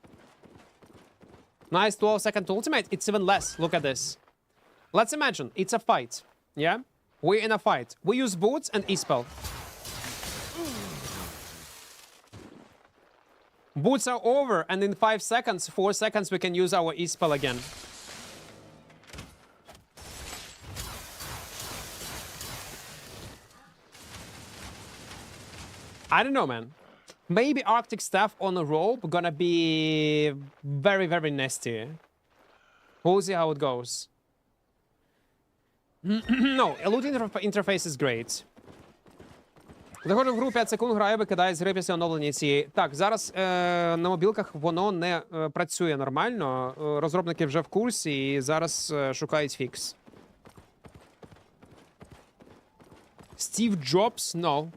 Nice 12-second ultimate. It's even less. Look at this. Let's imagine it's a fight. Yeah? We're in a fight. We use boots and E-spell. Boots are over, and in 5 seconds, 4 seconds, we can use our E-spell again. I don't know, man. Maybe Arctic Staff on a rope gonna be very, very nasty. We'll see how it goes. No, a loot interface is great. Заходжу в гру 5 секунд, граю, викидаю з гри після оновлення цієї. Так, зараз на мобілках воно не працює нормально. Розробники вже в курсі і зараз шукають фікс. Стів Джобс? No.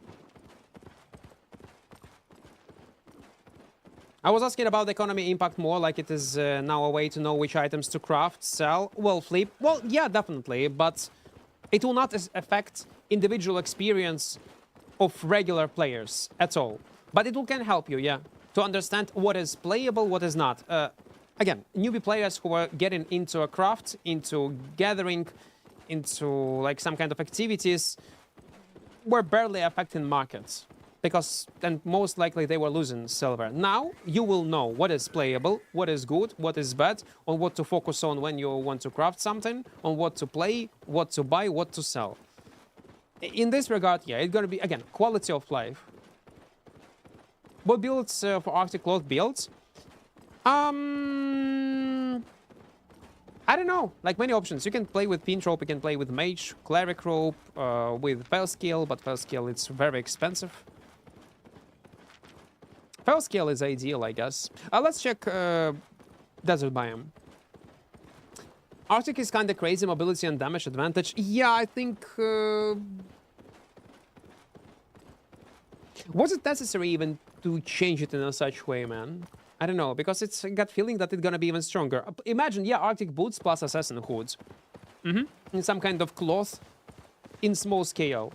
I was asking about the economy impact more, like it is now a way to know which items to craft, sell, well, flip. Well, yeah, definitely, but it will not affect individual experience of regular players at all. But it will can help you, yeah, to understand what is playable, what is not. Again, newbie players who are getting into a craft, into gathering, into like some kind of activities, were barely affecting markets. Because then most likely they were losing silver. Now you will know what is playable, what is good, what is bad, on what to focus on when you want to craft something, on what to play, what to buy, what to sell. In this regard, yeah, it's gonna be, again, quality of life. What builds for Arctic Cloth builds? I don't know, like many options. You can play with Pinch Rope, you can play with Mage, Cleric Rope, with Fell Scale, but Fell Scale it's very expensive. Fell Scale is ideal, I guess. Let's check Desert Biome. Arctic is kinda crazy, mobility and damage advantage. Yeah, I think... was it necessary even to change it in a such way, man? I don't know, because it's got feeling that it's gonna be even stronger. Imagine, yeah, Arctic boots plus assassin hoods. In some kind of cloth in small scale.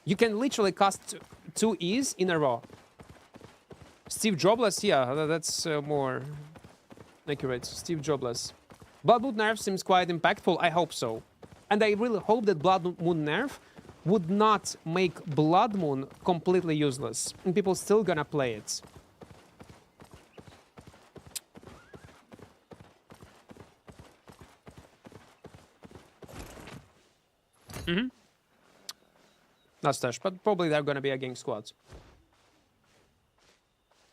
You can literally cast 2 E's in a row. Steve Jobless, yeah, that's more accurate. Steve Jobless. Blood Moon nerf seems quite impactful. I hope so. And I really hope that Blood Moon nerf would not make Blood Moon completely useless. And people still gonna play it. Not Stash, but probably they're gonna be a gang squad.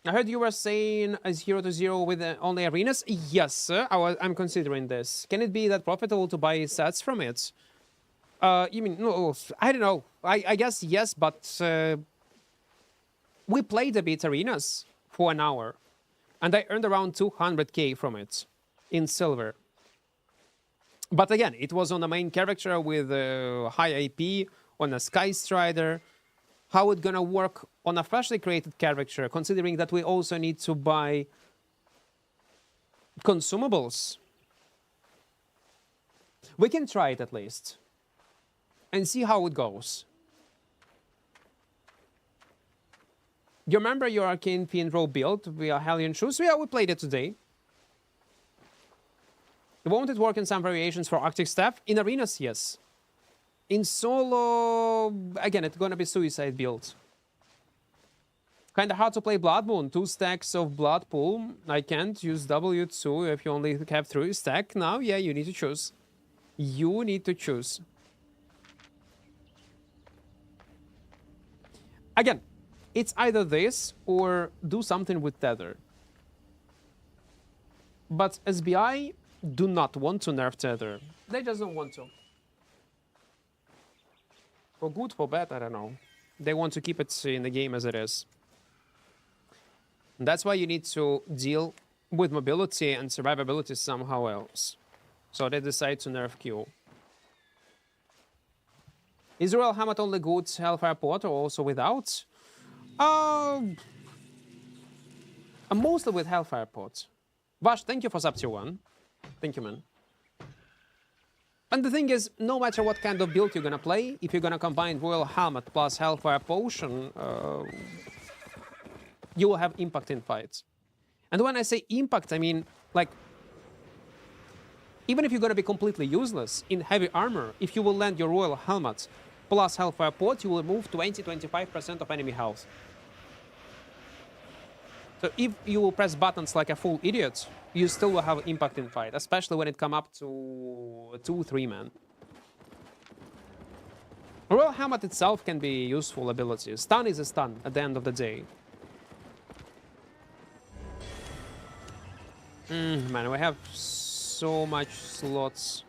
I heard you were saying a 0-0 with only arenas. Yes, sir. I'm considering this. Can it be that profitable to buy sets from it? You mean, no, I don't know. I guess yes, but we played a bit arenas for an hour, and I earned around 200k from it in silver. But again, it was on a main character with high AP, on a Sky Strider. How it gonna work on a freshly created character, considering that we also need to buy consumables? We can try it at least and see how it goes. You remember your Arcane Fiend Row build via Hellion Shoes? Yeah, we played it today. Won't it work in some variations for Arctic Staff? In arenas, yes. In solo, again, it's gonna be suicide build. Kinda hard to play Blood Moon. 2 stacks of Blood Pool. I can't use W2 if you only have 3 stack. Now, yeah, you need to choose. You need to choose. Again, it's either this or do something with Tether. But SBI do not want to nerf Tether. They just don't want to. For good, for bad, I don't know. They want to keep it in the game as it is. And that's why you need to deal with mobility and survivability somehow else. So they decide to nerf Q. Is Royal Hamlet only good Hellfire Port or also without? Mostly with Hellfire Port. Vash, thank you for sub tier 1. Thank you, man. And the thing is, no matter what kind of build you're gonna play, if you're gonna combine Royal Helmet plus Hellfire Potion, you will have impact in fights. And when I say impact, I mean, like, even if you're gonna be completely useless in heavy armor, if you will land your Royal Helmet plus Hellfire Pot, you will remove 20-25% of enemy health. So if you will press buttons like a full idiot, you still will have impact in fight, especially when it come up to 2-3 man. Royal Helmet itself can be useful ability. Stun is a stun at the end of the day. Man, we have so much slots.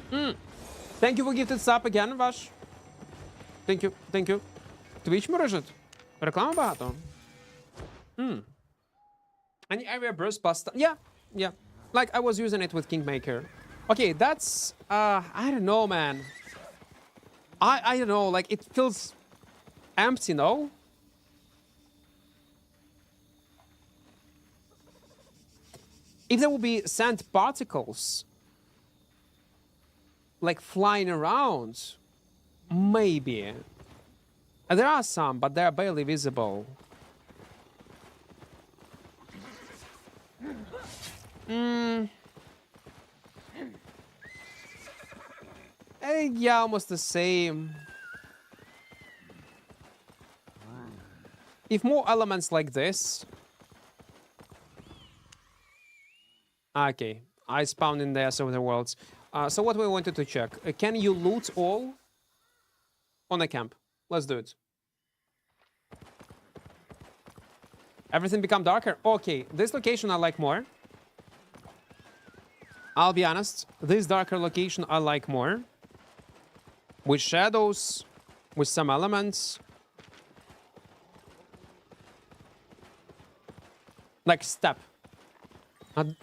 Thank you for gifted sub again, Vash. Thank you, thank you. Twitch мережит? Реклама багато. Any area burst plus... Yeah, yeah. Like, I was using it with Kingmaker. Okay, that's... I don't know, man. I don't know, like, it feels empty, no? If there will be sand particles like flying around, maybe. And there are some, but they're barely visible. Yeah, almost the same. If more elements like this... Okay, I spawned in there, so the worlds. So what we wanted to check. Can you loot all on a camp? Let's do it. Everything become darker? Okay, this location I like more. I'll be honest, this darker location I like more. With shadows, with some elements. Like steppe.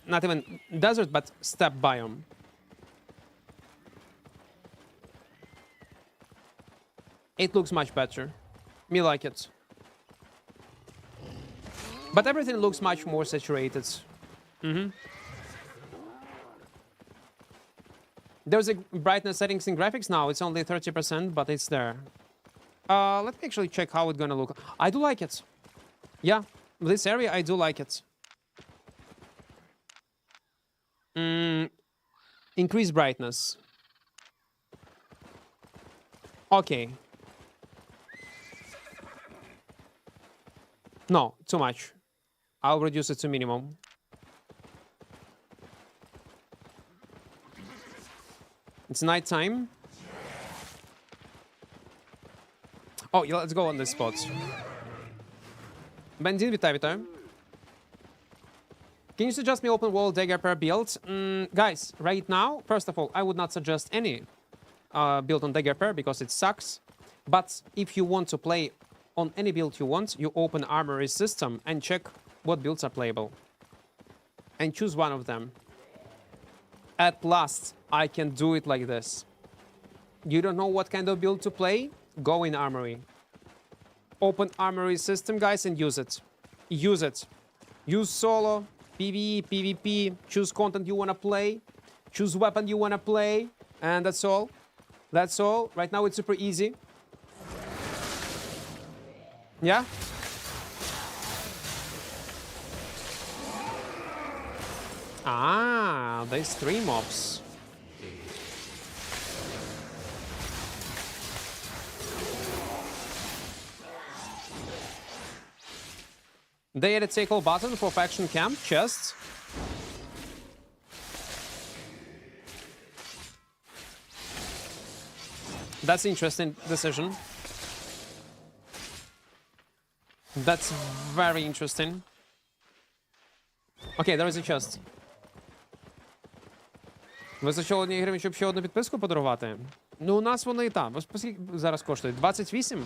Not even desert, but steppe biome. It looks much better. Me like it. But everything looks much more saturated. There's a brightness settings in graphics now. It's only 30%, but it's there. Let me actually check how it's gonna look. I do like it. Yeah, this area, I do like it. Increase brightness. Okay. No, too much. I'll reduce it to minimum. It's nighttime. Oh, yeah, let's go on this spot. Benzin, вітаю. Can you suggest me open world dagger per build? Guys, right now, first of all, I would not suggest any build on dagger per because it sucks. But if you want to play on any build you want, you open Armory system and check what builds are playable. And choose one of them. At last, I can do it like this. You don't know what kind of build to play? Go in Armory. Open Armory system, guys, and use it. Use it. Use solo, PvE, PvP, choose content you want to play, choose weapon you want to play, and that's all. That's all. Right now it's super easy. Yeah? Ah, there's 3 mobs. They had a take all button for faction camp chests. That's an interesting decision. That's very interesting. Okay, there is a chest. Вистачило 1 гривень, щоб ще одну підписку подарувати? Ну, у нас воно і там. Ось скільки зараз коштує? 28?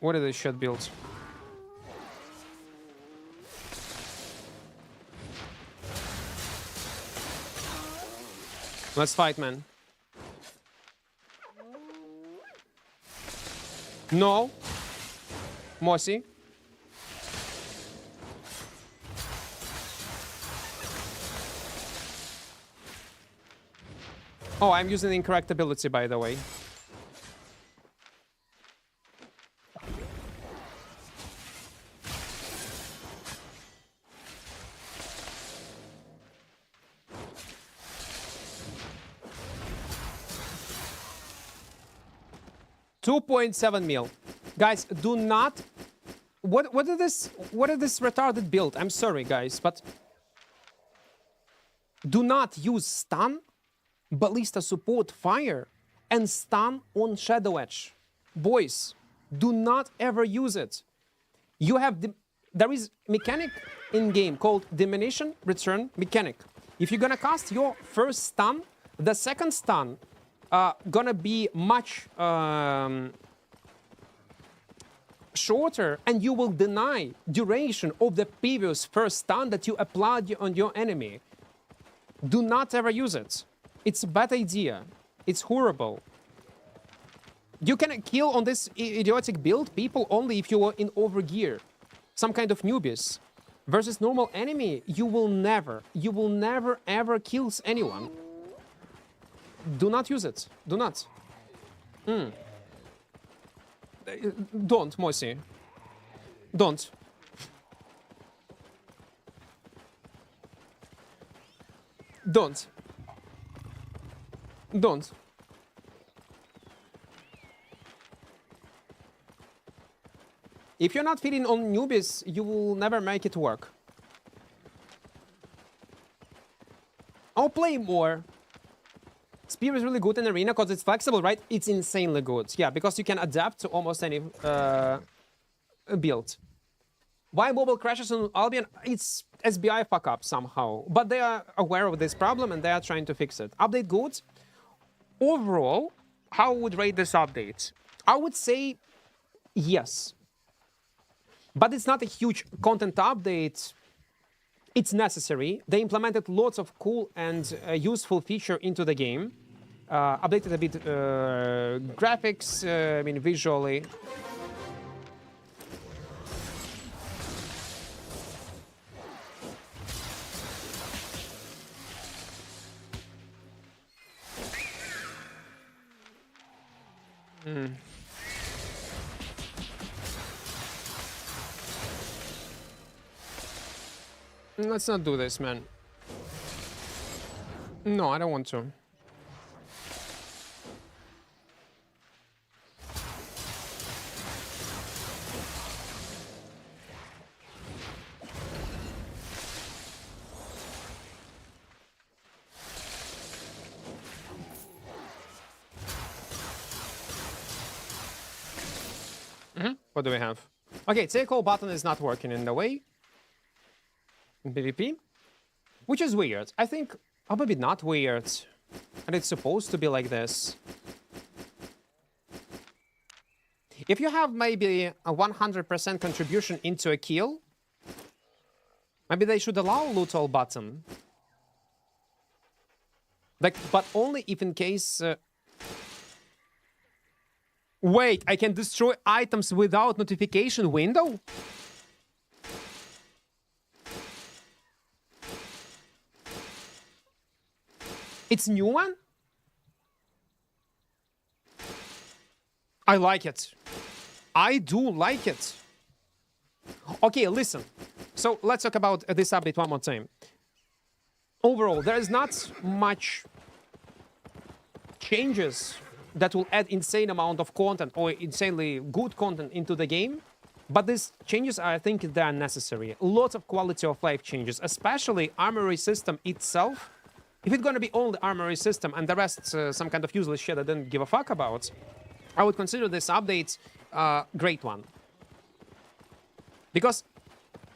What is this shit build? Let's fight, man. No. Mossy. Oh, I'm using the incorrect ability, by the way. $2.7 mil. Guys, do not... What is this retarded build? I'm sorry, guys, but... Do not use stun, ballista support fire, and stun on Shadow Edge. Boys, do not ever use it. You have... There is mechanic in-game called Diminution Return Mechanic. If you're gonna cast your first stun, the second stun gonna be much shorter, and you will deny duration of the previous first stun that you applied on your enemy. Do not ever use it. It's a bad idea. It's horrible. You can kill on this idiotic build people only if you are in overgear. Some kind of newbies. Versus normal enemy, you will never ever kill anyone. Do not use it. Do not. Don't, Mossy. Don't. Don't. Don't. If you're not feeding on newbies, you will never make it work. I'll play more. Spear is really good in arena because it's flexible, right? It's insanely good. Yeah, because you can adapt to almost any build. Why mobile crashes on Albion? It's SBI fuck up somehow. But they are aware of this problem and they are trying to fix it. Update good. Overall, how would rate this update? I would say yes. But it's not a huge content update. It's necessary. They implemented lots of cool and useful feature into the game. Updated a bit graphics, I mean visually. Let's not do this, man. No, I don't want to. What do we have? Okay, take all button is not working in the way. In PvP, which is weird. I think, or maybe not weird, and it's supposed to be like this. If you have maybe a 100% contribution into a kill, maybe they should allow loot all button. Like, but only if in case... Wait, I can destroy items without notification window? It's new one? I like it. I do like it. Okay, listen. So let's talk about this update one more time. Overall, there is not much changes that will add insane amount of content or insanely good content into the game. But these changes, I think they are necessary. Lots of quality of life changes, especially Armory system itself. If it's gonna be only Armory system and the rest some kind of useless shit I didn't give a fuck about, I would consider this update a great one. Because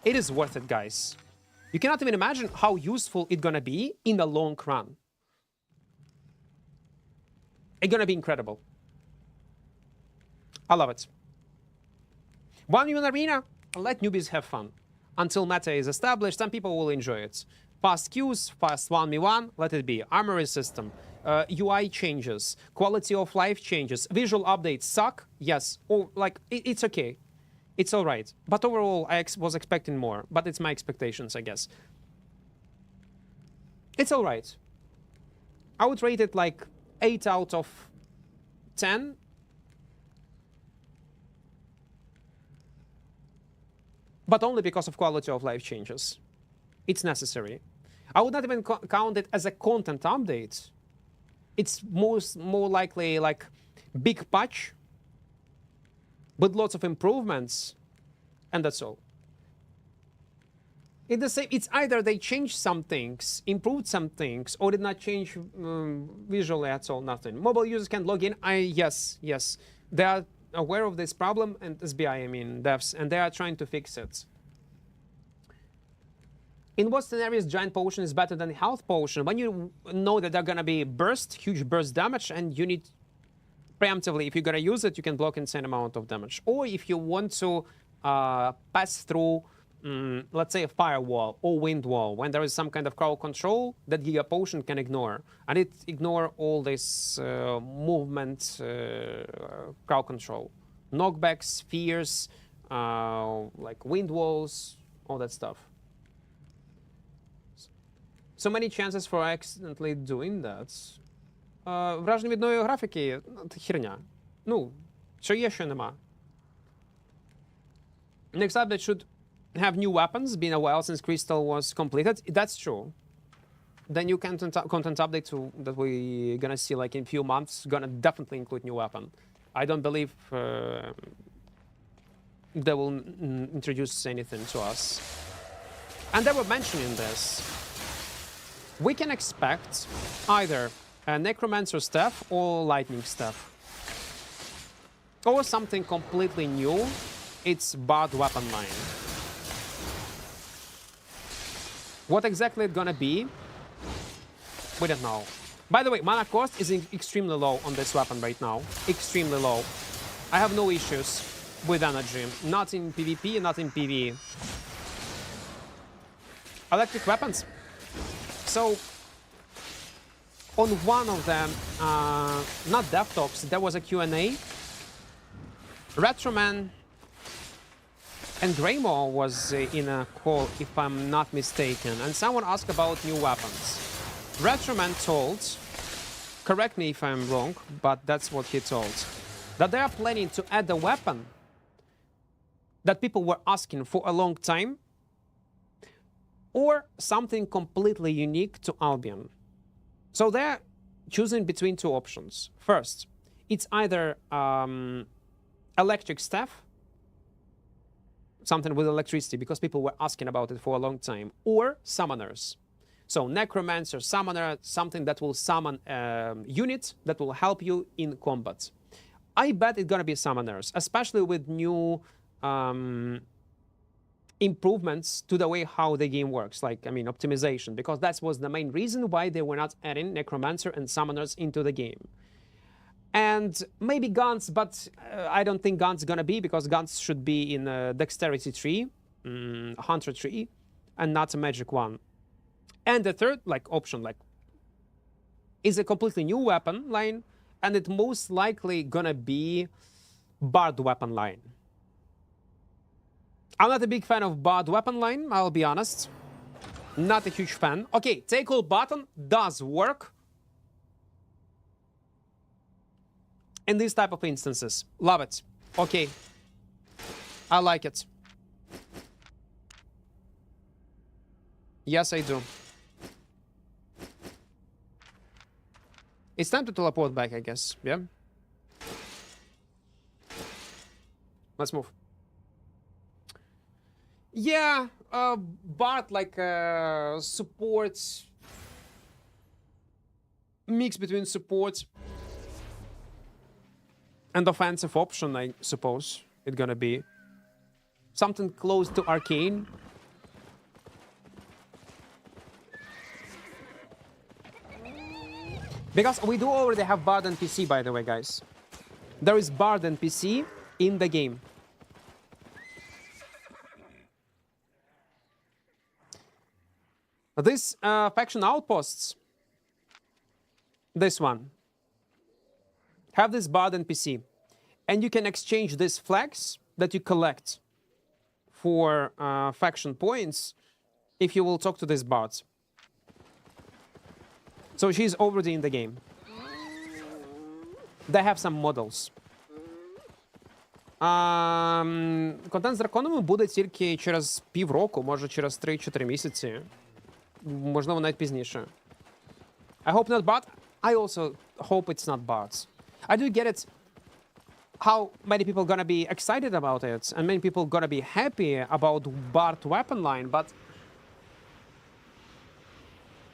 it is worth it, guys. You cannot even imagine how useful it's gonna be in the long run. It's gonna be incredible. I love it. 1 million arena, let newbies have fun. Until meta is established, some people will enjoy it. Fast queues, fast 1v1, let it be. Armory system, UI changes, quality of life changes, visual updates suck, yes, or like it's okay, it's all right. But overall, I was expecting more, but it's my expectations, I guess. It's all right. I would rate it like 8 out of 10. But only because of quality of life changes. It's necessary. I would not even count it as a content update. It's more likely like big patch with lots of improvements, and that's all. It's either they changed some things, improved some things, or did not change visually at all, nothing. Mobile users can log in. Yes. They are aware of this problem, and SBI, I mean, devs, and they are trying to fix it. In what scenarios giant potion is better than health potion? When you know that they're gonna be huge burst damage, and you need preemptively, if you're gonna use it, you can block insane amount of damage. Or if you want to pass through let's say a firewall or wind wall, when there is some kind of crowd control that Giga Potion can ignore. And it ignore all this movement crowd control. Knockbacks, spheres, like wind walls, all that stuff. So many chances for accidentally doing that. Враження відної графіки – херня. Ну, що є, що нема. Next update should have new weapons. Been a while since Crystal was completed. That's true. The new content update that we're gonna see like in a few months gonna definitely include new weapon. I don't believe they will introduce anything to us. And they were mentioning this. We can expect either a Necromancer staff or Lightning staff. Or something completely new. It's Bard weapon line. What exactly it's gonna be, we don't know. By the way, mana cost is extremely low on this weapon right now. Extremely low. I have no issues with energy. Not in PvP, not in PvE. Electric weapons. So, on one of them, not Death Talks, there was a Q&A. Retroman and Greymore was in a call, if I'm not mistaken, and someone asked about new weapons. Retroman told, correct me if I'm wrong, but that's what he told, that they are planning to add a weapon that people were asking for a long time, or something completely unique to Albion. So they're choosing between two options. First, it's either electric staff, something with electricity, because people were asking about it for a long time, or summoners. So Necromancer, Summoner, something that will summon a unit that will help you in combat. I bet it's gonna be Summoners, especially with new improvements to the way how the game works, like, I mean, optimization, because that was the main reason why they were not adding Necromancer and Summoners into the game. And maybe guns, but I don't think guns gonna be, because guns should be in a dexterity tree, hunter tree, and not a magic one. And the third, like, option, like, is a completely new weapon line, and it most likely gonna be Bard weapon line. I'm not a big fan of Bard weapon line, I'll be honest. Not a huge fan. Okay, take all button does work in these type of instances. Love it. Okay. I like it. Yes, I do. It's time to teleport back, I guess. Yeah? Let's move. Yeah, Bard, like, support... mix between support and offensive option, I suppose it's gonna be. Something close to Arcane. Because we do already have Bard NPC, by the way, guys. There is Bard NPC in the game. This faction outposts, this one, have this Bard NPC. And you can exchange these flags that you collect for faction points if you will talk to this Bard. So she's already in the game. They have some models. Контент з драконами буде тільки через півроку, може через 3-4 місяці. Можливо, навіть пізніше. I hope not Bard. I also hope it's not Bards. I do get it how many people gonna be excited about it, and many people gonna be happy about Bard weapon line, but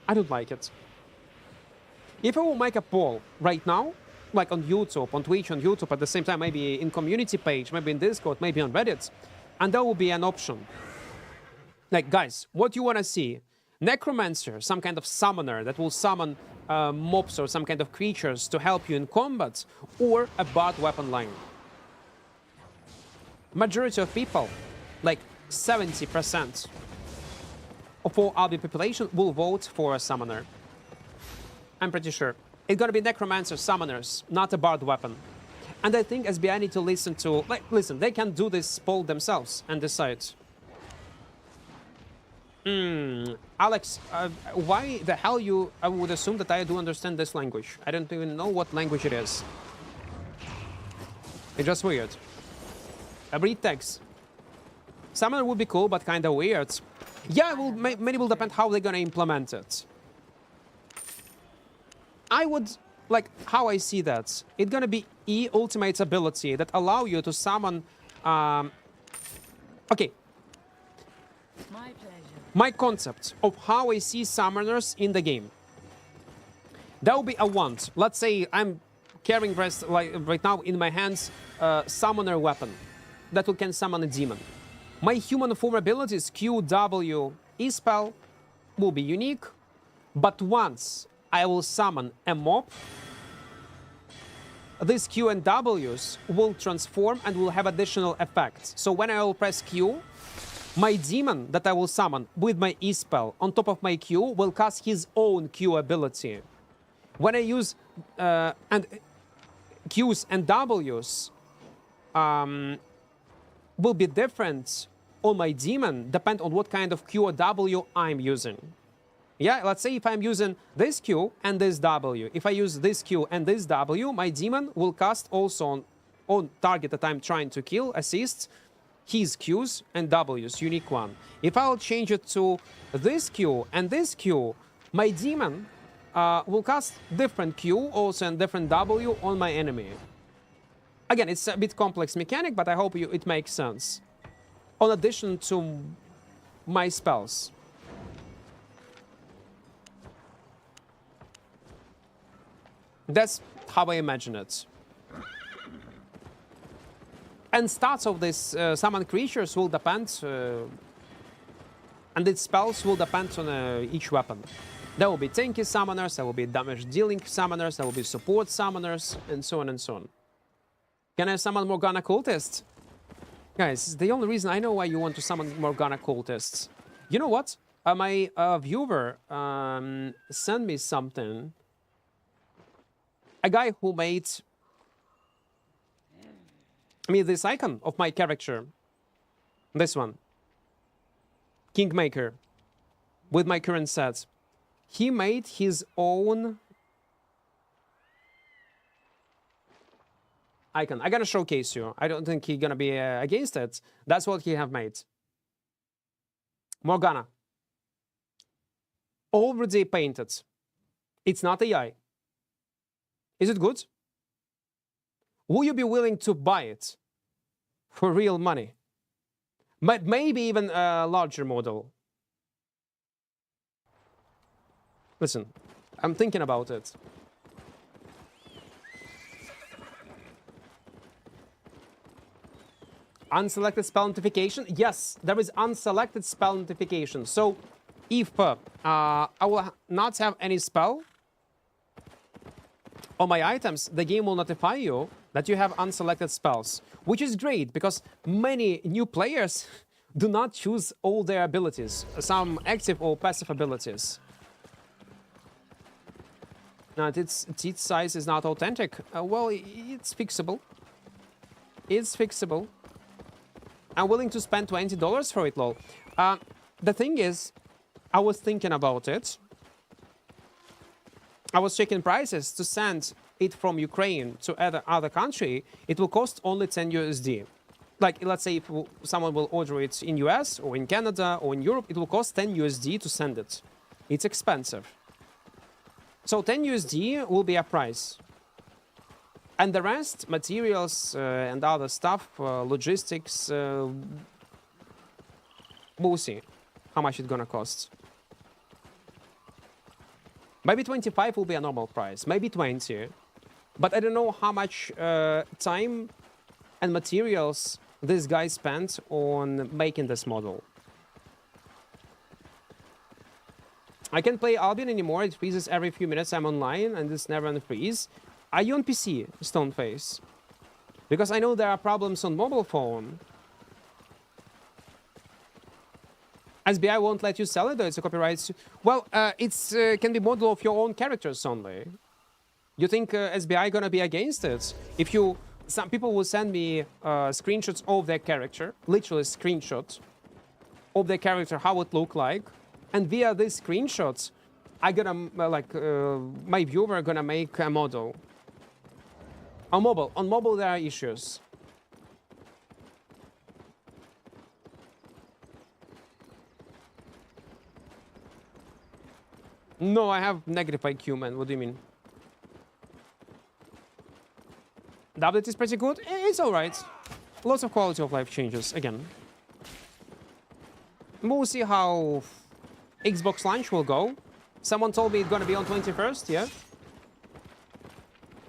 I don't like it. If I will make a poll right now, like on YouTube, on Twitch, on YouTube, at the same time, maybe in community page, maybe in Discord, maybe on Reddit, and there will be an option. Like, guys, what you want to see? Necromancer, some kind of summoner that will summon mobs or some kind of creatures to help you in combat, or a Bard weapon line. Majority of people, like 70% of all Albion population will vote for a summoner. I'm pretty sure. It's gonna be necromancer summoners, not a bard weapon. And I think SBI need to listen to... Like, listen, they can do this poll themselves and decide. Alex, why the hell you... I would assume that I do understand this language. I don't even know what language it is. It's just weird. Read text. Summoner would be cool, but kind of weird. Yeah, well, many will depend how they're gonna implement it. I would... Like, how I see that. It's gonna be E ultimate ability that allow you to summon... Okay. My pleasure. My concept of how I see summoners in the game. That will be a wand. Let's say I'm carrying right now in my hands a summoner weapon that can summon a demon. My human form abilities Q, W, E spell will be unique, but once I will summon a mob, these Q and Ws will transform and will have additional effects. So when I will press Q, my demon that I will summon with my E spell on top of my Q will cast his own Q ability. When I use and Qs and Ws will be different on my demon, depend on what kind of Q or W I'm using. Yeah, let's say if I'm using this Q and this W. If I use this Q and this W, my demon will cast also on target that I'm trying to kill, assist, his Qs and Ws, unique one. If I'll change it to this Q and this Q, my demon will cast different Q also and different W on my enemy. Again, it's a bit complex mechanic, but I hope it makes sense. On addition to my spells. That's how I imagine it. And stats of these summon creatures will depend, and its spells will depend on each weapon. There will be tanky summoners, there will be damage-dealing summoners, there will be support summoners, and so on and so on. Can I summon Morgana cultists? Guys, the only reason I know why you want to summon Morgana cultists. You know what? My viewer sent me something. A guy who made me this icon of my character. This one. Kingmaker. With my current set. He made his own icon. I'm gonna showcase you. I don't think he's gonna be against it. That's what he have made. Morgana. Already painted. It's not AI. Is it good? Will you be willing to buy it for real money? But maybe even a larger model. Listen, I'm thinking about it. Unselected spell notification? Yes, there is unselected spell notification. So if I will not have any spell on my items, the game will notify you that you have unselected spells, which is great because many new players do not choose all their abilities, some active or passive abilities. Now, its size is not authentic. Well, it's fixable. It's fixable. I'm willing to spend $20 for it, lol. The thing is, I was thinking about it. I was checking prices to send it from Ukraine to other country. It will cost only 10 USD. Like, let's say if someone will order it in US or in Canada or in Europe, it will cost 10 USD to send it. It's expensive. So 10 USD will be a price. And the rest, materials and other stuff, logistics, we'll see how much it's gonna cost. Maybe 25 will be a normal price, maybe 20. But I don't know how much time and materials this guy spent on making this model. I can't play Albion anymore, it freezes every few minutes I'm online and it's never unfreeze. Are you on PC, Stoneface? Because I know there are problems on mobile phone. SBI won't let you sell it, though it's a copyright. Well, it's can be model of your own characters only. You think SBI gonna be against it? If you, some people will send me screenshots of their character, literally screenshots of their character, how it look like, and via these screenshots, I gonna my viewer gonna make a model. On mobile there are issues. No, I have negative IQ, man. What do you mean? The update is pretty good. It's alright. Lots of quality of life changes, again. We'll see how Xbox launch will go. Someone told me it's gonna be on 21st, yeah?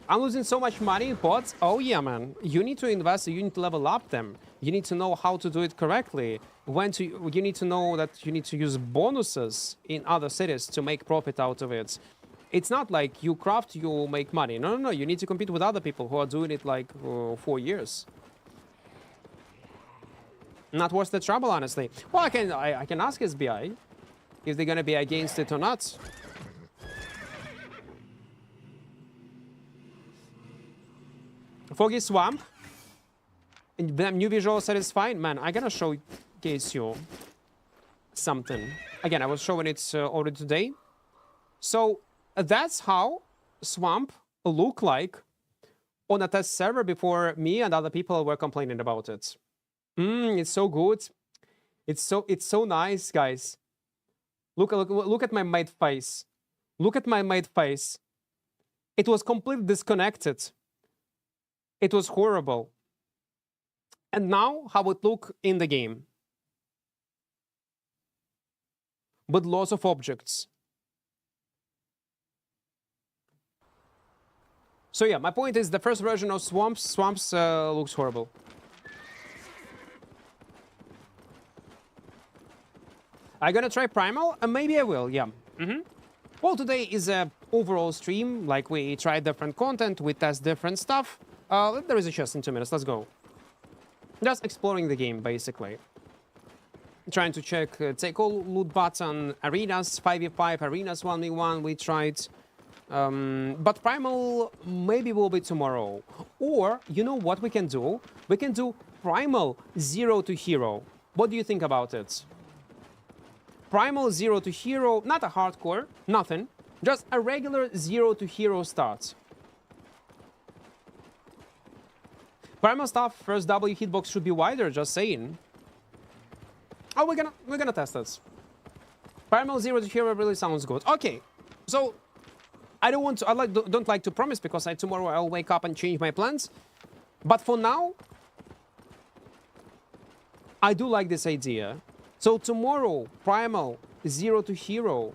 I'm losing so much money in pods. Oh yeah, man. You need to invest, you need to level up them. You need to know how to do it correctly. You need to know that you need to use bonuses in other cities to make profit out of it. It's not like you craft, you make money. No, no, no. You need to compete with other people who are doing it like 4 years. Not worth the trouble, honestly. Well, I can ask SBI if they're gonna be against it or not. Foggy Swamp. The new visual satisfying. Man, I'm gonna showcase you something. Again, I was showing it already today. So that's how Swamp look like on a test server before me and other people were complaining about it. It's so good. It's so nice, guys. Look at my made face. Look at my made face. It was completely disconnected. It was horrible. And now, how it look in the game. With lots of objects. So yeah, my point is the first version of Swamps looks horrible. I'm gonna try Primal, and maybe I will, yeah. Well, today is a overall stream, like we try different content, we test different stuff. There is a chest in 2 minutes, let's go. Just exploring the game, basically. Trying to check, take all loot button, arenas, 5v5, arenas 1v1, we tried. But Primal maybe will be tomorrow. Or, you know what we can do? We can do Primal 0 to Hero. What do you think about it? Primal 0 to Hero, not a hardcore, nothing. Just a regular 0 to Hero start. Primal stuff, first W hitbox should be wider, just saying. Oh, we're gonna test this. Primal 0 to Hero really sounds good. Okay, so I don't like to promise because tomorrow I'll wake up and change my plans. But for now, I do like this idea. So tomorrow, Primal 0 to Hero.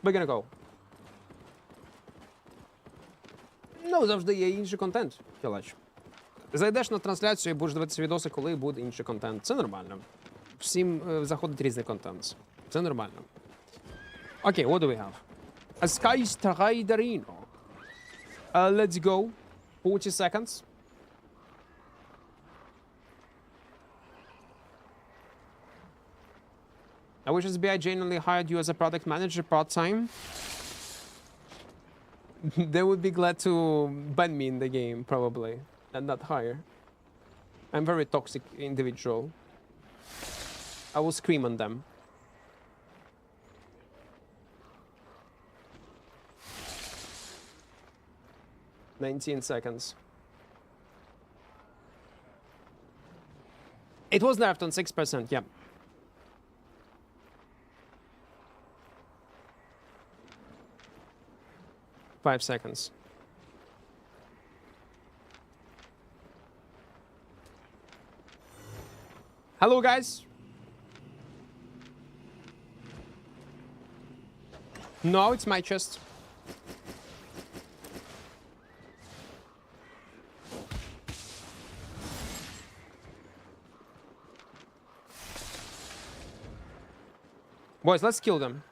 We're gonna go. Ну, завжди є інший контент, Філач. Зайдеш на трансляцію і будеш дивитися відоси, коли буде інший контент. Це нормально. Всім заходить різний контент. Це нормально. Окей, what do we have? A Sky Striderino. Let's go. 40 seconds. I wish SBI genuinely hired you as a product manager part-time. They would be glad to ban me in the game, probably, and not hire. I'm a very toxic individual. I will scream on them. "19 seconds. It was nerfed on 6%, yeah. "5 seconds. Hello, guys. No, it's my chest. Boys, let's kill them.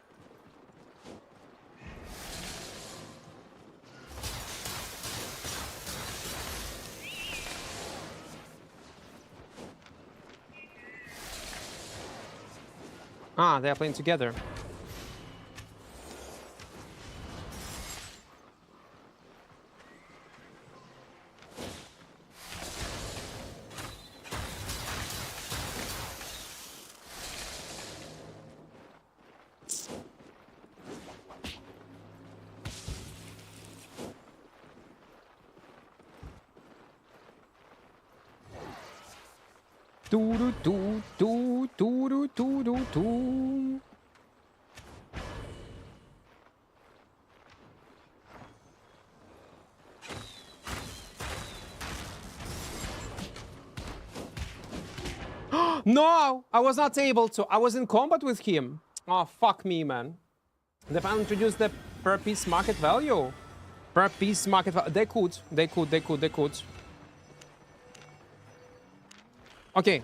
Ah, they are playing together. Do do do do do do do do. No, I was not able to. I was in combat with him. Oh, fuck me, man. They finally introduced the per piece market value. Per piece market value. They could. Okay.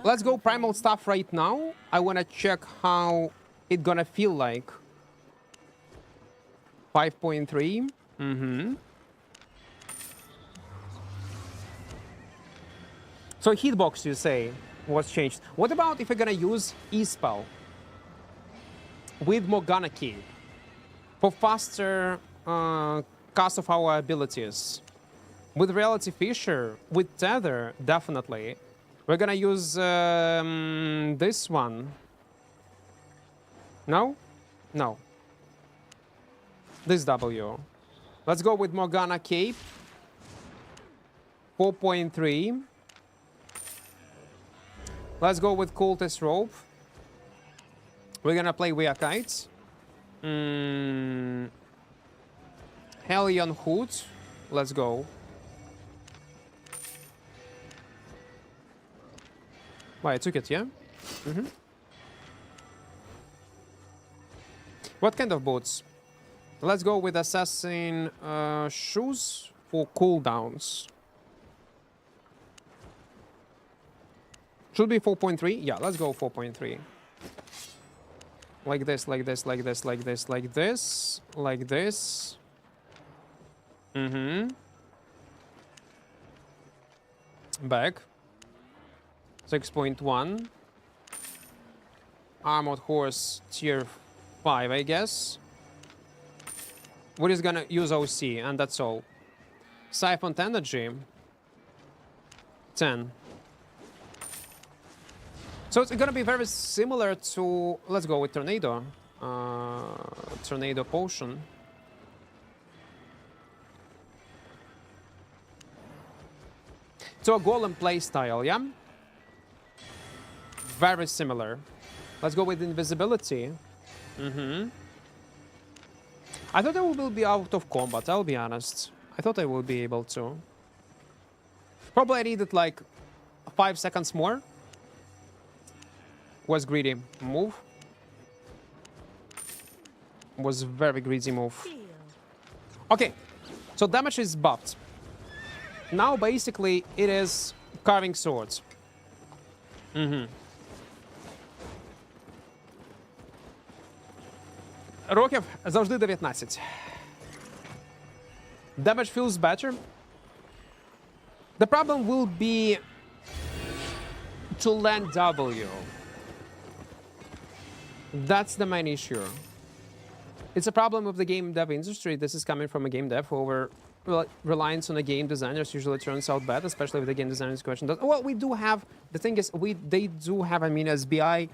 Let's go primal stuff right now. I want to check how it gonna feel like. 5.3. Mm-hmm. So hitbox, you say, was changed. What about if we're gonna use E-Spell with Morgana Key for faster cast of our abilities? With Reality Fisher, with Tether, definitely. We're gonna use this one. No? No. This W. Let's go with Morgana Cape. 4.3. Let's go with Cultist Rope. We're gonna play Weird Kites. Hellion Hood. Let's go. Why, I took it, yeah? Mm-hmm. What kind of boots? Let's go with Assassin shoes for cooldowns. Should be 4.3. Yeah, let's go 4.3. Like this, like this, like this, like this, like this, like this. Mm-hmm. Back. 6.1. Armored Horse tier 5, I guess. We're just gonna use OC, and that's all. Siphon Energy. 10. So it's gonna be very similar to... Let's go with Tornado. Tornado Potion. So a Golem playstyle, yeah? Very similar. Let's go with Invisibility. Mm-hmm. I thought I will be out of combat, I'll be honest. I thought I would be able to. Probably I needed like 5 seconds more. Was greedy move. Was very greedy move. Okay, so damage is buffed. Now basically it is carving swords. Mm-hmm. Років завжди 19. Damage feels better. The problem will be to land W. That's the main issue. It's a problem of the game dev industry. This is coming from a game dev over reliance on the game designers usually turns out bad, especially if the game designer's question does. Well, we do have, the thing is, they do have, I mean, as BI,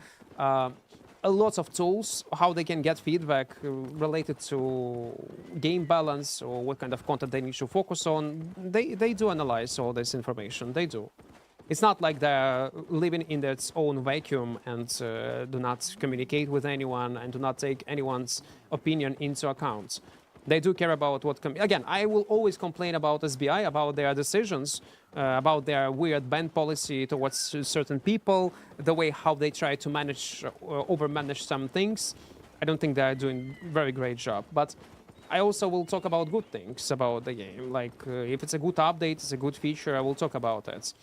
a lot of tools, how they can get feedback related to game balance or what kind of content they need to focus on. They do analyze all this information, they do. It's not like they're living in their own vacuum and do not communicate with anyone and do not take anyone's opinion into account. They do care about what... Again, I will always complain about SBI, about their decisions, about their weird ban policy towards certain people, the way how they try to manage, over-manage some things. I don't think they're doing a very great job. But I also will talk about good things about the game. Like, if it's a good update, it's a good feature, I will talk about it.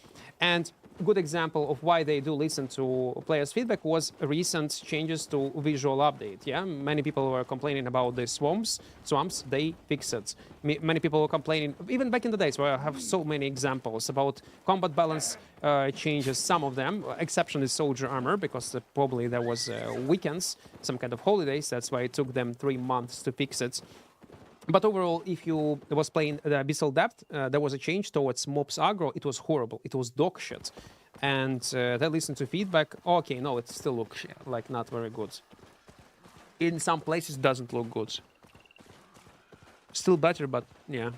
And good example of why they do listen to players' feedback was recent changes to visual update. Yeah, many people were complaining about the swamps. They fixed it. Many people were complaining, even back in the days, where I have so many examples about combat balance changes. Some of them, exception is soldier armor, because probably there was weekends, some kind of holidays. That's why it took them 3 months to fix it. But overall, if you was playing the Abyssal Depth, there was a change towards mobs aggro. It was horrible. It was dog shit. And they listened to feedback. Okay, no, it still looks like not very good. In some places, doesn't look good. Still better, but yeah.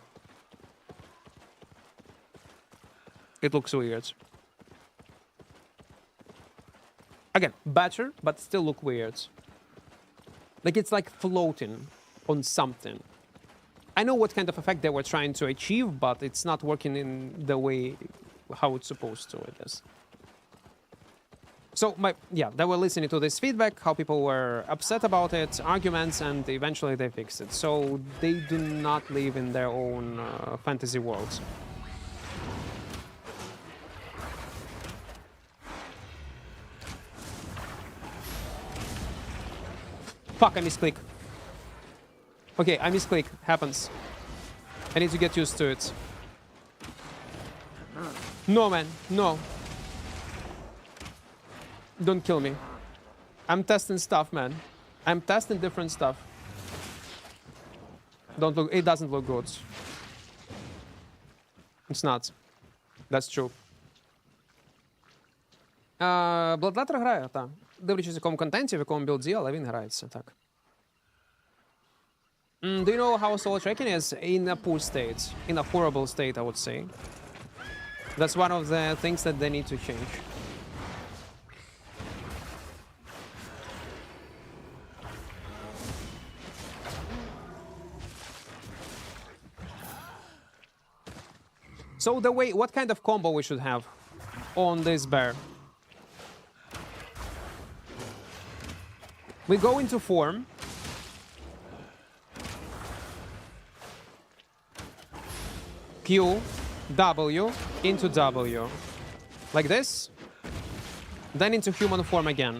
It looks weird. Again, better, but still look weird. Like it's like floating on something. I know what kind of effect they were trying to achieve, but it's not working in the way how it's supposed to, I guess. So, they were listening to this feedback, how people were upset about it, arguments, and eventually they fixed it. So they do not live in their own fantasy worlds. Fuck, I misclick. Okay, I misclick. Happens. I need to get used to it. No, man. No. Don't kill me. I'm testing stuff, man. I'm testing different stuff. Don't look. It doesn't look good. It's not. That's true. Bloodletter грає, так. Дивлячись, в якому контенті, в якому білді, але він грається, так. Do you know how soul tracking is? In a poor state. In a horrible state, I would say. That's one of the things that they need to change. So what kind of combo we should have on this bear? We go into form. Q, W, into W. Like this. Then into human form again.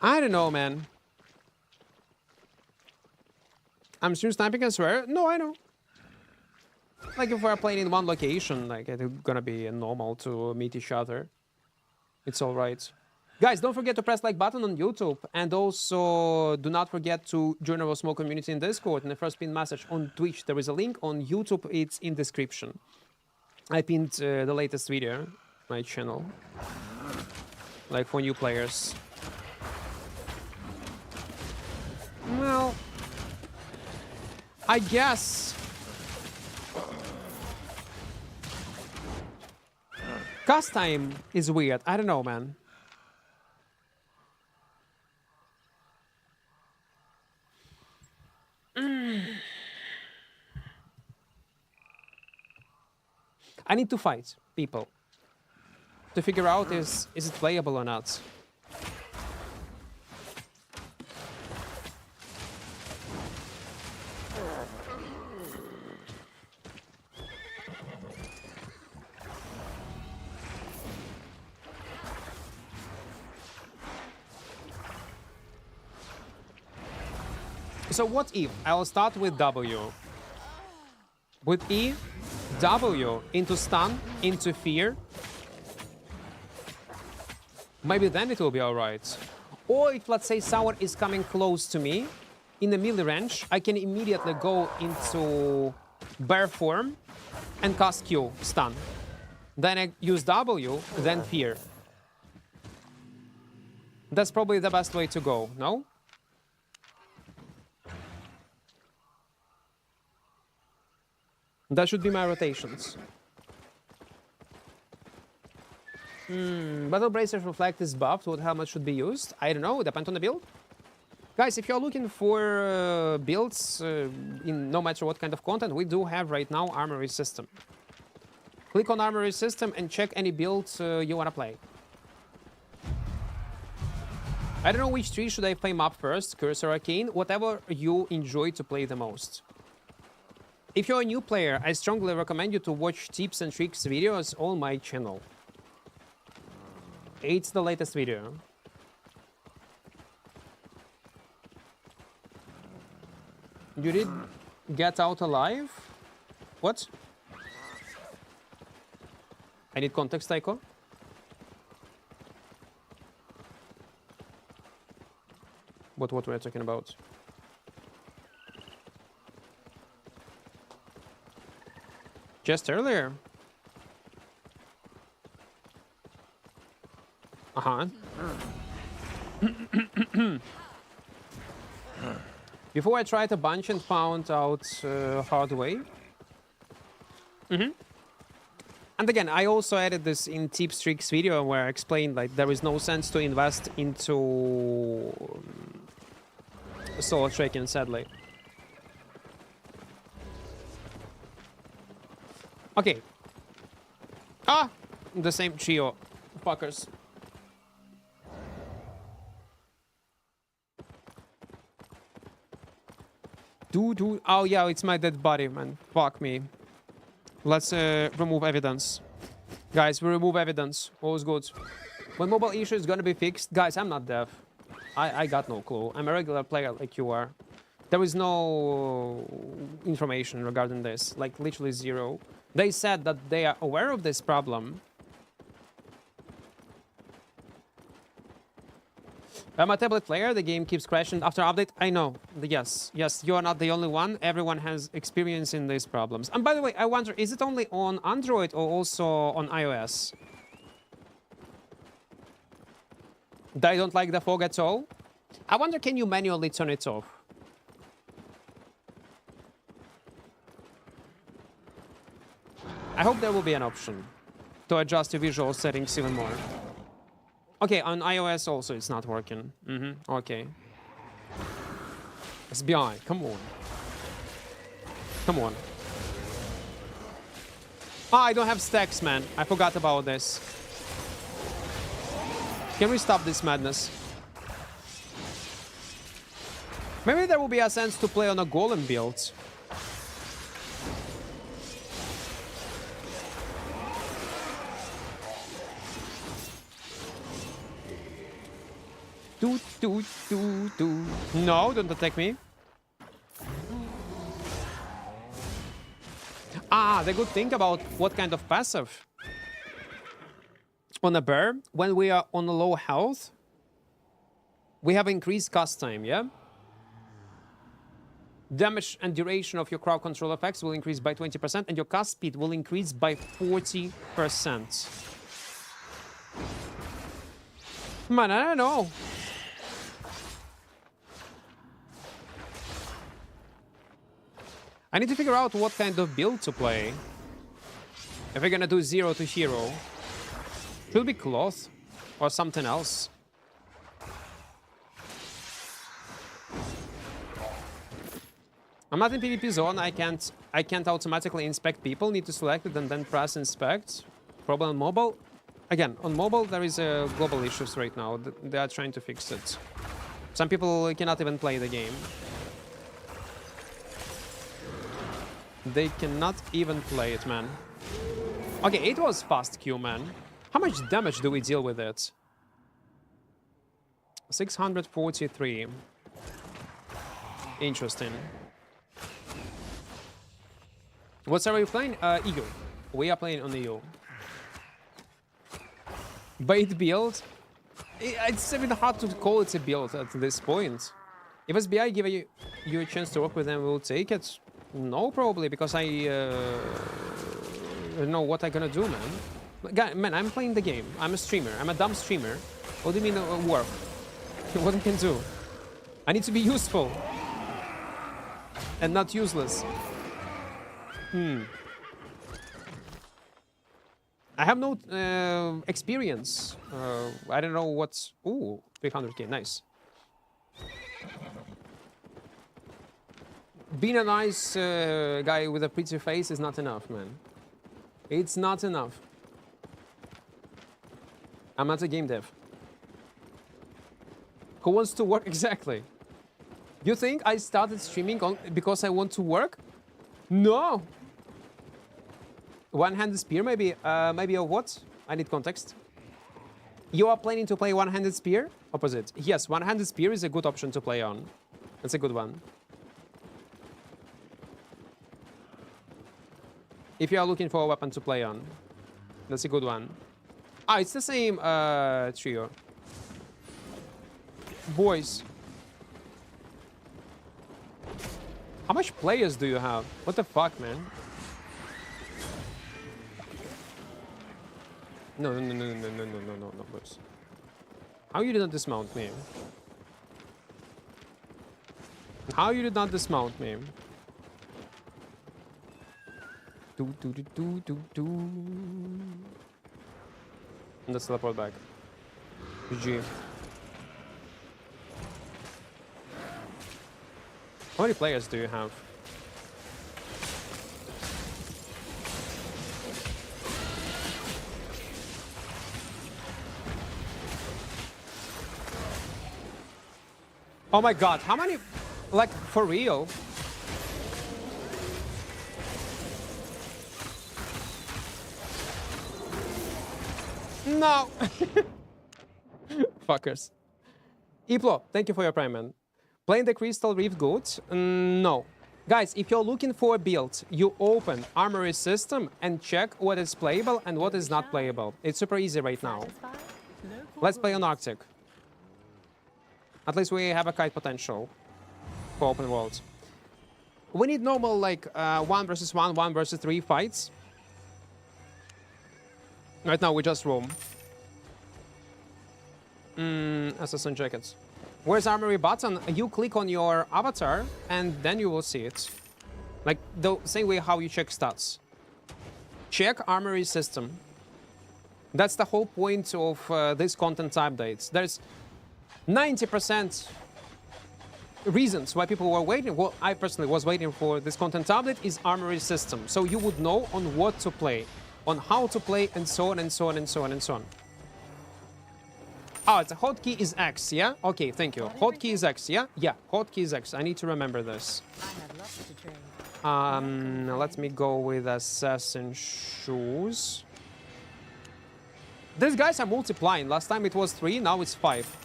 I don't know, man. I'm stream sniping, I swear. No, I know. Like if we're playing in one location, like it's gonna be normal to meet each other. It's alright. Guys, don't forget to press like button on YouTube, and also do not forget to join our small community in Discord. In the first pinned message on Twitch, there is a link. On YouTube, it's in description. I pinned the latest video, my channel, like for new players. Well, I guess cast time is weird. I don't know, man. I need to fight people to figure out is it playable or not. So what if I'll start with W? With E, W into stun, into fear. Maybe then it will be alright. Or if, let's say, someone is coming close to me, in the melee range, I can immediately go into bear form and cast Q, stun. Then I use W, then fear. That's probably the best way to go, no? That should be my rotations. Battle Bracers Reflect is buffed. What helmet should be used? I don't know. Depends on the build. Guys, if you're looking for builds in no matter what kind of content, we do have right now Armory System. Click on Armory System and check any builds you want to play. I don't know which tree should I flame up first, Curse or Arcane, whatever you enjoy to play the most. If you're a new player, I strongly recommend you to watch tips and tricks videos on my channel. It's the latest video. You did get out alive? What? I need context, Taiko. What we're talking about? Just earlier. Uh-huh. Before I tried a bunch and found out hard way. And again, I also added this in tips tricks video where I explained like there is no sense to invest into solo trekking, sadly. Okay. Ah! The same trio. Fuckers. Dude. Oh, yeah, it's my dead body, man. Fuck me. Let's remove evidence. Guys, we remove evidence. All's good. When mobile issue is gonna be fixed? Guys, I'm not deaf. I got no clue. I'm a regular player like you are. There is no information regarding this. Like, literally zero. They said that they are aware of this problem. I'm a tablet player. The game keeps crashing after update. I know. Yes, you are not the only one. Everyone has experience in these problems. And by the way, I wonder, is it only on Android or also on iOS? They don't like the fog at all? I wonder, can you manually turn it off? I hope there will be an option to adjust your visual settings even more. Okay, on iOS also it's not working. Okay. SBI, come on. Come on. Ah, I don't have stacks, man. I forgot about this. Can we stop this madness? Maybe there will be a sense to play on a golem build. No, don't attack me. Ah, the good thing about what kind of passive. On a bear, when we are on a low health, we have increased cast time, yeah? Damage and duration of your crowd control effects will increase by 20%, and your cast speed will increase by 40%. Man, I don't know. I need to figure out what kind of build to play. If we're gonna do 0 to hero, should be cloth or something else. I'm not in PvP zone. I can't automatically inspect people. Need to select it and then press inspect. Problem on mobile. Again, on mobile there is global issues right now. They are trying to fix it. Some people cannot even play the game. They cannot even play it, man. Okay, it was fast Q, man. How much damage do we deal with it? 643. Interesting. What are we playing? Eagle. We are playing on Eagle. Bait build? It's even hard to call it a build at this point. If SBI give you a chance to work with them, we'll take it. No, probably, because I don't know what I'm gonna do, man. Man, I'm playing the game. I'm a streamer. I'm a dumb streamer. What do you mean work? What I can do? I need to be useful. And not useless. I have no experience. I don't know what's... Ooh, 300k, nice. Being a nice guy with a pretty face is not enough, man. It's not enough. I'm not a game dev. Who wants to work exactly? You think I started streaming because I want to work? No. One-handed spear, maybe. Maybe a what? I need context. You are planning to play one-handed spear? Opposite. Yes, one-handed spear is a good option to play on. It's a good one. If you are looking for a weapon to play on, that's a good one. Ah, it's the same trio. Boys. How much players do you have? What the fuck, man? No, boys. How you did not dismount me? How you did not dismount me? Let's teleport back. GG. How many players do you have? Oh my god, how many? Like, for real? No! Fuckers. Iplo, thank you for your prime, man. Playing the Crystal Reef good? No. Guys, if you're looking for a build, you open Armory system and check what is playable and what is not playable. It's super easy right now. Let's play on Arctic. At least we have a kite potential for open world. We need normal, like, 1 versus 1, 1 versus 3 fights. Right now, we just roam. Assassin jackets. Where's Armory button? You click on your avatar, and then you will see it. Like, the same way how you check stats. Check Armory system. That's the whole point of this content updates. There's 90% reasons why people were waiting. Well, I personally was waiting for this content update is Armory system. So you would know on what to play, on how to play, and so on and so on and so on and so on. Oh, it's a hotkey is X, yeah? Okay, thank you. Hotkey is X, yeah? Yeah, hotkey is X. I need to remember this. Let me go with assassin shoes. These guys are multiplying. Last time it was 3, now it's 5.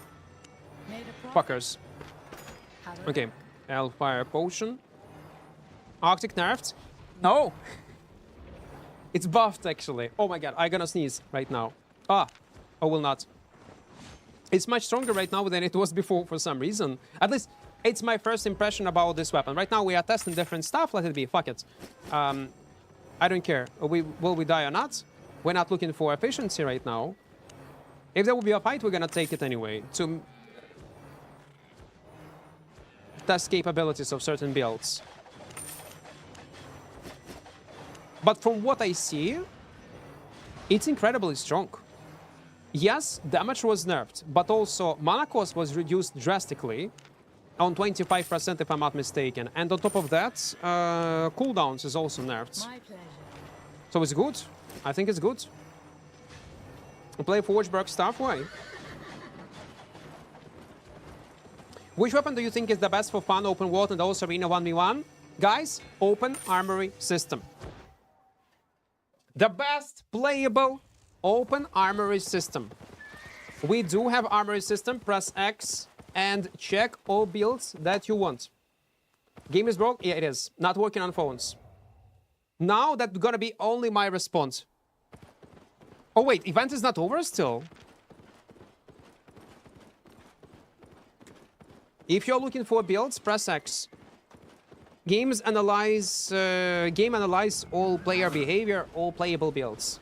Fuckers. Okay, Hellfire Potion. Arctic nerfed? No! It's buffed, actually. Oh my god, I'm gonna sneeze right now. Ah, I will not. It's much stronger right now than it was before for some reason. At least, it's my first impression about this weapon. Right now, we are testing different stuff. Let it be. Fuck it. I don't care. Will we die or not? We're not looking for efficiency right now. If there will be a fight, we're gonna take it anyway. To test capabilities of certain builds. But from what I see, it's incredibly strong. Yes, damage was nerfed, but also mana cost was reduced drastically, on 25% if I'm not mistaken. And on top of that, cooldowns is also nerfed. My pleasure. So it's good. I think it's good. We play Forgeberg stuff, why? Which weapon do you think is the best for fun, open world, and also arena 1v1? Guys, open Armory system. The best playable open Armory system. We do have Armory system. Press X and check all builds that you want. Game is broke? Yeah, it is. Not working on phones. Now that's gonna be only my response. Oh wait, event is not over still? If you're looking for builds, press X. Game analyze all player behavior, all playable builds.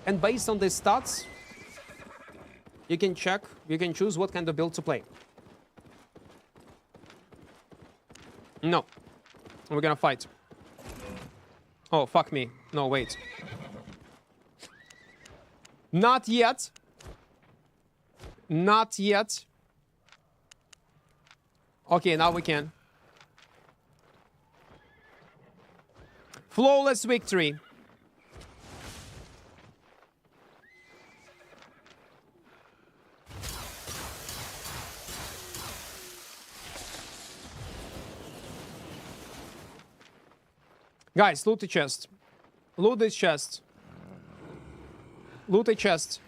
And based on these stats, you can check, you can choose what kind of build to play. No. We're gonna fight. Oh, fuck me. No, wait. Not yet. Not yet. Okay, now we can. Flawless victory. Guys, loot the chest. Loot this chest. Loot the chest.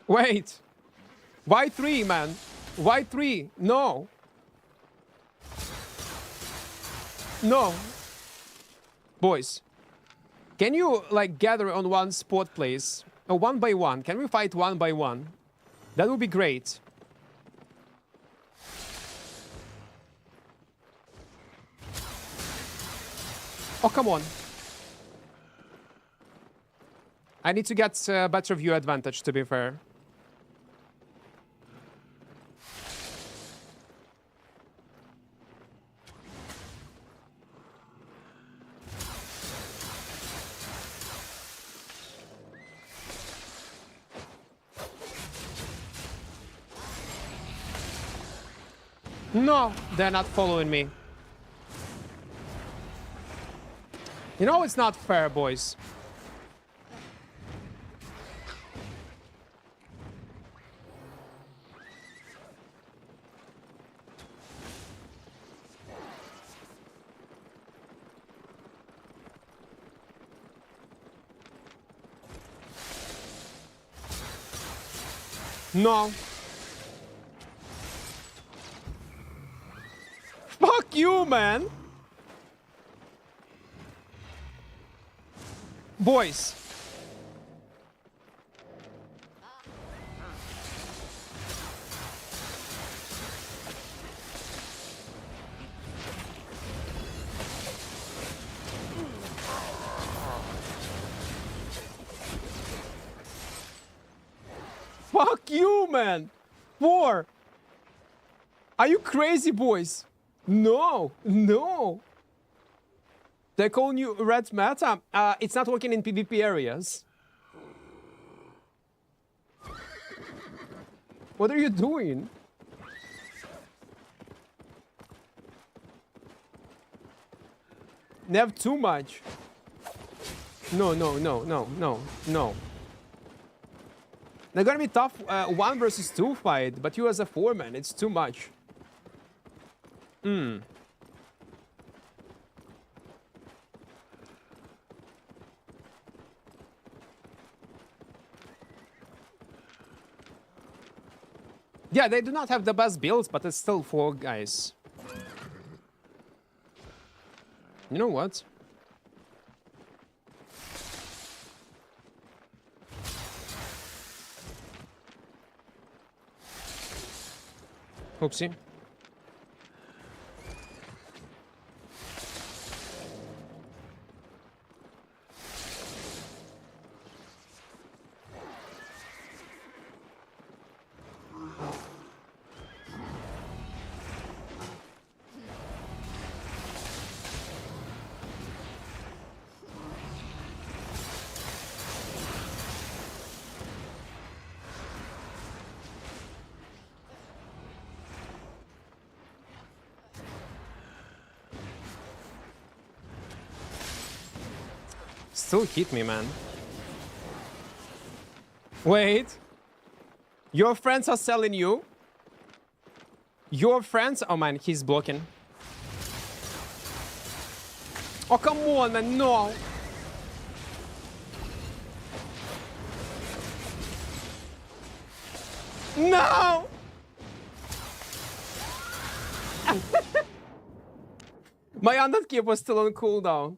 Wait. Why 3, man? Why 3? No. No. Boys. Can you, like, gather on one spot, please? One by one. Can we fight one by one? That would be great. Oh, come on. I need to get better view advantage, to be fair. No, they're not following me. You know it's not fair, boys. No. Fuck you, man. Boys. Fuck you, man. 4. Are you crazy, boys? No, no. They're calling you red meta. It's not working in PvP areas. What are you doing? Never too much. No, no, no, no, no, no. They're gonna be tough 1 versus 2 fight, but you as a 4-man, it's too much. Yeah, they do not have the best builds, but it's still 4 guys. You know what? Oopsie. Still hit me, man. Wait. Your friends are selling you? Your friends? Oh, man, he's blocking. Oh, come on, man, no. No! My underkeep was still on cooldown.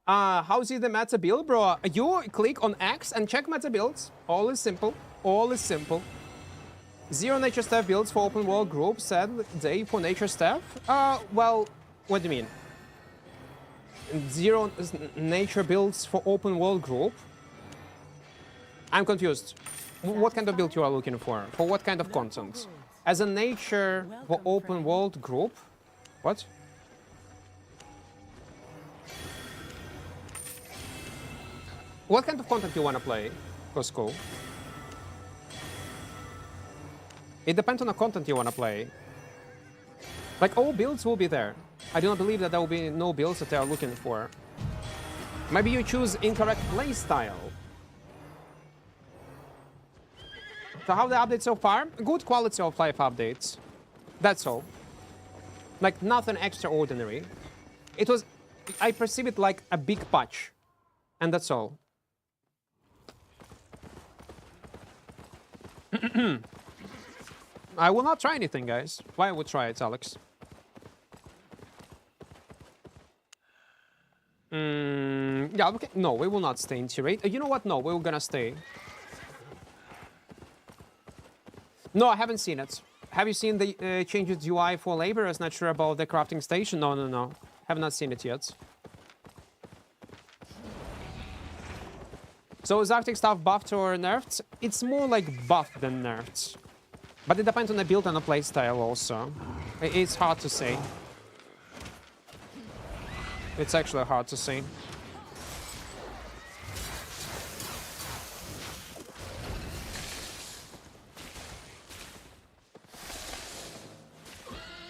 How's it the meta build, bro? You click on X and check meta builds. All is simple. All is simple. 0 nature staff builds for open world group. Sad day for nature staff. Well, what do you mean? 0 nature builds for open world group? I'm confused. What kind of build you are looking for? For what kind of content? As a nature for open world group? What? What kind of content you want to play, Costco? It depends on the content you want to play. Like, all builds will be there. I do not believe that there will be no builds that they are looking for. Maybe you choose incorrect playstyle. So how the update so far? Good quality of life updates. That's all. Like nothing extraordinary. It was, I perceive it like a big patch. And that's all. I will not try anything, guys. Why would try it, Alex? Yeah, okay. No, we will not stay in tier 8. You know what? No, we're gonna stay. No, I haven't seen it. Have you seen the changes UI for laborers? Not sure about the crafting station? No, no, no. Have not seen it yet. So is Arctic stuff buffed or nerfed? It's more like buffed than nerfed. But it depends on the build and the playstyle also. It's hard to say. It's actually hard to say.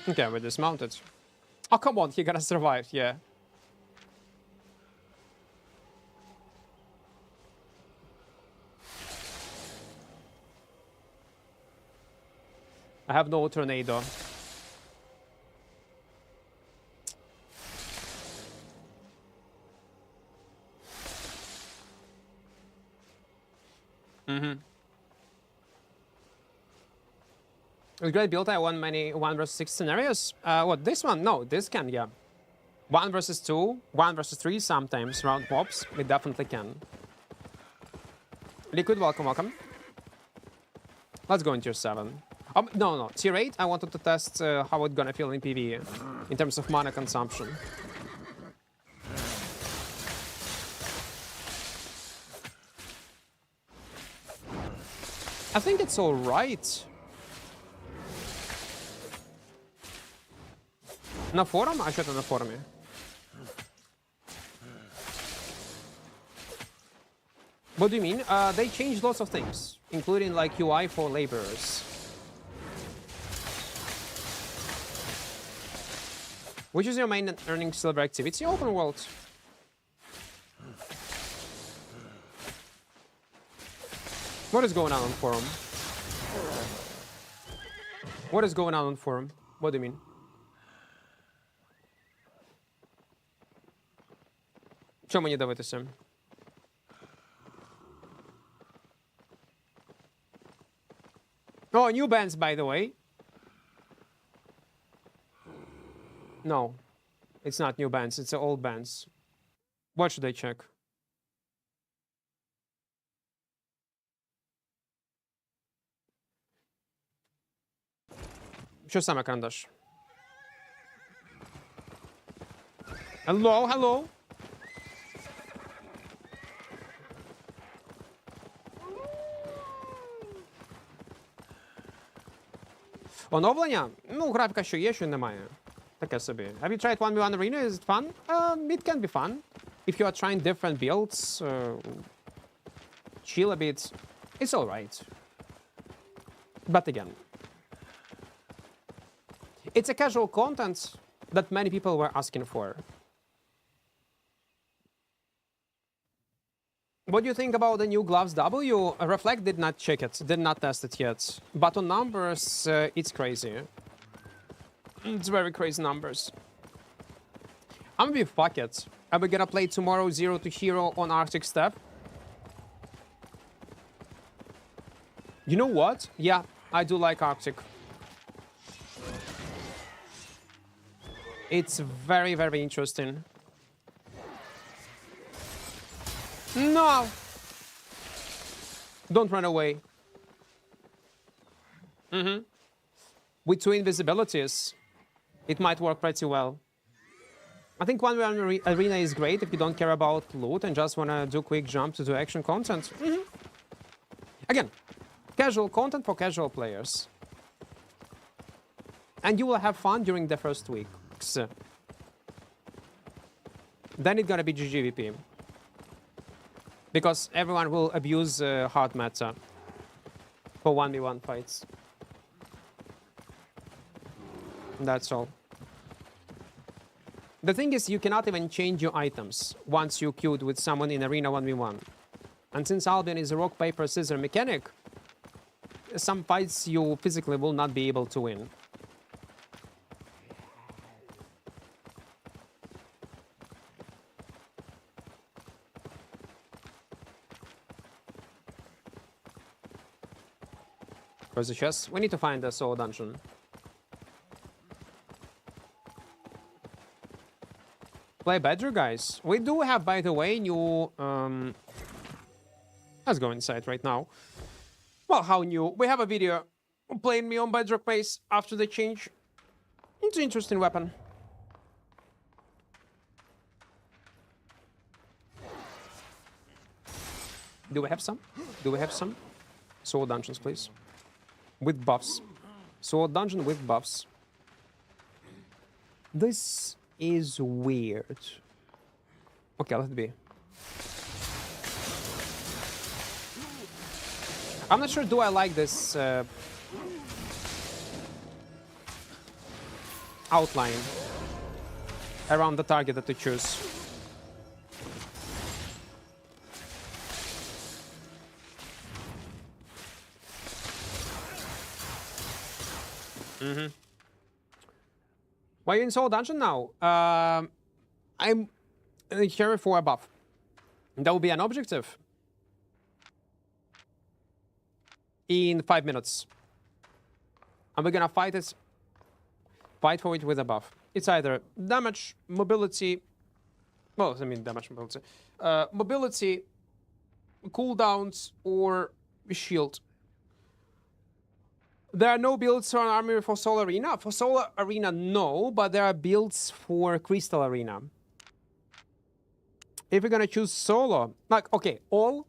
Okay, we dismounted. Oh, come on, he gotta survive, yeah. I have no tornado. With great build, I won many 1 versus 6 scenarios. What, this one? No, this can, yeah. 1 versus 2, 1 versus 3 sometimes, round mobs. We definitely can. Liquid, welcome, welcome. Let's go in tier 7. No, no, tier 8, I wanted to test how it's gonna feel in PvE in terms of mana consumption. I think it's alright. На форум? А что это на форуме? What do you mean? They changed lots of things, including like UI for laborers. Which is your main earning silver activity? Open world. What is going on forum? What is going on forum? What do you mean? Що мені дивитися? Oh, new bands, by the way. No, it's not new bands, it's old bands. What should I check? Що саме, Кандаш? Hello, hello. Оновлення? Ну, графіка що є, що немає. Таке собі. Have you tried 1v1 arena? Is it fun? It can be fun. If you are trying different builds, chill a bit, it's alright. But again, it's a casual content that many people were asking for. What do you think about the new Gloves W? Reflect did not check it, did not test it yet. But on numbers, it's crazy. It's very crazy numbers. I'm gonna be fuck it. Are we gonna play tomorrow 0 to hero on Arctic Steppe? You know what? Yeah, I do like Arctic. It's very, very interesting. No! Don't run away. With 2 invisibilities, it might work pretty well. I think 1v1 arena is great if you don't care about loot and just want to do quick jump to do action content. Again, casual content for casual players. And you will have fun during the first weeks. Then it's gonna be GGVP. Because everyone will abuse hard meta for 1v1 fights. That's all. The thing is, you cannot even change your items once you queued with someone in arena 1v1. And since Albion is a rock, paper, scissors mechanic, some fights you physically will not be able to win. Where's the chest? We need to find the soul dungeon. Play better, guys. We do have, by the way, new... Let's go inside right now. Well, how new? We have a video playing me on Bedrock pace after the change. It's an interesting weapon. Do we have some? Do we have some? Soul dungeons, please. With buffs. Soul dungeon with buffs. This is weird. Okay, let it be. I'm not sure, do I like this outline around the target that you choose. Why are you in Soul Dungeon now? I'm here for a buff. That will be an objective in 5 minutes. And we're gonna fight for it with a buff. It's either damage, mobility, well, I mean damage, mobility, mobility, cooldowns, or shield. There are no builds on Armory for Soul Arena. For Soul Arena, no, but there are builds for Crystal Arena. If you're gonna choose solo, like, okay, all.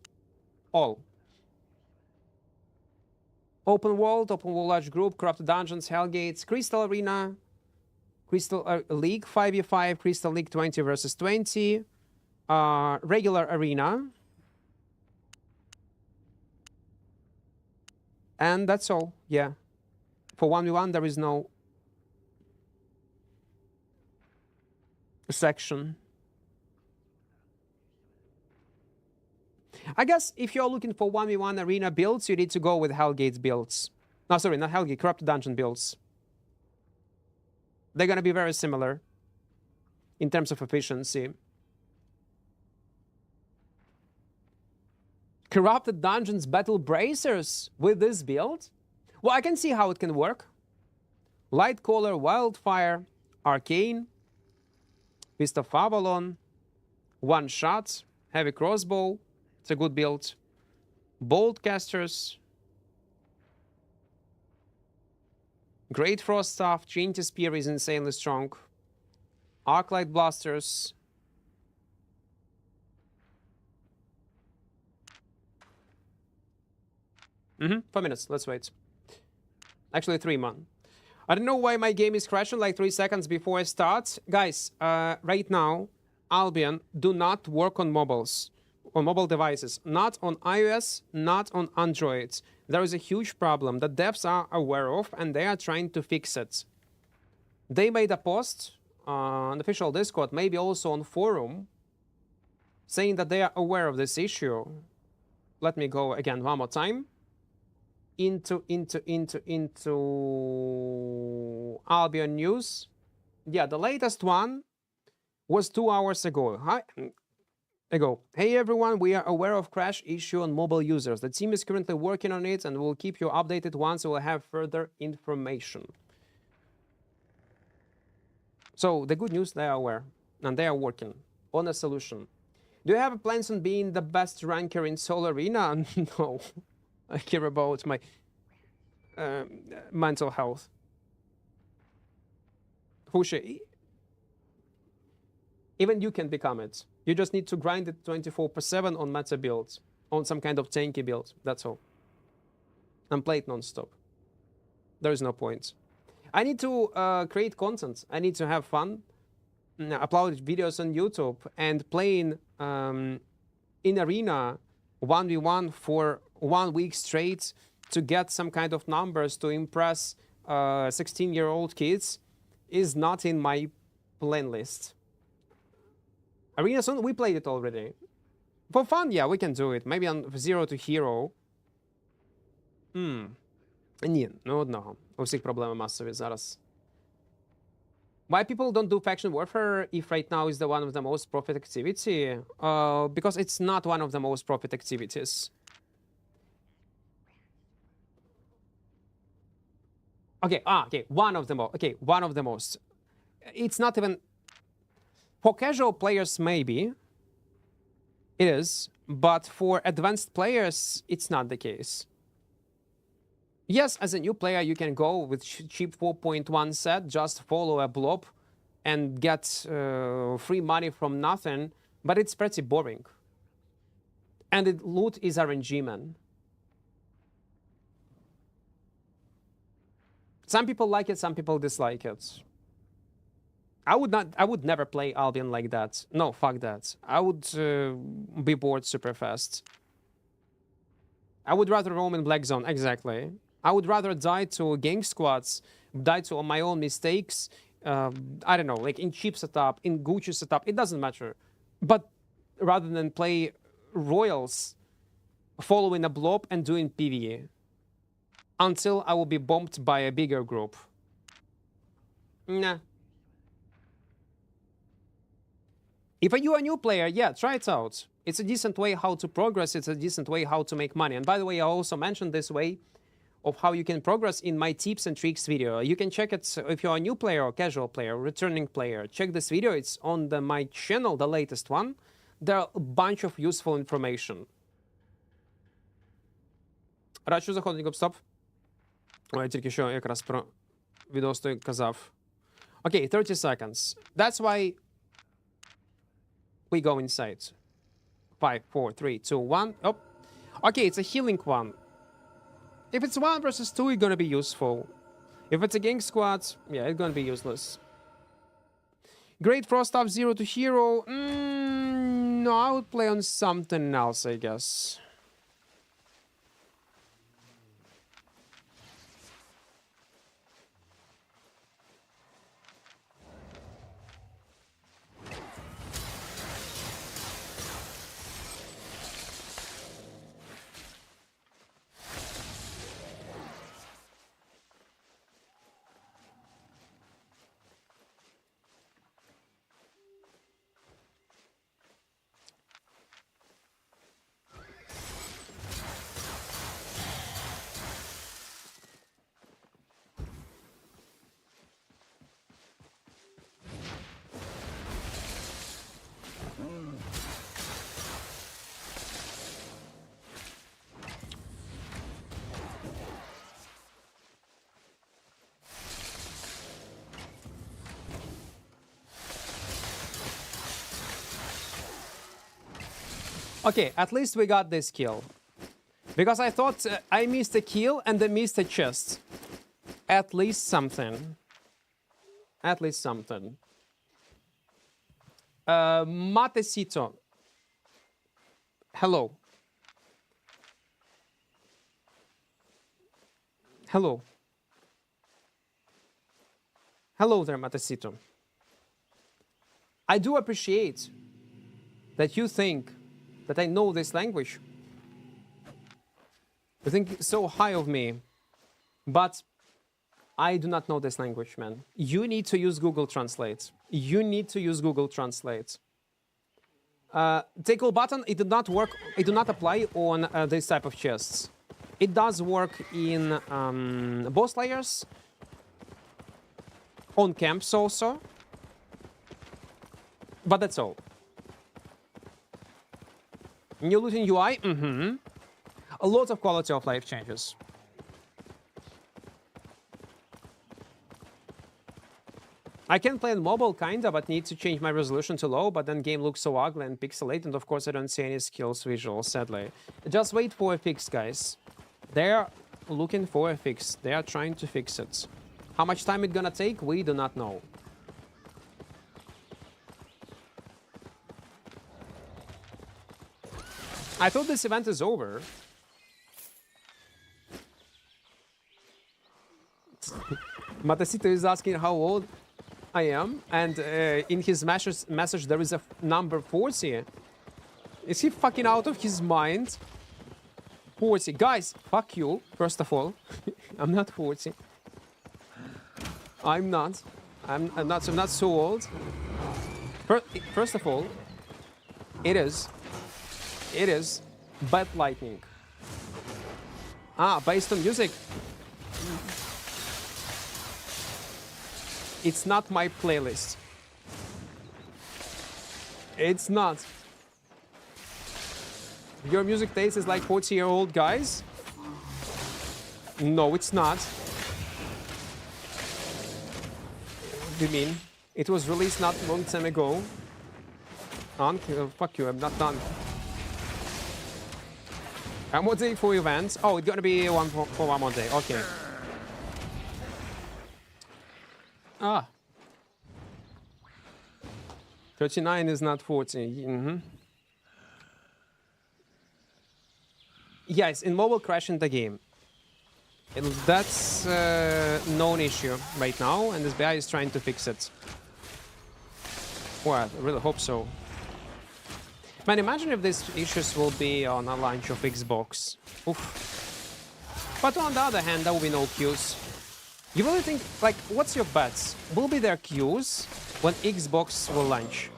Open world large group, corrupted dungeons, hellgates, Crystal Arena, Crystal League 5v5, Crystal League 20 versus 20, regular arena, and that's all. Yeah, for 1v1 there is no section. I guess if you're looking for 1v1 arena builds, you need to go with Hellgate builds. No, sorry, not Hellgate, Corrupted Dungeon builds. They're gonna be very similar in terms of efficiency. Corrupted Dungeons Battle Bracers with this build? Well, I can see how it can work. Lightcaller, Wildfire, Arcane, Fist of Avalon, One Shot, Heavy Crossbow. It's a good build. Bolt Casters, Great Frost Staff, Trinity Spear is insanely strong. Arclight Blasters. Mm-hmm, 5 minutes, let's wait. Actually 3 months. I don't know why my game is crashing like 3 seconds before I start. Guys, right now, Albion do not work on mobiles. On mobile devices, not on iOS, not on Android. There is a huge problem that devs are aware of, and they are trying to fix it. They made a post on official Discord, maybe also on forum, saying that they are aware of this issue. Let me go again one more time. Into Albion News. Yeah, the latest one was 2 hours ago. Hey everyone, we are aware of crash issue on mobile users. The team is currently working on it and will keep you updated once we'll have further information. So the good news, they are aware and they are working on a solution. Do you have plans on being the best ranker in Soul Arena? No, I care about my mental health. Fushe, even you can become it. You just need to grind it 24/7 on meta builds, on some kind of tanky build. That's all. And play it non-stop. There is no point. I need to create content. I need to have fun, upload videos on YouTube, and playing in arena 1v1 for 1 week straight to get some kind of numbers to impress 16-year-old kids is not in my plan list. Arena Zone, we played it already. For fun, yeah, we can do it. Maybe on 0 to hero. Ні, ну одного. У всіх проблеми масові зараз. Why people don't do faction warfare if right now is the one of the most profit activity? Because it's not one of the most profit activities. Okay, okay, one of the most. Okay, one of the most. It's not even for casual players, maybe it is, but for advanced players, it's not the case. Yes, as a new player, you can go with cheap 4.1 set, just follow a blob and get free money from nothing, but it's pretty boring. And the loot is RNG, man. Some people like it, some people dislike it. I would never play Albion like that. No, fuck that. I would be bored super fast. I would rather roam in Black Zone, exactly. I would rather die to gang squads, die to my own mistakes. I don't know, like in cheap setup, in Gucci setup, it doesn't matter. But rather than play Royals, following a blob and doing PvE. Until I will be bombed by a bigger group. Nah. If you're a new player, yeah, try it out. It's a decent way how to progress. It's a decent way how to make money. And by the way, I also mentioned this way of how you can progress in my tips and tricks video. You can check it if you're a new player or casual player, returning player. Check this video. It's on my channel, the latest one. There are a bunch of useful information. Рад, що заходить гоп-стоп. Ой, тільки що якраз про відос той казав. Okay, 30 seconds. That's why we go inside. 5, 4, 3, 2, 1. Oh. Okay, it's a healing one. If it's 1 versus 2, it's gonna be useful. If it's a gang squad, yeah, it's gonna be useless. Great Frost off 0 to hero. No, I would play on something else, I guess. Okay, at least we got this kill. Because I thought I missed a kill and I missed a chest. At least something. At least something. Matecito. Hello. Hello. Hello there, Matecito. I do appreciate that you think that I know this language. You think so high of me, but I do not know this language, man. You need to use Google Translate. You need to use Google Translate. Take all button, it did not work, it did not apply on this type of chests. It does work in boss layers, on camps also, but that's all. New looting UI, a lot of quality of life changes. I can play on mobile kinda, but need to change my resolution to low, but then game looks so ugly and pixelated, and of course I don't see any skills visual, sadly. Just wait for a fix, guys. They're looking for a fix. They are trying to fix it. How much time it's gonna take, we do not know. I thought this event is over. Matecito is asking how old I am, and in his message there is a number 40. Is he fucking out of his mind? 40. Guys, fuck you, first of all. I'm not 40. I'm not. I'm not so old. First of all, it is bad lightning. Ah, based on music. It's not my playlist. It's not. Your music taste is like 40-year-old guys? No, it's not. What do you mean? It was released not a long time ago. Fuck you, I'm not done. One more day for events. Oh, it's gonna be one for one more day. Okay. Ah. 39 is not 40. Mm-hmm. Yes, in mobile crashing the game. That's known issue right now, and this guy is trying to fix it. Well, I really hope so. Man, imagine if these issues will be on a launch of Xbox. Oof. But on the other hand, there will be no queues. You really think, like, what's your bets? Will be there queues when Xbox will launch?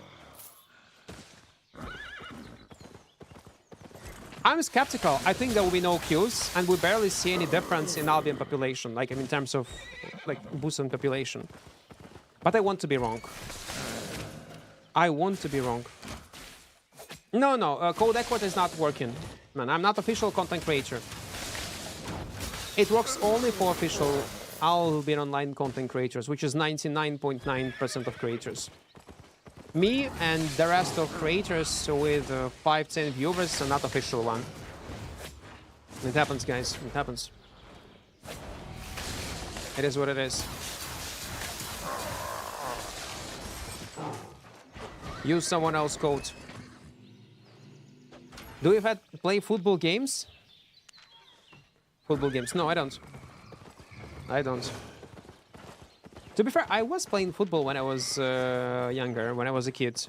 I'm skeptical. I think there will be no queues, and we barely see any difference in Albion population, like in terms of like boost on population. But I want to be wrong. I want to be wrong. No, Code Equart is not working. Man, I'm not official content creator. It works only for official Albion Online content creators, which is 99.9% of creators. Me and the rest of creators with 5-10 viewers are not official one. It happens, guys. It happens. It is what it is. Use someone else's code. Do you play football games? Football games? No, I don't. I don't. To be fair, I was playing football when I was younger, when I was a kid.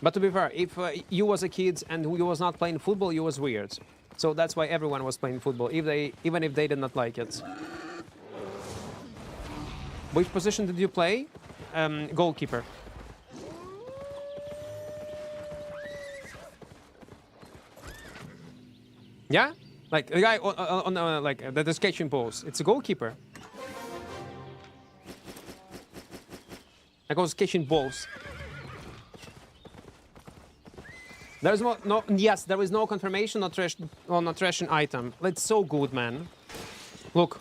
But to be fair, if you was a kid and you was not playing football, you was weird. So that's why everyone was playing football, even if they did not like it. Which position did you play? Goalkeeper. Yeah? Like the guy on like the sketching balls. It's a goalkeeper. I go sketching balls. There is yes, there is no confirmation on a trashing item. That's so good, man. Look,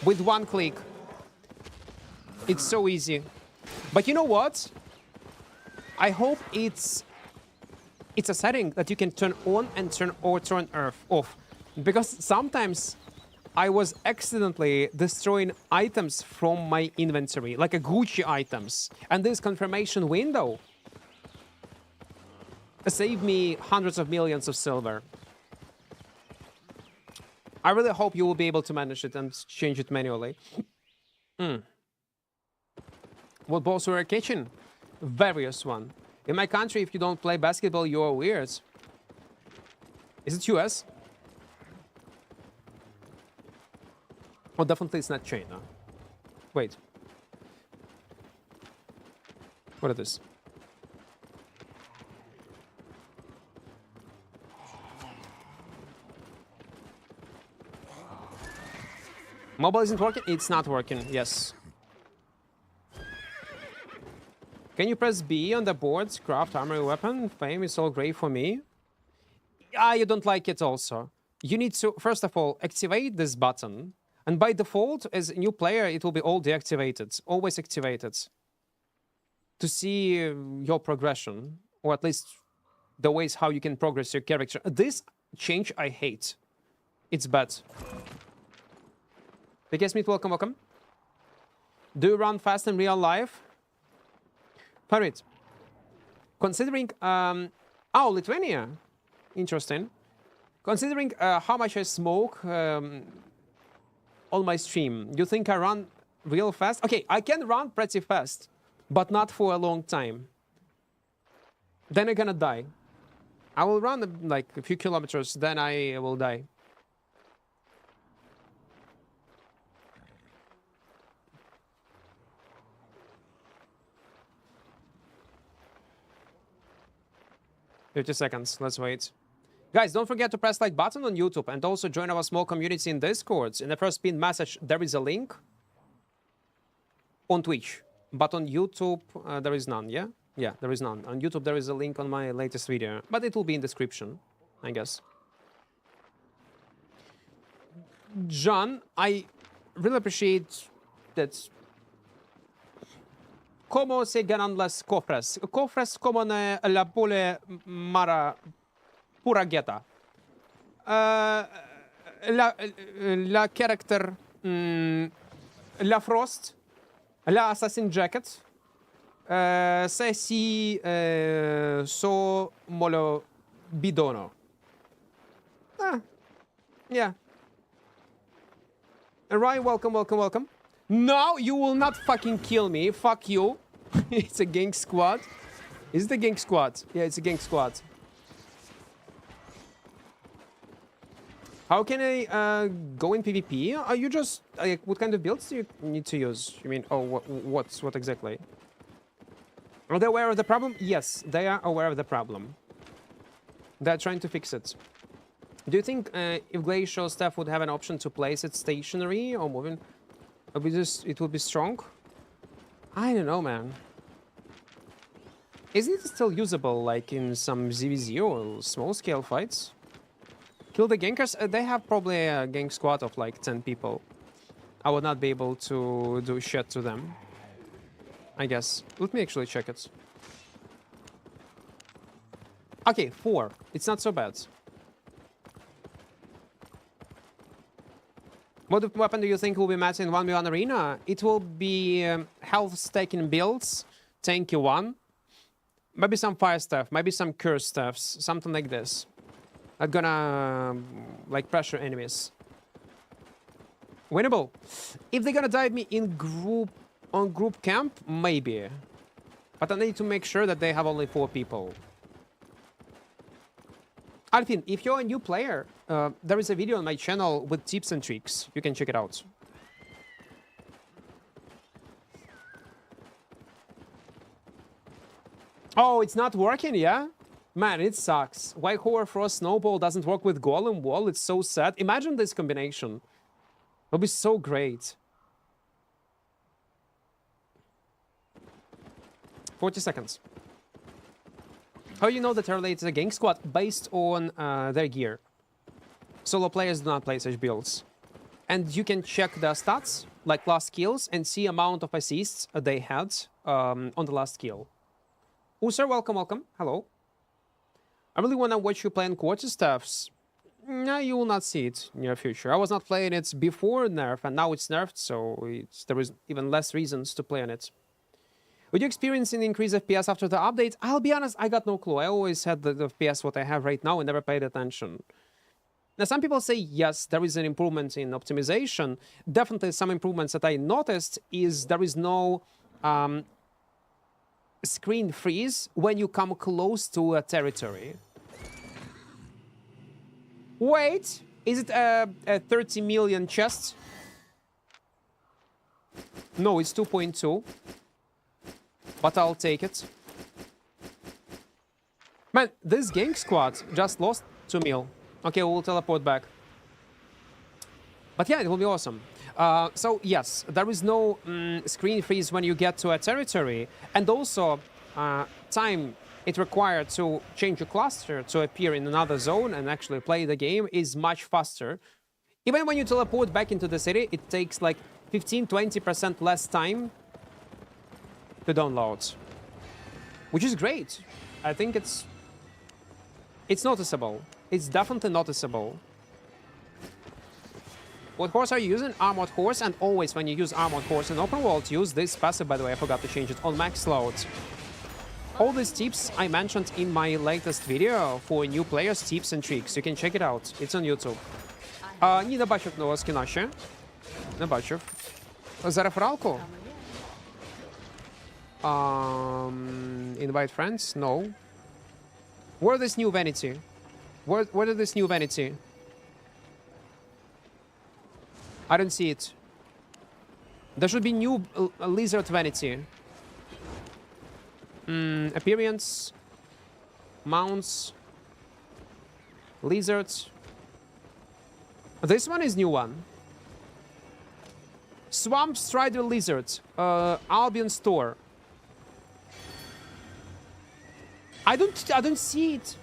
with one click. It's so easy. But you know what? I hope it's a setting that you can turn on and turn off. Because sometimes I was accidentally destroying items from my inventory, like a Gucci items. And this confirmation window saved me hundreds of millions of silver. I really hope you will be able to manage it and change it manually. What balls were catching? Various one. In my country, if you don't play basketball, you're weird. Is it US? Oh, definitely it's not China. Wait. What is this? Mobile isn't working? It's not working, yes. Can you press B on the boards? Craft armory weapon? Fame is all great for me. Ah, you don't like it also. You need to, first of all, activate this button. And by default, as a new player, it will be all deactivated. Always activated. To see your progression. Or at least the ways how you can progress your character. This change I hate. It's bad. Biggest Meat, welcome, welcome. Do you run fast in real life? Pirate. Considering... oh, Lithuania. Interesting. Considering how much I smoke on my stream, you think I run real fast? Okay, I can run pretty fast, but not for a long time. Then I'm gonna die. I will run like a few kilometers, then I will die. $50. Let's wait. Guys, don't forget to press like button on YouTube and also join our small community in Discord. In the first pinned message, there is a link on Twitch, but on YouTube, there is none, yeah? Yeah, there is none. On YouTube, there is a link on my latest video, but it will be in description, I guess. John, I really appreciate that. ¿Cómo se ganan las cofres? Cofres como la pole mara pura guetta. La character, la Frost, la Assassin Jacket, se si so molo bidono. Yeah. Ryan, welcome, welcome, welcome. No, you will not fucking kill me. Fuck you. It's a gang squad. Is it a gang squad? Yeah, it's a gang squad. How can I go in PvP? Are you just what kind of builds do you need to use? You mean, oh, what exactly? Are they aware of the problem? Yes, they are aware of the problem. They're trying to fix it. Do you think if Glacial staff would have an option to place it stationary or moving? It would be strong? I don't know, man. Isn't it still usable, like in some ZVZ or small-scale fights? Kill the gankers? They have probably a gank squad of like 10 people. I would not be able to do shit to them, I guess. Let me actually check it. Okay, 4. It's not so bad. What weapon do you think will be matched in 1v1 arena? It will be health stacking builds, tanky one, maybe some fire stuff, maybe some curse stuffs, something like this. Not gonna like pressure enemies. Winnable. If they're gonna dive me in group camp, maybe. But I need to make sure that they have only 4 people. Alfin, if you're a new player, there is a video on my channel with tips and tricks. You can check it out. Oh, it's not working, yeah? Man, it sucks. Why Horror Frost Snowball doesn't work with Golem Wall? It's so sad. Imagine this combination. It would be so great. 40 seconds. How do you know that Early is a gang squad? Based on their gear. Solo players do not play such builds. And you can check their stats, like last kills, and see amount of assists they had on the last kill. User, welcome, welcome. Hello. I really want to watch you playing quarter staffs. No, you will not see it in your future. I was not playing it before nerf, and now it's nerfed, so there is even less reasons to play on it. Would you experience an increase FPS after the update? I'll be honest, I got no clue. I always had the FPS what I have right now and never paid attention. Now, some people say, yes, there is an improvement in optimization. Definitely some improvements that I noticed is there is no screen freeze when you come close to a territory. Wait, is it a 30 million chest? No, it's 2.2. But I'll take it. Man, this gang squad just lost 2 mil. Okay, we'll teleport back. But yeah, it will be awesome. So yes, there is no screen freeze when you get to a territory. And also, time it required to change your cluster to appear in another zone and actually play the game is much faster. Even when you teleport back into the city, it takes like 15-20% less time to download, which is great. I think it's noticeable. It's definitely noticeable. What horse are you using? Armored horse, and always when you use armored horse in open world, use this passive. By the way, I forgot to change it on max load. All these tips I mentioned in my latest video for new players, tips and tricks. You can check it out. It's on YouTube. Не бачив нового скіна ще. Не бачив. За рефералку? Invite friends? No. Where is this new vanity? Where is this new vanity? I don't see it. There should be new lizard vanity. Appearance. Mounts. Lizards. This one is new one. Swamp Strider Lizard. Albion Store. I don't see it.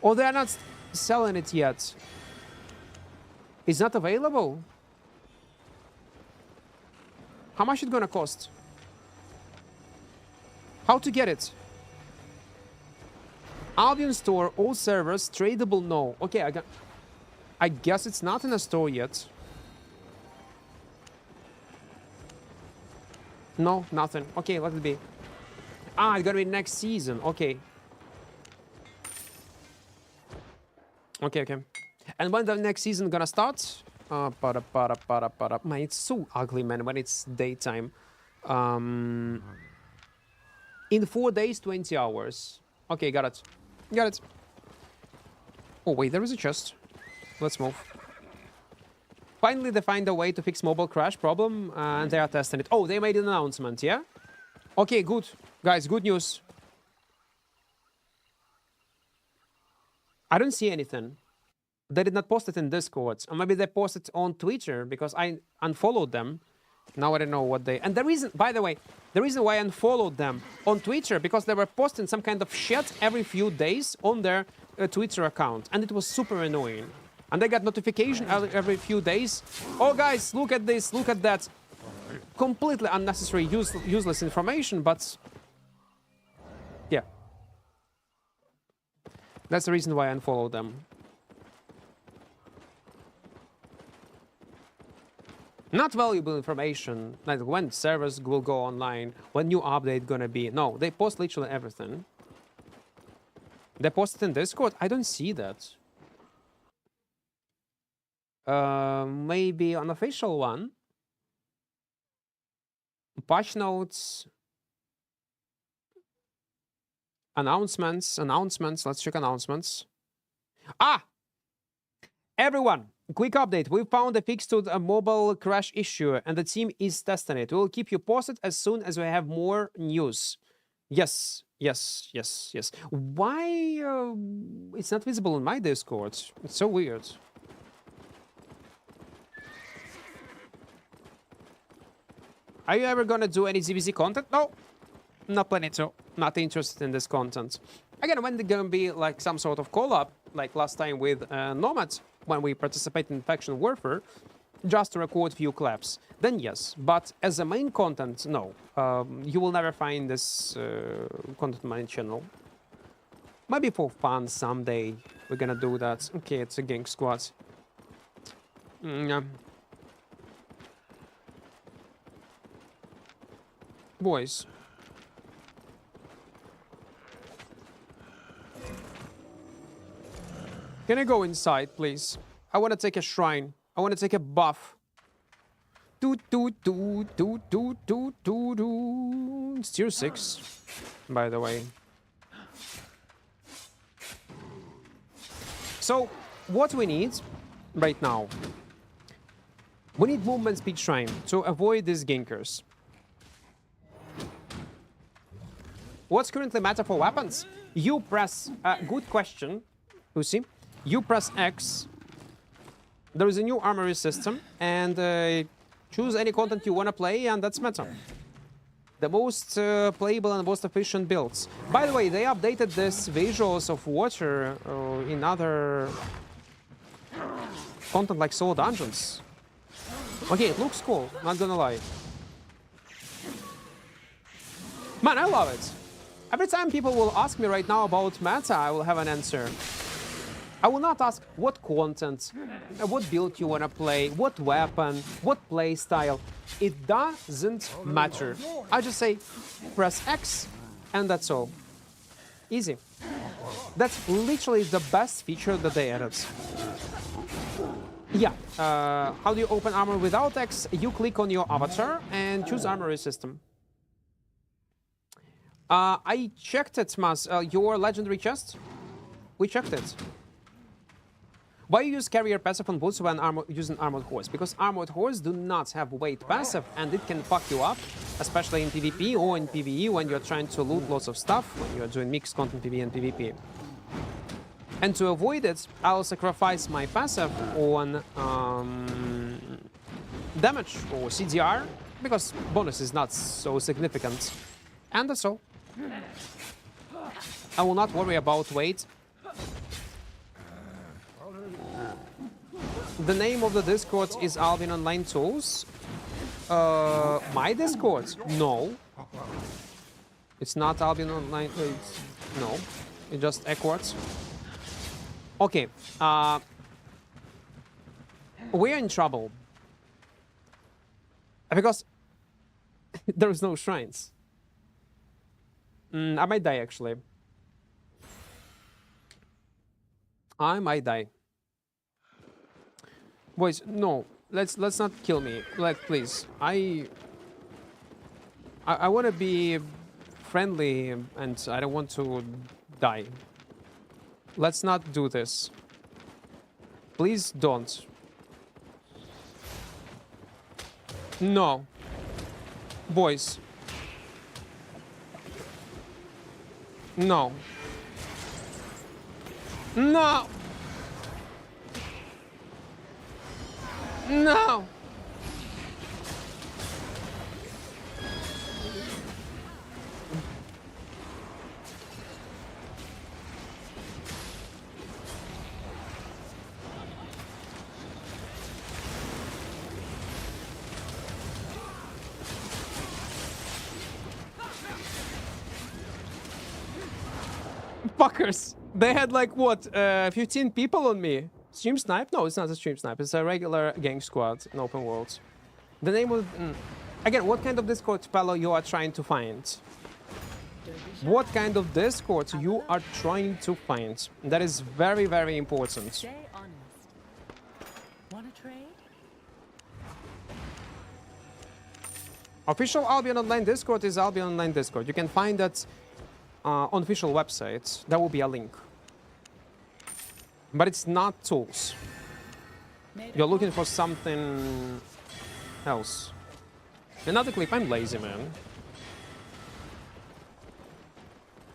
Or they are not selling it yet. It's not available. How much it gonna cost? How to get it? Albion Store, all servers, tradable, no. Okay, I guess it's not in a store yet. No, nothing. Okay, let it be. Ah, it's gonna be next season. Okay. Okay. And when the next season gonna start? Man, it's so ugly, man, when it's daytime. In 4 days, 20 hours. Okay, got it. Got it. Oh, wait, there is a chest. Let's move. Finally, they find a way to fix mobile crash problem, and they are testing it. Oh, they made an announcement, yeah? Okay, good. Guys, good news. I don't see anything. They did not post it in Discord. Or maybe they posted it on Twitter, because I unfollowed them. Now I don't know what they... And the reason, by the way, the reason why I unfollowed them on Twitter, because they were posting some kind of shit every few days on their Twitter account. And it was super annoying. And I got notification every few days. Oh, guys, look at this, look at that. Completely unnecessary, useless information, but... yeah. That's the reason why I unfollowed them. Not valuable information, like when servers will go online, when new update gonna be. No, they post literally everything. They post it in Discord? I don't see that. Maybe an official one. Patch notes. Announcements. Let's check announcements. Ah! Everyone, quick update. We found a fix to a mobile crash issue and the team is testing it. We'll keep you posted as soon as we have more news. Yes. Why it's not visible in my Discord? It's so weird. Are you ever gonna do any ZBZ content? No, not planning to. Not interested in this content. Again, when there's gonna be like some sort of collab, like last time with Nomad, when we participate in faction warfare, just to record few claps, then yes. But as a main content, no. You will never find this content on my channel. Maybe for fun someday we're gonna do that. Okay, it's a gang squad. Boys. Can I go inside, please? I want to take a shrine. I want to take a buff. It's tier 6, by the way. So, what we need right now? We need movement speed shrine to avoid these gankers. What's currently matter for weapons? You press... good question, Lucy. You press X. There is a new armory system, and choose any content you want to play, and that's meta. The most playable and most efficient builds. By the way, they updated this visuals of water in other content like Soul Dungeons. Okay, it looks cool, not gonna lie. Man, I love it. Every time people will ask me right now about meta, I will have an answer. I will not ask what content, what build you want to play, what weapon, what play style. It doesn't matter. I just say press X and that's all. Easy. That's literally the best feature that they added. Yeah, how do you open armor without X? You click on your avatar and choose armory system. I checked it, Mas. Your legendary chest? We checked it. Why you use carrier passive on boots when using armored horse? Because armored horse do not have weight passive and it can fuck you up, especially in PvP or in PvE when you're trying to loot lots of stuff, when you're doing mixed content PvE and PvP. And to avoid it, I'll sacrifice my passive on damage or CDR, because bonus is not so significant. And that's all. I will not worry about weight. The name of the Discord is Albion Online Tools. My Discord? No. It's not Albion Online. No. It's just Equart. Okay. We're in trouble. Because there is no shrines. I might die, actually. I might die. Boys, no. Let's not kill me. Like, please. I want to be friendly and I don't want to die. Let's not do this. Please don't. No. Boys. No. No! No! Fuckers! They had like what, 15 people on me. Stream snipe? No, it's not a stream snipe. It's a regular gang squad in open world. The name of... Again, what kind of Discord fellow you are trying to find? What kind of Discord you are trying to find? That is very, very important. Stay honest. Want to trade? Official Albion Online Discord is Albion Online Discord. You can find that on official websites. There will be a link. But it's not tools. You're looking for something else. Another clip, I'm lazy, man.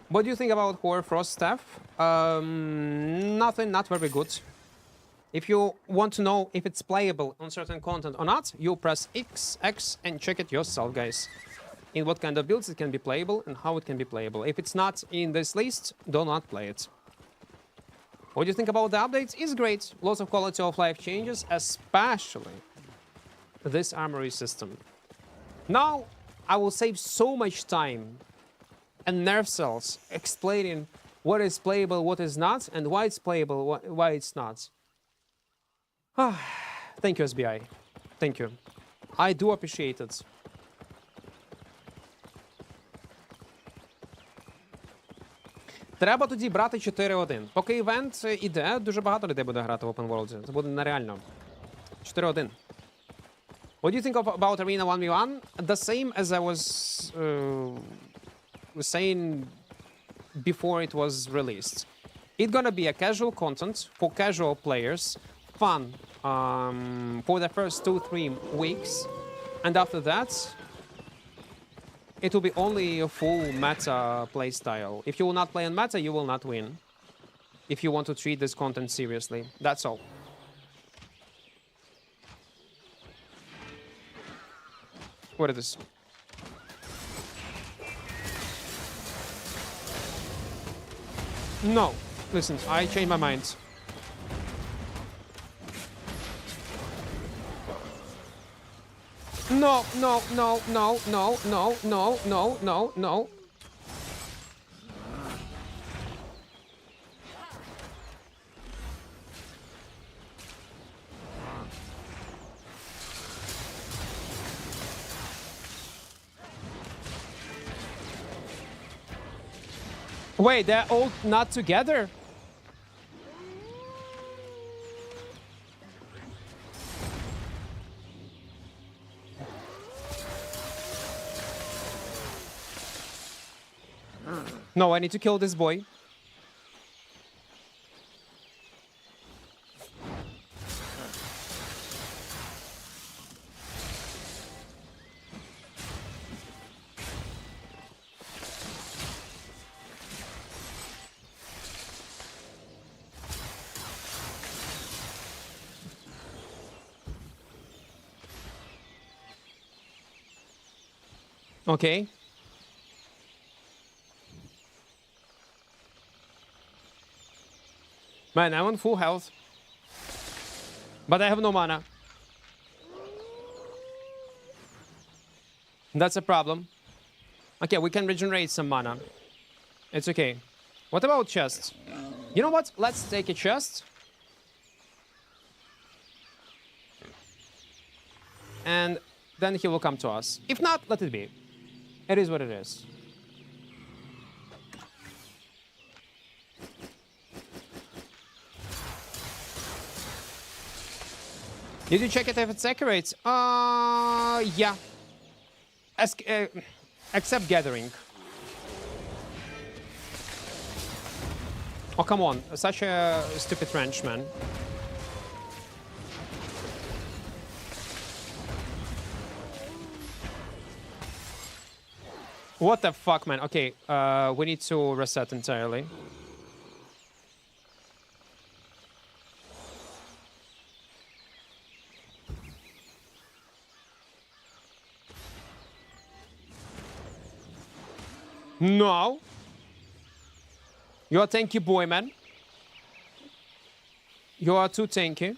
What do you think about Horror Frost Staff? Nothing, not very good. If you want to know if it's playable on certain content or not, you press X and check it yourself, guys. In what kind of builds it can be playable and how it can be playable. If it's not in this list, do not play it. What do you think about the updates? It's great. Lots of quality of life changes, especially this armory system. Now, I will save so much time and nerve cells explaining what is playable, what is not, and why it's playable, why it's not. Thank you, SBI. Thank you. I do appreciate it. Треба тоді брати 4-1. Поки івент іде, дуже багато людей буде грати в Open World. Це буде нереально. 4-1. What do you think about Arena 1v1? The same as I was saying before it was released. It's gonna be a casual content for casual players, fun for the first 2-3 weeks, and after that, it will be only a full meta playstyle. If you will not play on meta, you will not win. If you want to treat this content seriously, that's all. What is this? No. Listen, I changed my mind. No, no, no, no, no, no, no, no, no, no. Wait, they're all not together? No, I need to kill this boy. Okay. Man, I'm on full health. But I have no mana. That's a problem. Okay, we can regenerate some mana. It's okay. What about chests? You know what? Let's take a chest. And then he will come to us. If not, let it be. It is what it is. Did you check it if it's accurate? Yeah. Except gathering. Oh, come on. Such a stupid wrench, man. What the fuck, man? Okay, we need to reset entirely. No. You're a tanky boy, man. You are too tanky.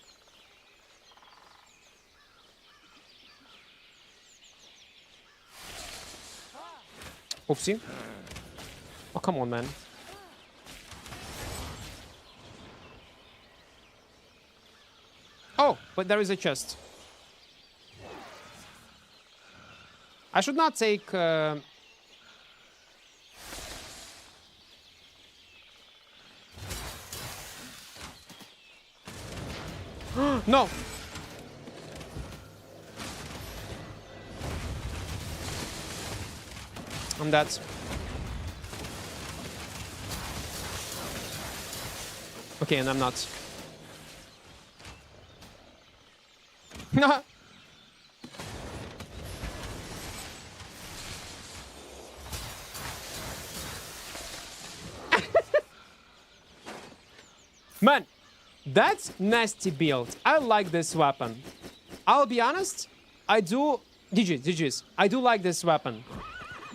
Oopsie. Oh, come on, man. Oh, but there is a chest. I should not take... No! I'm dead. Okay, and I'm not. No. Man, that's nasty build. I like this weapon. I'll be honest, I do... GG's. I do like this weapon.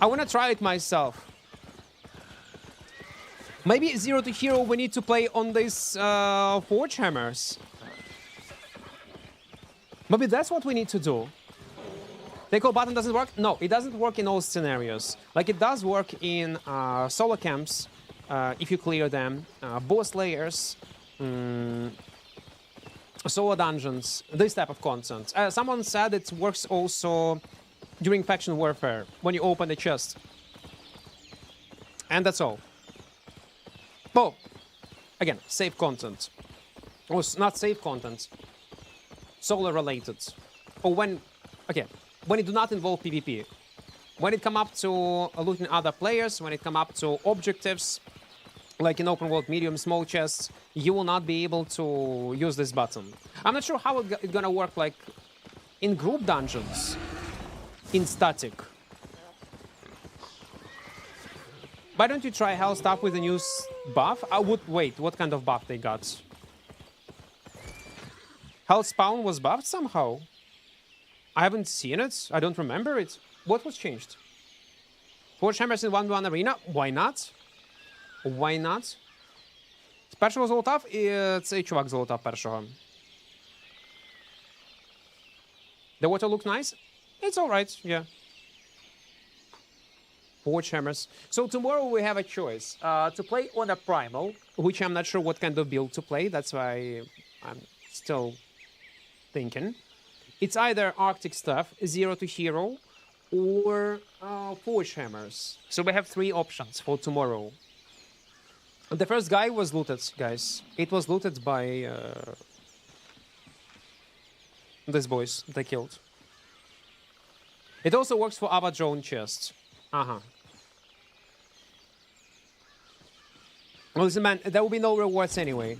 I want to try it myself. Maybe 0 to hero we need to play on these forge hammers. Maybe that's what we need to do. Take all button doesn't work? No, it doesn't work in all scenarios. Like it does work in solo camps, if you clear them, boss layers, solo dungeons, this type of content. Someone said it works also during faction warfare, when you open the chest. And that's all. Oh, again, safe content. Or not safe content. Solo related. Or when, okay, when it do not involve PvP. When it come up to looting other players, when it come up to objectives, like in open world, medium, small chests, you will not be able to use this button. I'm not sure how it's gonna work, like, in group dungeons. In static. Why don't you try hell stuff with the new buff? I would wait. What kind of buff they got? Hell spawn was buffed somehow. I haven't seen it. I don't remember it. What was changed? Forge hammers in 1v1 arena? Why not? Why not? З першого золотав і цей чувак золотав першого. The water look nice? It's alright, yeah. Forge hammers. So tomorrow we have a choice to play on a primal, which I'm not sure what kind of build to play. That's why I'm still thinking. It's either Arctic stuff, 0 to hero, or forge hammers. So we have 3 options for tomorrow. The first guy was looted, guys. It was looted by these boys they killed. It also works for other drone chests. Uh-huh. Well, listen, man, there will be no rewards anyway.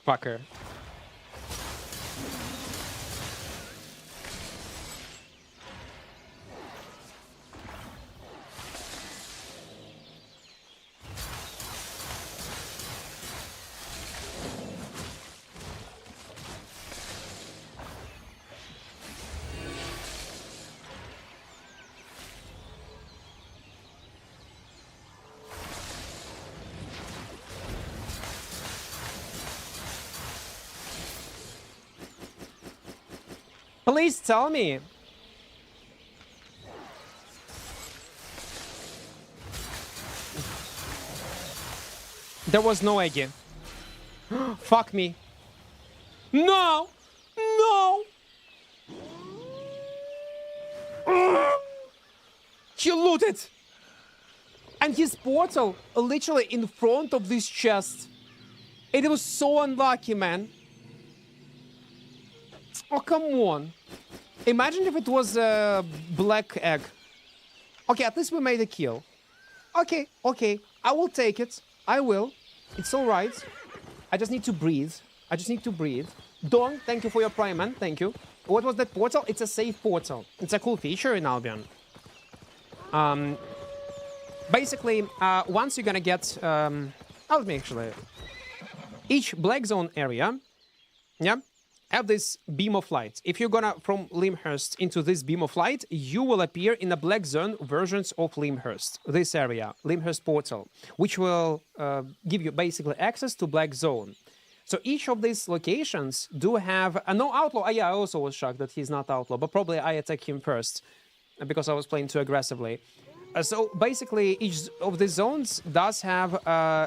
Fucker. Please tell me. There was no egg. Fuck me. No! No! He looted! And his portal literally in front of this chest. It was so unlucky, man. Oh, come on. Imagine if it was a black egg. Okay, at least we made a kill. Okay, okay. I will take it. I will. It's all right. I just need to breathe. I just need to breathe. Dawn, thank you for your prime, man. Thank you. What was that portal? It's a safe portal. It's a cool feature in Albion. Basically, once you're gonna get... let me actually... Each black zone area, yeah, have this beam of light. If you're gonna from Limhurst into this beam of light, you will appear in the black zone versions of Limhurst. This area, Limhurst portal, which will give you basically access to black zone. So each of these locations do have no outlaw. Yeah, I also was shocked that he's not outlaw, but probably I attacked him first because I was playing too aggressively. So basically, each of these zones does have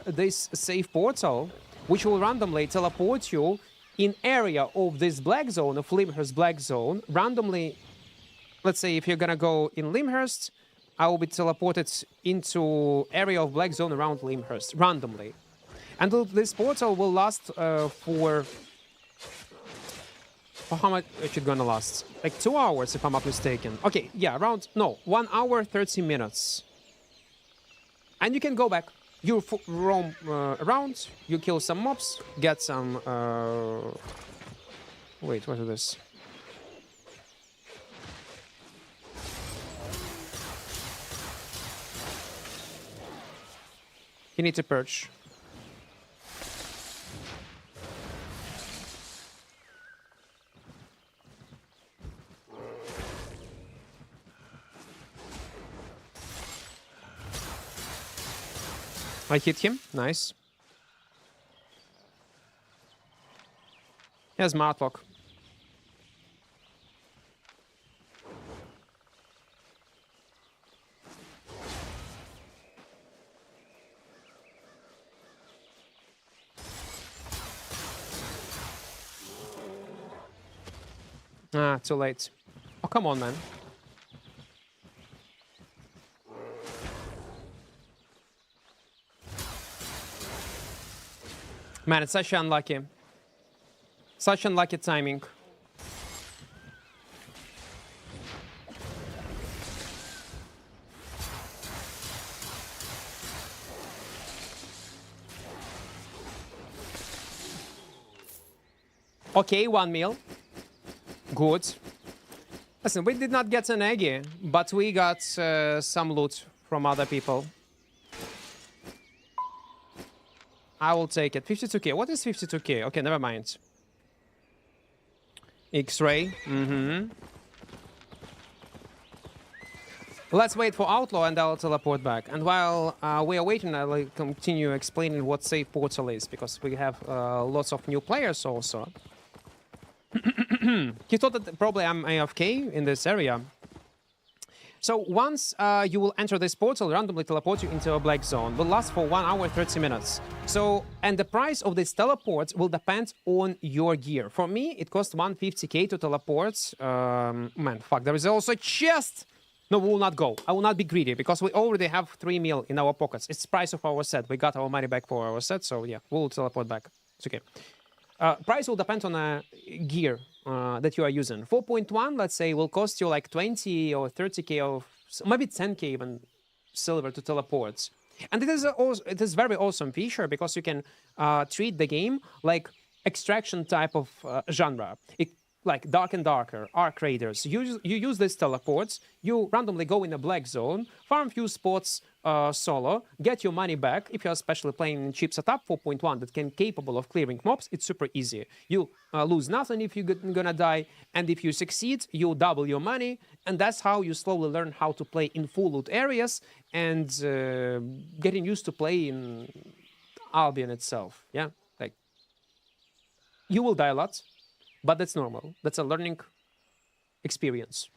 this safe portal, which will randomly teleport you in area of this black zone, of Limhurst black zone, randomly. Let's say if you're gonna go in Limhurst, I will be teleported into area of black zone around Limhurst, randomly. And this portal will last for how much is it gonna last? Like 2 hours, if I'm not mistaken. Okay, yeah, around, no, 1 hour, 30 minutes. And you can go back. You roam around, you kill some mobs, get some... Wait, what is this? You need to purge. I hit him. Nice. Here's Martlock. Ah, too late. Oh, come on, man. Man, it's such unlucky. Such unlucky timing. Okay, 1 meal. Good. Listen, we did not get an eggy, but we got some loot from other people. I will take it. 52k. What is 52k? Okay, never mind. X-ray. Let's wait for Outlaw and I'll teleport back. And while we are waiting, I'll continue explaining what safe portal is, because we have lots of new players also. He thought that probably I'm AFK in this area. So once you will enter this portal, randomly teleport you into a black zone. Will last for 1 hour 30 minutes. So, and the price of this teleport will depend on your gear. For me, it costs 150k to teleport. Man, fuck, there is also a chest. No, we will not go. I will not be greedy because we already have 3 mil in our pockets. It's the price of our set. We got our money back for our set, so yeah, we'll teleport back. It's okay. Price will depend on gear that you are using. 4.1, let's say, will cost you like 20 or 30k or maybe 10k even silver to teleport. And it is very awesome feature because you can treat the game like extraction type of genre. Like Dark and Darker, Arc Raiders. You use these teleports, you randomly go in a black zone, farm few spots solo, get your money back. If you're especially playing in cheap setup 4.1 that can capable of clearing mobs, it's super easy. You lose nothing if you're gonna die, and if you succeed, you double your money, and that's how you slowly learn how to play in full loot areas and getting used to play in Albion itself. Yeah, like you will die a lot. But that's normal. That's a learning experience.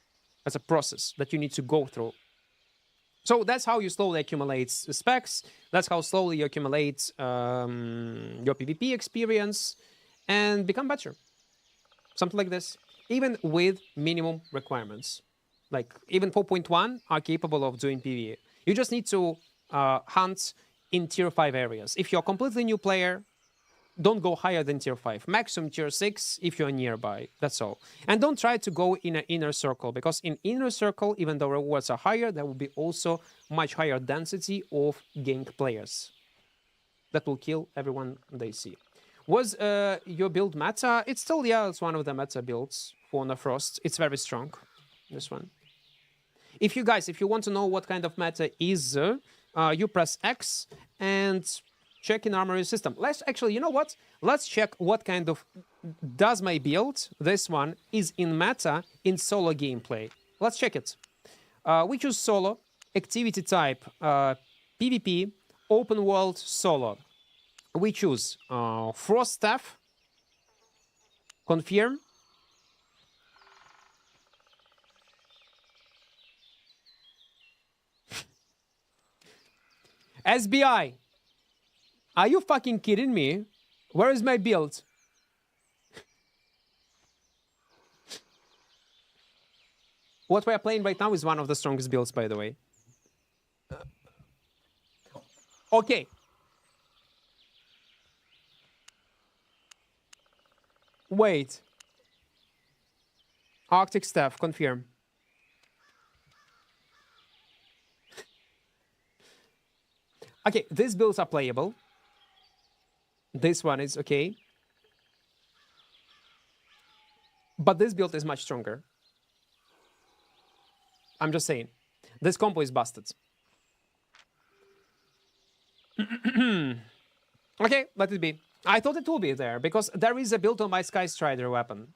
That's a process that you need to go through. So that's how you slowly accumulate specs. That's how slowly you accumulate your PvP experience and become better. Something like this. Even with minimum requirements. Like even 4.1 are capable of doing PvE. You just need to hunt in tier 5 areas. If you're a completely new player, don't go higher than tier 5. Maximum tier 6 if you're nearby. That's all. And don't try to go in an inner circle, because in inner circle, even though rewards are higher, there will be also much higher density of gank players that will kill everyone they see. Was your build meta? It's still, yeah, it's one of the meta builds for Honor Frost. It's very strong, this one. If you want to know what kind of meta is, you press X and check in Armory system. Let's actually, you know what? Let's check what kind of does my build, this one, is in meta in solo gameplay. Let's check it. We choose solo, activity type, PvP, open world, solo. We choose Frost Staff, confirm. SBI. Are you fucking kidding me? Where is my build? What we are playing right now is one of the strongest builds, by the way. Okay. Wait. Arctic Staff, confirm. Okay, these builds are playable. This one is okay. But this build is much stronger. I'm just saying. This combo is busted. Okay, let it be. I thought it would be there, because there is a build on my Sky Strider weapon.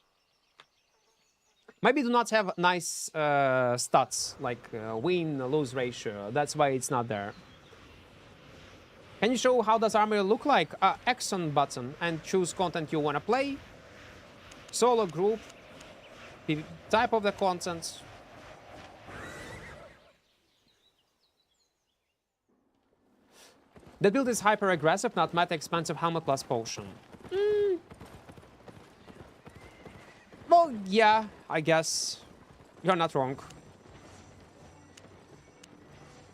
Maybe do not have nice stats, like win-lose ratio. That's why it's not there. Can you show how does Armory look like? X on button and choose content you want to play. Solo group. Type of the content. The build is hyper aggressive, not meta expensive helmet plus potion. Well, yeah, I guess. You're not wrong.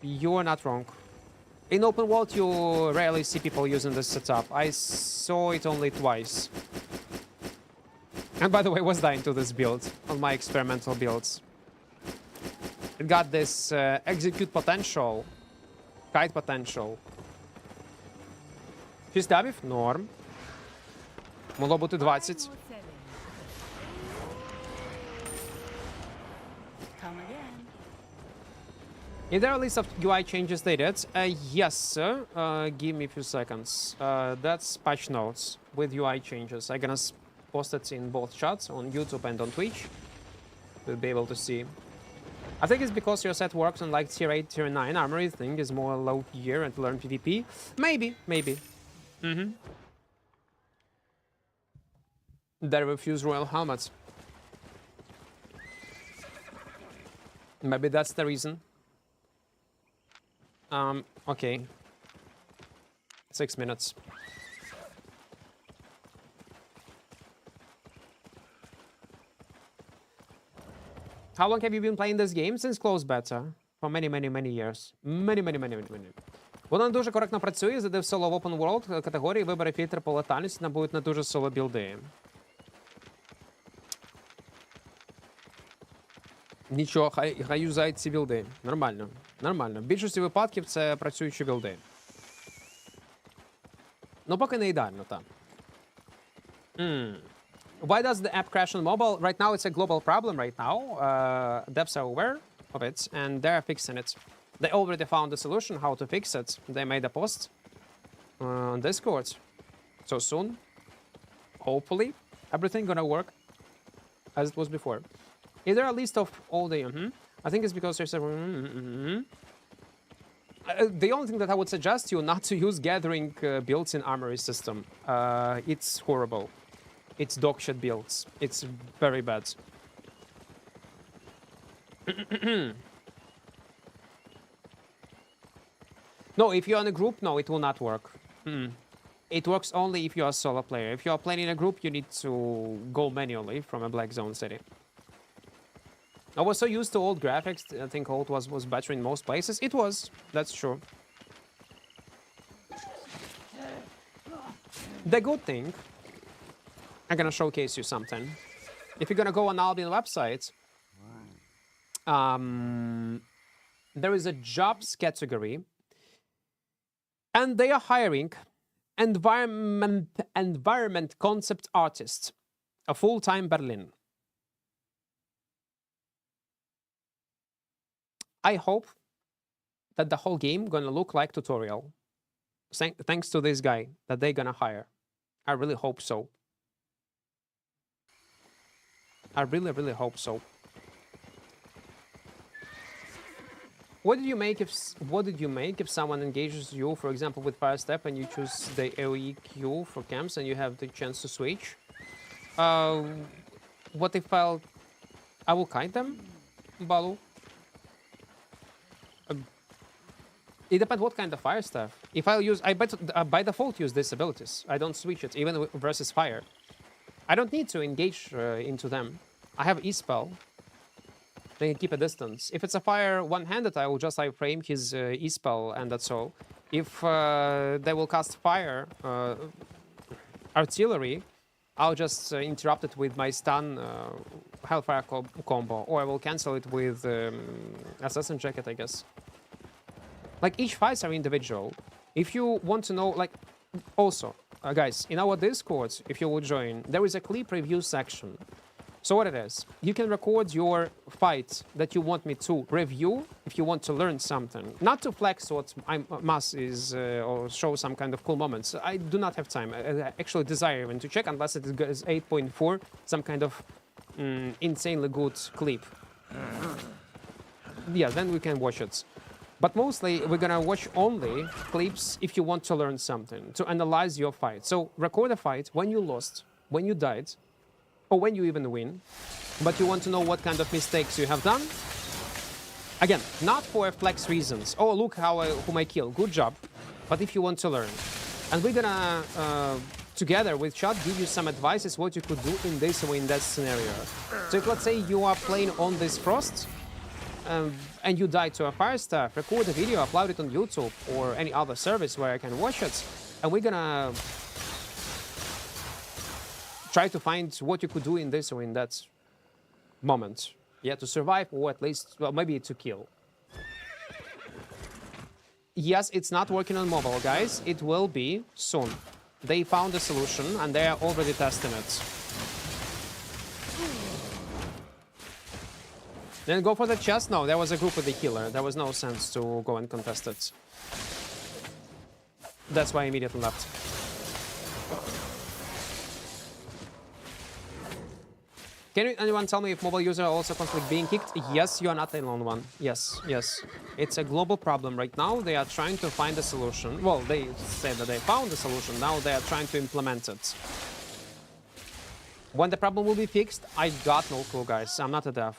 You're not wrong. In open world, you rarely see people using this setup. I saw it only twice. And by the way, I was dying to this build on my experimental builds. It got this execute potential, kite potential. 6 табів? Норм. Могло бути 20. Is there a list of UI changes dated? Yes, sir. Give me a few seconds. That's patch notes with UI changes. I'm gonna post it in both chats, on YouTube and on Twitch. You'll be able to see. I think it's because your set works on like tier 8, tier 9 armory thing is more low tier and learn PvP. Maybe. They refuse royal helmets. Maybe that's the reason. Okay. 6 minutes. How long have you been playing this game? Since closed beta. For many years. Many. Воно не дуже коректно працює, зади в соло в Open World категорії, вибери фільтр по летальності, набудуть не дуже соло білди. Нічого, хай юзають ці білди. Нормально. В більшості випадків це працюючі білди. Ну, поки не ідеально, так. Why does the app crash on mobile? Right now, it's a global problem right now. Devs are aware of it, and they're fixing it. They already found a solution how to fix it. They made a post on Discord. So soon, hopefully, everything gonna work as it was before. Is there a list of all the... I think it's because there's a... the only thing that I would suggest you not to use gathering builds in Armory system. It's horrible. It's dog shit builds. It's very bad. No, if you're in a group, no, it will not work. It works only if you're a solo player. If you're playing in a group, you need to go manually from a black zone city. I was so used to old graphics. I think old was better in most places. It was. That's true. The good thing, I'm gonna showcase you something. If you're gonna go on Albion website, there is a jobs category, and they are hiring environment concept artist, a full-time Berlin. I hope that the whole game gonna look like tutorial. Thanks to this guy that they're gonna hire. I really hope so. I really hope so. What did you make if someone engages you, for example, with Fire Step, and you choose the AoE queue for camps and you have the chance to switch? What if I will kite them, Balu? It depends what kind of fire stuff. If I'll use, by default use these abilities. I don't switch it, even versus fire. I don't need to engage into them. I have E-spell. They can keep a distance. If it's a fire one-handed, I will just frame his E-spell, and that's all. If they will cast fire artillery, I'll just interrupt it with my stun Hellfire combo, or I will cancel it with Assassin Jacket, I guess. Like, each fights are individual. If you want to know, like, also, guys, in our Discord, if you will join, there is a clip review section. So what it is, you can record your fight that you want me to review if you want to learn something. Not to flex what Mas is or show some kind of cool moments. I do not have time. I actually desire even to check unless it is 8.4, some kind of insanely good clip. Yeah, then we can watch it. But mostly, we're gonna watch only clips if you want to learn something, to analyze your fight. So record a fight when you lost, when you died, or when you even win, but you want to know what kind of mistakes you have done. Again, not for flex reasons. Oh, look whom I kill. Good job. But if you want to learn. And we're gonna, together with chat, give you some advices what you could do in this or in that scenario. So if, let's say, you are playing on this Frost, and you die to a fire staff, record a video, upload it on YouTube or any other service where I can watch it, and we're gonna try to find what you could do in this or in that moment. Yeah, to survive, or at least, well, maybe to kill. Yes, it's not working on mobile, guys. It will be soon. They found a solution, and they are already testing it. Then go for the chest? No, there was a group with the healer. There was no sense to go and contest it. That's why I immediately left. Can anyone tell me if mobile users are also conflict being kicked? Yes, you are not the alone one. Yes. It's a global problem right now. They are trying to find a solution. Well, they said that they found a solution. Now they are trying to implement it. When the problem will be fixed, I got no clue, guys. I'm not a dev.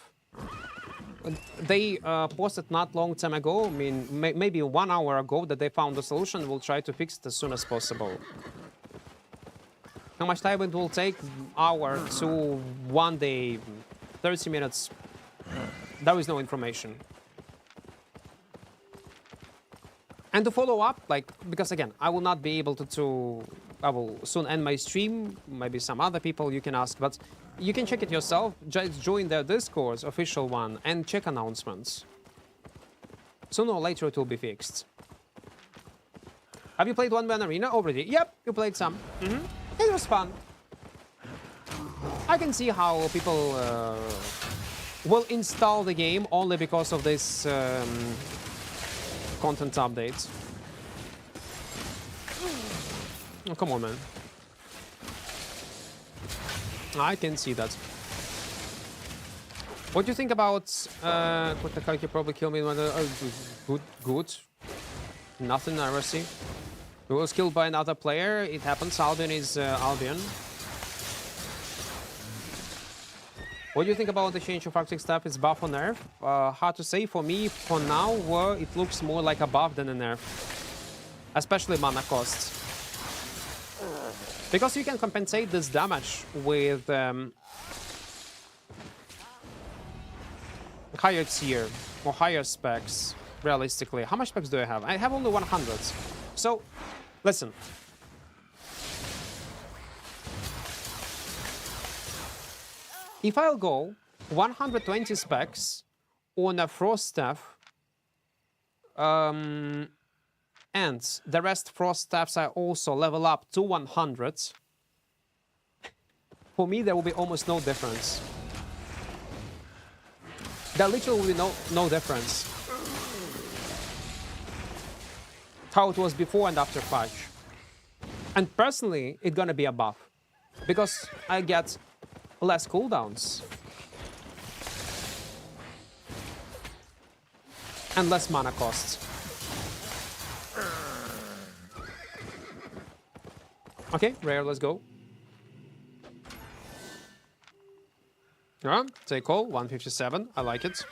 they posted not long time ago, I mean, maybe 1 hour ago, that they found a solution. We'll try to fix it as soon as possible. How much time it will take? Hour to 1 day, 30 minutes. There is no information. And to follow up, like, because again, I will not be able to I will soon end my stream. Maybe some other people you can ask, but you can check it yourself. Just join their Discord, official one, and check announcements. Sooner or later it will be fixed. Have you played One Man Arena already? Yep, you played some. It was fun. I can see how people will install the game only because of this content updates. Oh, come on, man. I can see that. What do you think about you probably kill me when good. Nothing I ever see. He was killed by another player. It happens. Albion is Albion. What do you think about the change of Arctic staff? It's buff or nerf? Hard to say. For me, for now, it looks more like a buff than a nerf. Especially mana costs. Because you can compensate this damage with higher tier or higher specs, realistically. How much specs do I have? I have only 100. So, listen. If I'll go 120 specs on a Frost staff, and the rest Frost staffs I also level up to 100, for me there will be almost no difference. There literally will be no difference. How it was before and after patch. And personally, it's gonna be a buff. Because I get less cooldowns. And less mana costs. Okay, rare, let's go. Take call, 157, I like it.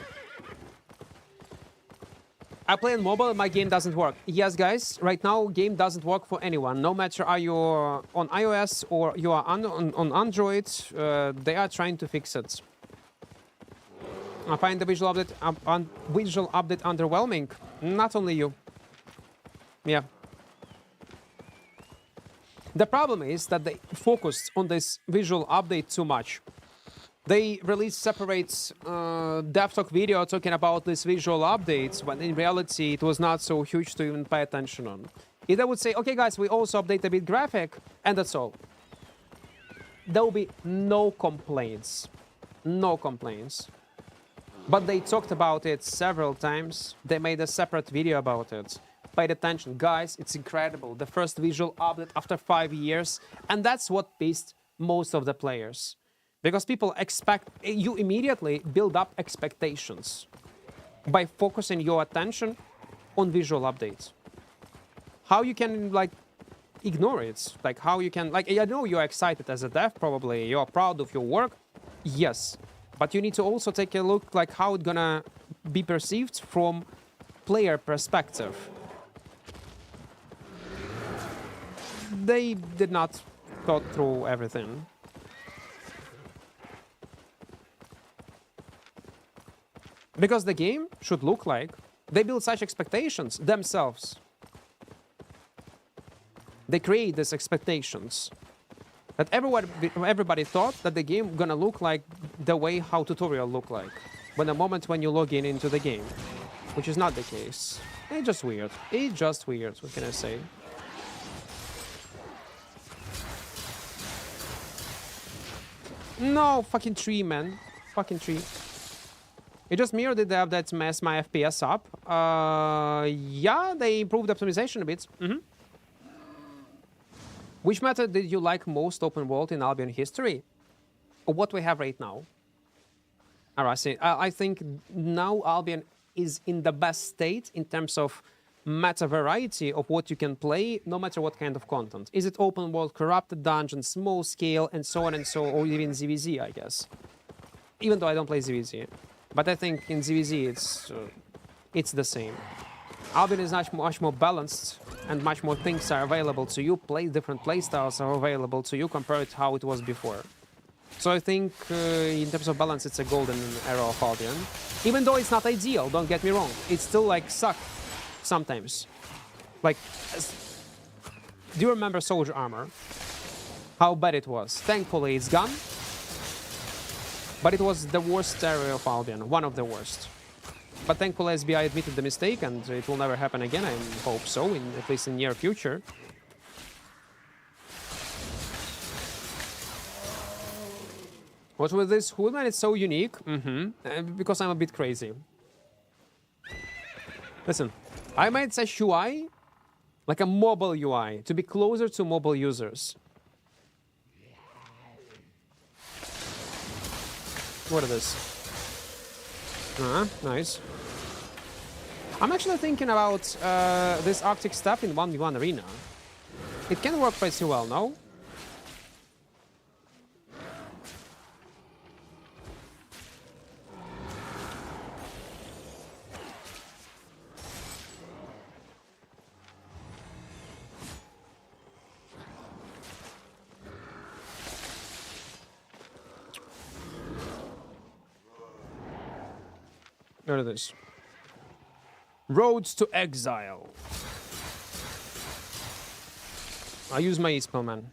I play on mobile, my game doesn't work. Yes, guys, right now, game doesn't work for anyone. No matter are you on iOS or you are on Android, they are trying to fix it. I find the visual update underwhelming. Not only you. Yeah. The problem is that they focused on this visual update too much. They released separate dev talk video talking about this visual updates, when in reality it was not so huge to even pay attention on. If they would say, okay guys, we also update a bit graphic, and that's all. There will be no complaints. No complaints. But they talked about it several times. They made a separate video about it. Paid attention. Guys, it's incredible. The first visual update after 5 years. And that's what pissed most of the players. Because people expect, you immediately build up expectations by focusing your attention on visual updates. How you can, like, ignore it? Like, how you can, like, I know you're excited as a dev, probably. You're proud of your work. Yes. But you need to also take a look, like, how it's gonna be perceived from player perspective. They did not thought through everything. Because the game should look like they build such expectations themselves. They create these expectations that everybody thought that the game gonna look like the way how tutorial look like when the moment when you log in into the game, which is not the case. It's just weird. It's just weird. What can I say? No, fucking tree, man. Fucking tree. It just mirrored it there that messed my FPS up. Yeah, they improved optimization a bit. Which method did you like most open world in Albion history? Or what we have right now? Alright, I think now Albion is in the best state in terms of meta variety of what you can play, no matter what kind of content. Is it open world, corrupted dungeons, small scale, and so on and so, or even ZVZ, I guess. Even though I don't play ZVZ. But I think in ZVZ it's the same. Albion is much more balanced, and much more things are available to you. Different playstyles are available to you compared to how it was before. So I think in terms of balance, it's a golden era of Albion. Even though it's not ideal, don't get me wrong. It still like suck sometimes. Like, do you remember Soldier Armor? How bad it was. Thankfully, it's gone. But it was the worst area of Albion, one of the worst. But thankfully, SBI admitted the mistake, and it will never happen again. I hope so, at least in near future. What's with this hood, man? It's so unique. Because I'm a bit crazy. Listen, I made such UI, like a mobile UI, to be closer to mobile users. What is this? Nice. I'm actually thinking about this Arctic stuff in 1v1 arena. It can work pretty well, no? There it is. Roads to Exile. I use my E-spell, man.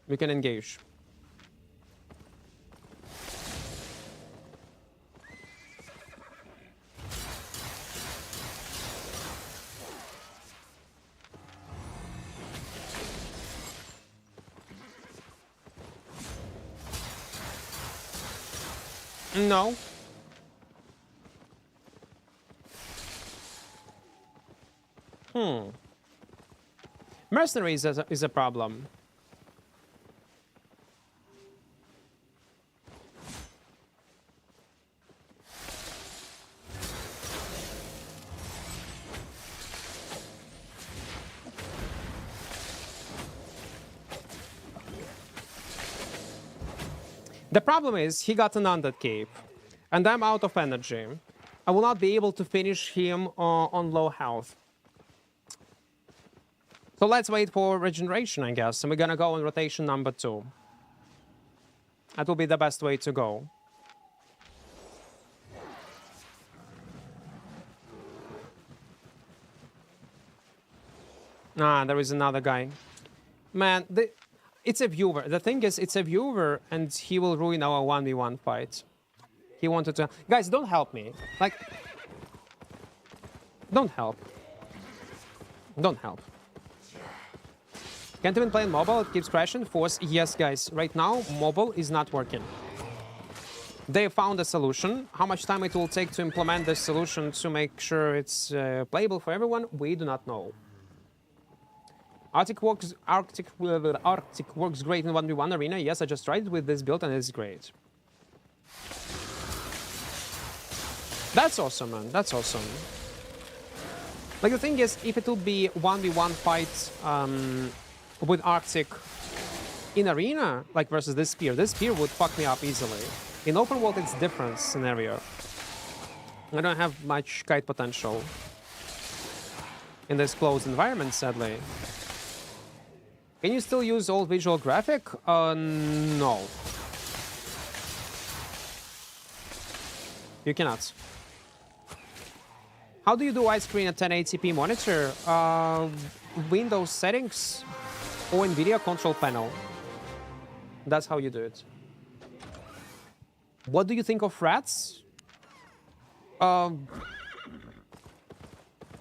We can engage. No. Mercenary is a problem. The problem is he got an undead cape, and I'm out of energy. I will not be able to finish him on low health. So let's wait for regeneration, I guess, and we're gonna go on rotation number 2. That will be the best way to go. Ah, there is another guy. Man, it's a viewer. The thing is, it's a viewer, and he will ruin our 1v1 fight. He wanted to... Guys, don't help me. Like... Don't help. Don't help. Can't even play on mobile, it keeps crashing. Force, yes, guys. Right now, mobile is not working. They found a solution. How much time it will take to implement this solution to make sure it's playable for everyone, we do not know. Arctic works great in 1v1 arena. Yes, I just tried it with this build and it's great. That's awesome, man. That's awesome. Like, the thing is, if it will be 1v1 fight with Arctic in arena, like versus this spear would fuck me up easily. In open world, it's a different scenario. I don't have much kite potential in this closed environment, sadly. Can you still use old visual graphic? No. You cannot. How do you do widescreen at 1080p monitor? Windows settings or NVIDIA control panel. That's how you do it. What do you think of rats?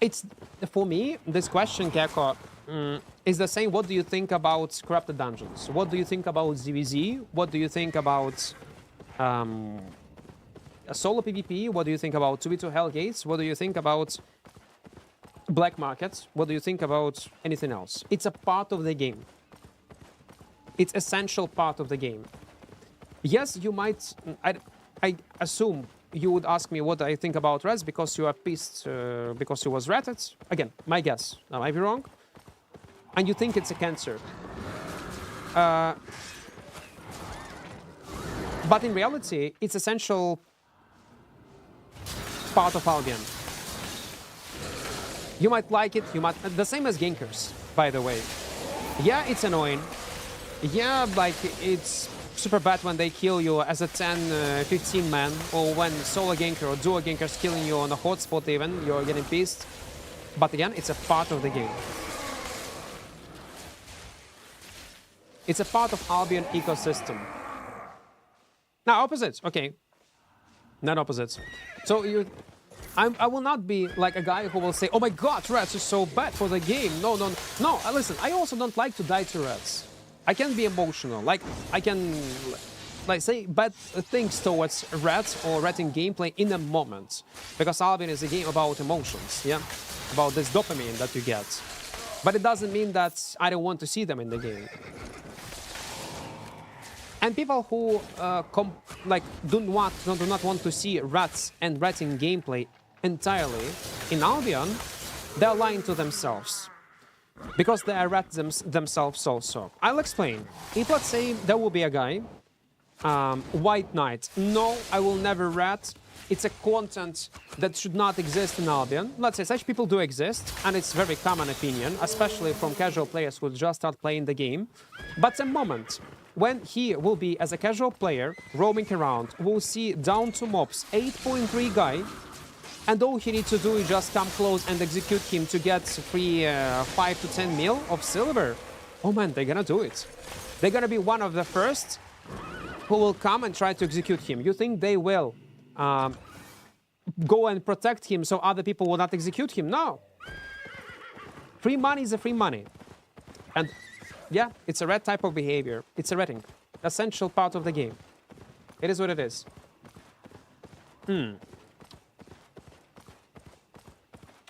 It's, for me, this question, Keko, is the same. What do you think about corrupted dungeons? What do you think about ZVZ? What do you think about a solo PvP? What do you think about 2v2 Hellgates? What do you think about black markets? What do you think about anything else? It's a part of the game. It's essential part of the game. Yes, you might... I assume you would ask me what I think about rats because you are pissed because you was ratted. Again, my guess. I might be wrong. And you think it's a cancer. But in reality, it's essential part of Albion. You might like it, you might... The same as gankers, by the way. Yeah, it's annoying. Yeah, like, it's super bad when they kill you as a 10, 15 man, or when solo ganker or duo gankers killing you on a hotspot even, you're getting pissed. But again, it's a part of the game. It's a part of Albion ecosystem. Now, opposites, okay. Not opposites. So I will not be like a guy who will say, oh my god, rats is so bad for the game. No, no, no. Listen, I also don't like to die to rats. I can be emotional. Like, I can like say bad things towards rats or ratting gameplay in a moment. Because Albion is a game about emotions, yeah? About this dopamine that you get. But it doesn't mean that I don't want to see them in the game. And people who do not want to see rats and ratting gameplay entirely in Albion, they're lying to themselves. Because they are rats themselves also. I'll explain. If, let's say, there will be a guy, White Knight. No, I will never rat. It's a content that should not exist in Albion. Let's say such people do exist, and it's very common opinion, especially from casual players who just start playing the game. But a moment when he will be, as a casual player, roaming around, will see down to mobs 8.3 guy, and all he needs to do is just come close and execute him to get free 5 to 10 mil of silver. Oh man, they're gonna do it. They're gonna be one of the first who will come and try to execute him. You think they will go and protect him so other people will not execute him? No. Free money is a free money. And yeah, it's a rat type of behavior. It's a ratting. Essential part of the game. It is what it is. The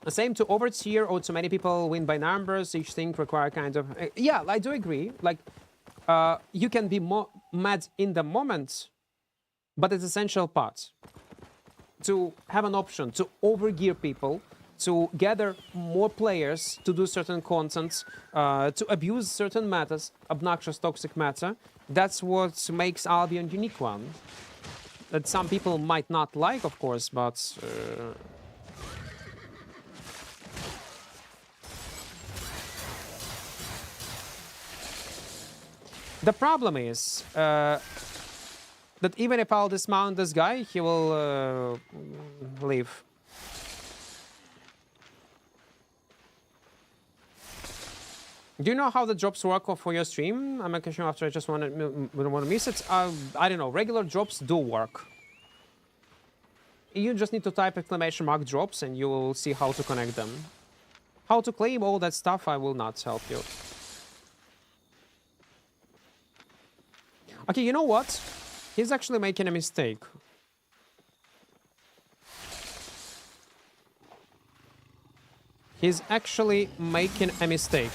same to overtier or too many people win by numbers. Each thing require kind of... yeah, I do agree. Like, you can be more mad in the moment, but it's essential part. To have an option to overgear people, to gather more players to do certain content, to abuse certain matters, obnoxious, toxic matter. That's what makes Albion unique one. That some people might not like, of course, but... the problem is that even if I'll dismount this guy, he will leave. Do you know how the drops work for your stream? I'm making sure after I just want to miss it. I don't know. Regular drops do work. You just need to type ! drops and you will see how to connect them. How to claim all that stuff, I will not help you. Okay, you know what? He's actually making a mistake. He's actually making a mistake.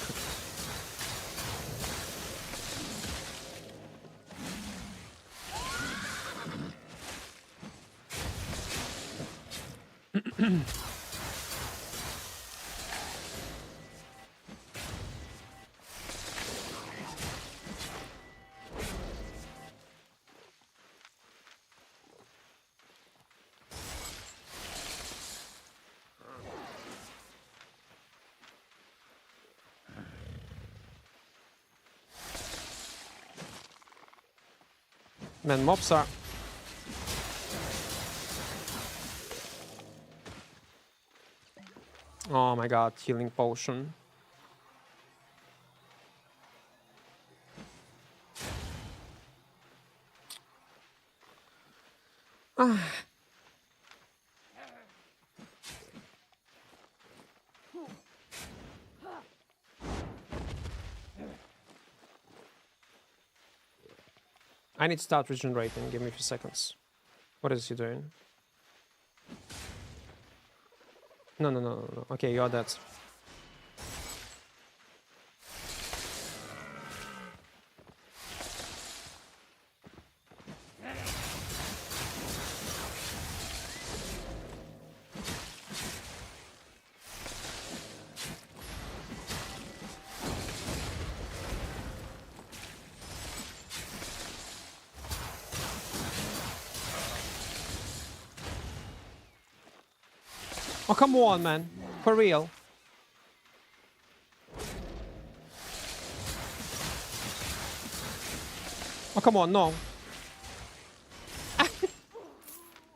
Man, mobs are... oh my god, healing potion. I need to start regenerating. Give me a few seconds. What is he doing? No, no, no, no, no. Okay, you are dead. Oh, come on, man. For real. Oh, come on, no.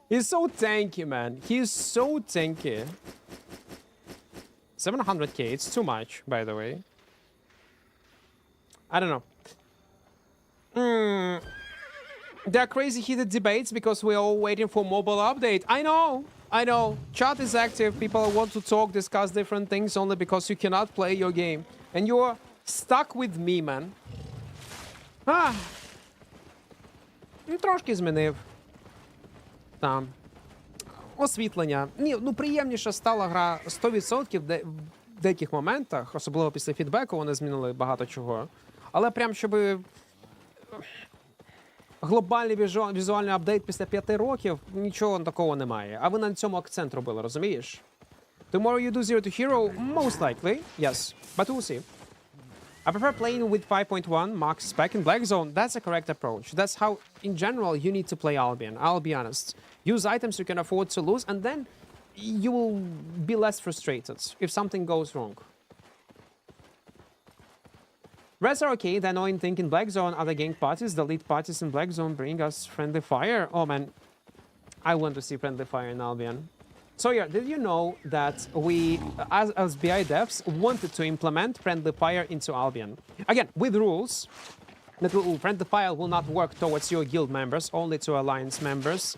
He's so tanky, man. He's so tanky. 700k, it's too much, by the way. I don't know. There are crazy heated debates because we're all waiting for mobile update. I know. Chat is active. People want to talk, discuss different things only because you cannot play your game. And you're stuck with me, man. Трошки змінив. Там. Освітлення. Ні, ну приємніше стала гра 100% в деяких моментах, особливо після фідбеку, вони змінили багато чого. Але прям, щоб глобальний візуальний апдейт після 5 років, нічого такого немає. А ви на цьому акцент робили, розумієш? Tomorrow you do Zero to Hero? Most likely, yes. But we'll see. I prefer playing with 5.1 max spec in Black Zone. That's a correct approach. That's how, in general, you need to play Albion. I'll be honest. Use items you can afford to lose, and then you will be less frustrated if something goes wrong. Reds are okay. The annoying thing in Black Zone are the gang parties. The lead parties in Black Zone bring us friendly fire. Oh man, I want to see friendly fire in Albion. So yeah, did you know that we, as BI devs, wanted to implement friendly fire into Albion? Again, with rules. That friendly fire will not work towards your guild members, only to alliance members.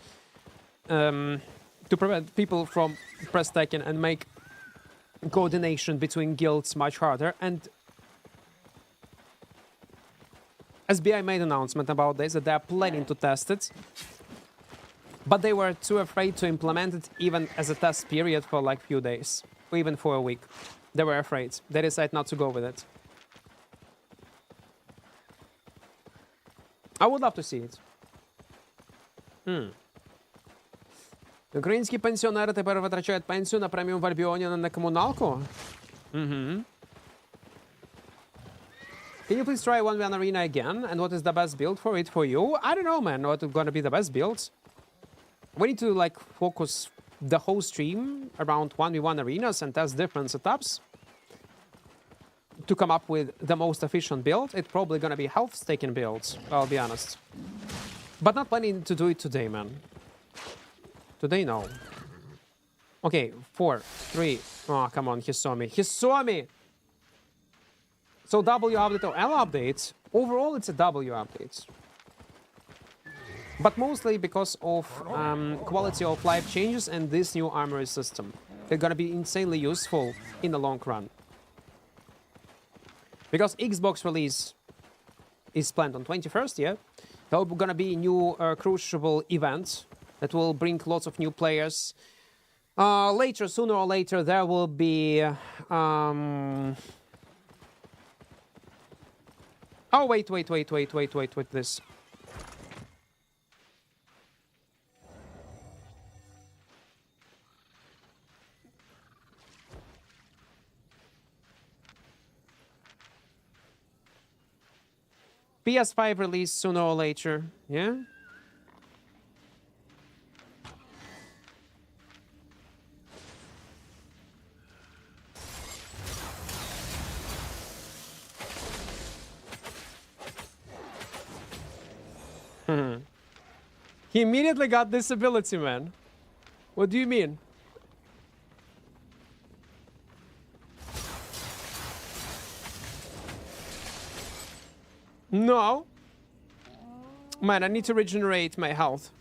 To prevent people from press taking and make coordination between guilds much harder. And SBI made an announcement about this, that they are planning to test it. But they were too afraid to implement it even as a test period for like few days, or even for a week. They were afraid. They decided not to go with it. I would love to see it. Українські пенсіонери тепер витрачають пенсію на преміум в Альбіоні, а не на комуналку? Can you please try 1v1 arena again? And what is the best build for it for you? I don't know, man. What is gonna be the best build? We need to like focus the whole stream around 1v1 arenas and test different setups to come up with the most efficient build. It's probably gonna be health staking builds, I'll be honest. But not planning to do it today, man. Today, no. Okay, 4, 3. Oh, come on, he saw me. He saw me! So W update or L update, overall it's a W update. But mostly because of quality of life changes and this new armory system. They're gonna be insanely useful in the long run. Because Xbox release is planned on 21st, yeah? There's gonna be a new Crucible event that will bring lots of new players. Later, sooner or later, there will be... Oh, wait, this. PS5 release sooner or later, yeah? He immediately got this ability, man. What do you mean? No. Man, I need to regenerate my health.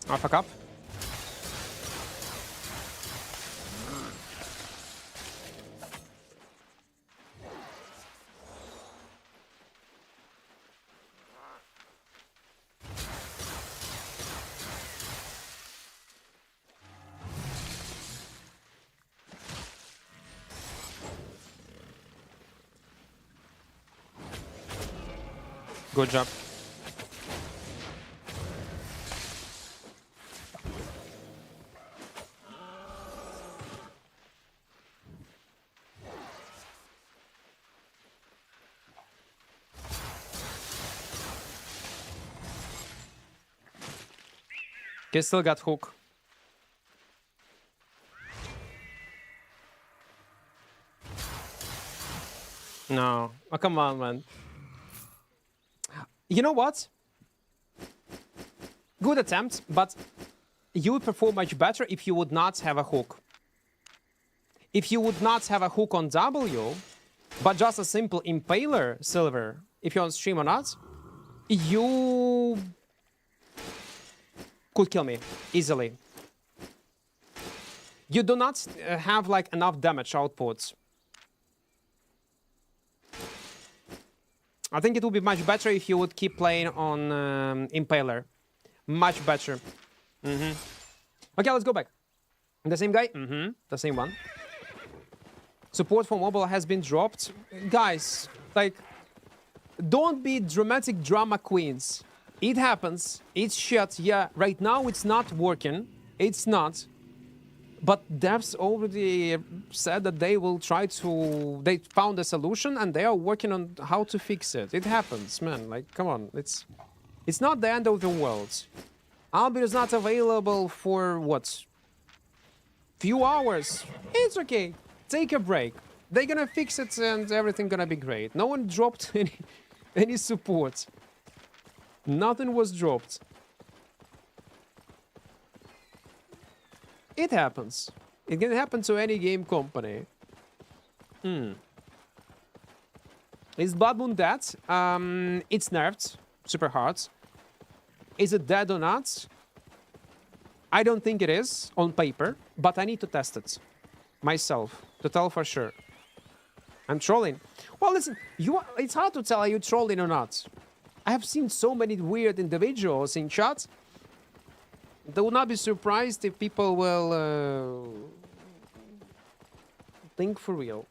I fuck up. Good job. Okay, still got hook. No. Oh, come on, man. You know what? Good attempt, but you would perform much better if you would not have a hook. If you would not have a hook on W, but just a simple impaler silver, if you're on stream or not, you could kill me easily. You do not have like enough damage output. I think it would be much better if you would keep playing on Impaler. Much better. Okay, let's go back. The same guy? The same one. Support for mobile has been dropped. Guys, like, don't be dramatic drama queens. It happens. It's shit. Yeah, right now it's not working. It's not. But devs already said that they will try to... They found a solution and they are working on how to fix it. It happens, man. Like, come on. It's not the end of the world. Albert is not available for, what? Few hours. It's okay. Take a break. They're gonna fix it and everything gonna be great. No one dropped any support. Nothing was dropped. It happens. It can happen to any game company. Is Blood Moon dead? It's nerfed. Super hard. Is it dead or not? I don't think it is on paper, but I need to test it myself to tell for sure. I'm trolling. Well, listen, it's hard to tell are you trolling or not. I have seen so many weird individuals in chat. They will not be surprised if people will think for real.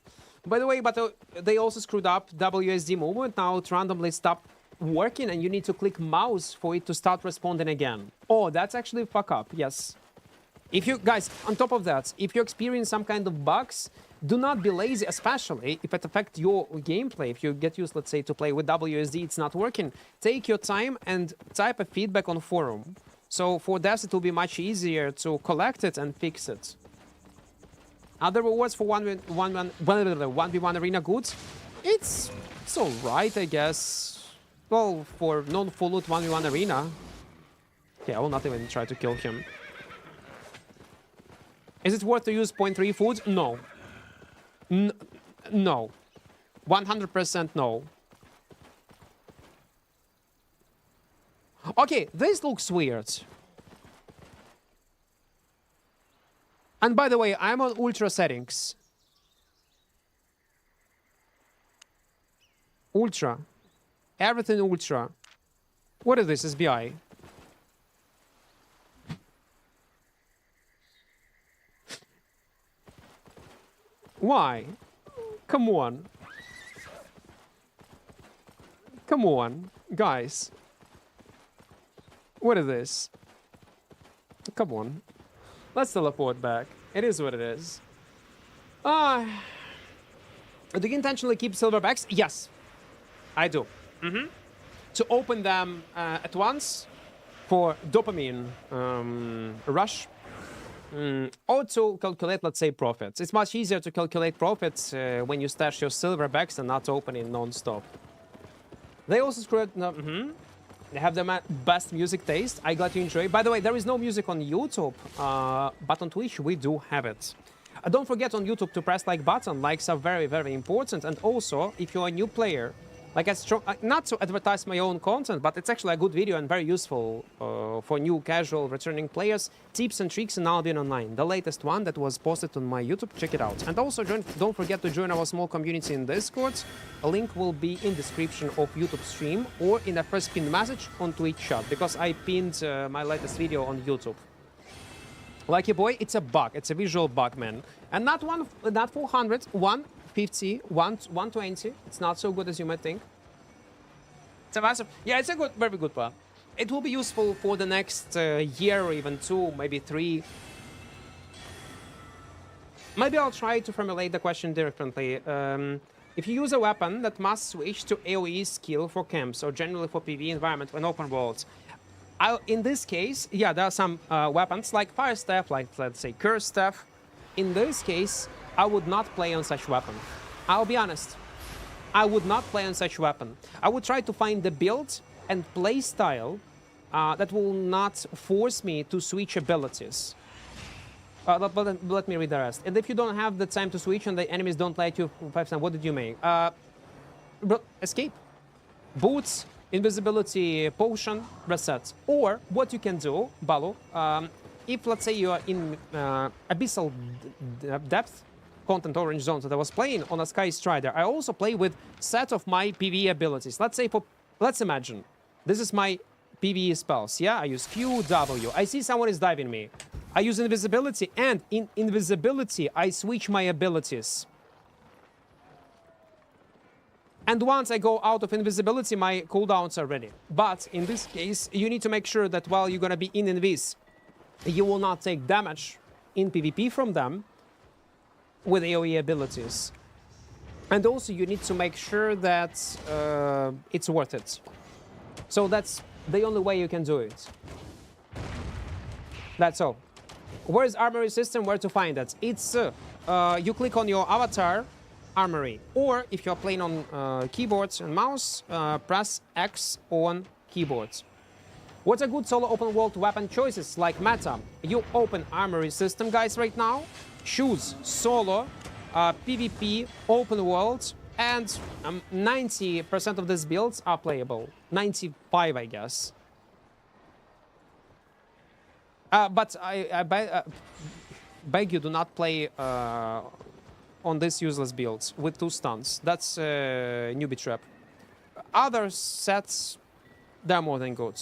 By the way, but they also screwed up WSD movement. Now it randomly stopped working and you need to click mouse for it to start responding again. Oh, that's actually a fuck up, yes. If you, guys, on top of that, if you experience some kind of bugs, do not be lazy, especially if it affects your gameplay. If you get used, let's say, to play with WSD, it's not working. Take your time and type a feedback on forum. So for devs, it will be much easier to collect it and fix it. Other rewards for 1v1 arena goods? It's alright, I guess. Well, for non-full loot 1v1 arena. Okay, I will not even try to kill him. Is it worth to use 0.3 food? No. No. 100% no. Okay, this looks weird. And by the way, I'm on ultra settings. Ultra. Everything ultra. What is this, SBI? Why? Come on. Come on, guys. What is this? Come on. Let's teleport back. It is what it is. Do you intentionally keep silverbacks? Yes, I do. To open them at once for dopamine rush. Or to calculate, let's say, profits. It's much easier to calculate profits when you stash your silverbacks and not open it non-stop. They also screwed... They have the best music taste. I glad you enjoy. By the way, there is no music on YouTube, but on Twitch we do have it. Don't forget on YouTube to press like button. Likes are very, very important. And also, if you're a new player, like not to advertise my own content, but it's actually a good video and very useful for new casual returning players. Tips and tricks in Albion Online. The latest one that was posted on my YouTube. Check it out. And also don't forget to join our small community in Discord. A link will be in description of YouTube stream or in the first pinned message on Twitch chat, because I pinned my latest video on YouTube. Lucky boy, it's a bug. It's a visual bug, man. And not 400, 150, 120. It's not so good as you might think. It's a massive... Yeah, it's a good, very good plan. It will be useful for the next year or even 2, maybe 3. Maybe I'll try to formulate the question differently. If you use a weapon that must switch to AoE skill for camps or generally for PvE environment when open worlds, in this case, yeah, there are some weapons like Fire Staff, like let's say Curse Staff. In this case, I would not play on such weapon. I'll be honest. I would not play on such weapon. I would try to find the build and play style that will not force me to switch abilities. But let me read the rest. And if you don't have the time to switch and the enemies don't let you 5 times, what did you make? Escape. Boots, invisibility potion, reset. Or what you can do, Balu, if let's say you are in abyssal depth, content orange zones that I was playing on a Sky Strider, I also play with set of my PvE abilities. Let's imagine this is my PvE spells. Yeah, I use Q, W. I see someone is diving me. I use invisibility, and in invisibility, I switch my abilities. And once I go out of invisibility, my cooldowns are ready. But in this case, you need to make sure that while you're gonna be in invis, you will not take damage in PvP from them with AoE abilities. And also, you need to make sure that it's worth it. So that's the only way you can do it. That's all. Where is Armory system? Where to find it? It's you click on your avatar, Armory, or if you're playing on keyboards and mouse, press X on keyboards. What's a good solo open world weapon choices like meta? You open Armory system, guys, right now. Choose solo, PvP, open world, and 90% of these builds are playable. 95, I guess. But I beg you, do not play on these useless builds with 2 stuns. That's newbie trap. Other sets, they're more than good.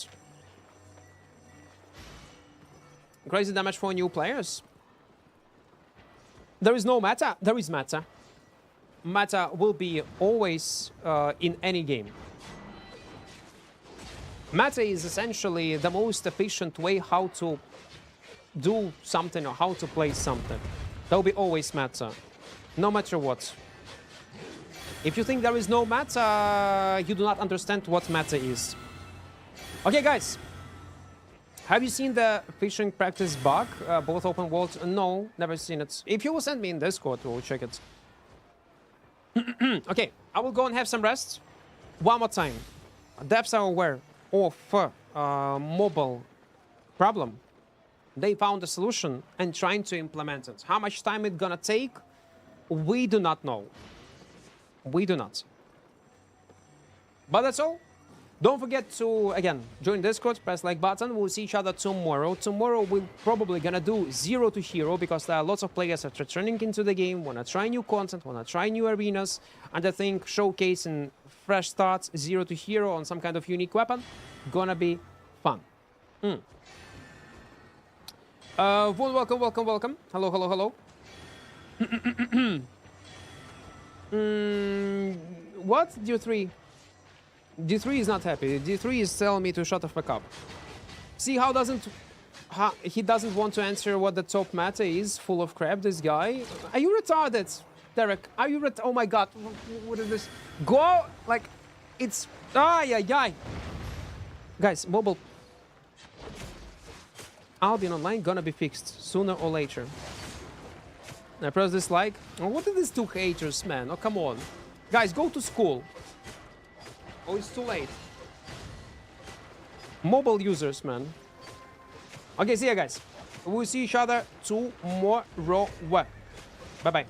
Crazy damage for new players. There is no meta. There is meta. Meta will be always in any game. Meta is essentially the most efficient way how to do something or how to play something. There will be always meta, no matter what. If you think there is no meta, you do not understand what meta is. Okay, guys. Have you seen the fishing practice bug? Both open world? No, never seen it. If you will send me in Discord, we'll check it. Okay, I will go and have some rest. One more time. Devs are aware of mobile problem. They found a solution and trying to implement it. How much time it's gonna take, we do not know. We do not. But that's all. Don't forget to, again, join Discord, press like button. We'll see each other tomorrow. Tomorrow we're probably gonna do 0 to hero because there are lots of players that are returning into the game, wanna try new content, wanna try new arenas, and I think showcasing fresh starts, 0 to hero on some kind of unique weapon, gonna be fun. Welcome, welcome, welcome. Hello, hello, hello. What? D3? D3 is not happy. D3 is telling me to shut the fuck up. See how he doesn't want to answer what the top meta is? Full of crap, this guy. Are you retarded, Derek? Are you oh my god, what is this? Go, like, it's, ay. Guys, mobile Albion Online gonna be fixed sooner or later. I press dislike. Oh, what are these 2 haters, man? Oh, come on. Guys, go to school. Oh, it's too late. Mobile users, man. Okay, see ya, guys. We'll see each other tomorrow. Bye-bye.